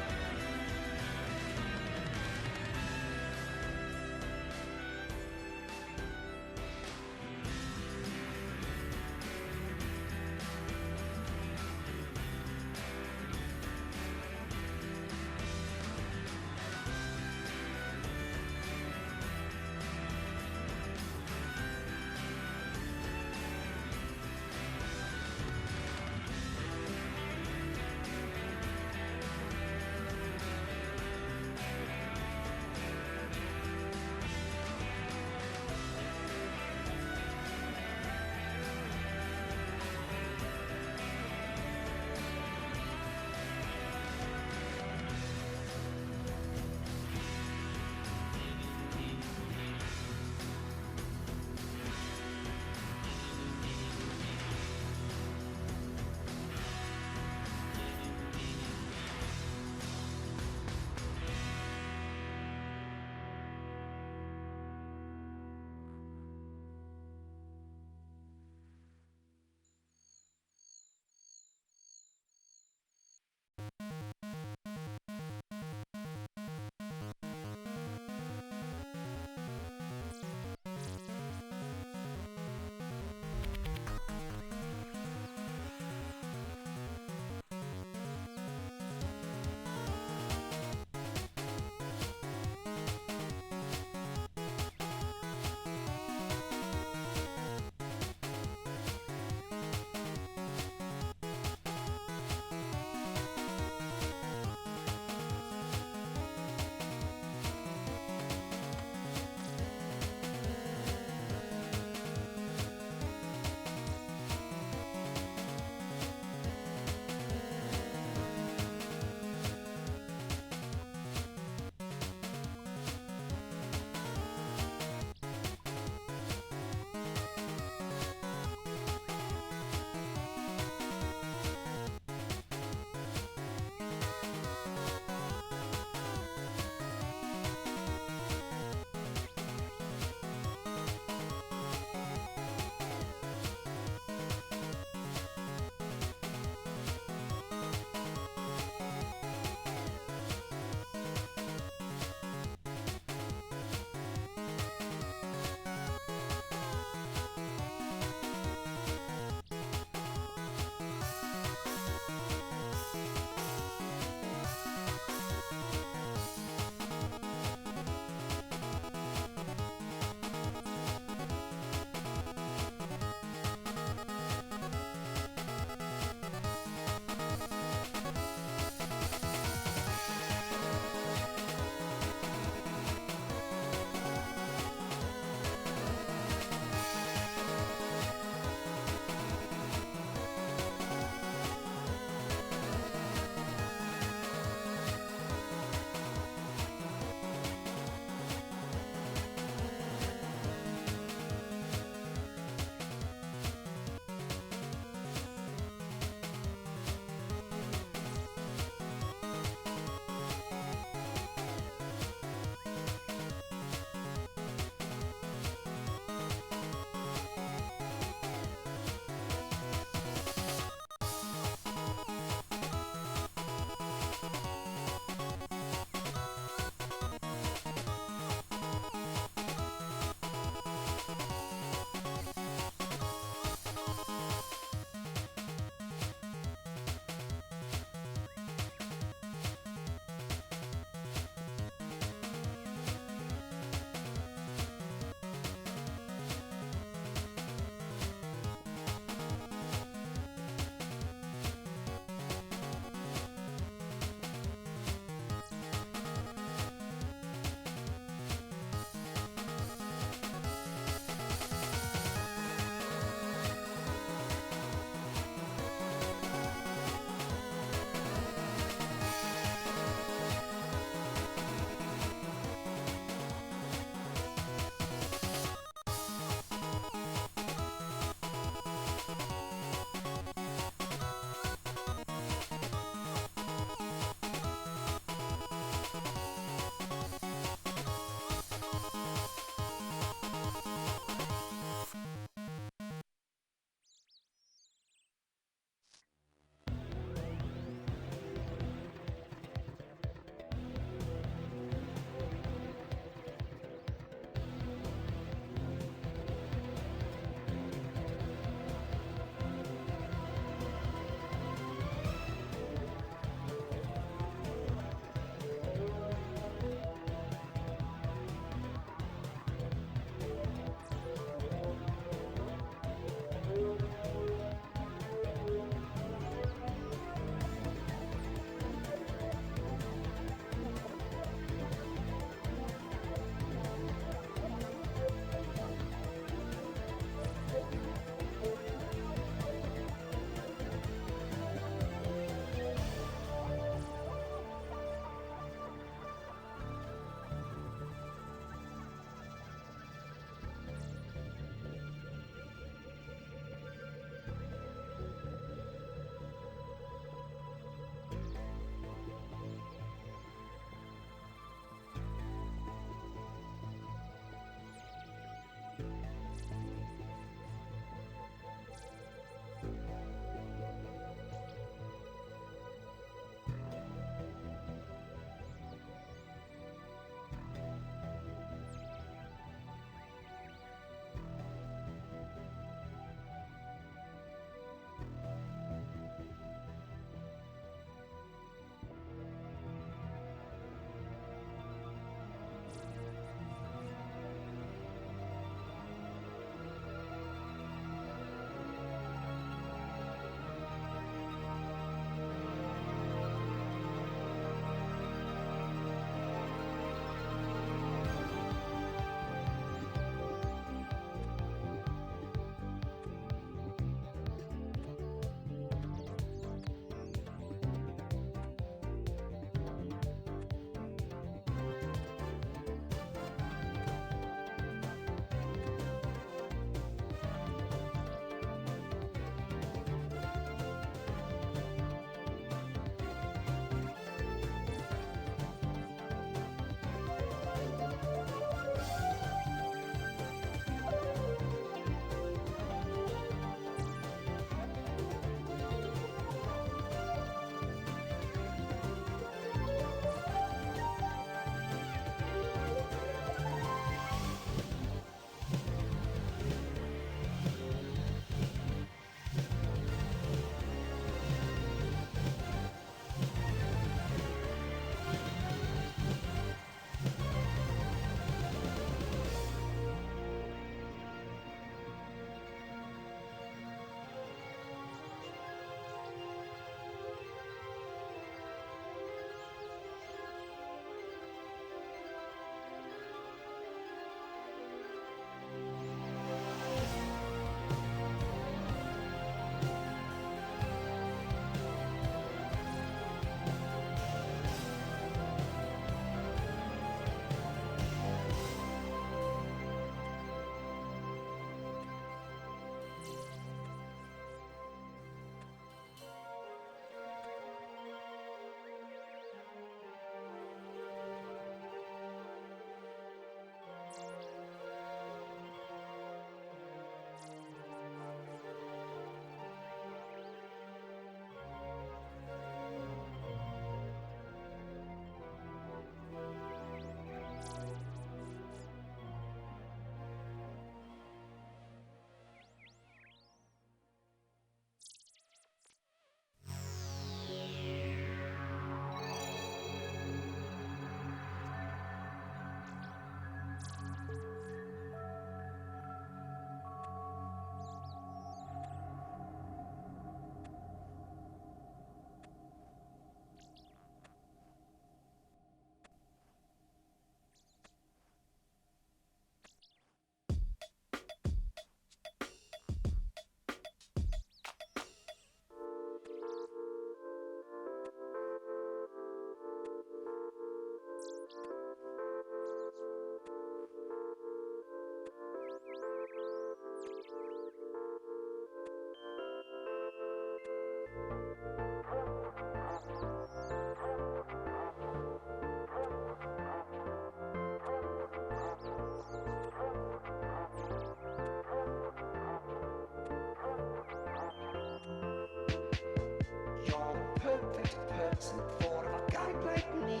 person for a guy like me.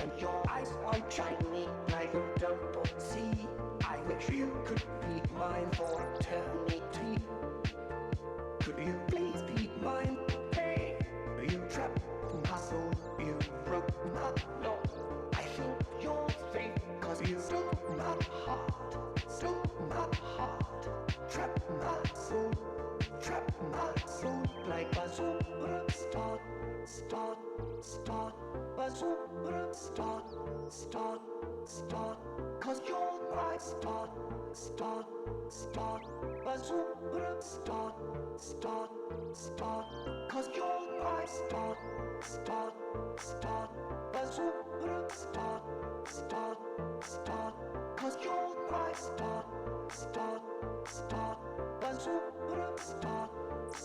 And your eyes are shiny like you don't see. I wish you could be mine for eternity. Could you please be mine? Hey, you trapped my soul, you broke my law. I think you're fake, cause you stole my heart, stole my heart. Trap my soul like a superstar. Start, bazooka, start, cause you're my start, bazooka, start, cause you're my start, bazooka, start, cause you're my start,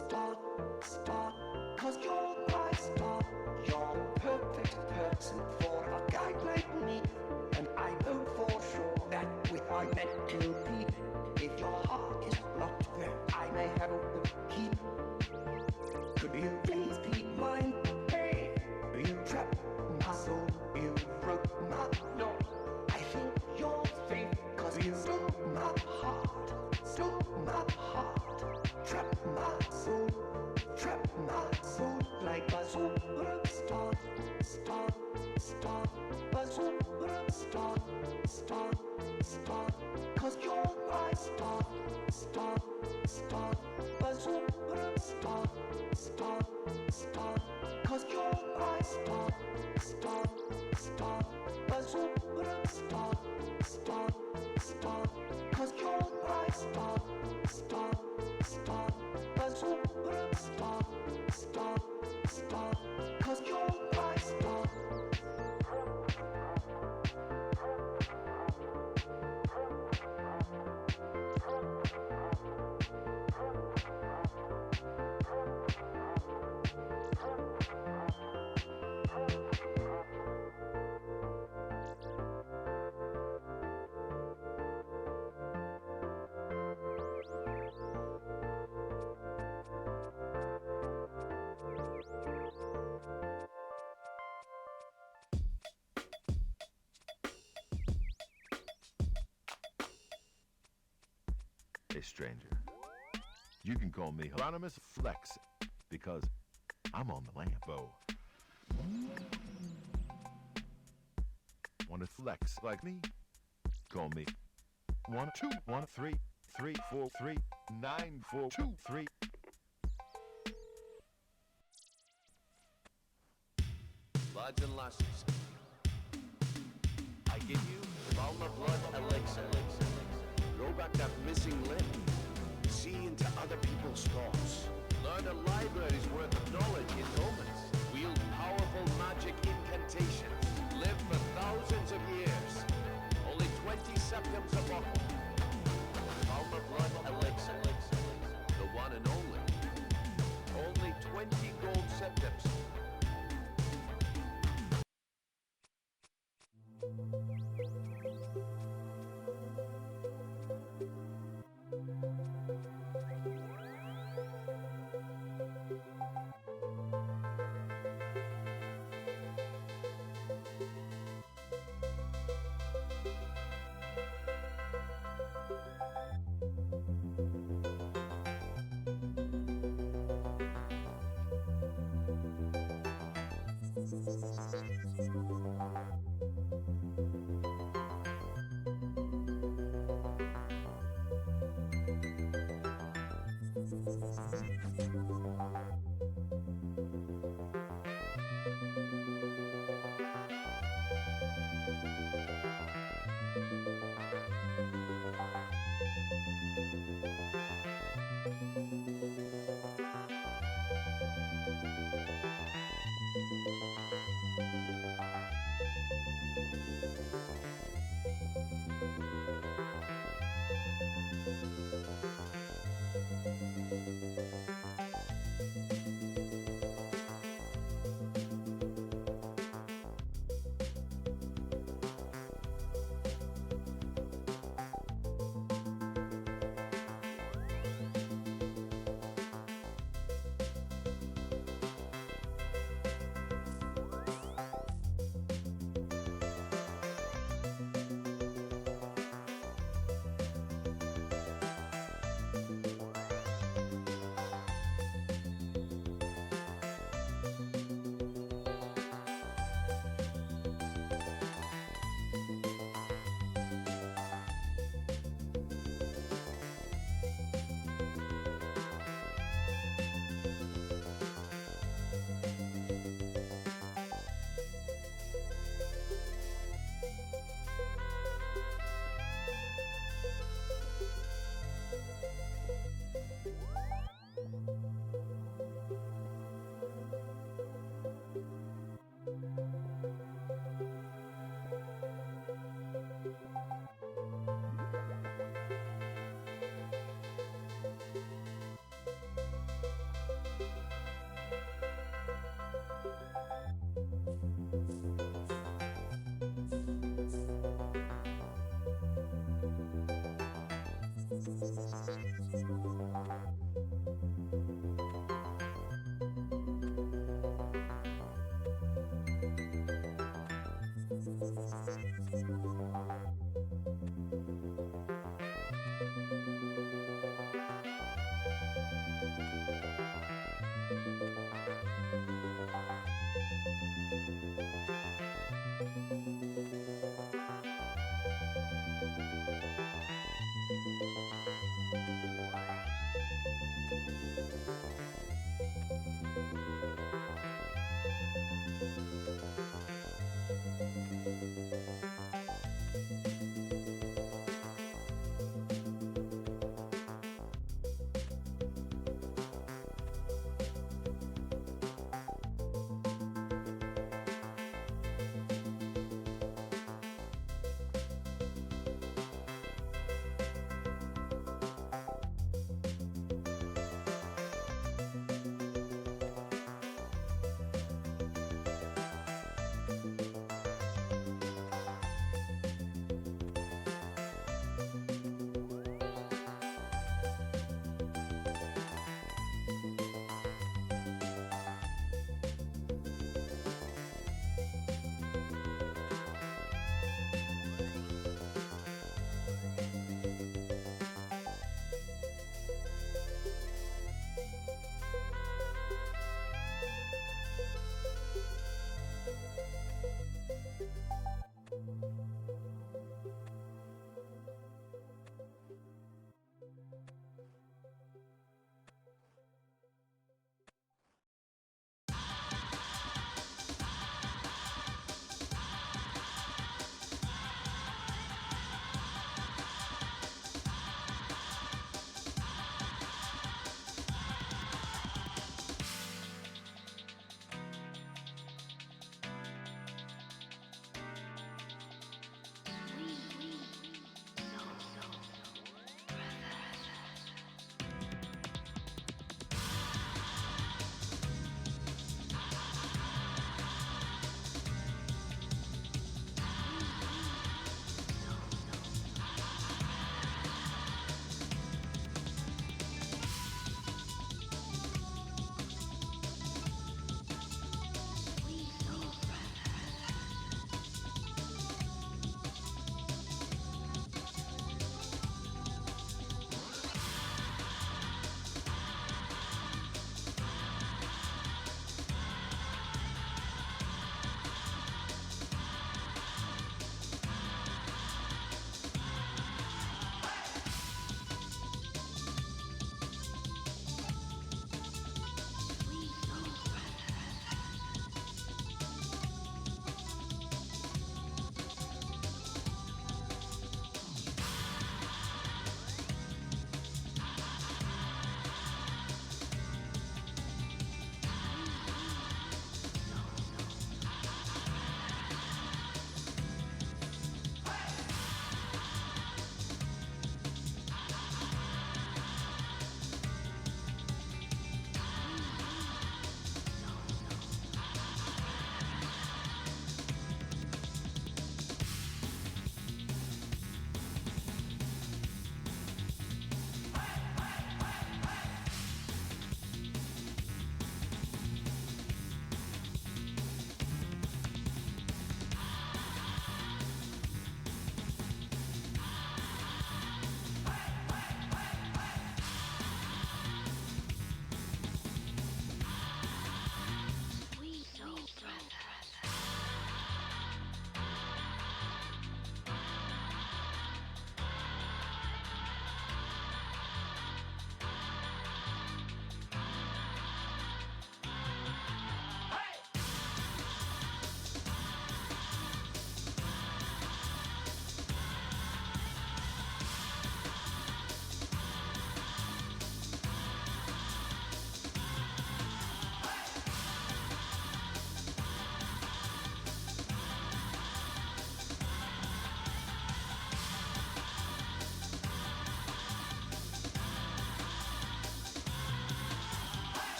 bazooka, start, cause you're my start. You're the perfect person for a guy like me. And I know for sure that we are meant to be. If your heart is locked, then I may have a key. Could you please be mine? Hey, you trapped my soul, you broke my law. I think you're fake, cause you stole my heart, trap my soul like a superstar. Bazooka, start, cause you're my star, bazooka, start, cause you're my star, bazooka, start, cause you're my star, bazooka, start, cause you're my star. Hey, stranger. You can call me Hieronymus Flex because I'm on the Lambo. Want to flex like me? Call me 1-2-1-3-3-4-3-9-4-2-3. Lads and lasses, I give you Valma Blood Elixir. Grow back that missing limb. See into other people's thoughts. Learn a library's worth of knowledge in moments. Wield powerful magic incantations. Live for thousands of years. Only 20 septims a bottle. Valma Blood Elixir. The one and only. Only 20 gold septims.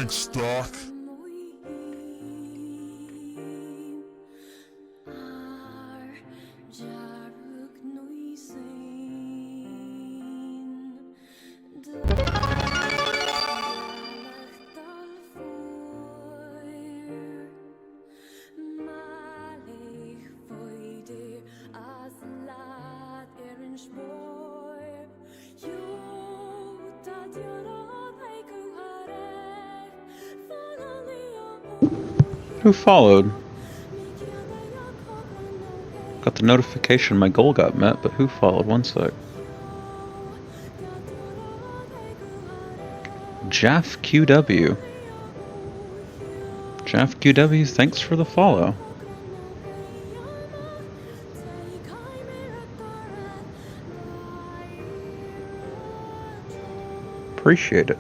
Thanks, Doc. Who followed? Got the notification my goal got met, but who followed? One sec. Jaff QW. Jaff QW, thanks for the follow. Appreciate it.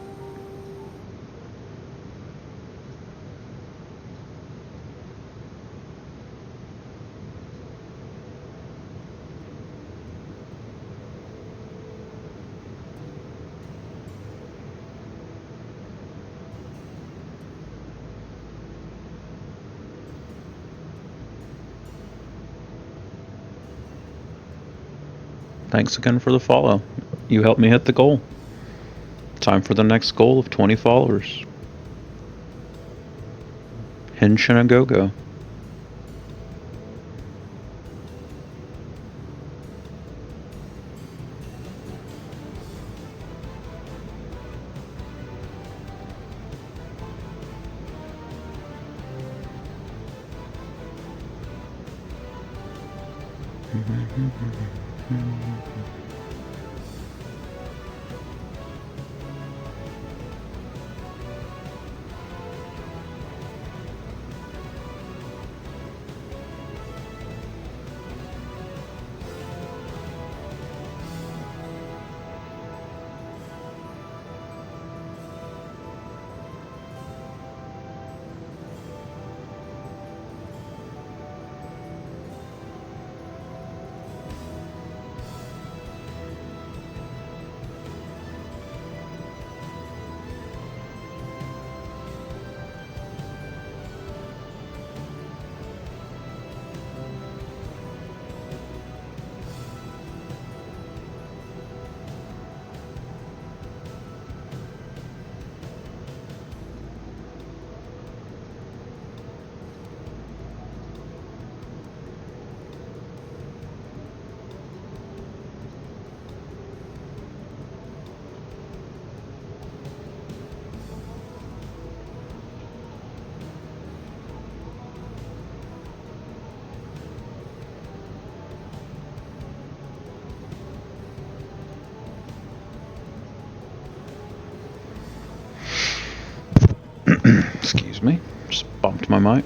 Thanks again for the follow. You helped me hit the goal. Time for the next goal of 20 followers. Henshin and Go-Go. Excuse me. Just bumped my mic.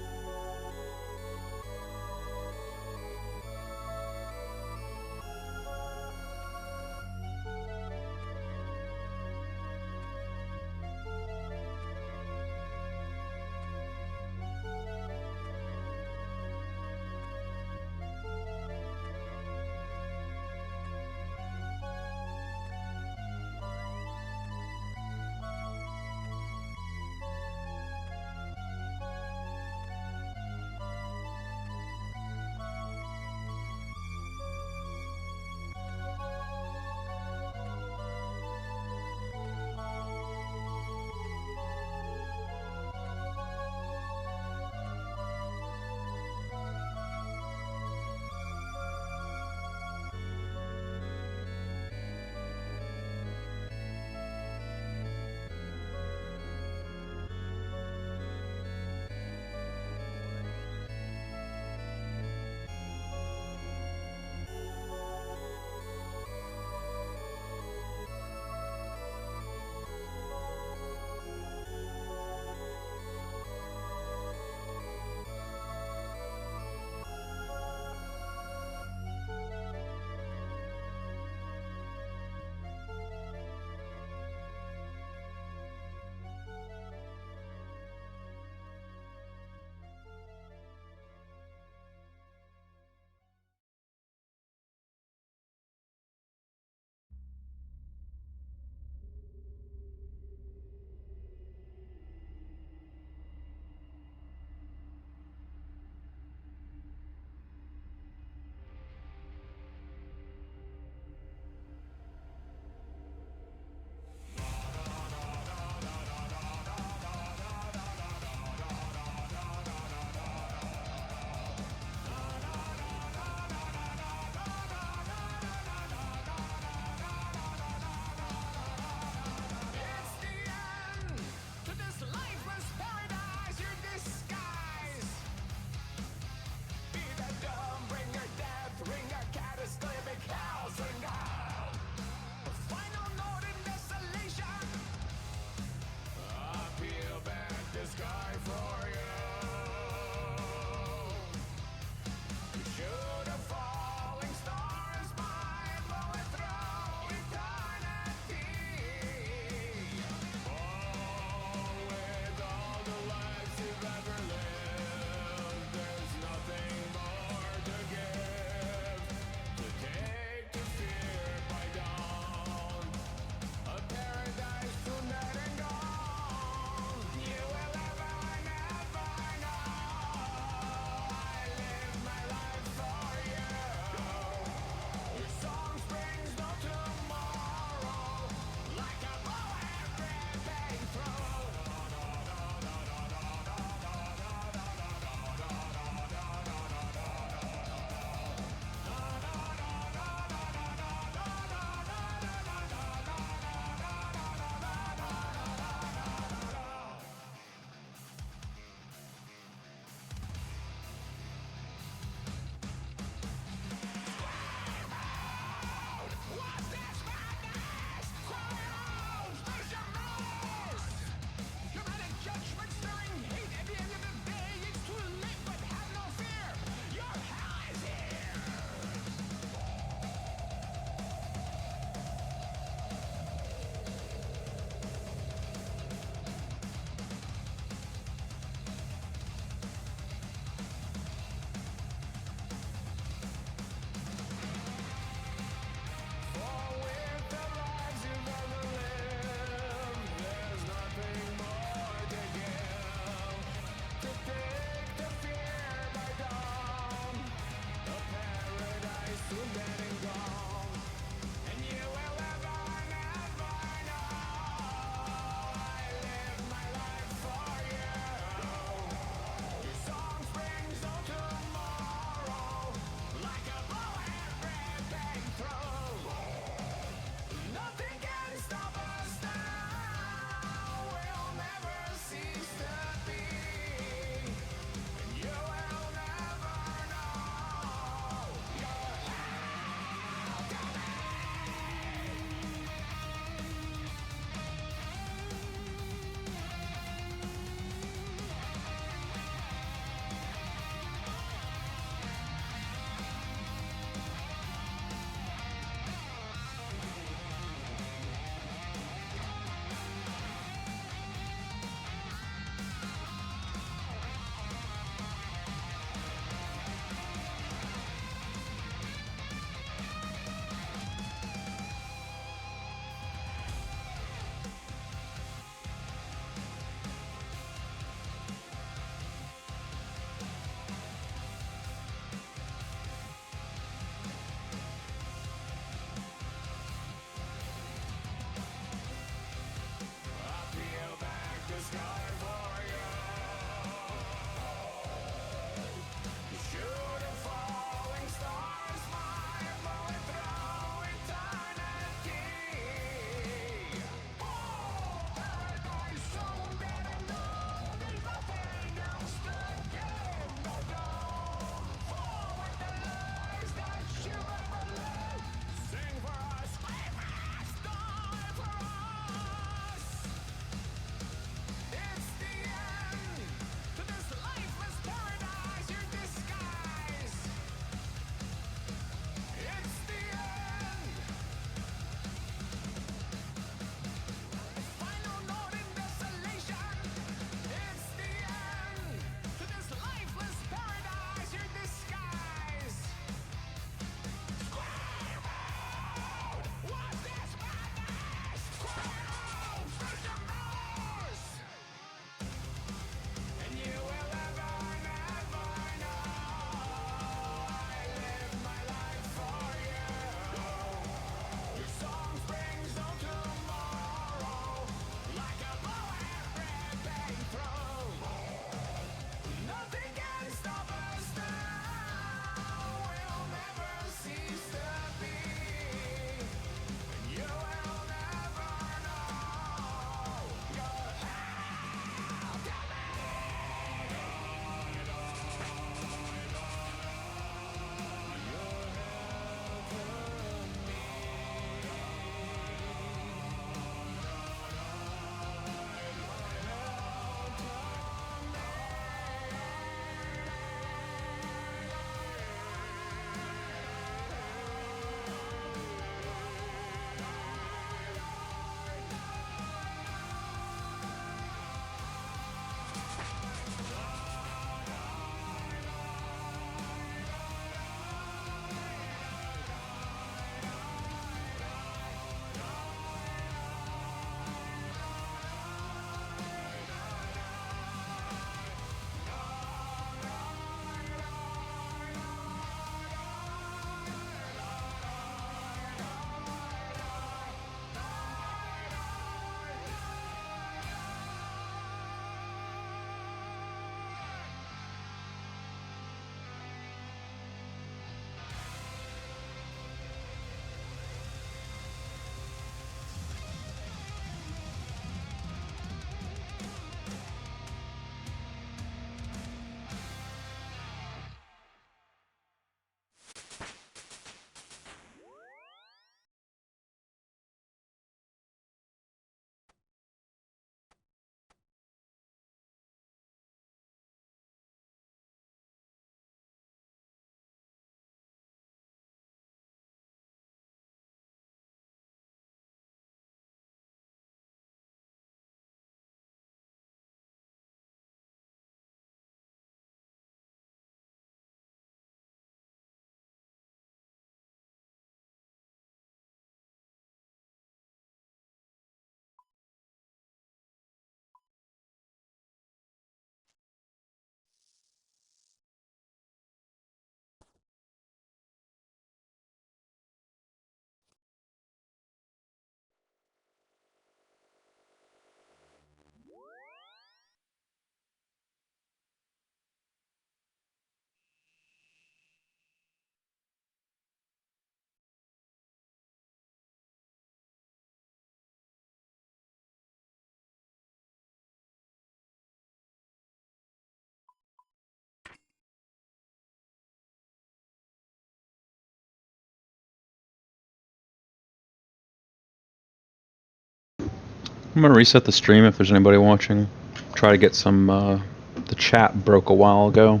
I'm gonna reset the stream if there's anybody watching. Try to get some. The chat broke a while ago,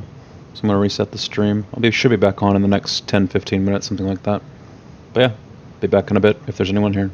so I'm gonna reset the stream. Should be back on in the next 10-15 minutes, something like that. But yeah, be back in a bit if there's anyone here.